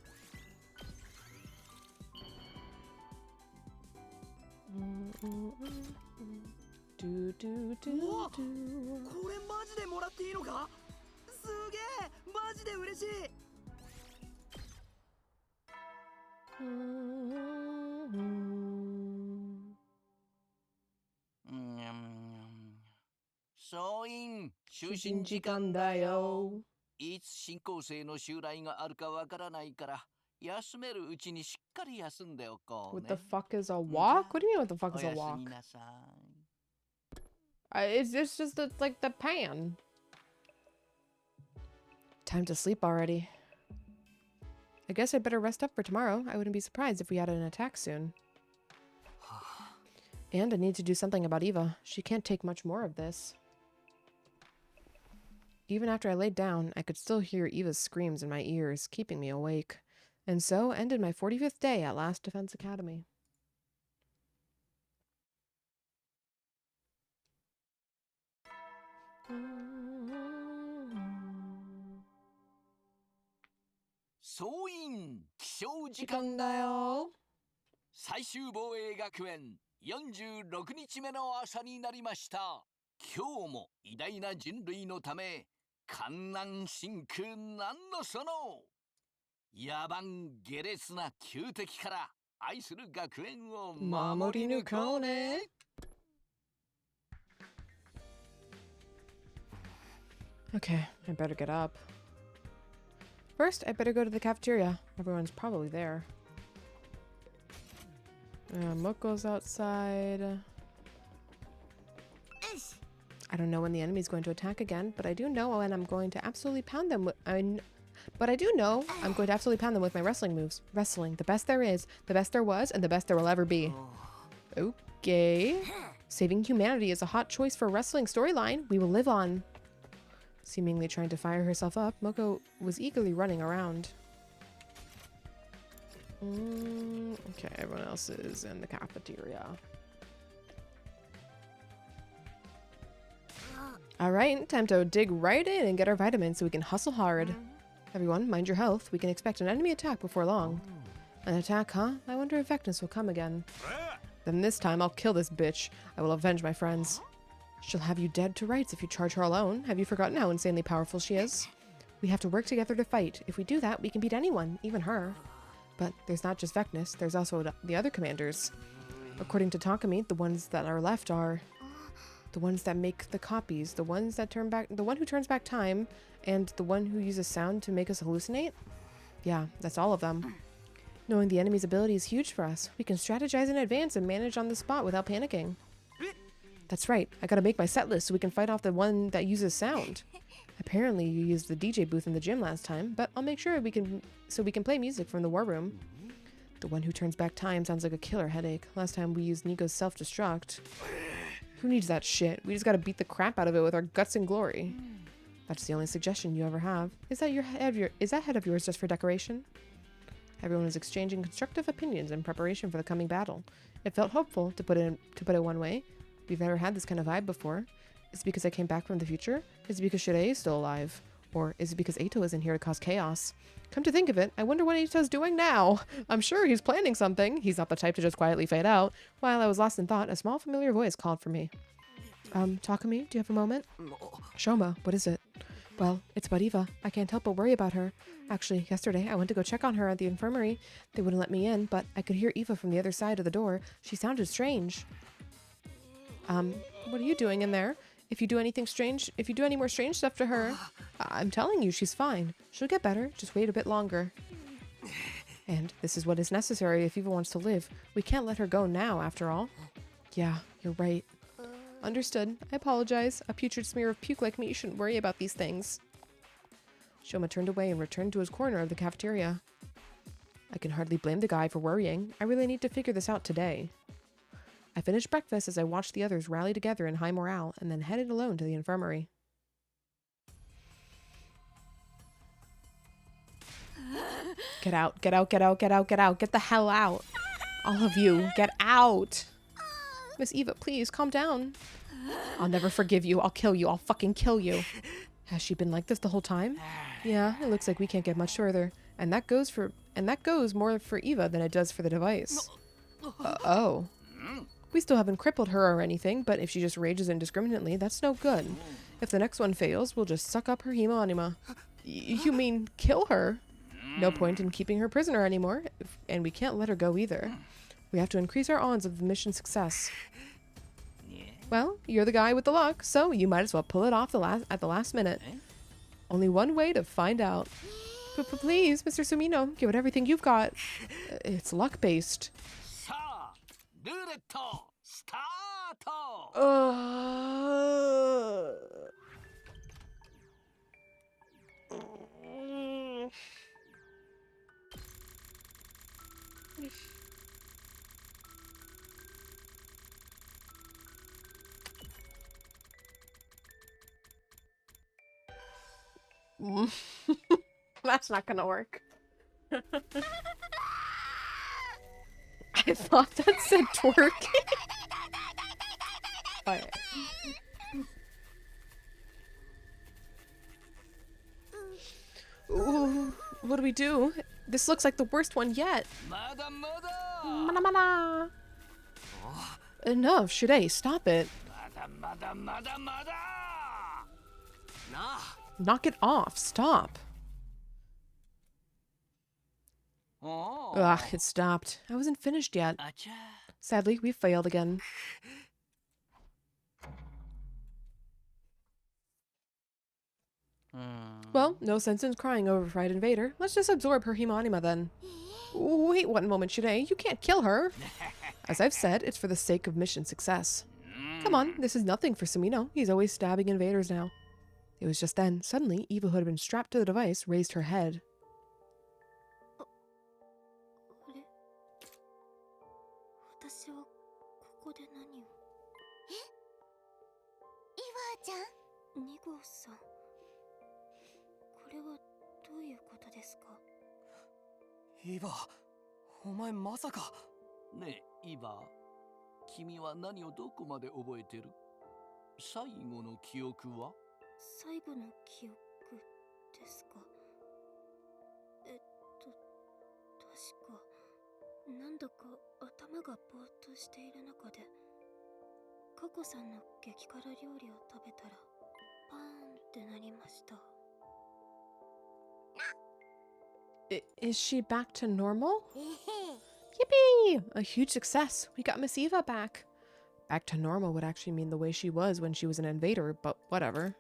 Speaker 1: Do do do do.
Speaker 2: Soin, 就寝時間だよ。いつ新校生の襲来があるかわからないから、休めるうちにしっかり休んでおこうね。
Speaker 1: What the fuck is a walk? What do you mean what the fuck is a
Speaker 2: おやす
Speaker 1: walk?
Speaker 2: みなさい。
Speaker 1: It's just like the pan. Time to sleep already. I guess I'd better rest up for tomorrow. I wouldn't be surprised if we had an attack soon. And I need to do something about Eva. She can't take much more of this. Even after I laid down, I could still hear Eva's screams in my ears, keeping me awake. And so ended my 45th day at Last Defense Academy.
Speaker 2: Soin, 起床時間だよ。最終防衛学園46日目の朝になりました。今日も偉大な人類のため、観南真空なんのその野蛮下劣な旧敵から愛する学園を守り抜こうね。
Speaker 1: Okay, I better get up. First, I better go to the cafeteria. Everyone's probably there. Moko's outside. I don't know when the enemy's going to attack again, but I do know when I'm going to absolutely pound them with... But I do know I'm going to absolutely pound them with my wrestling moves. Wrestling, the best there is, the best there was, and the best there will ever be. Okay. Saving humanity is a hot choice for a wrestling storyline we will live on. Seemingly trying to fire herself up, Moko was eagerly running around. Okay, everyone else is in the cafeteria. Alright, time to dig right in and get our vitamins so we can hustle hard. Everyone, mind your health. We can expect an enemy attack before long. An attack, huh? I wonder if Vectus will come again. Then this time, I'll kill this bitch. I will avenge my friends. She'll have you dead to rights if you charge her alone. Have you forgotten how insanely powerful she is? We have to work together to fight. If we do that, we can beat anyone, even her. But there's not just Vectus, there's also the other commanders. According to Takumi, the ones that are left are the ones that make the copies, the ones that turn back, the one who turns back time, and the one who uses sound to make us hallucinate? Yeah, that's all of them. Knowing the enemy's ability is huge for us. We can strategize in advance and manage on the spot without panicking. That's right. I gotta make my set list so we can fight off the one that uses sound. Apparently you used the DJ booth in the gym last time, but I'll make sure we can play music from the war room. The one who turns back time sounds like a killer headache. Last time we used Nico's self-destruct. Who needs that shit? We just gotta beat the crap out of it with our guts and glory. That's the only suggestion you ever have. Is that head of yours just for decoration? Everyone was exchanging constructive opinions in preparation for the coming battle. It felt hopeful, to put it one way. We've never had this kind of vibe before. Is it because I came back from the future? Is it because Shirei is still alive? Or is it because Eito isn't here to cause chaos? Come to think of it, I wonder what Eito's doing now. I'm sure he's planning something. He's not the type to just quietly fade out. While I was lost in thought, a small familiar voice called for me. Takumi, do you have a moment? Shoma, what is it? Well, it's about Eva. I can't help but worry about her. Actually, yesterday I went to go check on her at the infirmary. They wouldn't let me in, but I could hear Eva from the other side of the door. She sounded strange. What are you doing in there? If you do any more strange stuff to her, I'm telling you, she's fine. She'll get better. Just wait a bit longer. And this is what is necessary if Eva wants to live. We can't let her go now, after all. Yeah, you're right. Understood. I apologize. A putrid smear of puke like me shouldn't worry about these things. Shoma turned away and returned to his corner of the cafeteria. I can hardly blame the guy for worrying. I really need to figure this out today. I finished breakfast as I watched the others rally together in high morale and then headed alone to the infirmary. Get out, get out, get out, get out, get out. Get the hell out. All of you, get out. Miss Eva, please, calm down. I'll never forgive you. I'll kill you. I'll fucking kill you. Has she been like this the whole time? Yeah, it looks like we can't get much further. And that goes more for Eva than it does for the device. Oh. We still haven't crippled her or anything, but if she just rages indiscriminately, that's no good. If the next one fails, we'll just suck up her hemo anima. You mean kill her? No point in keeping her prisoner anymore, and we can't let her go either. We have to increase our odds of the mission success. Well, you're the guy with the luck, so you might as well pull it off at the last minute. Only one way to find out. Please, Mr. Sumino, give it everything you've got. It's luck-based. That's not gonna work. I thought that said twerking. Alright. Ooh, what do we do? This looks like the worst one yet. Mana. Enough, Shirei, stop it. Knock it off, stop. Ugh, it stopped. I wasn't finished yet. Sadly, we failed again. Well, no sense in crying over Fried Invader. Let's just absorb her hemonima then. Wait one moment, Shirei. You can't kill her. As I've said, it's for the sake of mission success. Come on, this is nothing for Sumino. He's always stabbing invaders now. It was just then, suddenly, Eva, who had been strapped to the device, raised her head.
Speaker 3: Eva, お前まさか。
Speaker 2: ねえ、イヴァ、君は何をどこまで覚えてる？最後の記憶は？
Speaker 7: 最後の記憶ですか。確かなんだか頭がぼーっとしている中でカコさんの激辛料理を食べたらパーンってなりました。
Speaker 1: Is she back to normal? Yippee! A huge success. We got Miss Eva back. Back to normal would actually mean the way she was when she was an invader, but whatever.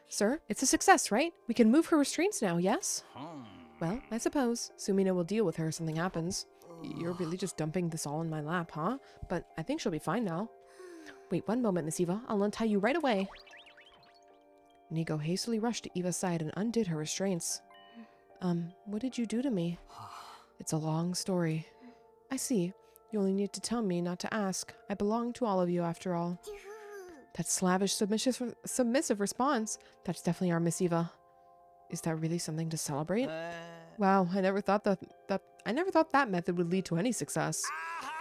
Speaker 1: Sir, it's a success, right? We can move her restraints now, yes? Well, I suppose. Sumino will deal with her if something happens. You're really just dumping this all in my lap, huh? But I think she'll be fine now. Wait one moment, Miss Eva. I'll untie you right away. Nigo hastily rushed to Eva's side and undid her restraints. What did you do to me? It's a long story. I see. You only need to tell me, not to ask. I belong to all of you, after all. That slavish, submissive response. That's definitely our Miss Eva. Is that really something to celebrate? Wow, I never thought that method would lead to any success.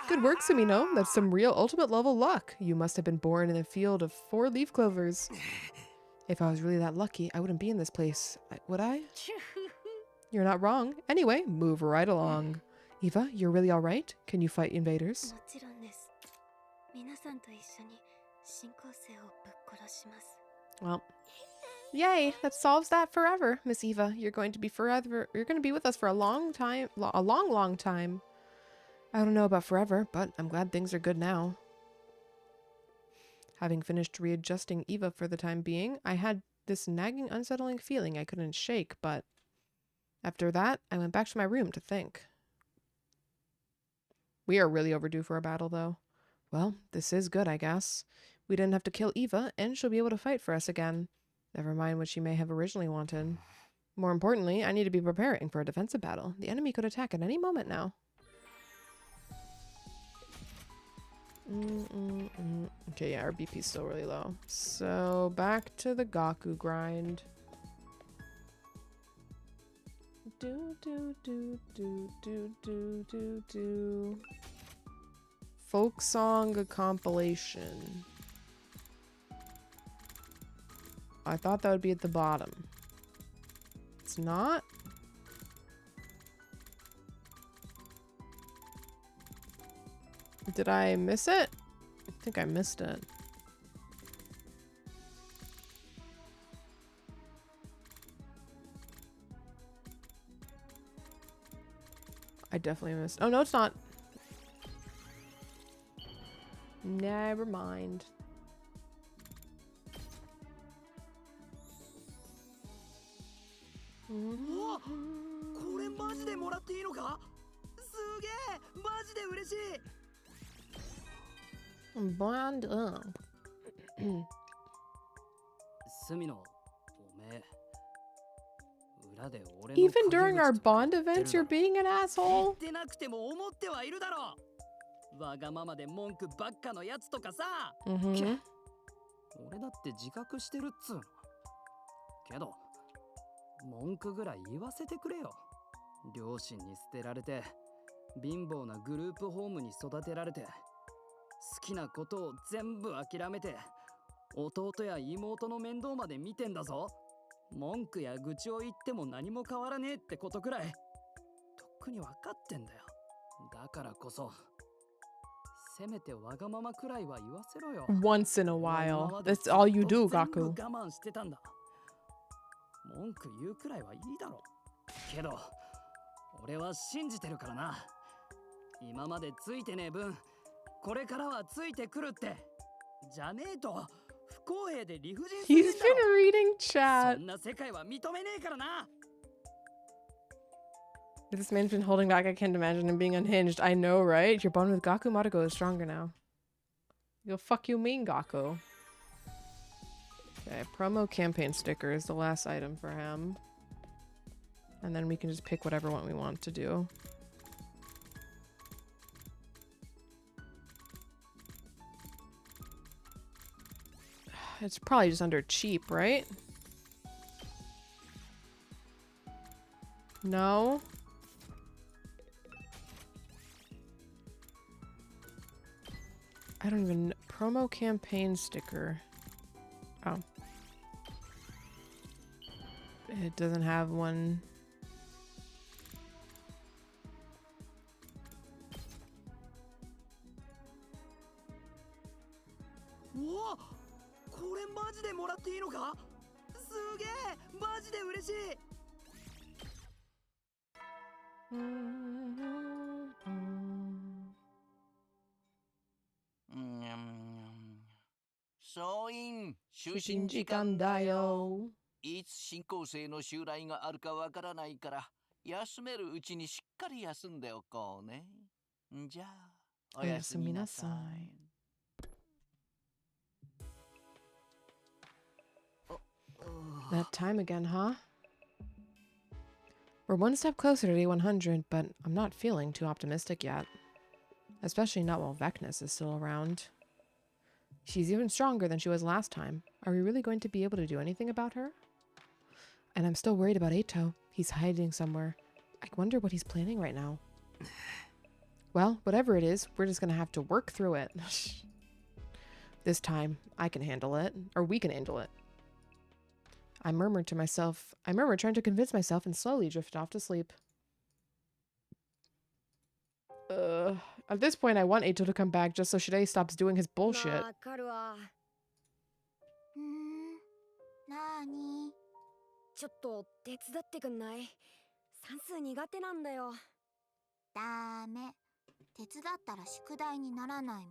Speaker 1: Good work, Sumino. That's some real ultimate level luck. You must have been born in a field of 4 leaf clovers. If I was really that lucky, I wouldn't be in this place, would I? You're not wrong. Anyway, move right along. Eva, you're really alright? Can you fight invaders?
Speaker 7: もちろんです。皆さんと一緒に新構成をぶっ殺します。
Speaker 1: Well, yay, that solves that forever, Miss Eva. You're going to be with us for a long time, a long time. I don't know about forever, but I'm glad things are good now. Having finished readjusting Eva for the time being, I had this nagging, unsettling feeling I couldn't shake, but after that, I went back to my room to think. We are really overdue for a battle, though. Well, this is good, I guess. We didn't have to kill Eva, and she'll be able to fight for us again. Never mind what she may have originally wanted. More importantly, I need to be preparing for a defensive battle. The enemy could attack at any moment now. Okay, yeah, our BP's still really low. So, back to the Gaku grind. Folk song compilation. I thought that would be at the bottom. It's not? Did I miss it? I think I missed it. I definitely missed. Oh, no, it's not. Never mind. Bond up. Even during our Bond events, you're being an asshole?
Speaker 3: わがままで文句ばっかのやつとかさ。俺だって自覚してるっつうの。けど、文句ぐらい言わせてくれよ。両親に捨てられて、貧乏なグループホームに育てられて、好きなことを全部諦めて、弟や妹の面倒まで見てんだぞ。文句や愚痴を言っても何も変わらねえってことくらい、とっくに分かってんだよ。だからこそ。
Speaker 1: Once in a while. That's all you do, Gaku.
Speaker 3: 文句言うくらいはいいだろう。けど、俺は信じてるからな。今までついてねえ分、これからはついてくるって。じゃねえと、不公平で理不尽すぎるんだろ。
Speaker 1: He's been reading chat.
Speaker 3: そんな世界は認めねえからな。
Speaker 1: This man's been holding back. I can't imagine him being unhinged. I know, right? Your bond with Gaku Maruko is stronger now. The fuck you mean, Gaku? Okay, promo campaign sticker is the last item for him. And then we can just pick whatever one we want to do. It's probably just under cheap, right? No? I don't even know. Promo campaign sticker. Oh. It doesn't have one.
Speaker 3: Whoa! これマジでもらっていいのか? すげえ! マジで嬉しい!
Speaker 2: Soin, 就寝時間だよ。いつ新構成の襲来があるかわからないから、休めるうちにしっかり休んでおこうね。じゃあ、おやすみなさい。
Speaker 1: That time again, huh? We're one step closer to day 100, but I'm not feeling too optimistic yet. Especially not while Vecnus is still around. She's even stronger than she was last time. Are we really going to be able to do anything about her? And I'm still worried about Eito. He's hiding somewhere. I wonder what he's planning right now. Well, whatever it is, we're just gonna have to work through it. This time, I can handle it. Or we can handle it. I murmured to myself. I murmured, trying to convince myself, and slowly drifted off to sleep. At this point, I want Eito to come back just so Shirei stops doing his bullshit.
Speaker 9: わかるわ。
Speaker 5: なーに？
Speaker 9: ちょっと手伝ってくんない？算数苦手なんだよ。
Speaker 5: ダメ。手伝ったら宿題にならないも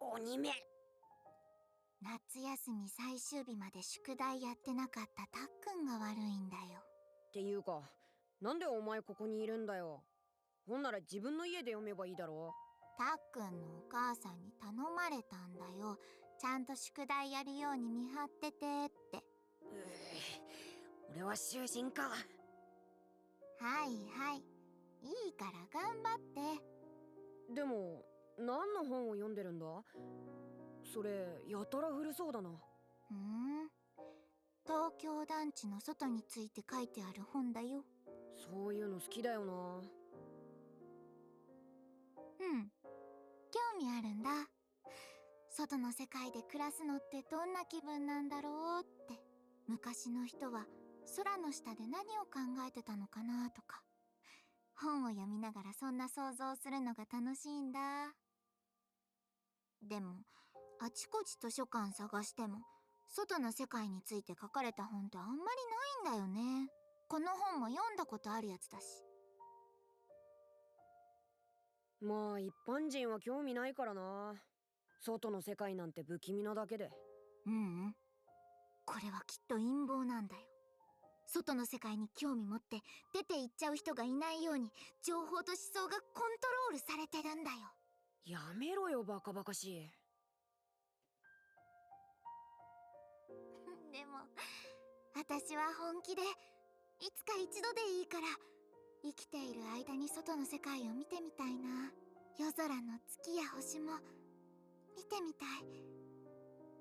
Speaker 5: ん。
Speaker 9: 鬼め。
Speaker 5: 夏休み最終日まで宿題やってなかったたっくんが悪いんだよ。
Speaker 9: っていうか、なんでお前ここにいるんだよ。ほんなら自分の家で読めばいいだろ。
Speaker 5: たっくんのお母さんに頼まれたんだよ。ちゃんと宿題やるように見張っててって。
Speaker 9: 俺は囚人か。
Speaker 5: はいはい。いいから頑張って。
Speaker 9: でも、何の本を読んでるんだ？それ、やたら古そうだな。
Speaker 5: 東京団地の外について書いてある本だよ。
Speaker 9: そういうの好きだよな。
Speaker 5: 興味あるんだ。外の世界で暮らすのってどんな気分なんだろうって。昔の人は空の下で何を考えてたのかなとか。本を読みながらそんな想像するのが楽しいんだ。でもあちこち図書館探しても外の世界について書かれた本ってあんまりないんだよね。この本も読んだことあるやつだし。
Speaker 9: まあ一般人は興味ないからな。外の世界なんて不気味なだけで。
Speaker 5: これはきっと陰謀なんだよ。外の世界に興味持って出て行っちゃう人がいないように情報と思想がコントロールされてるんだよ。
Speaker 9: やめろよバカバカしい。
Speaker 5: でも私は本気でいつか一度でいいから生きている間に外の世界を見てみたいな。夜空の月や星も見てみたい。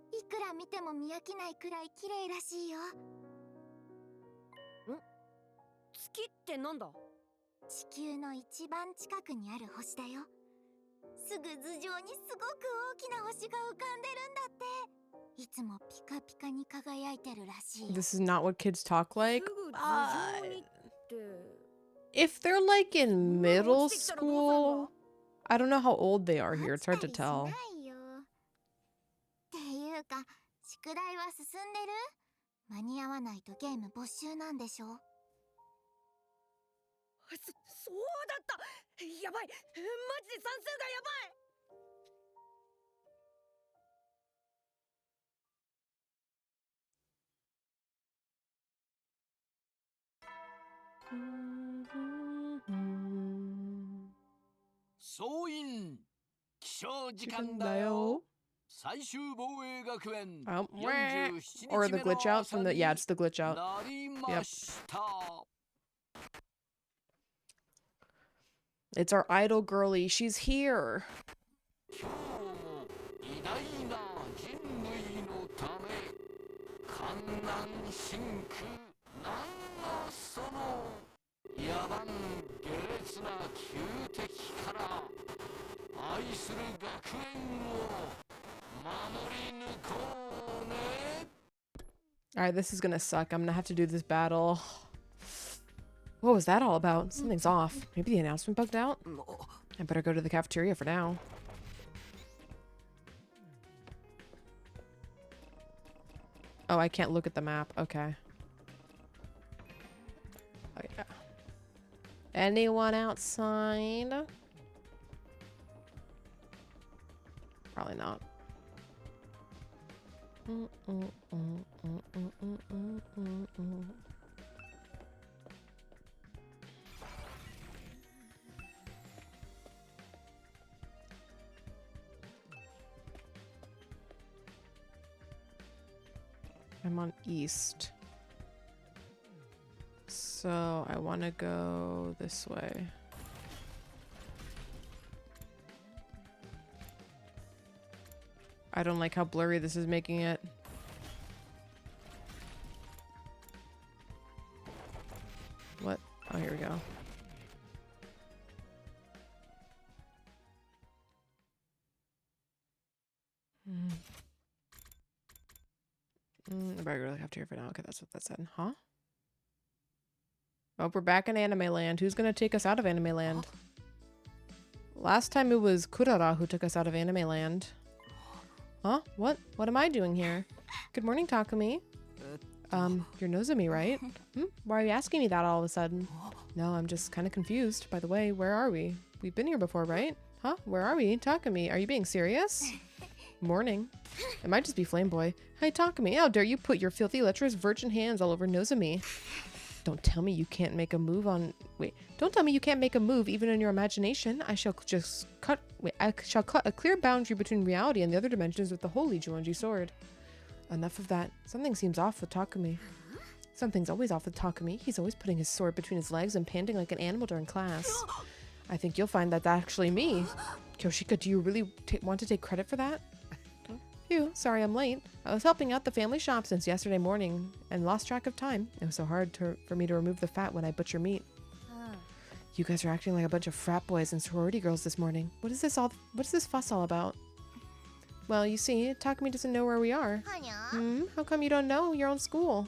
Speaker 5: いくら見ても見飽きないくらい綺麗らしいよ。
Speaker 9: 月ってなんだ？
Speaker 5: 地球の一番近くにある星だよ。すぐ頭上にすごく大きな星が浮かんでるんだって。いつもピカピカに輝いてるらしいよ。
Speaker 1: This is not what kids talk like.
Speaker 9: すぐ頭上にって。
Speaker 1: If they're like in middle school, I don't know how old they are here. It's hard to tell.
Speaker 5: ないよ。っていうか、宿題は進んでる？間に合わないとゲーム没収なんでしょ？
Speaker 9: そうだった。やばい。マジで算数がやばい。
Speaker 2: 総員起床時間だよ。最終防衛学園
Speaker 1: Or the glitch out from the, yeah, it's the glitch out.
Speaker 2: なりました。
Speaker 1: It's our idol girly. She's here.
Speaker 2: 今日も偉大な人類のため観難深空なんのその野蛮下劣な旧敵から愛する学園を守り抜こうね。
Speaker 1: Alright, this is gonna suck. I'm gonna have to do this battle. What was that all about? Something's off. Maybe the announcement bugged out? I better go to the cafeteria for now. Oh, I can't look at the map. Okay. Oh, yeah. Anyone outside? Probably not. I'm on east. So I want to go this way. I don't like how blurry this is making it. What? Oh, here we go. I regularly have to hear for now. Okay, that's what that said. Huh? Oh, we're back in Anime Land. Who's gonna take us out of Anime Land? Last time it was Kurara who took us out of Anime Land. Huh? What? What am I doing here? Good morning, Takumi. You're Nozomi, right? Why are you asking me that all of a sudden? No, I'm just kind of confused. By the way, where are we? We've been here before, right? Huh? Where are we? Takumi, are you being serious? Morning. It might just be Flameboy. Hey, Takumi, how dare you put your filthy, lecherous virgin hands all over Nozomi? Don't tell me you can't make a move on... Wait. Don't tell me you can't make a move even in your imagination. I shall cut a clear boundary between reality and the other dimensions with the holy Juonji sword. Enough of that. Something seems off with Takumi. Something's always off with Takumi. He's always putting his sword between his legs and panting like an animal during class. I think you'll find that's actually me. Kyoshika, do you really want to take credit for that? Phew, sorry I'm late. I was helping out the family shop since yesterday morning and lost track of time. It was so hard for me to remove the fat when I butcher meat. You guys are acting like a bunch of frat boys and sorority girls this morning. What is this fuss all about? Well, you see, Takumi doesn't know where we are. How come you don't know your own school?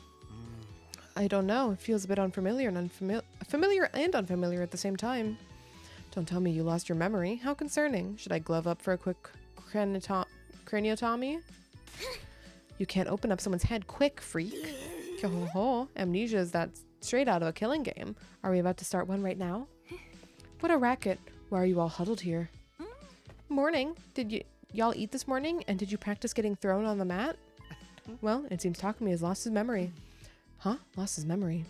Speaker 1: I don't know. It feels a bit unfamiliar and familiar and unfamiliar at the same time. Don't tell me you lost your memory. How concerning. Should I glove up for a quick craniotomy? You can't open up someone's head quick, freak. Amnesia is that straight out of a killing game. Are we about to start one right now? What a racket. Why are you all huddled here? Morning. Did y'all eat this morning? And did you practice getting thrown on the mat? Well, it seems Takumi has lost his memory. Huh? Lost his memory.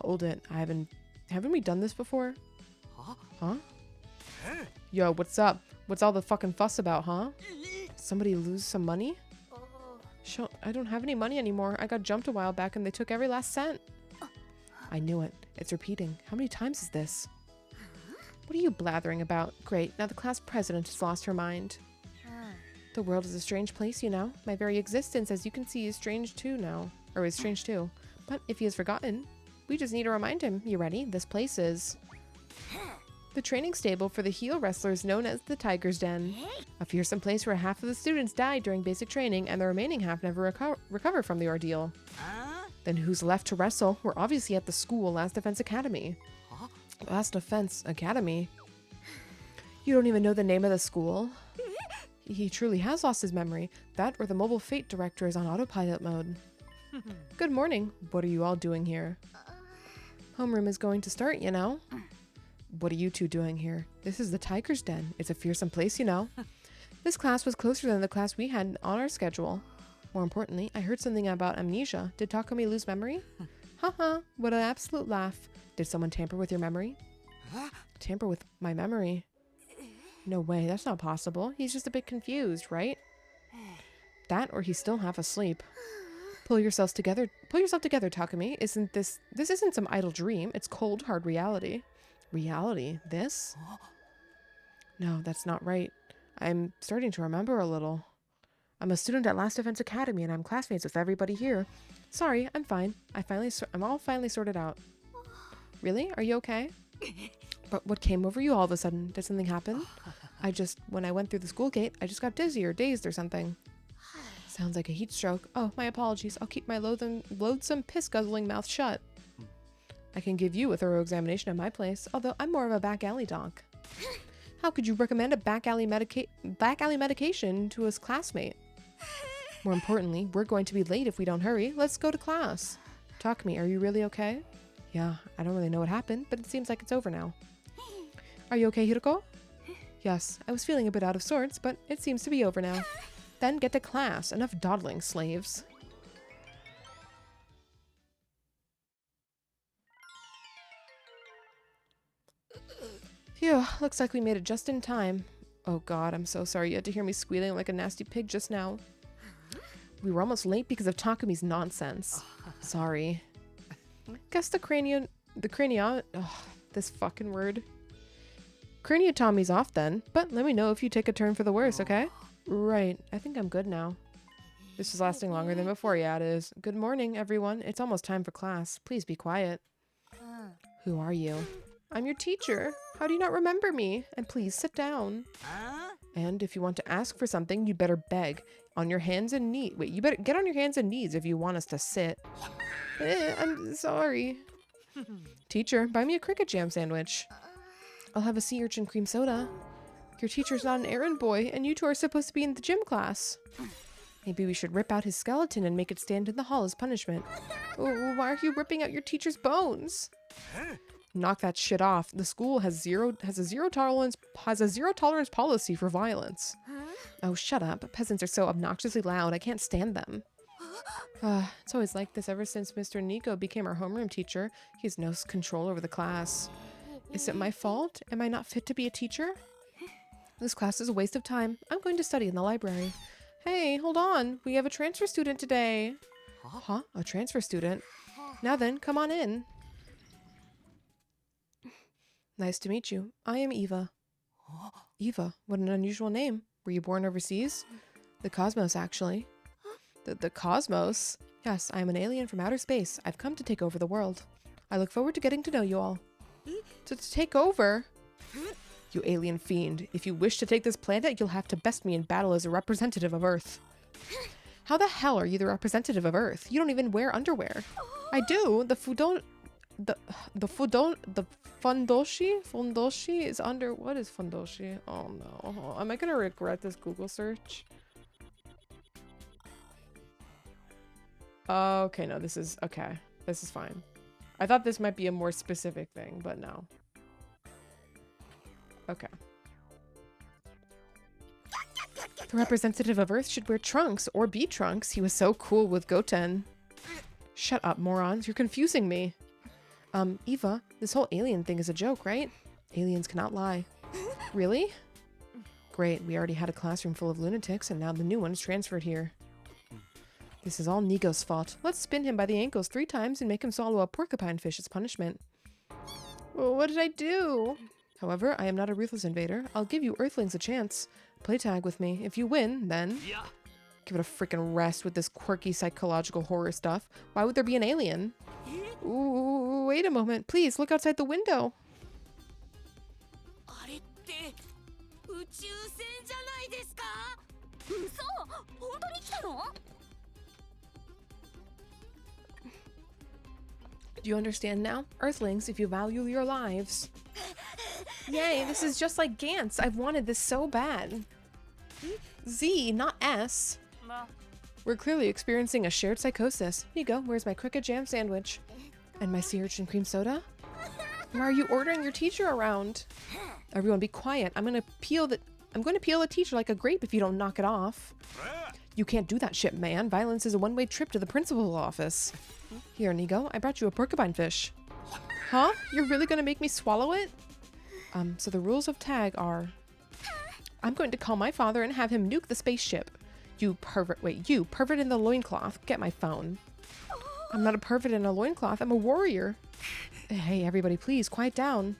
Speaker 1: Hold it. Haven't we done this before? Huh? Yo, what's up? What's all the fucking fuss about, huh? Somebody lose some money? I don't have any money anymore. I got jumped a while back and they took every last cent. I knew it. It's repeating. How many times is this? What are you blathering about? Great. Now the class president has lost her mind. The world is a strange place, you know. My very existence, as you can see, is strange too now. Or is strange too. But if he has forgotten, we just need to remind him. You ready? This place is... the training stable for the heel wrestlers known as the Tiger's Den. A fearsome place where half of the students died during basic training and the remaining half never recover from the ordeal. Then who's left to wrestle? We're obviously at the school Last Defense Academy. Last Defense Academy? You don't even know the name of the school? He truly has lost his memory. That or the Mobile Fate director is on autopilot mode. Good morning. What are you all doing here? Homeroom is going to start, you know. What are you two doing here? This is the Tiger's Den. It's a fearsome place, you know. This class was closer than the class we had on our schedule. More importantly, I heard something about amnesia. Did Takumi lose memory? Haha, what an absolute laugh. Did someone tamper with your memory? Tamper with my memory? No way, that's not possible. He's just a bit confused, right? That or he's still half asleep. Pull yourself together, Takumi. This isn't some idle dream. It's cold, hard reality. Reality? This? No, that's not right. I'm starting to remember a little. I'm a student at Last Defense Academy and I'm classmates with everybody here. Sorry, I'm fine. I'm all finally sorted out. Really? Are you okay? But what came over you all of a sudden? Did something happen? When I went through the school gate, I just got dizzy or dazed or something. Sounds like a heat stroke. Oh, my apologies. I'll keep my loathsome piss-guzzling mouth shut. I can give you a thorough examination at my place, although I'm more of a back alley doc. How could you recommend a back alley medication to a classmate? More importantly, we're going to be late if we don't hurry. Let's go to class. Takumi, are you really okay? Yeah, I don't really know what happened, but it seems like it's over now. Are you okay, Hiroko? Yes, I was feeling a bit out of sorts, but it seems to be over now. Then get to class. Enough dawdling, slaves. Phew, looks like we made it just in time. Oh god, I'm so sorry you had to hear me squealing like a nasty pig just now. We were almost late because of Takumi's nonsense. Sorry. Guess this fucking word. Craniotomy's off then, but let me know if you take a turn for the worse, okay? Right, I think I'm good now. This is lasting longer than before, yeah it is. Good morning, everyone. It's almost time for class. Please be quiet. Who are you? I'm your teacher. How do you not remember me? And please sit down. And if you want to ask for something, you better beg. On your hands and knees. Wait, you better get on your hands and knees if you want us to sit. I'm sorry. Teacher, buy me a cricket jam sandwich. I'll have a sea urchin cream soda. Your teacher's not an errand boy, and you two are supposed to be in the gym class. Maybe we should rip out his skeleton and make it stand in the hall as punishment. Oh, why are you ripping out your teacher's bones? Knock that shit off. The school has a zero tolerance policy for violence. Oh, shut up. Peasants are so obnoxiously loud. I can't stand them. It's always like this ever since Mr. Nico became our homeroom teacher. He has no control over the class. Is it my fault? Am I not fit to be a teacher? This class is a waste of time. I'm going to study in the library. Hey, hold on. We have a transfer student today. Huh? A transfer student? Now then, come on in. Nice to meet you. I am Eva. Eva? What an unusual name. Were you born overseas? The Cosmos, actually. The Cosmos? Yes, I am an alien from outer space. I've come to take over the world. I look forward to getting to know you all. To take over? You alien fiend. If you wish to take this planet, you'll have to best me in battle as a representative of Earth. How the hell are you the representative of Earth? You don't even wear underwear. I do. The fundoshi is under... What is fundoshi? Oh no. Am I gonna regret this Google search? Okay, no, this is... Okay. This is fine. I thought this might be a more specific thing, but no. Okay. The representative of Earth should wear trunks, or be trunks. He was so cool with Goten. Shut up, morons. You're confusing me. Eva, this whole alien thing is a joke, right? Aliens cannot lie. Really? Great, we already had a classroom full of lunatics, and now the new one's transferred here. This is all Nigo's fault. Let's spin him by the ankles 3 times and make him swallow a porcupine fish as punishment. Well, what did I do? However, I am not a ruthless invader. I'll give you Earthlings a chance. Play tag with me. If you win, then... Give it a freaking rest with this quirky psychological horror stuff. Why would there be an alien? Ooh, wait a moment. Please, look outside the window. Do you understand now? Earthlings, if you value your lives. Yay, this is just like Gantz. I've wanted this so bad. Z, not S. We're clearly experiencing a shared psychosis. Nigo, where's my cricket jam sandwich? And my sea urchin cream soda? Why are you ordering your teacher around? Everyone be quiet. I'm gonna peel the teacher like a grape if you don't knock it off. You can't do that shit, man. Violence is a one-way trip to the principal's office. Here, Nigo, I brought you a porcupine fish. Huh? You're really gonna make me swallow it? So the rules of tag are... I'm going to call my father and have him nuke the spaceship. You pervert. Wait, you pervert in the loincloth. Get my phone. I'm not a pervert in a loincloth. I'm a warrior. Hey, everybody, please, quiet down.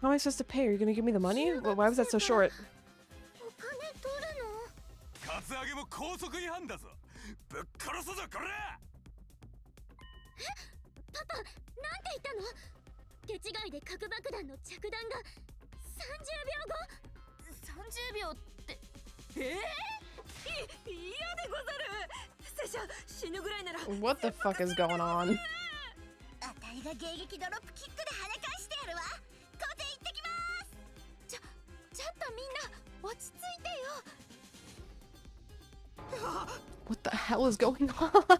Speaker 1: How am I supposed to pay? Are you gonna give me the money? Why was that so short? What the fuck is going on? What the hell is going on?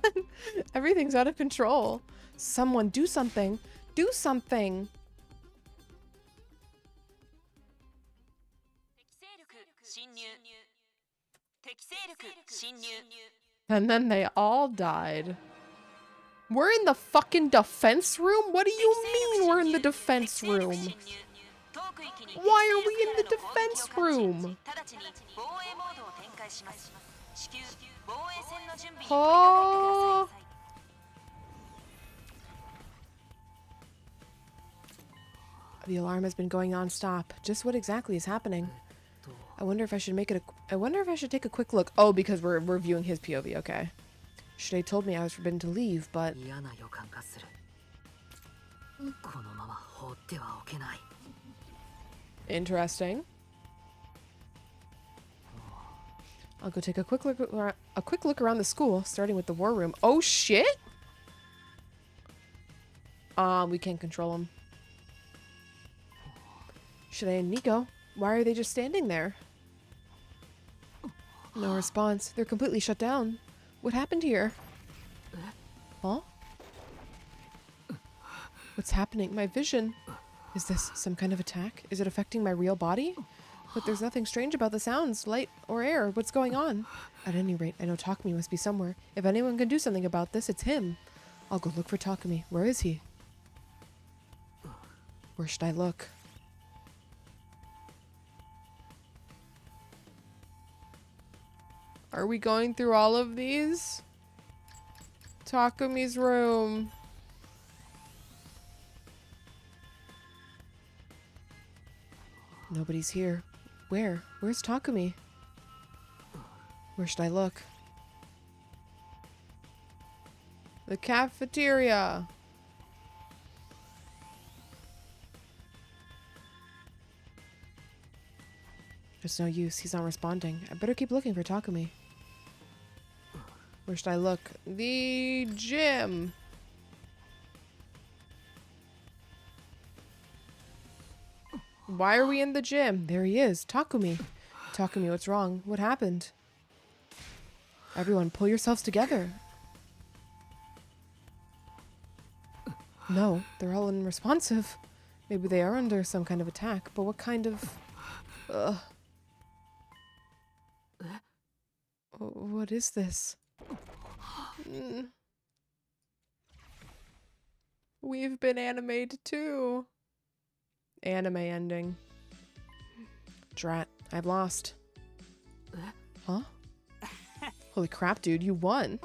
Speaker 1: Everything's out of control. Someone do something. Do something. And then they all died. We're in the fucking defense room? What do you mean we're in the defense room? Why are we in the defense room? Oh. The alarm has been going non-stop. Just what exactly is happening? I wonder if I should take a quick look. Oh, because we're viewing his POV. Okay. Should have told me I was forbidden to leave, but interesting. I'll go take a quick look around the school, starting with the war room. Oh shit! We can't control him. Shanae and Nico, why are they just standing there? No response. They're completely shut down. What happened here? Huh? What's happening? My vision. Is this some kind of attack? Is it affecting my real body? But there's nothing strange about the sounds, light or air. What's going on? At any rate, I know Takumi must be somewhere. If anyone can do something about this, it's him. I'll go look for Takumi. Where is he? Where should I look? Are we going through all of these? Takumi's room. Nobody's here. Where? Where's Takumi? Where should I look? The cafeteria. There's no use. He's not responding. I better keep looking for Takumi. Where should I look? The gym. Why are we in the gym? There he is. Takumi. Takumi, what's wrong? What happened? Everyone, pull yourselves together. No, they're all unresponsive. Maybe they are under some kind of attack, but what kind of... What is this? We've been animated too. Anime ending. Drat, I've lost. Huh? Holy crap, dude, you won.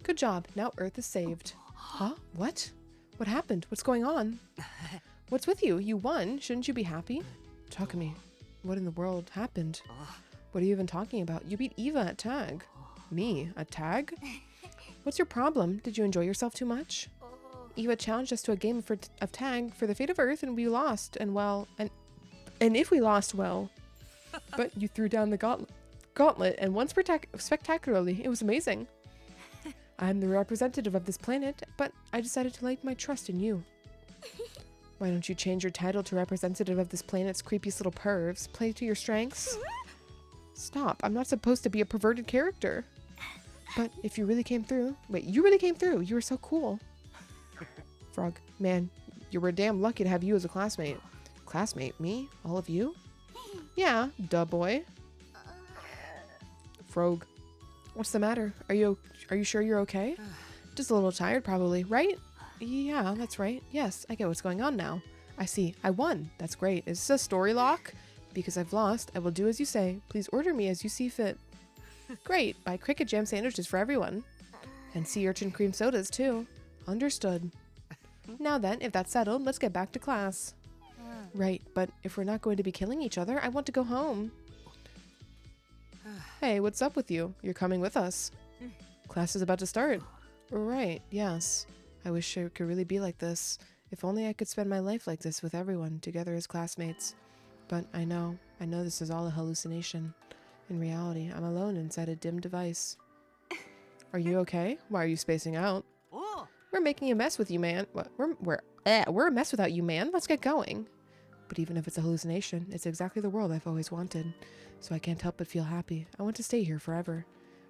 Speaker 1: Good job. Now Earth is saved. Huh? What? What happened? What's going on? What's with you? You won. Shouldn't you be happy? Takumi, what in the world happened? What are you even talking about? You beat Eva at tag. Me? At tag? What's your problem? Did you enjoy yourself too much? Eva challenged us to a game of tag for the fate of Earth, and we lost. And well, and if we lost, well, but you threw down the gauntlet and won spectacularly. It was amazing. I'm the representative of this planet, but I decided to lay my trust in you. Why don't you change your title to representative of this planet's creepiest little pervs? Play to your strengths. Stop. I'm not supposed to be a perverted character. But if you really came through... Wait, you really came through. You were so cool. Frog, man, you were damn lucky to have you as a classmate. Classmate? Me? All of you? Yeah, duh boy. Frog, what's the matter? Are you sure you're okay? Just a little tired probably, right? Yeah, that's right. Yes, I get what's going on now. I see. I won. That's great. Is this a story lock? Because I've lost, I will do as you say. Please order me as you see fit. Great. Buy cricket jam sandwiches for everyone. And sea urchin cream sodas too. Understood. Now then, if that's settled, let's get back to class. Right, but if we're not going to be killing each other, I want to go home. Hey, what's up with you? You're coming with us. Class is about to start. Right, yes. I wish it could really be like this. If only I could spend my life like this with everyone, together as classmates. But I know this is all a hallucination. In reality, I'm alone inside a dim device. Are you okay? Why are you spacing out? We're making a mess with you, man. What? We're a mess without you, man. Let's get going. But even if it's a hallucination, it's exactly the world I've always wanted. So I can't help but feel happy. I want to stay here forever.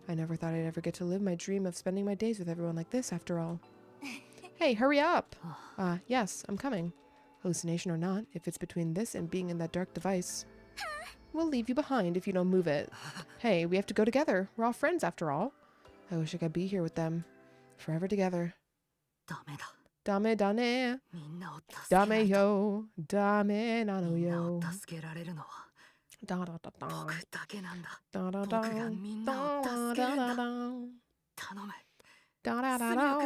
Speaker 1: I never thought I'd ever get to live my dream of spending my days with everyone like this, after all. Hey, hurry up! Yes, I'm coming. Hallucination or not, if it's between this and being in that dark device, we'll leave you behind if you don't move it. Hey, we have to go together. We're all friends, after all. I wish I could be here with them. Forever together. Dame dane. Dame yo. Dame nano yo. Da da da da. Da da da. Da da da da da da.
Speaker 4: 頼む
Speaker 1: Da da da da.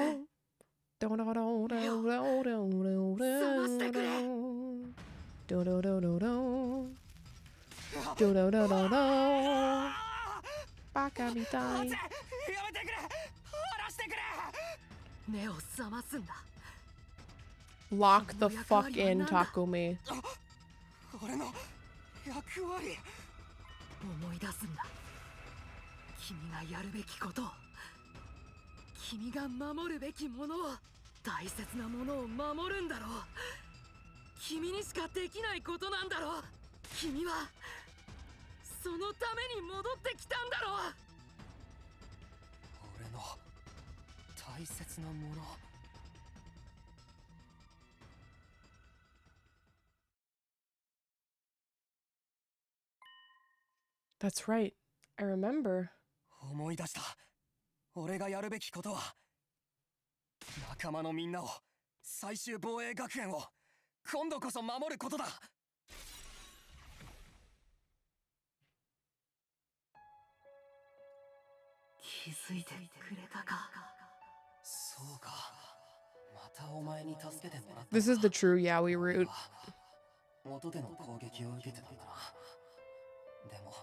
Speaker 1: Da da da da da da da da da da da. Do do do do do. Baka mi tai.
Speaker 3: やめてくれ離してくれ
Speaker 4: 目を覚ますんだ
Speaker 1: Lock the fuck in, Takumi.
Speaker 3: 俺の役割
Speaker 4: 思い出すんだ君がやるべきことを君が守るべきものを大切なものを守るんだろう君にしかできないことなんだろう君はそのために戻ってきたんだろう
Speaker 3: 俺の大切なもの
Speaker 1: That's right. I remember.
Speaker 3: 思い出した俺がやるべきことは仲間のみんなを最終防衛学園を今度こそ守ることだ
Speaker 4: 気づいてくれたか
Speaker 3: そうかまたお前に助けてもらった
Speaker 1: This is the true Yaoi route.
Speaker 3: 音での攻撃を受けてたんだなでも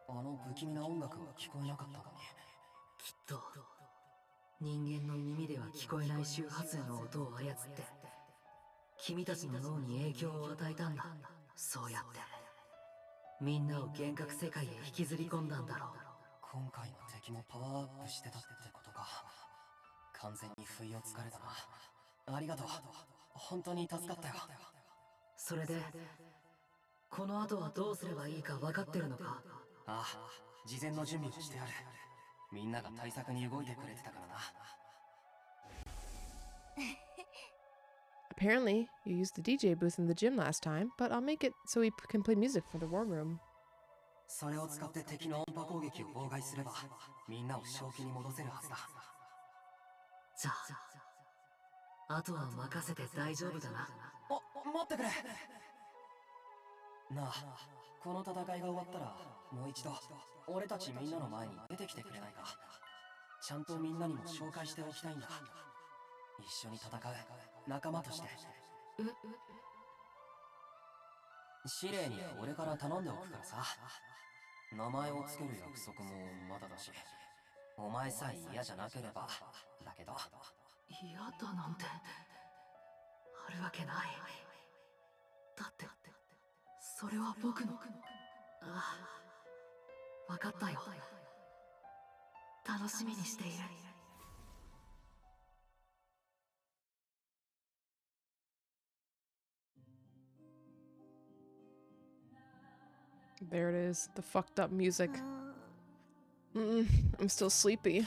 Speaker 3: あの不気味な音楽は聞こえなかったのに
Speaker 4: きっと人間の耳では聞こえない周波数の音を操って君たちの脳に影響を与えたんだそうやってみんなを幻覚世界へ引きずり込んだんだろう
Speaker 3: 今回の敵もパワーアップしてたってことか完全に不意をつかれたなありがとう本当に助かったよ
Speaker 4: それでこの後はどうすればいいか分かってるのか
Speaker 3: ああ事前の準備をしてあるみんなが対策に動いてくれてたからな
Speaker 1: Apparently, you used the DJ booth in the gym last time, but I'll make it so we can play music for the war room.
Speaker 3: それを使って敵の音波攻撃を妨害すればみんなを正気に戻せるはずだ
Speaker 4: じゃああとは任せて大丈夫だな
Speaker 3: 待ってくれなあこの戦いが終わったらもう一度俺たちみんなの前に出てきてくれないかちゃんとみんなにも紹介しておきたいんだ一緒に戦う仲間として司令に俺から頼んでおくからさ名前をつける約束もまだだしお前さえ嫌じゃなければだけど
Speaker 4: 嫌だなんてあるわけないだってそれは僕のああ分かったよ楽しみにしている
Speaker 1: There it is, the fucked up music. I'm still sleepy.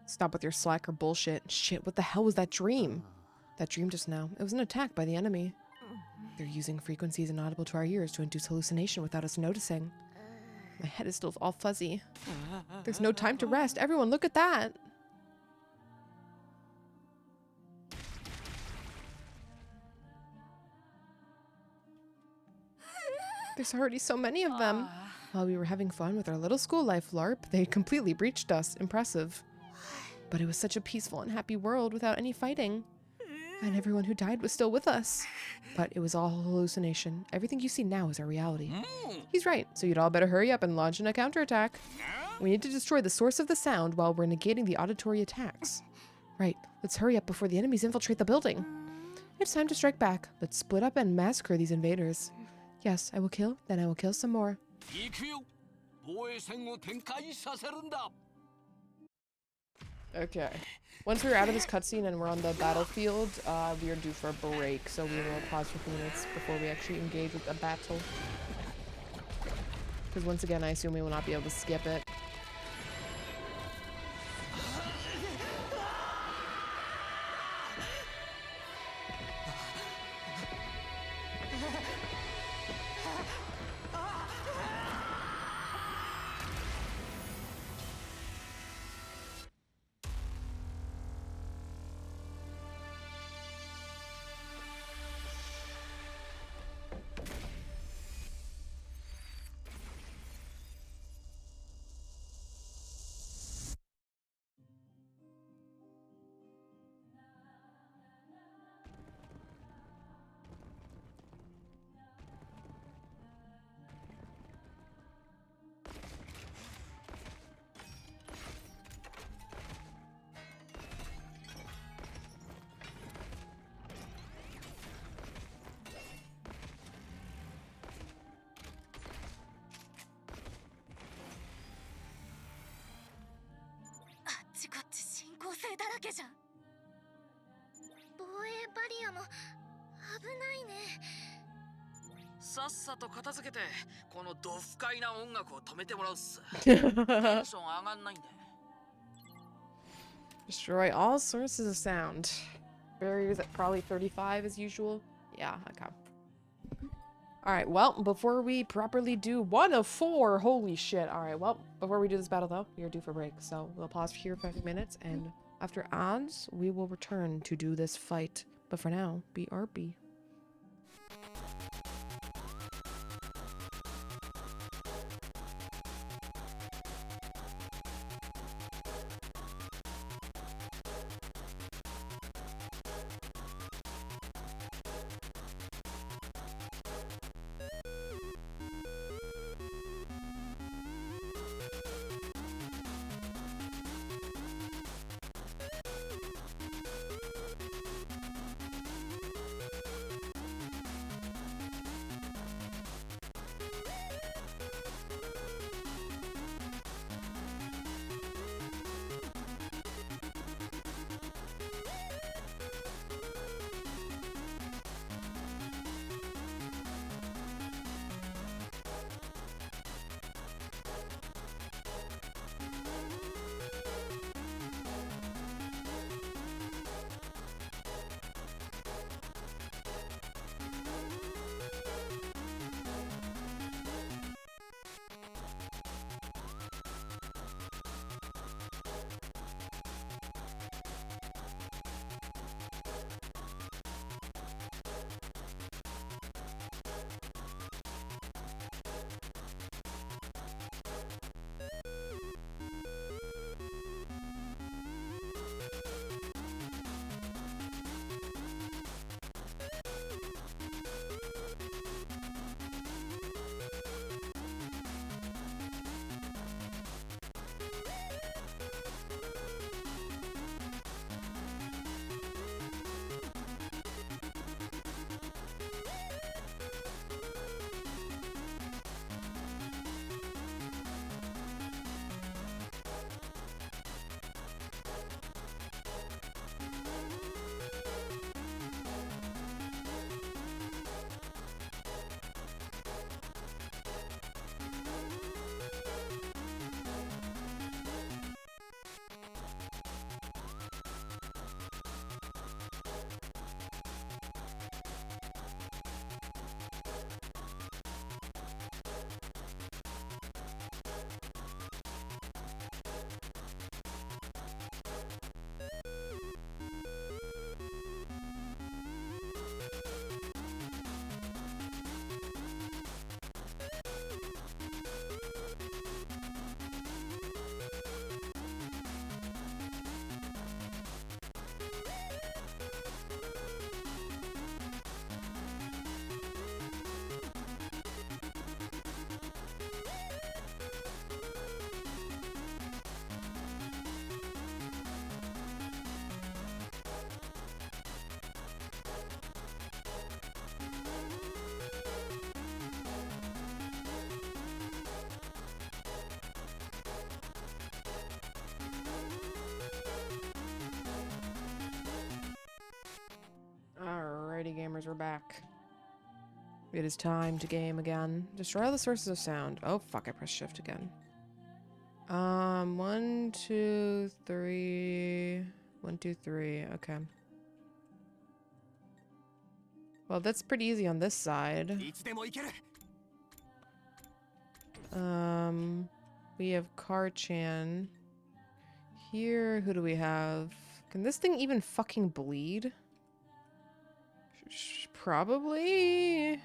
Speaker 1: Stop with your slacker bullshit. Shit, what the hell was that dream? That dream just now. It was an attack by the enemy. They're using frequencies inaudible to our ears to induce hallucination without us noticing. My head is still all fuzzy. There's no time to rest. Everyone, look at that! There's already so many of them. While we were having fun with our little school life LARP, they completely breached us. Impressive. But it was such a peaceful and happy world without any fighting. And everyone who died was still with us. But it was all a hallucination. Everything you see now is our reality. He's right, so you'd all better hurry up and launch in a counterattack. We need to destroy the source of the sound while we're negating the auditory attacks. Right, let's hurry up before the enemies infiltrate the building. It's time to strike back. Let's split up and massacre these invaders. Yes, I will kill, then I will kill some more. Okay. Once we're out of this cutscene and we're on the battlefield, we are due for a break, so we will pause for a few minutes before we actually engage with the battle. Because once again, I assume we will not be able to skip it.
Speaker 7: だらけじゃん。防衛バリアも危ないね。
Speaker 3: さっさと片付けてこのド不快な音楽を止めてもらうっす。テンション上がんないんで。
Speaker 1: Destroy all sources of sound. Barriers at probably 35 as usual. Yeah, okay. Alright, well, before we properly do 1 of 4, holy shit. Alright, well, before we do this battle though, we are due for break. So we'll pause here for 5 minutes, and after ads, we will return to do this fight. But for now, BRB. Alrighty, gamers, we're back. It is time to game again. Destroy all the sources of sound. Oh, fuck, I pressed shift again. 1, 2, 3. 1, 2, 3. Okay. Well, that's pretty easy on this side. We have Karchan. Here, who do we have? Can this thing even fucking bleed? Probably.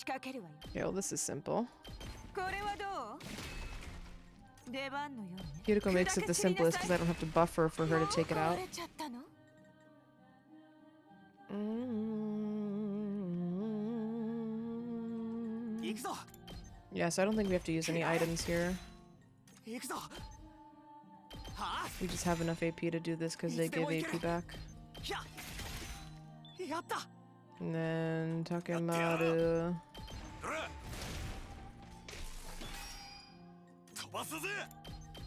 Speaker 1: Okay, well, this is simple. Kiriko makes it the simplest because I don't have to buffer for her to take it out. Yes, I don't think we have to use any items here. We just have enough AP to do this because they give AP back. And then Takemaru.
Speaker 8: ばすぜ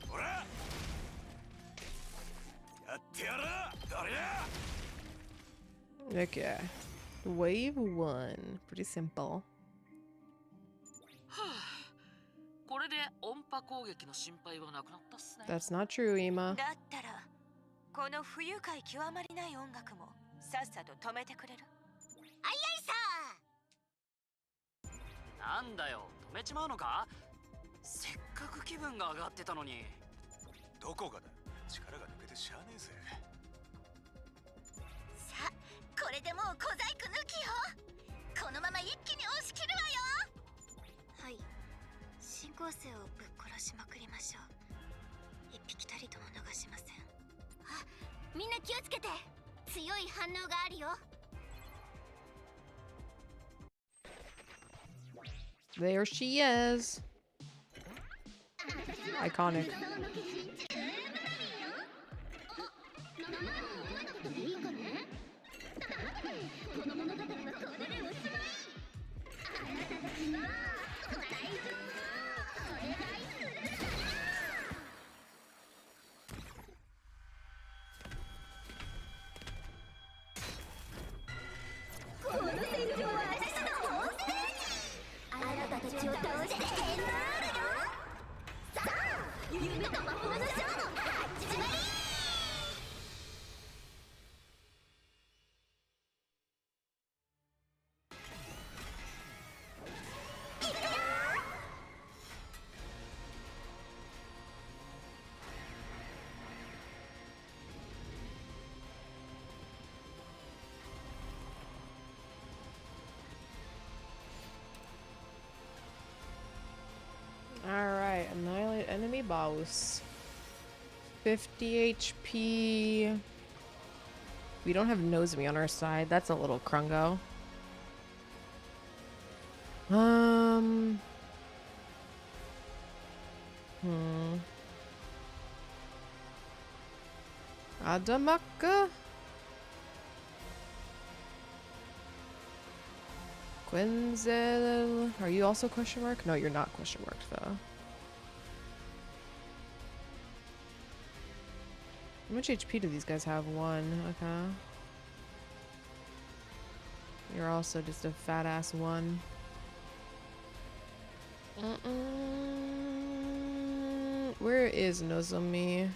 Speaker 8: ほらやってやる誰や
Speaker 1: Okay. Wave 1. Pretty simple.
Speaker 10: これで音波攻撃の心配はなくなったっすね。
Speaker 1: That's not true, Ima.
Speaker 11: だったらこの不愉快極まりない音楽もさっさと止めてくれる？
Speaker 5: あいあいさ
Speaker 10: なんだよ、止めちまうのか？せっかく気分が上がってたのに。
Speaker 8: どこがだ力が抜けてしゃあねえぜ
Speaker 5: さあ、これでもう小細工抜きよ。このまま一気に押し切るわよ。
Speaker 7: はい、進行性をぶっ殺しまくりましょう。一匹たりとも逃しません。
Speaker 5: あ、みんな気をつけて。強い反応があるよ。
Speaker 1: There she is. Iconic. Alright, annihilate enemy boss. 50 HP. We don't have Nozomi on our side. That's a little crungo. Adamaka? Quinzel? Are you also question mark? No, you're not question mark though. How much HP do these guys have? 1. Okay. You're also just a fat ass 1. Where is Nozomi?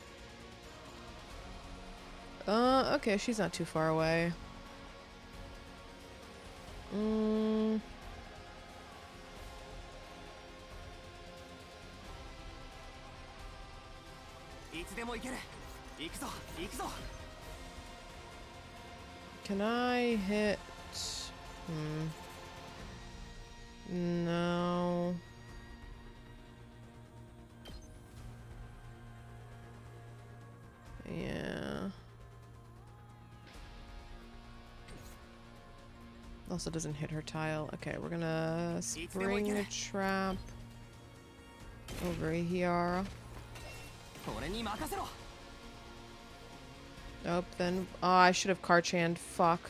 Speaker 1: Okay, she's not too far away. Can I hit? No. Yeah. Also doesn't hit her tile. Okay, we're gonna spring a trap over here. Nope, then I should have Karchand. Fuck.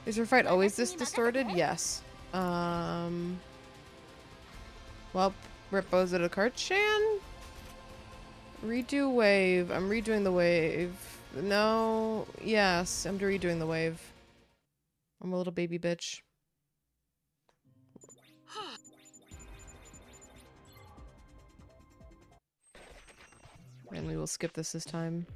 Speaker 1: Is her fight always this distorted? Yes. Well, Rippo's at a Karchand? Redo wave. I'm redoing the wave. No. Yes, I'm redoing the wave. I'm a little baby bitch. And we will skip this time.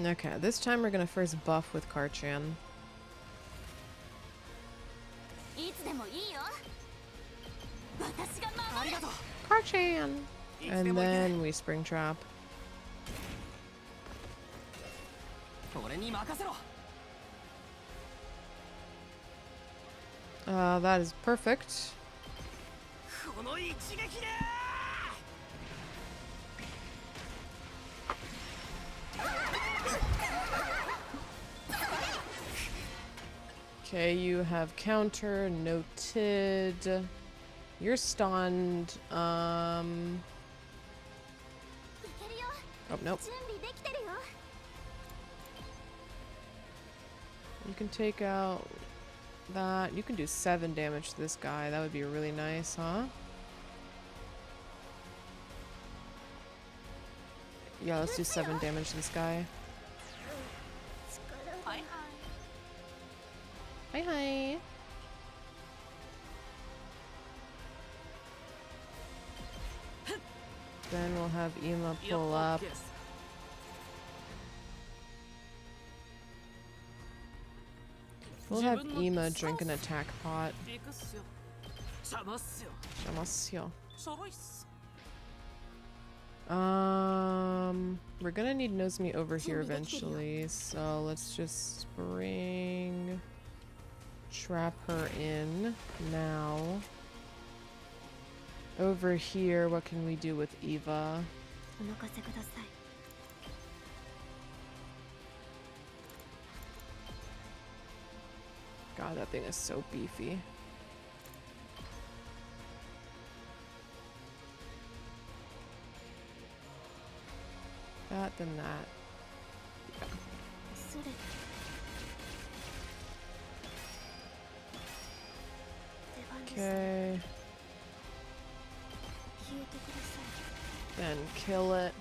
Speaker 1: Okay, this time we're gonna first buff with Karchan. Karchan! And then we spring trap. That is perfect. Okay, you have counter noted. You're stunned. Oh, nope. You can take out that. You can do 7 damage to this guy. That would be really nice, huh? Yeah, let's do 7 damage to this guy.
Speaker 7: Hi,
Speaker 1: Hi, hi. Then we'll have Ema pull up. We'll have Ema drink an attack pot. Shamasyo. We're gonna need Nozomi over here eventually, so let's just trap her in now. Over here, what can we do with Eva? God, that thing is so beefy. That, then that. Yeah. Okay. Then kill it.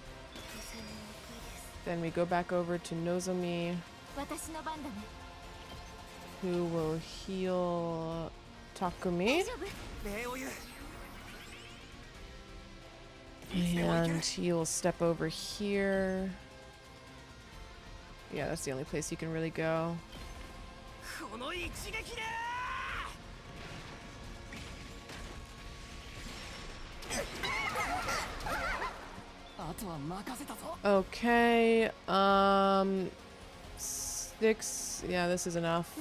Speaker 1: Then we go back over to Nozomi, who will heal Takumi. And he will step over here. Yeah, that's the only place you can really go. Okay, 6, yeah, this is enough.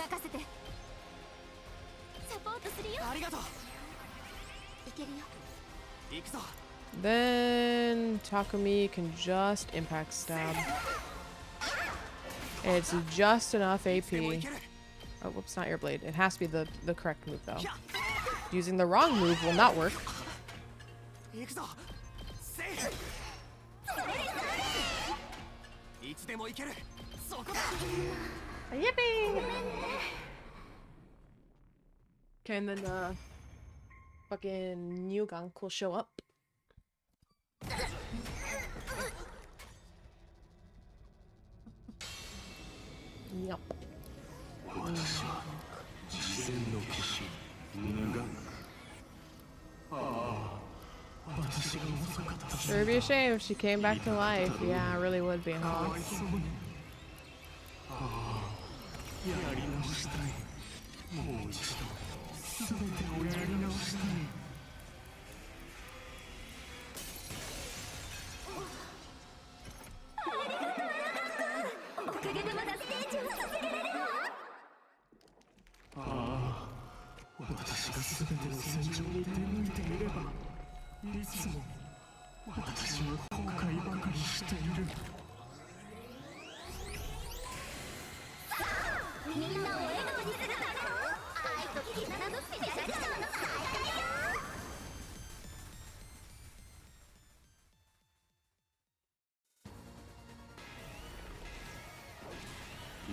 Speaker 1: Then Takumi can just impact stab. It's just enough AP. Oh, whoops, not your blade. It has to be the correct move though. Using the wrong move will not work. Yippee! Okay, and then fucking Nyugan will show up. Yep. Sure would be a shame if she came back to life. Yeah, it really would be, huh?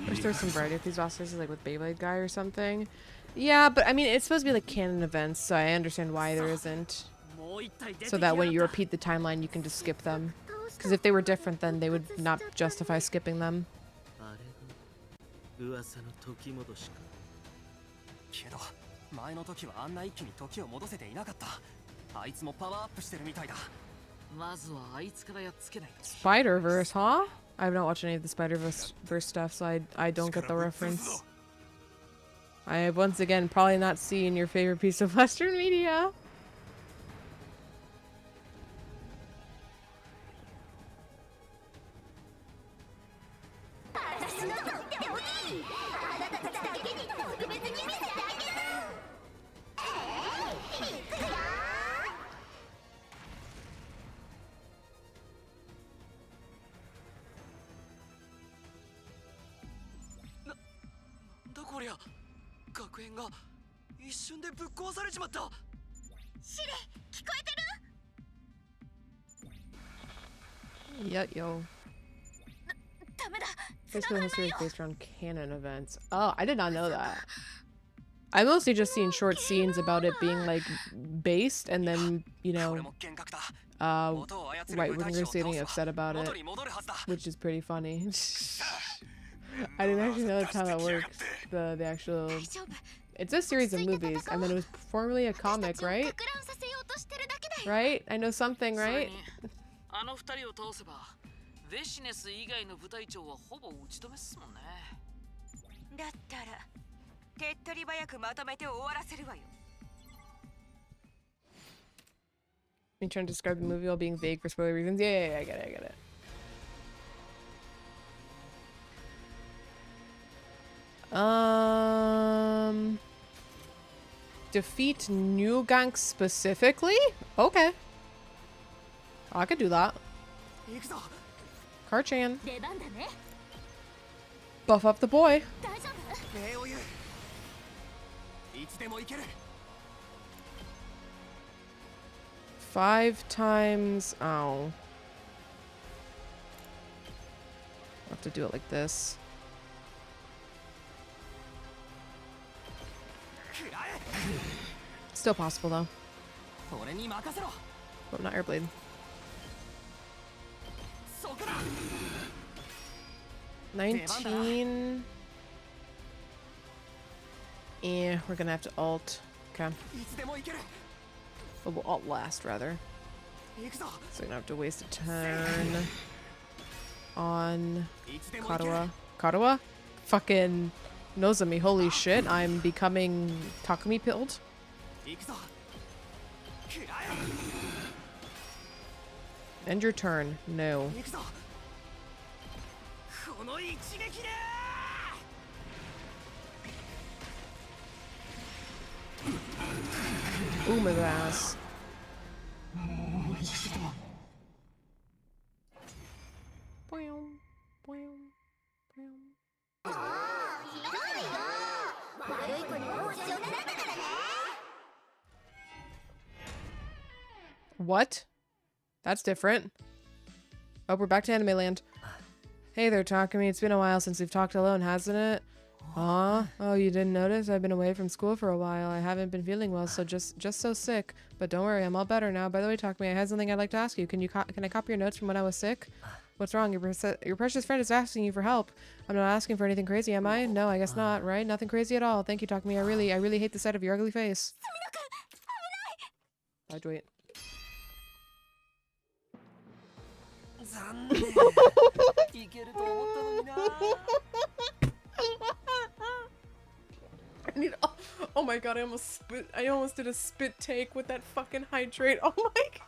Speaker 1: Wish there was some variety with these bosses, like with Beyblade Guy or something. Yeah, but I mean, it's supposed to be like canon events, so I understand why there isn't. So that when you repeat the timeline, you can just skip them. Because if they were different, then they would not justify skipping them. Spider-Verse, huh? I've not watched any of the Spider-Verse stuff, so I don't get the reference. I have once again probably not seen your favorite piece of Western media. Yeah, yo. Basically, history is based around canon events. Oh, I did not know that. I mostly just seen short scenes about it being like based, and then right when you're getting upset about it, which is pretty funny. I didn't actually know that's how that works. The actual, it's a series of movies, and then it was formerly a comic, right? Right? I know something, right?
Speaker 10: ベシネス以外の部隊長はほぼ打ち止めっすもんね。
Speaker 11: だったら手っ取り早くまとめて終わらせるわよ。
Speaker 1: You trying to describe the movie while being vague for spoiler reasons? Yeah, I get it, I get it. Defeat New Gank specifically? Okay. I could do that. Karchan. Buff up the boy. 5 times. Oh. I'll have to do it like this. Still possible though. But not Airblade. $19. Yeah, we're gonna have to alt. Okay. Well, we'll alt last rather. So we don't have to waste a turn on Karawa. Karawa? Fucking Nozomi, holy shit, I'm becoming Takumi pilled. End your turn. No. Ooh, my ass. What? That's different. Oh, we're back to anime land. Hey there, Takumi. It's been a while since we've talked alone, hasn't it? Aw. Oh, you didn't notice? I've been away from school for a while. I haven't been feeling well, so just so sick. But don't worry, I'm all better now. By the way, Takumi, I had something I'd like to ask you. Can I copy your notes from when I was sick? What's wrong? Your precious friend is asking you for help. I'm not asking for anything crazy, am I? No, I guess not, right? Nothing crazy at all. Thank you, Takumi. I really hate the sight of your ugly face. I'd wait. Oh my god, I almost did a spit take with that fucking hydrate. Oh my god.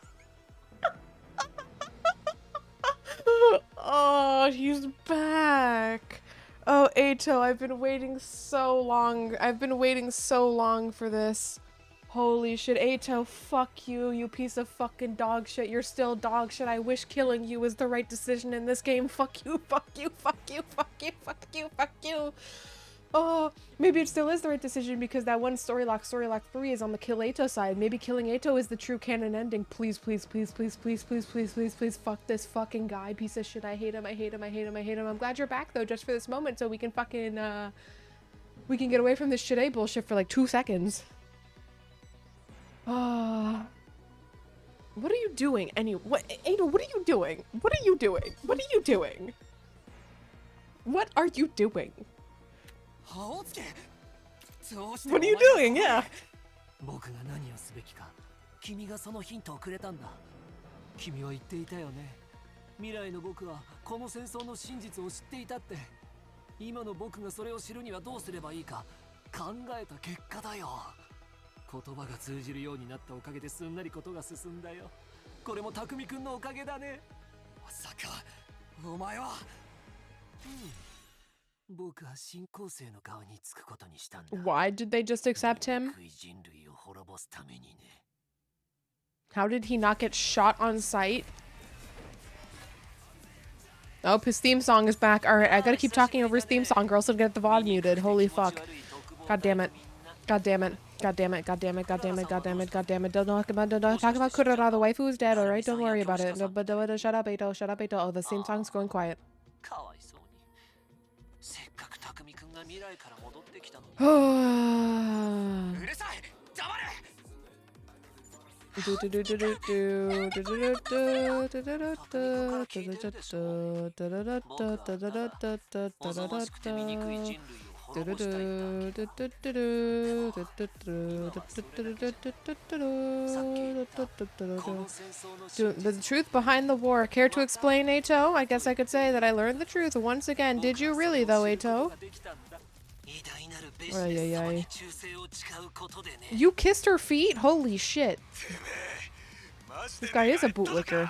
Speaker 1: Oh, he's back. Oh, Eito, I've been waiting so long. I've been waiting so long for this. Holy shit, Eito, fuck you, you piece of fucking dog shit. You're still dog shit. I wish killing you was the right decision in this game. Fuck you, fuck you, fuck you, fuck you, fuck you, fuck you. Oh, maybe it still is the right decision because that one Storylock 3 is on the kill Eito side. Maybe killing Eito is the true canon ending. Please, please, please, please, please, please, please, please, please, fuck this fucking guy. Piece of shit. I hate him, I hate him, I hate him, I hate him. I'm glad you're back though, just for this moment so we can fucking, we can get away from this shit bullshit for like 2 seconds. What are you doing? Eito, what are you doing? What are you doing? What are you doing? What are you doing? What are you doing? Yeah.
Speaker 3: 僕が何をすべきか、君がそのヒントをくれたんだ。君は言っていたよね。未来の僕はこの戦争の真実を知っていたって。今の僕がそれを知るにはどうすればいいか考えた結果だよ。言葉が通じるようになったおかげですんなりことが進んだよ。これも匠くんのおかげだね。まさかお前は。僕は新構成の側につくことにしたんだ。
Speaker 1: Why did they just accept him?
Speaker 3: 人類を滅ぼすためにね。
Speaker 1: How did he not get shot on sight? Oh, his theme song is back. Alright, I gotta keep talking over his theme song or else I'll get the VOD muted. Holy fuck. God damn it. God damn it. God damn it. God damn it. God damn it. God damn it. God damn it. Don't talk about Kurara. The waifu is dead, alright? Don't worry about it. But shut up, Eito. Shut up, Eito. Oh, the same song's going quiet.
Speaker 10: かわいそうにせっかく匠くんが未来から戻ってきたのにうるさい黙れ
Speaker 1: The truth behind the war. Care to explain, Eito? I guess I could say that I learned the truth once again. Did you really, though, Eito? Ay, ay, ay. You kissed her feet? Holy shit. This guy is a bootlicker.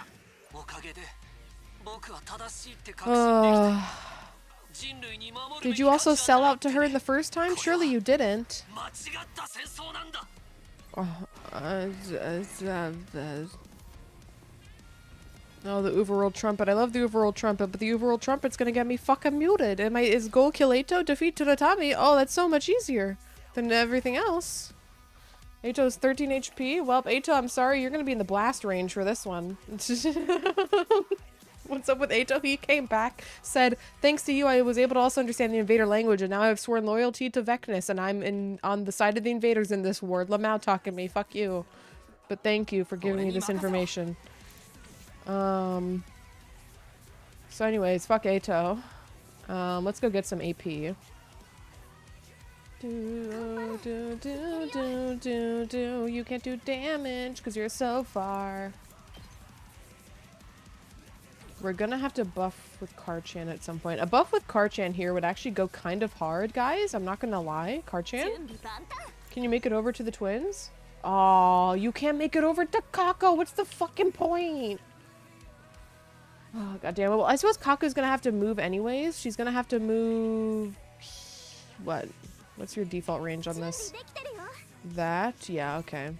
Speaker 1: Did you also sell out to her in the first time? Surely you didn't. Oh, the overworld trumpet. I love the overworld trumpet, but the overworld trumpet's gonna get me fucking muted. Is goal kill Eito, defeat Totatami? Oh, that's so much easier than everything else. Eito's 13 HP? Well, Eito, I'm sorry, you're gonna be in the blast range for this one. What's up with Eito? He came back, said, thanks to you, I was able to also understand the invader language, and now I've sworn loyalty to Vecnus, and I'm on the side of the invaders in this war. Lamau talking me, fuck you. But thank you for giving me this information. So anyways, fuck Eito. Let's go get some AP. You can't do damage because you're so far. We're gonna have to buff with Karchan at some point. A buff with Karchan here would actually go kind of hard, guys. I'm not gonna lie. Karchan? Can you make it over to the twins? Oh, you can't make it over to Kako. What's the fucking point? Oh, god damn it. Well, I suppose Kaku's gonna have to move anyways. She's gonna have to move... What? What's your default range on this? That? Yeah, okay.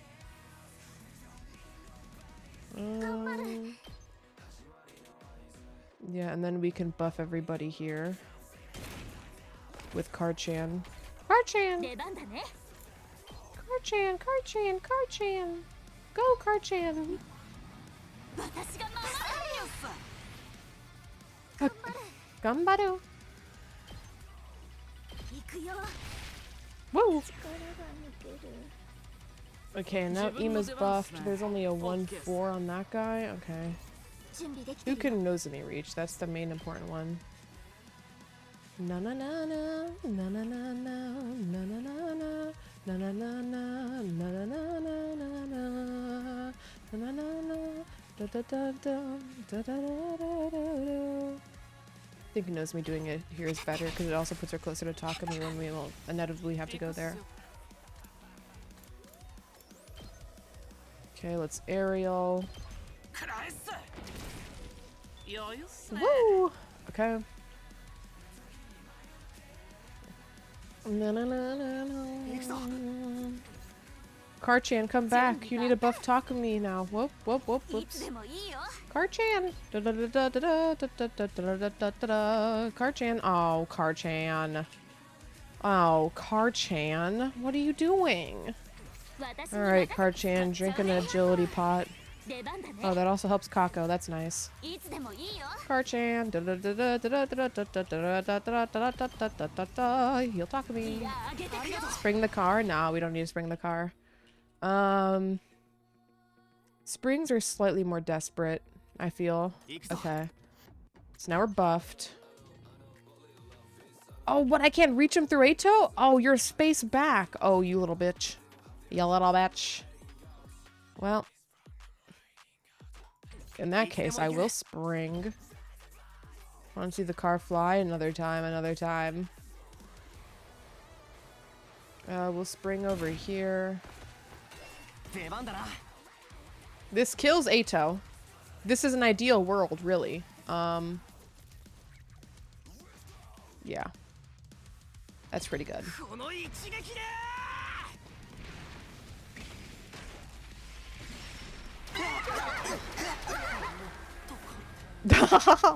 Speaker 1: Yeah, and then we can buff everybody here. With Karchan. Karchan! Karchan, Karchan, Karchan! Go, Karchan! Gambaru! Woo! Okay, now Ima's buffed. There's only a 1-4 on that guy. Okay. Who can Nozomi reach? That's the main important one. Na na na na na na na na na na na na na na na na na na na na da da da da da da da. I think Nozomi doing it here is better because it also puts her closer to Takumi when we will inevitably have to go there. Okay, let's aerial. Woo! Okay. Na na na na na. Karchan, come back. You need to buff Takumi now. Whoop, whoop, whoop, whoops. Karchan! Karchan. Oh, Karchan. Oh, Karchan. What are you doing? Alright, Karchan, drink an agility pot. Oh, that also helps Kako. That's nice. Karchan. He'll talk to me. Spring the car? No, we don't need to spring the car. Springs are slightly more desperate, I feel. Okay. So now we're buffed. Oh, what? I can't reach him through Eito? Oh, you're space back. Oh, you little bitch. You little bitch. Well. In that case, I will spring. Want to see the car fly? Another time, another time. We'll spring over here. This kills Eito. This is an ideal world, really. Yeah. That's pretty good.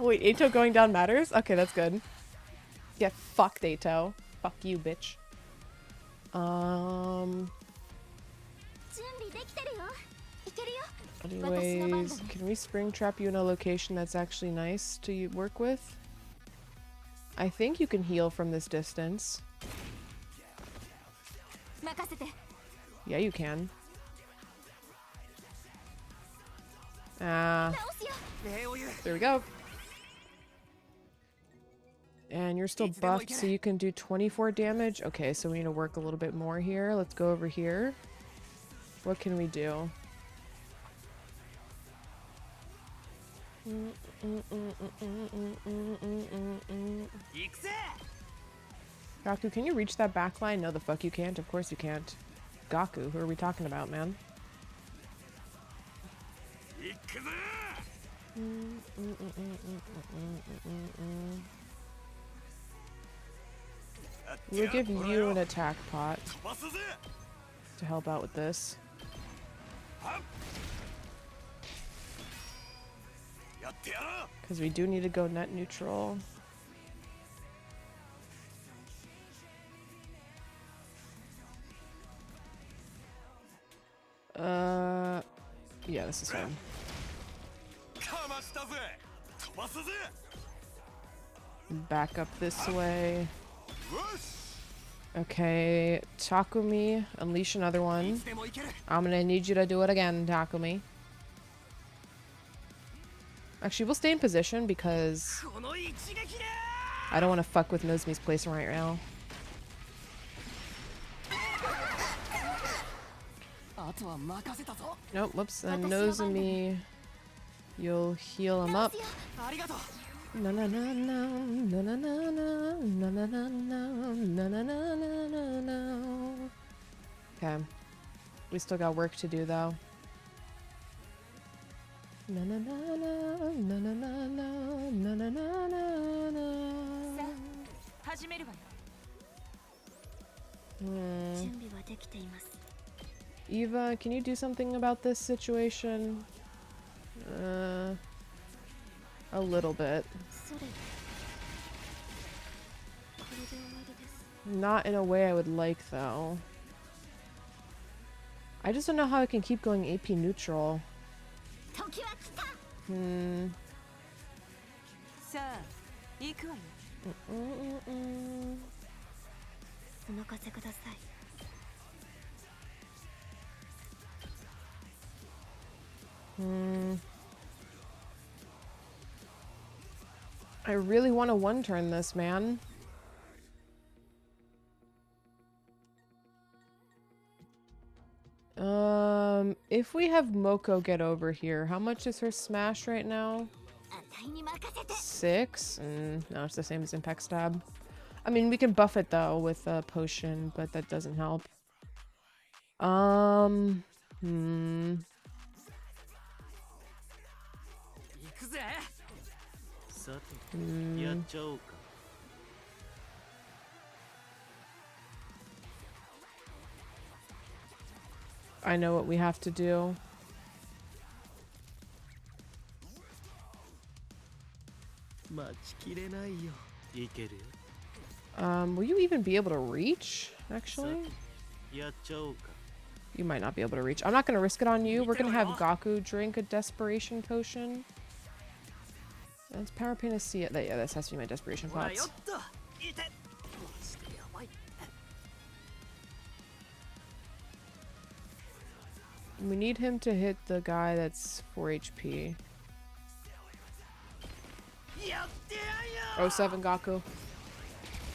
Speaker 1: Wait, Eito going down matters? Okay, that's good. Get fucked, Eito. Fuck you, bitch. Anyways, can we spring trap you in a location that's actually nice to work with? I think you can heal from this distance. Yeah, you can. There we go. And you're still buffed, so you can do 24 damage. Okay, so we need to work a little bit more here. Let's go over here. What can we do? Gaku, can you reach that back line? No, the fuck you can't. Of course you can't. Gaku, who are we talking about, man? We'll give you an attack pot to help out with this. Because we do need to go net neutral. Yeah, this is fine. Back up this way. Okay, Takumi, unleash another one. I'm gonna need you to do it again, Takumi. Actually, we'll stay in position because I don't want to fuck with Nozomi's place right now. Nope, whoops. And Nozomi, you'll heal him up. No no no no no no no no no no no no no no no. Okay, we still got work to do though. No no no no no no no no no no no no. Eva, can you do something about this situation? A little bit. Not in a way I would like, though. I just don't know how I can keep going AP neutral. I really want to one-turn this, man. If we have Moko get over here, how much is her smash right now? 6? No, it's the same as Impact Stab. I mean, we can buff it though with a potion, but that doesn't help. I know what we have to do. Will you even be able to reach, actually? You might not be able to reach. I'm not going to risk it on you. We're going to have Gaku drink a desperation potion. That's Power Panacea. Yeah, this has to be my desperation pots. We need him to hit the guy that's 4 HP. 07 Gaku.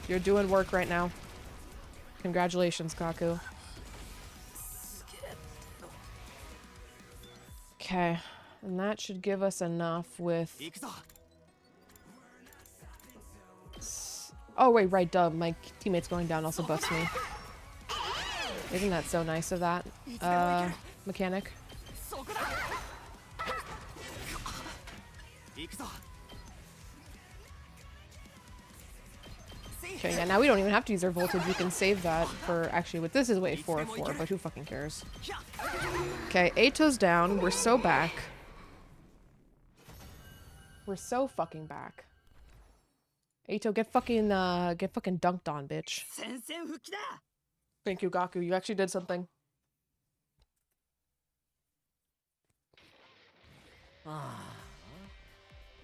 Speaker 1: You're doing work right now. Congratulations, Gaku. Okay, and that should give us enough with... Oh, wait, right, duh. My teammate's going down also buffs me. Isn't that so nice of that? Mechanic. Okay, yeah, now we don't even have to use our voltage. We can save that for... Actually, what this is wave 4 of 4, but who fucking cares? Okay, Eito's down. We're so back. We're so fucking back. Eito, get fucking dunked on, bitch. Thank you, Gaku. You actually did something.
Speaker 10: あ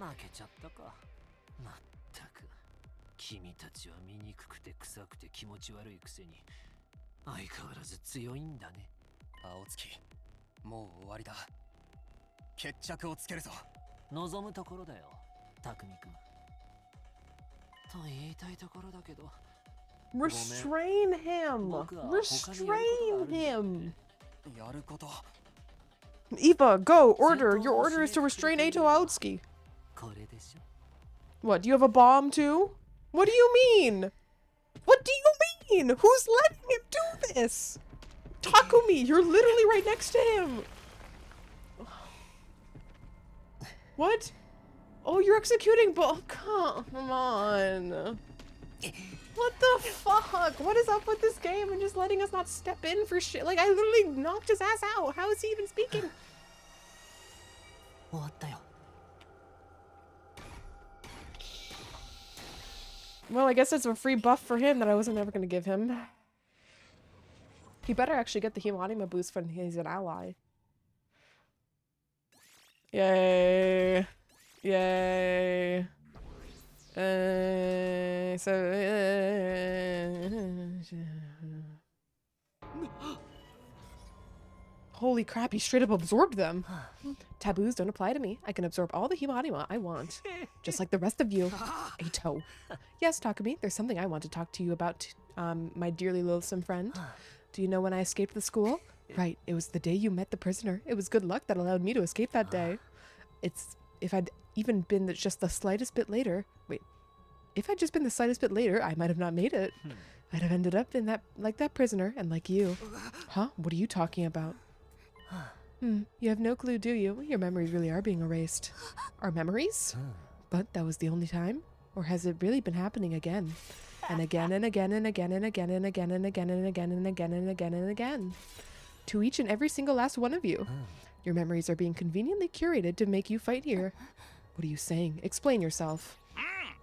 Speaker 10: あ、負けちゃったか。まったく。君たちは醜くて臭くて気持ち悪いくせに相変わらず強いんだね。
Speaker 3: 青月、もう終わりだ。決着をつけるぞ。
Speaker 10: 望むところだよ、匠くん。と言いたいところだけど。
Speaker 1: Restrain him! Restrain him!
Speaker 3: やること。
Speaker 1: Eva, go! Order! Your order is to restrain Eito Aotsuki.
Speaker 10: これでしょ。
Speaker 1: What, do you have a bomb too? What do you mean? What do you mean? Who's letting him do this? Takumi, you're literally right next to him! What? Oh, you're executing come on. What the fuck? What is up with this game and just letting us not step in for shit? Like, I literally knocked his ass out. How is he even speaking?
Speaker 10: 終わったよ。
Speaker 1: Well, I guess it's a free buff for him that I wasn't ever going to give him. He better actually get the Himanima boost when he's an ally. Yay. Yay. Holy crap, he straight up absorbed them. Taboos don't apply to me. I can absorb all the Himanima I want. Just like the rest of you. Eito. Yes, Takumi, there's something I want to talk to you about, my dearly loathsome friend. Do you know when I escaped the school? Right, it was the day you met the prisoner. It was good luck that allowed me to escape that day. If I'd even been just the slightest bit later... Wait. If I'd just been the slightest bit later, I might have not made it. I'd have ended up in like that prisoner, and like you. Huh? What are you talking about? You have no clue, do you? Your memories really are being erased. Our memories? But that was the only time? Or has it really been happening again? And again and again and again and again and again and again and again and again and again and again. To each and every single last one of you. Your memories are being conveniently curated to make you fight here. What are you saying? Explain yourself.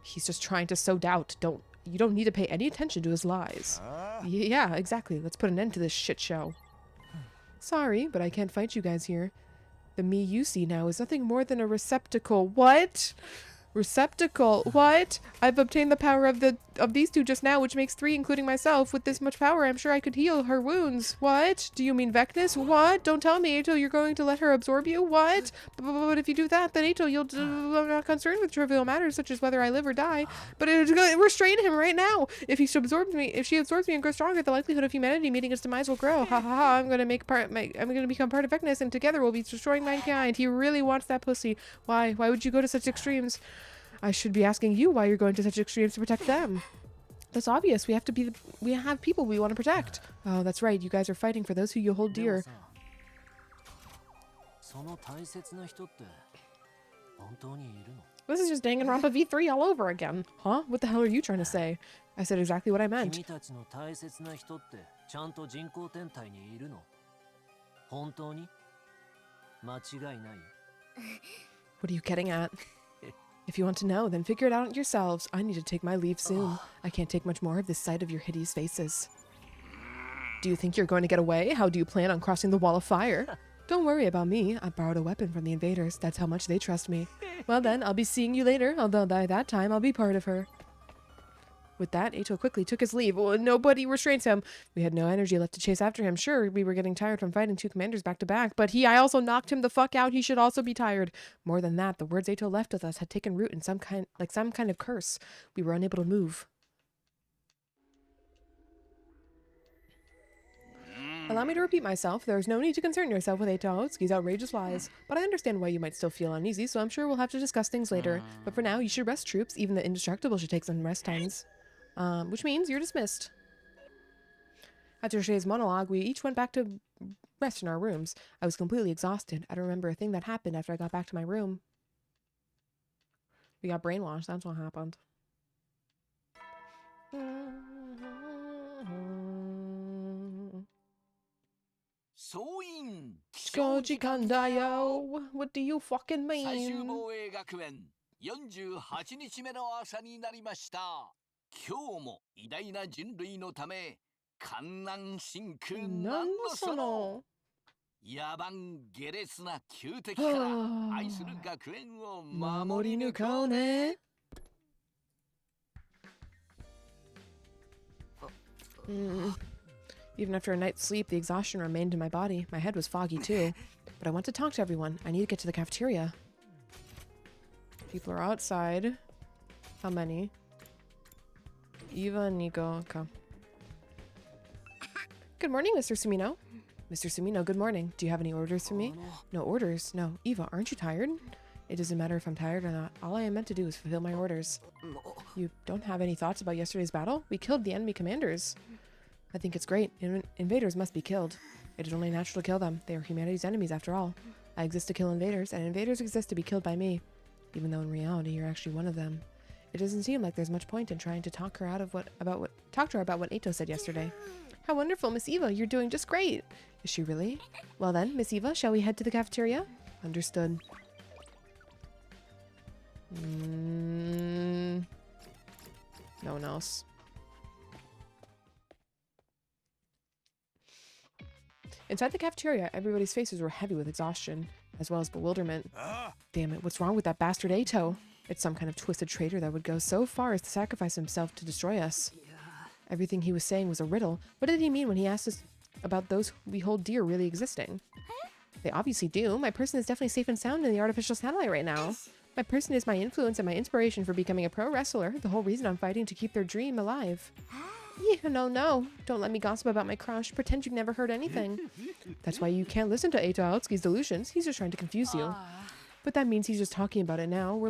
Speaker 1: He's just trying to sow doubt. You don't need to pay any attention to his lies. Yeah, exactly. Let's put an end to this shit show. Sorry, but I can't fight you guys here. The me you see now is nothing more than a receptacle. What? Receptacle. What? I've obtained the power of these two just now, which makes 3, including myself. With this much power, I'm sure I could heal her wounds. What? Do you mean Vecnus? What? Don't tell me, Eito, you're going to let her absorb you? What? But if you do that, then Eito, I'm not concerned with trivial matters such as whether I live or die. But it's going to restrain him right now. If she absorbs me and grows stronger, the likelihood of humanity meeting its demise will grow. Ha ha ha! I'm going to become part of Vecnus, and together we'll be destroying mankind. He really wants that pussy. Why? Why would you go to such extremes? I should be asking you why you're going to such extremes to protect them. That's obvious. We have people we want to protect. Oh, that's right. You guys are fighting for those who you hold dear. This is just Danganronpa V3 all over again. Huh? What the hell are you trying to say? I said exactly what I meant. What are you getting at? If you want to know, then figure it out yourselves. I need to take my leave soon. I can't take much more of this sight of your hideous faces. Do you think you're going to get away? How do you plan on crossing the wall of fire? Don't worry about me. I borrowed a weapon from the invaders. That's how much they trust me. Well then, I'll be seeing you later, although by that time I'll be part of her. With that, Eito quickly took his leave. Well, nobody restrains him. We had no energy left to chase after him. Sure, we were getting tired from fighting 2 commanders back to back, but I also knocked him the fuck out. He should also be tired. More than that, the words Eito left with us had taken root in some kind of curse. We were unable to move. Allow me to repeat myself. There is no need to concern yourself with Eito Aotsuki's outrageous lies. But I understand why you might still feel uneasy, so I'm sure we'll have to discuss things later. But for now, you should rest, troops. Even the indestructible should take some rest times. Which means you're dismissed. After Shay's monologue, we each went back to rest in our rooms. I was completely exhausted. I don't remember a thing that happened after I got back to my room. We got brainwashed, that's what happened. Goji Kandayo, what do you fucking mean?
Speaker 2: 48日目の朝になりました。今日も偉大な人類のため観覧深空なんのその野蛮下劣な旧敵から愛する学園を守り抜こうね。
Speaker 1: Even after a night's sleep, the exhaustion remained in my body. My head was foggy too. But I want to talk to everyone. I need to get to the cafeteria. People are outside. How many? Eva and Nico. Okay. Good morning, Mr. Sumino. Mr. Sumino, good morning. Do you have any orders for me? No orders? No. Eva, aren't you tired? It doesn't matter if I'm tired or not. All I am meant to do is fulfill my orders. You don't have any thoughts about yesterday's battle? We killed the enemy commanders. I think it's great. Invaders must be killed. It is only natural to kill them. They are humanity's enemies after all. I exist to kill invaders, and invaders exist to be killed by me. Even though in reality, you're actually one of them. It doesn't seem like there's much point in trying to talk to her about what Eito said yesterday. How wonderful, Miss Eva. You're doing just great. Is she really? Well then, Miss Eva, shall we head to the cafeteria? Understood. No one else. Inside the cafeteria, everybody's faces were heavy with exhaustion, as well as bewilderment. Damn it, what's wrong with that bastard Eito? It's some kind of twisted traitor that would go so far as to sacrifice himself to destroy us. Everything he was saying was a riddle. What did he mean when he asked us about those who we hold dear really existing? They obviously do. My person is definitely safe and sound in the artificial satellite right now. My person is my influence and my inspiration for becoming a pro wrestler, the whole reason I'm fighting to keep their dream alive. Yeah, no. Don't let me gossip about my crush. Pretend you've never heard anything. That's why you can't listen to Eito Aotsuki's delusions. He's just trying to confuse you. But that means he's just talking about it now.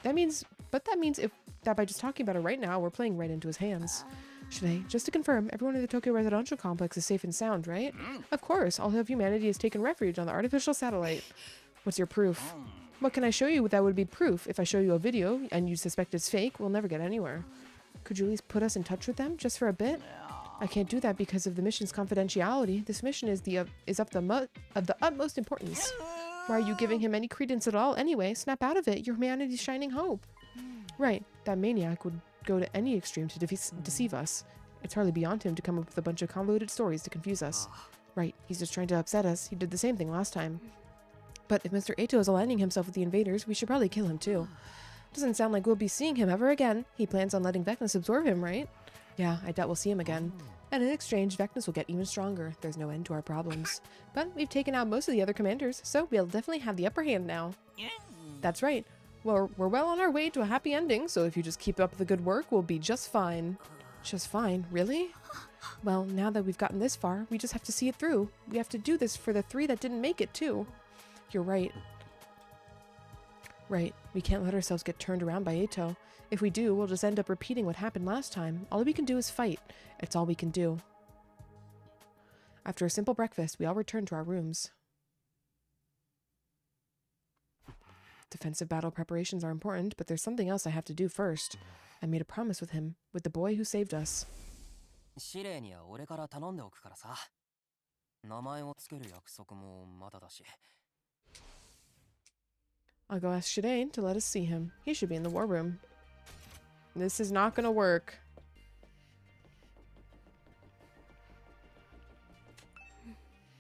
Speaker 1: That means if by just talking about it right now, we're playing right into his hands. Should just to confirm, everyone in the Tokyo residential complex is safe and sound, right? Of course, all of humanity has taken refuge on the artificial satellite. What's your proof? What can I show you that would be proof? If I show you a video and you suspect it's fake, we'll never get anywhere. Could you at least put us in touch with them, just for a bit? I can't do that because of the mission's confidentiality. This mission is of the utmost importance. Why are you giving him any credence at all anyway? Snap out of it. You're humanity's shining hope. Right, that maniac would go to any extreme to deceive us. It's hardly beyond him to come up with a bunch of convoluted stories to confuse us. Right, he's just trying to upset us. He did the same thing last time. But if Mr. Eito is aligning himself with the invaders, we should probably kill him too. Doesn't sound like we'll be seeing him ever again. He plans on letting Vecnus absorb him, right? Yeah, I doubt we'll see him again. And in exchange, Vecnus will get even stronger. There's no end to our problems. But we've taken out most of the other commanders, so we'll definitely have the upper hand now. That's right. Well, we're well on our way to a happy ending, so if you just keep up the good work, we'll be just fine. Just fine? Really? Well, now that we've gotten this far, we just have to see it through. We have to do this for the 3 that didn't make it, too. You're right. Right. We can't let ourselves get turned around by Eito. If we do, we'll just end up repeating what happened last time. All we can do is fight. It's all we can do. After a simple breakfast, we all returned to our rooms. Defensive battle preparations are important, but there's something else I have to do first. I made a promise with him, with the boy who saved us. I'll go ask Shireen to let us see him. He should be in the war room. This is not gonna work.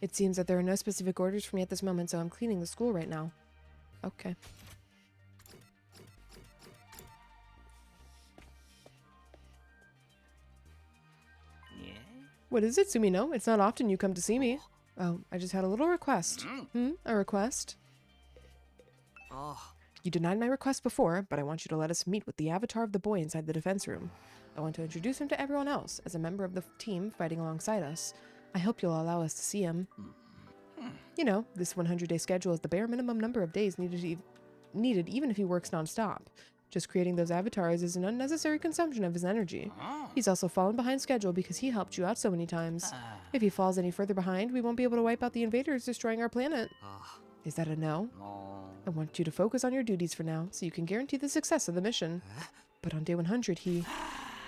Speaker 1: It seems that there are no specific orders for me at this moment, so I'm cleaning the school right now. Okay. What is it, Sumino? It's not often you come to see me. Oh, I just had a little request. A request? You denied my request before, but I want you to let us meet with the avatar of the boy inside the defense room. I want to introduce him to everyone else as a member of the team fighting alongside us. I hope you'll allow us to see him. You know, this 100-day schedule is the bare minimum number of days needed even if he works non-stop. Just creating those avatars is an unnecessary consumption of his energy. He's also fallen behind schedule because he helped you out so many times. If he falls any further behind, we won't be able to wipe out the invaders destroying our planet. Is that a no? I want you to focus on your duties for now, so you can guarantee the success of the mission. But on day 100,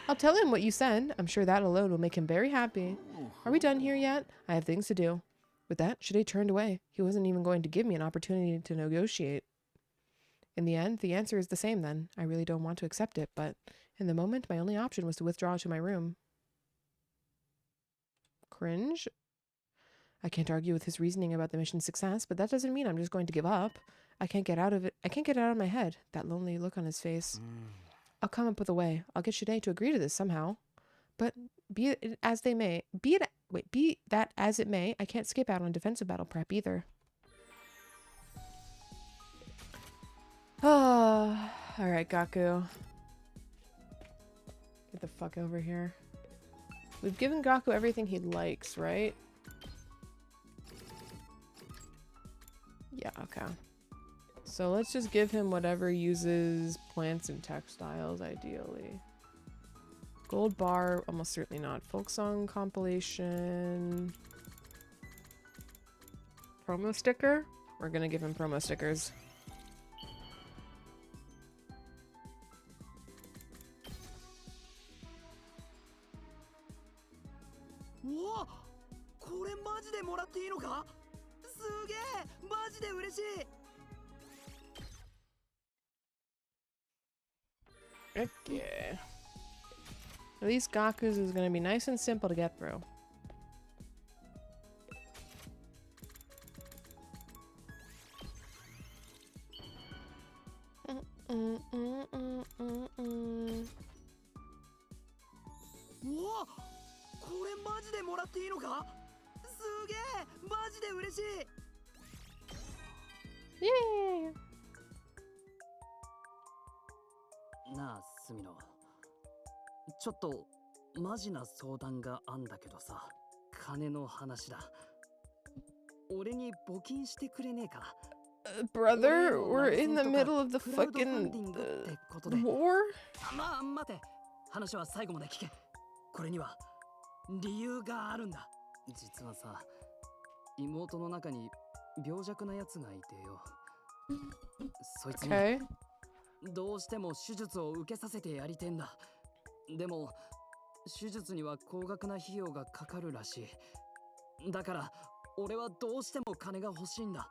Speaker 1: I'll tell him what you said. I'm sure that alone will make him very happy. Are we done here yet? I have things to do. With that, Shide turned away. He wasn't even going to give me an opportunity to negotiate. In the end, the answer is the same then. I really don't want to accept it, but in the moment, my only option was to withdraw to my room. Cringe. I can't argue with his reasoning about the mission's success, but that doesn't mean I'm just going to give up. I can't get out of it. I can't get it out of my head. That lonely look on his face. I'll come up with a way. I'll get Shide to agree to this somehow. But be it as they may, be that as it may, I can't skip out on defensive battle prep either. Oh, all right, Gaku. Get the fuck over here. We've given Gaku everything he likes, right? Yeah, okay. So let's just give him whatever uses plants and textiles, ideally. Gold bar, almost certainly not. Folk song compilation. Promo sticker? We're gonna give him promo stickers.
Speaker 3: Whoa! これマジでもらっていいのか? すげえ! マジで嬉しい!
Speaker 1: Okay. At least Gaku's is gonna be nice and simple to get through.
Speaker 3: Whoa! これマジでもらっていいのか? すげえ! マジで嬉しい!
Speaker 1: Yay!
Speaker 3: なあ、スミノ。ちょっとマジな相談があんだけどさ、金の話だ。俺に募金してくれねえか?
Speaker 1: Brother, we're in the middle of the fucking war?
Speaker 3: まあ、待て。話は最後まで聞け。これには理由があるんだ。実はさ、妹の中に病弱なやつがいてよ。そいつにどうしても手術を受けさせてやりてんだ。でも手術には高額な費用がかかるらしい。だから俺はどうしても金が欲しいんだ。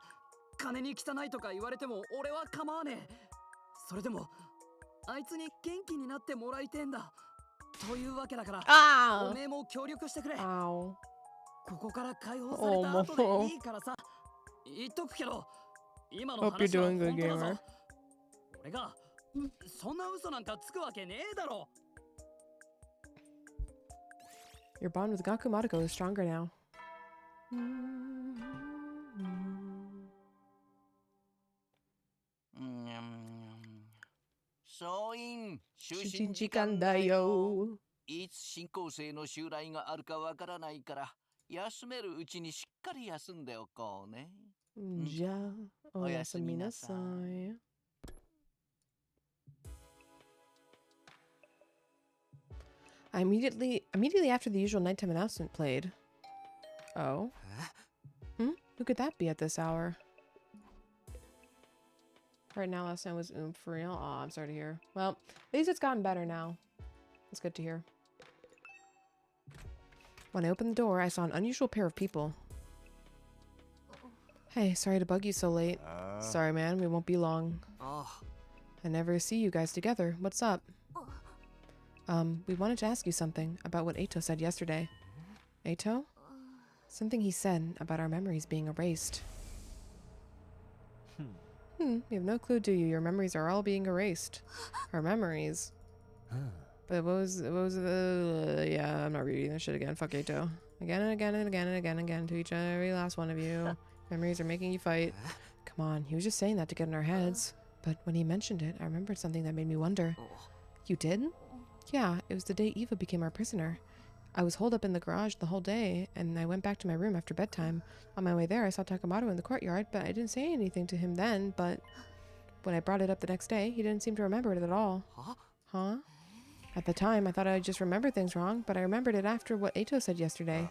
Speaker 3: 金に汚いとか言われても俺は構わねえ。それでもあいつに元気になってもらいてんだ。というわけだから、おめえも協力してくれ。ここから解放された後でいいからさ。言っとくけど、今の話は本当だぞ。俺がそんな嘘なんかつくわけねえだろ。
Speaker 1: Your bond with Gaku Maruko is stronger now.
Speaker 2: 総員就
Speaker 1: 寝
Speaker 2: 寝時
Speaker 1: 時間だ
Speaker 2: 間だ
Speaker 1: よ。
Speaker 2: よ。いつ進行生の襲来があるかわからないから、休めるうちにしっかり休んでおこうね。
Speaker 1: じゃあ、おやすみなさい。Immediately after the usual nighttime announcement played. Oh. Who could that be at this hour? Right now, last night was for real. Oh, I'm sorry to hear. Well, at least it's gotten better now. That's good to hear. When I opened the door, I saw an unusual pair of people. Hey, sorry to bug you so late. Sorry, man, we won't be long. I never see you guys together. What's up? We wanted to ask you something about what Eito said yesterday. Eito? Something he said about our memories being erased. You have no clue, do you? Your memories are all being erased. Our memories. But what was the... yeah, I'm not reading this shit again. Fuck Eito. Again and again and again and again and again to each and every last one of you. Memories are making you fight. Come on, he was just saying that to get in our heads. But when he mentioned it, I remembered something that made me wonder. You did? Yeah, it was the day Eva became our prisoner. I was holed up in the garage the whole day, and I went back to my room after bedtime. On my way there, I saw Takamaru in the courtyard, but I didn't say anything to him then, but when I brought it up the next day, he didn't seem to remember it at all. Huh? At the time, I thought I just remembered things wrong, but I remembered it after what Eito said yesterday.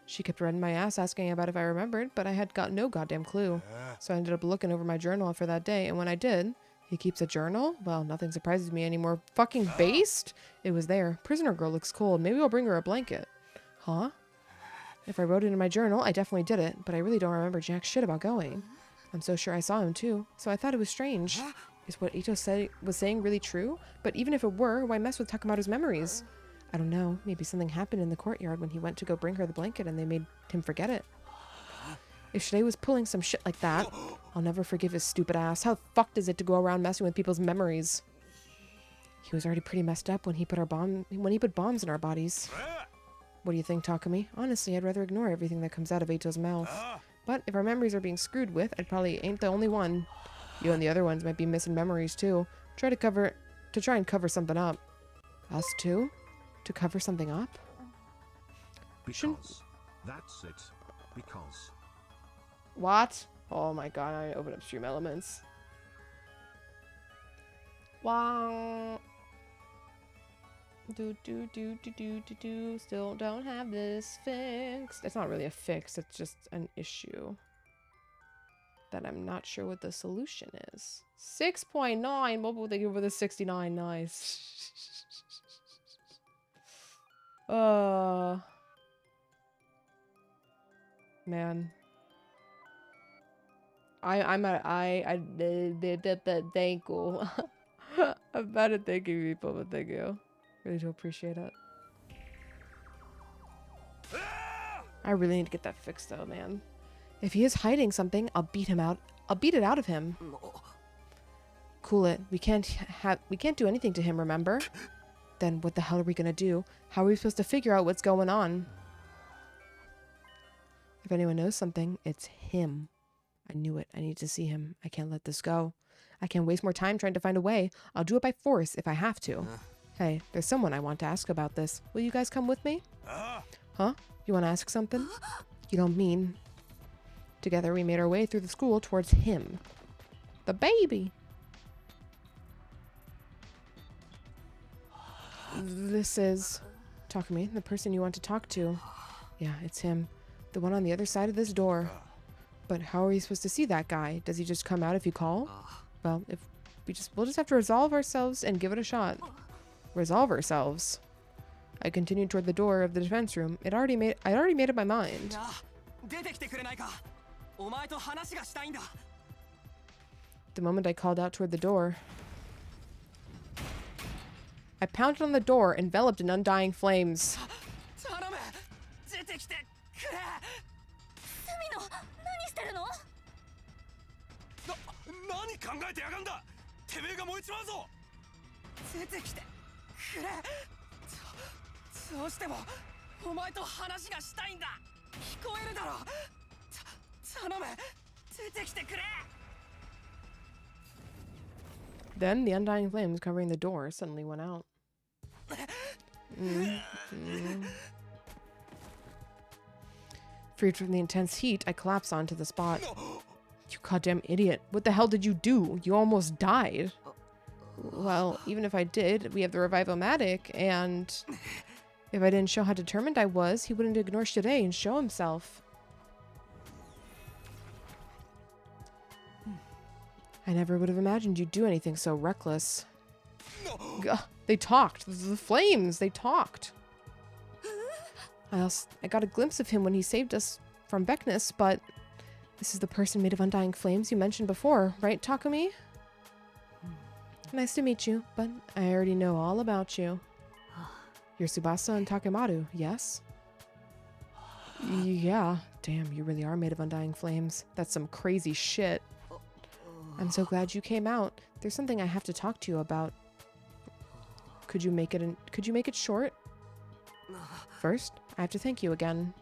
Speaker 1: She kept running my ass asking about if I remembered, but I had got no goddamn clue. So I ended up looking over my journal for that day, and when I did... He keeps a journal? Well, nothing surprises me anymore. Fucking based? It was there. Prisoner girl looks cold. Maybe I'll bring her a blanket. Huh? If I wrote it in my journal, I definitely did it, but I really don't remember jack shit about going. I'm so sure I saw him too, so I thought it was strange. Is what Eito was saying really true? But even if it were, why mess with Takamaru's memories? I don't know. Maybe something happened in the courtyard when he went to go bring her the blanket and they made him forget it. If Shide was pulling some shit like that, I'll never forgive his stupid ass. How fucked is it to go around messing with people's memories? He was already pretty messed up when he put bombs in our bodies. What do you think, Takumi? Honestly, I'd rather ignore everything that comes out of Eito's mouth. But if our memories are being screwed with, I probably ain't the only one. You and the other ones might be missing memories too. Try and cover something up. Us too? To cover something up?
Speaker 12: Because. That's it. Because.
Speaker 1: What? Oh my god, I opened up Stream Elements. Wow. Do. Still don't have this fixed. It's not really a fix, it's just an issue that I'm not sure what the solution is. 6.9. Mobile, thank you for the 69. Nice. Man. Thank you. I'm bad at thanking people, but thank you. Really do appreciate it. I really need to get that fixed though, man. If he is hiding something, I'll beat him out. I'll beat it out of him. Cool it. We can't do anything to him, remember? Then what the hell are we gonna do? How are we supposed to figure out what's going on? If anyone knows something, it's him. I knew it. I need to see him. I can't let this go. I can't waste more time trying to find a way. I'll do it by force if I have to. Hey, there's someone I want to ask about this. Will you guys come with me? Huh? You want to ask something? You don't mean... Together we made our way through the school towards him. The baby! This is... Takumi, the person you want to talk to. Yeah, it's him. The one on the other side of this door. But how are you supposed to see that guy? Does he just come out if you call? Well, if we'll just have to resolve ourselves and give it a shot. Resolve ourselves. I continued toward the door of the defense room. I'd already made up my mind. The moment I called out toward the door, I pounded on the door, enveloped in undying flames. Then the undying flames covering the door suddenly went out. Freed from the intense heat, I collapsed onto the spot. You goddamn idiot. What the hell did you do? You almost died. Well, even if I did, we have the Revival-matic, and if I didn't show how determined I was, he wouldn't ignore Shide and show himself. I never would have imagined you'd do anything so reckless. Gah, they talked. The flames, they talked. I got a glimpse of him when he saved us from Vecnus, but this is the person made of undying flames you mentioned before, right, Takumi? Nice to meet you, but I already know all about you. You're Tsubasa and Takemaru, yes? Yeah. Damn, you really are made of undying flames. That's some crazy shit. I'm so glad you came out. There's something I have to talk to you about. Could you make it short? First, I have to thank you again.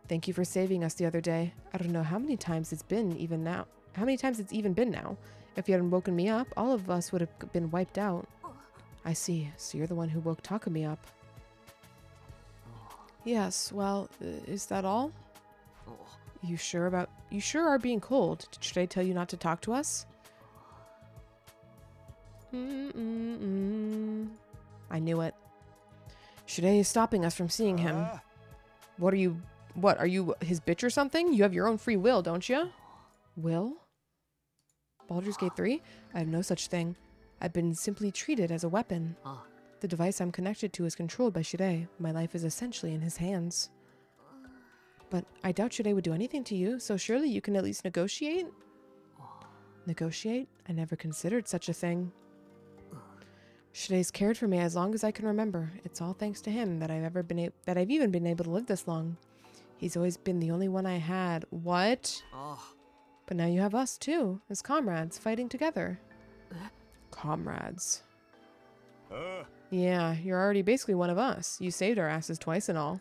Speaker 1: Thank you for saving us the other day. I don't know how many times it's been even now. How many times it's even been now? If you hadn't woken me up, all of us would have been wiped out. I see. So you're the one who woke Takumi up. Yes, well, is that all? You sure are being cold. Should I tell you not to talk to us? I knew it. Shide is stopping us from seeing him. What, are you his bitch or something? You have your own free will, don't you? Will? Baldur's Gate 3? I have no such thing. I've been simply treated as a weapon. The device I'm connected to is controlled by Shide. My life is essentially in his hands. But I doubt Shide would do anything to you, so surely you can at least negotiate? Negotiate? I never considered such a thing. Shide's cared for me as long as I can remember. It's all thanks to him that I've even been able to live this long. He's always been the only one I had. What? But now you have us too, as comrades, fighting together. Comrades. Yeah, you're already basically one of us. You saved our asses twice and all.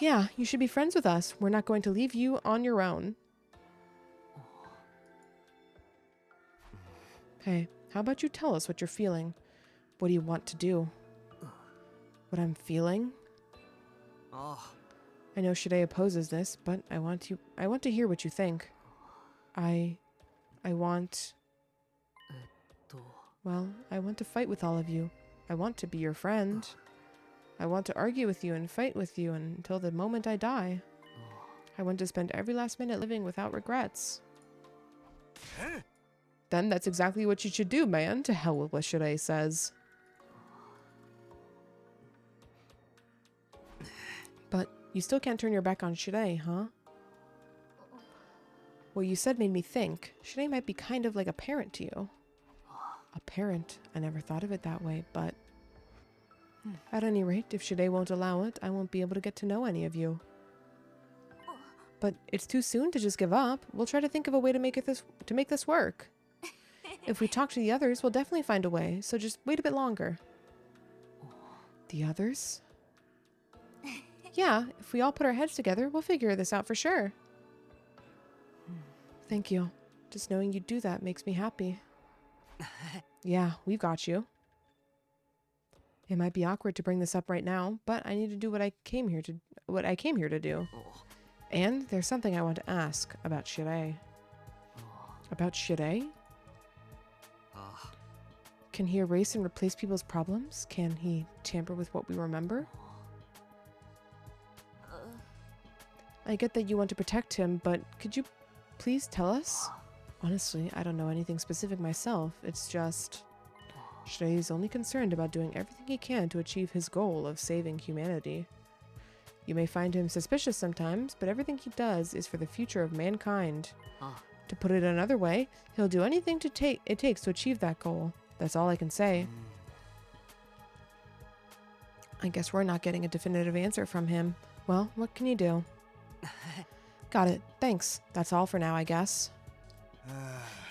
Speaker 1: Yeah, you should be friends with us. We're not going to leave you on your own. Hey, how about you tell us what you're feeling? What do you want to do? What I'm feeling? I know Shide opposes this, but I want to hear what you think. I want... Well, I want to fight with all of you. I want to be your friend. I want to argue with you and fight with you until the moment I die. I want to spend every last minute living without regrets. Then that's exactly what you should do, man. To hell with what Shirei says. But you still can't turn your back on Shirei, huh? What you said made me think. Shirei might be kind of like a parent to you. A parent? I never thought of it that way, but... At any rate, if Shide won't allow it, I won't be able to get to know any of you. But it's too soon to just give up. We'll try to think of a way to make this work. If we talk to the others, we'll definitely find a way, so just wait a bit longer. The others? Yeah, if we all put our heads together, we'll figure this out for sure. Thank you. Just knowing you do that makes me happy. Yeah, we've got you. It might be awkward to bring this up right now, but I need to do what I came here to do. And there's something I want to ask about Shirei. About Shirei? Can he erase and replace people's problems? Can he tamper with what we remember? I get that you want to protect him, but could you please tell us? Honestly, I don't know anything specific myself. It's just... Shirei is only concerned about doing everything he can to achieve his goal of saving humanity. You may find him suspicious sometimes, but everything he does is for the future of mankind. To put it another way, he'll do anything it takes to achieve that goal. That's all I can say. I guess we're not getting a definitive answer from him. Well, what can you do? Got it. Thanks. That's all for now, I guess.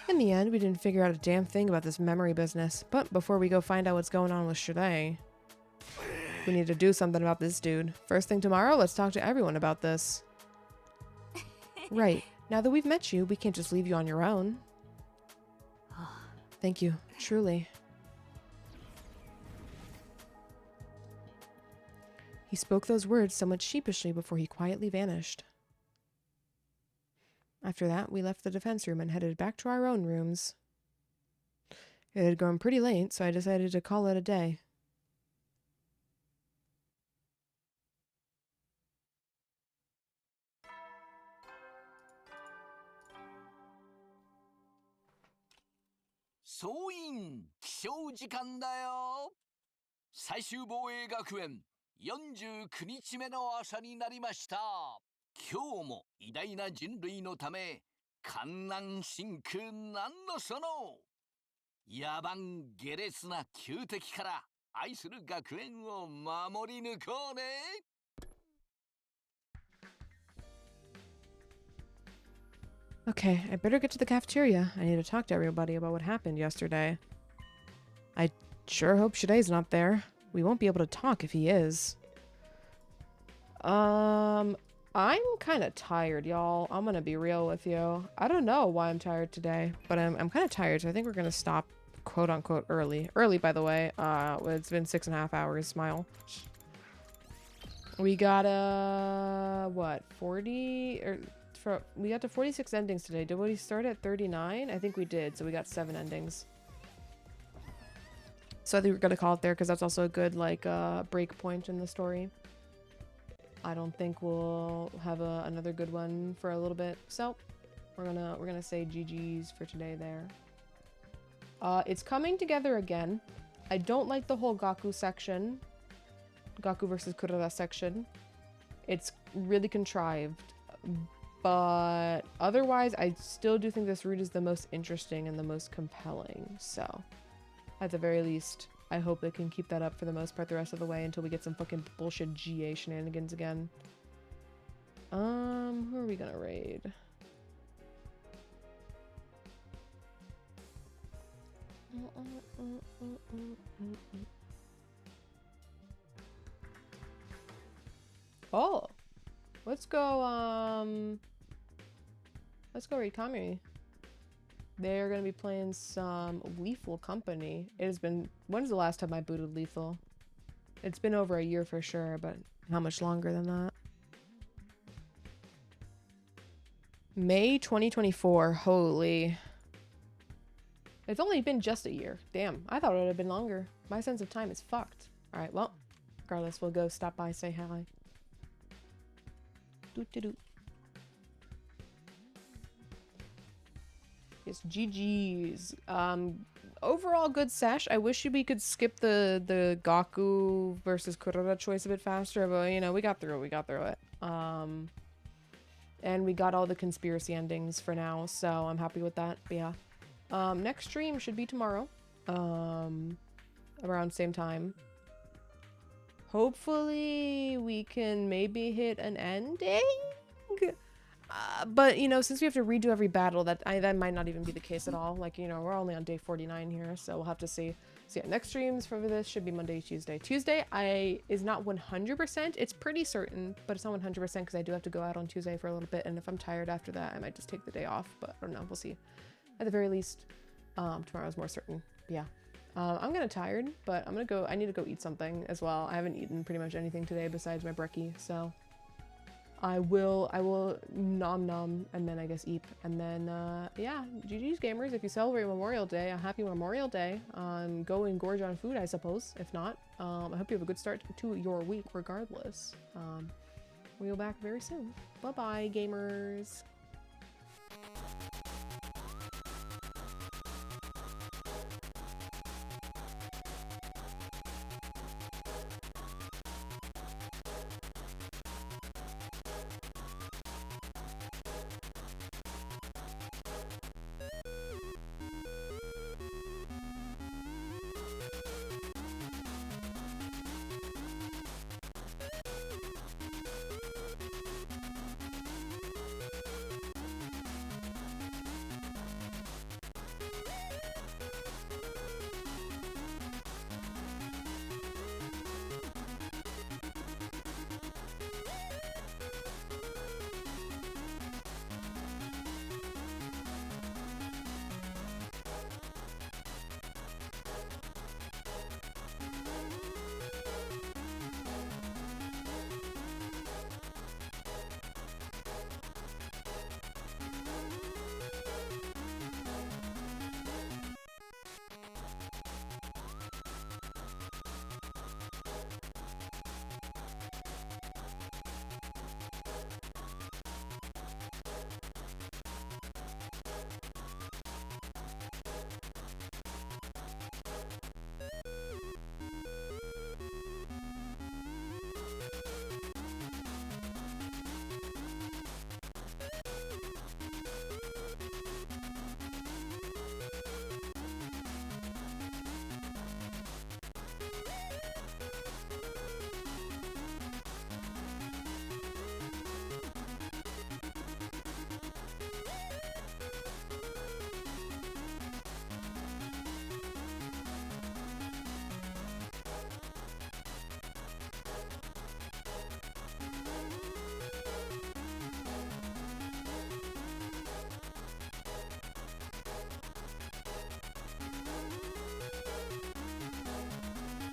Speaker 1: In the end, we didn't figure out a damn thing about this memory business, but before we go find out what's going on with Shirei, we need to do something about this dude. First thing tomorrow, let's talk to everyone about this. Right. Now that we've met you, we can't just leave you on your own. Thank you. Truly. He spoke those words somewhat sheepishly before he quietly vanished. After that, we left the defense room and headed back to our own rooms. It had grown pretty late, so I decided to call it a day.
Speaker 2: 起床時間だよ。最終防衛学園49日目の朝になりました。今日も偉大な人類のため観覧深空なんのその野蛮下劣な旧敵から愛する学園を守り抜こうね。
Speaker 1: Okay, I better get to the cafeteria. I need to talk to everybody about what happened yesterday. I sure hope Shidei's not there. We won't be able to talk if he is. I'm kind of tired, y'all. I'm gonna be real with you. I don't know why I'm tired today, but I'm kind of tired, so I think we're gonna stop, quote-unquote, early. Early, by the way. It's been 6.5 hours, smile. We got, what, 40? We got to 46 endings today. Did we start at 39? I think we did, so we got 7 endings. So I think we're gonna call it there, because that's also a good, like, break point in the story. I don't think we'll have another good one for a little bit, so we're gonna say GG's for today there. It's coming together again. I don't like the whole Gaku section, Gaku versus Kurara section. It's really contrived, but otherwise I still do think this route is the most interesting and the most compelling. So at the very least, I hope they can keep that up for the most part the rest of the way until we get some fucking bullshit GA shenanigans again. Who are we gonna raid? Oh, let's go raid Kami. They're gonna be playing some Lethal Company. It has been, when's the last time I booted Lethal? It's been over a year for sure, but how much longer than that? May 2024, holy. It's only been just a year. Damn, I thought it would have been longer. My sense of time is fucked. Alright, well, regardless, we'll go stop by, say hi. Doot-doot-doot. Yes, GG's. Overall good sesh. I wish we could skip the Gaku versus Kurara choice a bit faster, but you know, we got through it. And we got all the conspiracy endings for now, so I'm happy with that. But yeah. Next stream should be tomorrow. Around same time. Hopefully we can maybe hit an ending? But you know, since we have to redo every battle, that might not even be the case at all. Like, you know, we're only on day 49 here, so we'll have to see. So yeah, next streams for this should be Monday, Tuesday. Tuesday is not 100%. It's pretty certain, but it's not 100% because I do have to go out on Tuesday for a little bit, and if I'm tired after that, I might just take the day off. But I don't know. We'll see. At the very least, tomorrow's more certain. But yeah. I'm kind of tired, but I need to go eat something as well. I haven't eaten pretty much anything today besides my brekkie, so I will nom nom and then I guess eat. And then, yeah, GG's gamers. If you celebrate Memorial Day, a happy Memorial Day. Go and gorge on food, I suppose. If not, I hope you have a good start to your week regardless. We'll be back very soon. Bye-bye, gamers.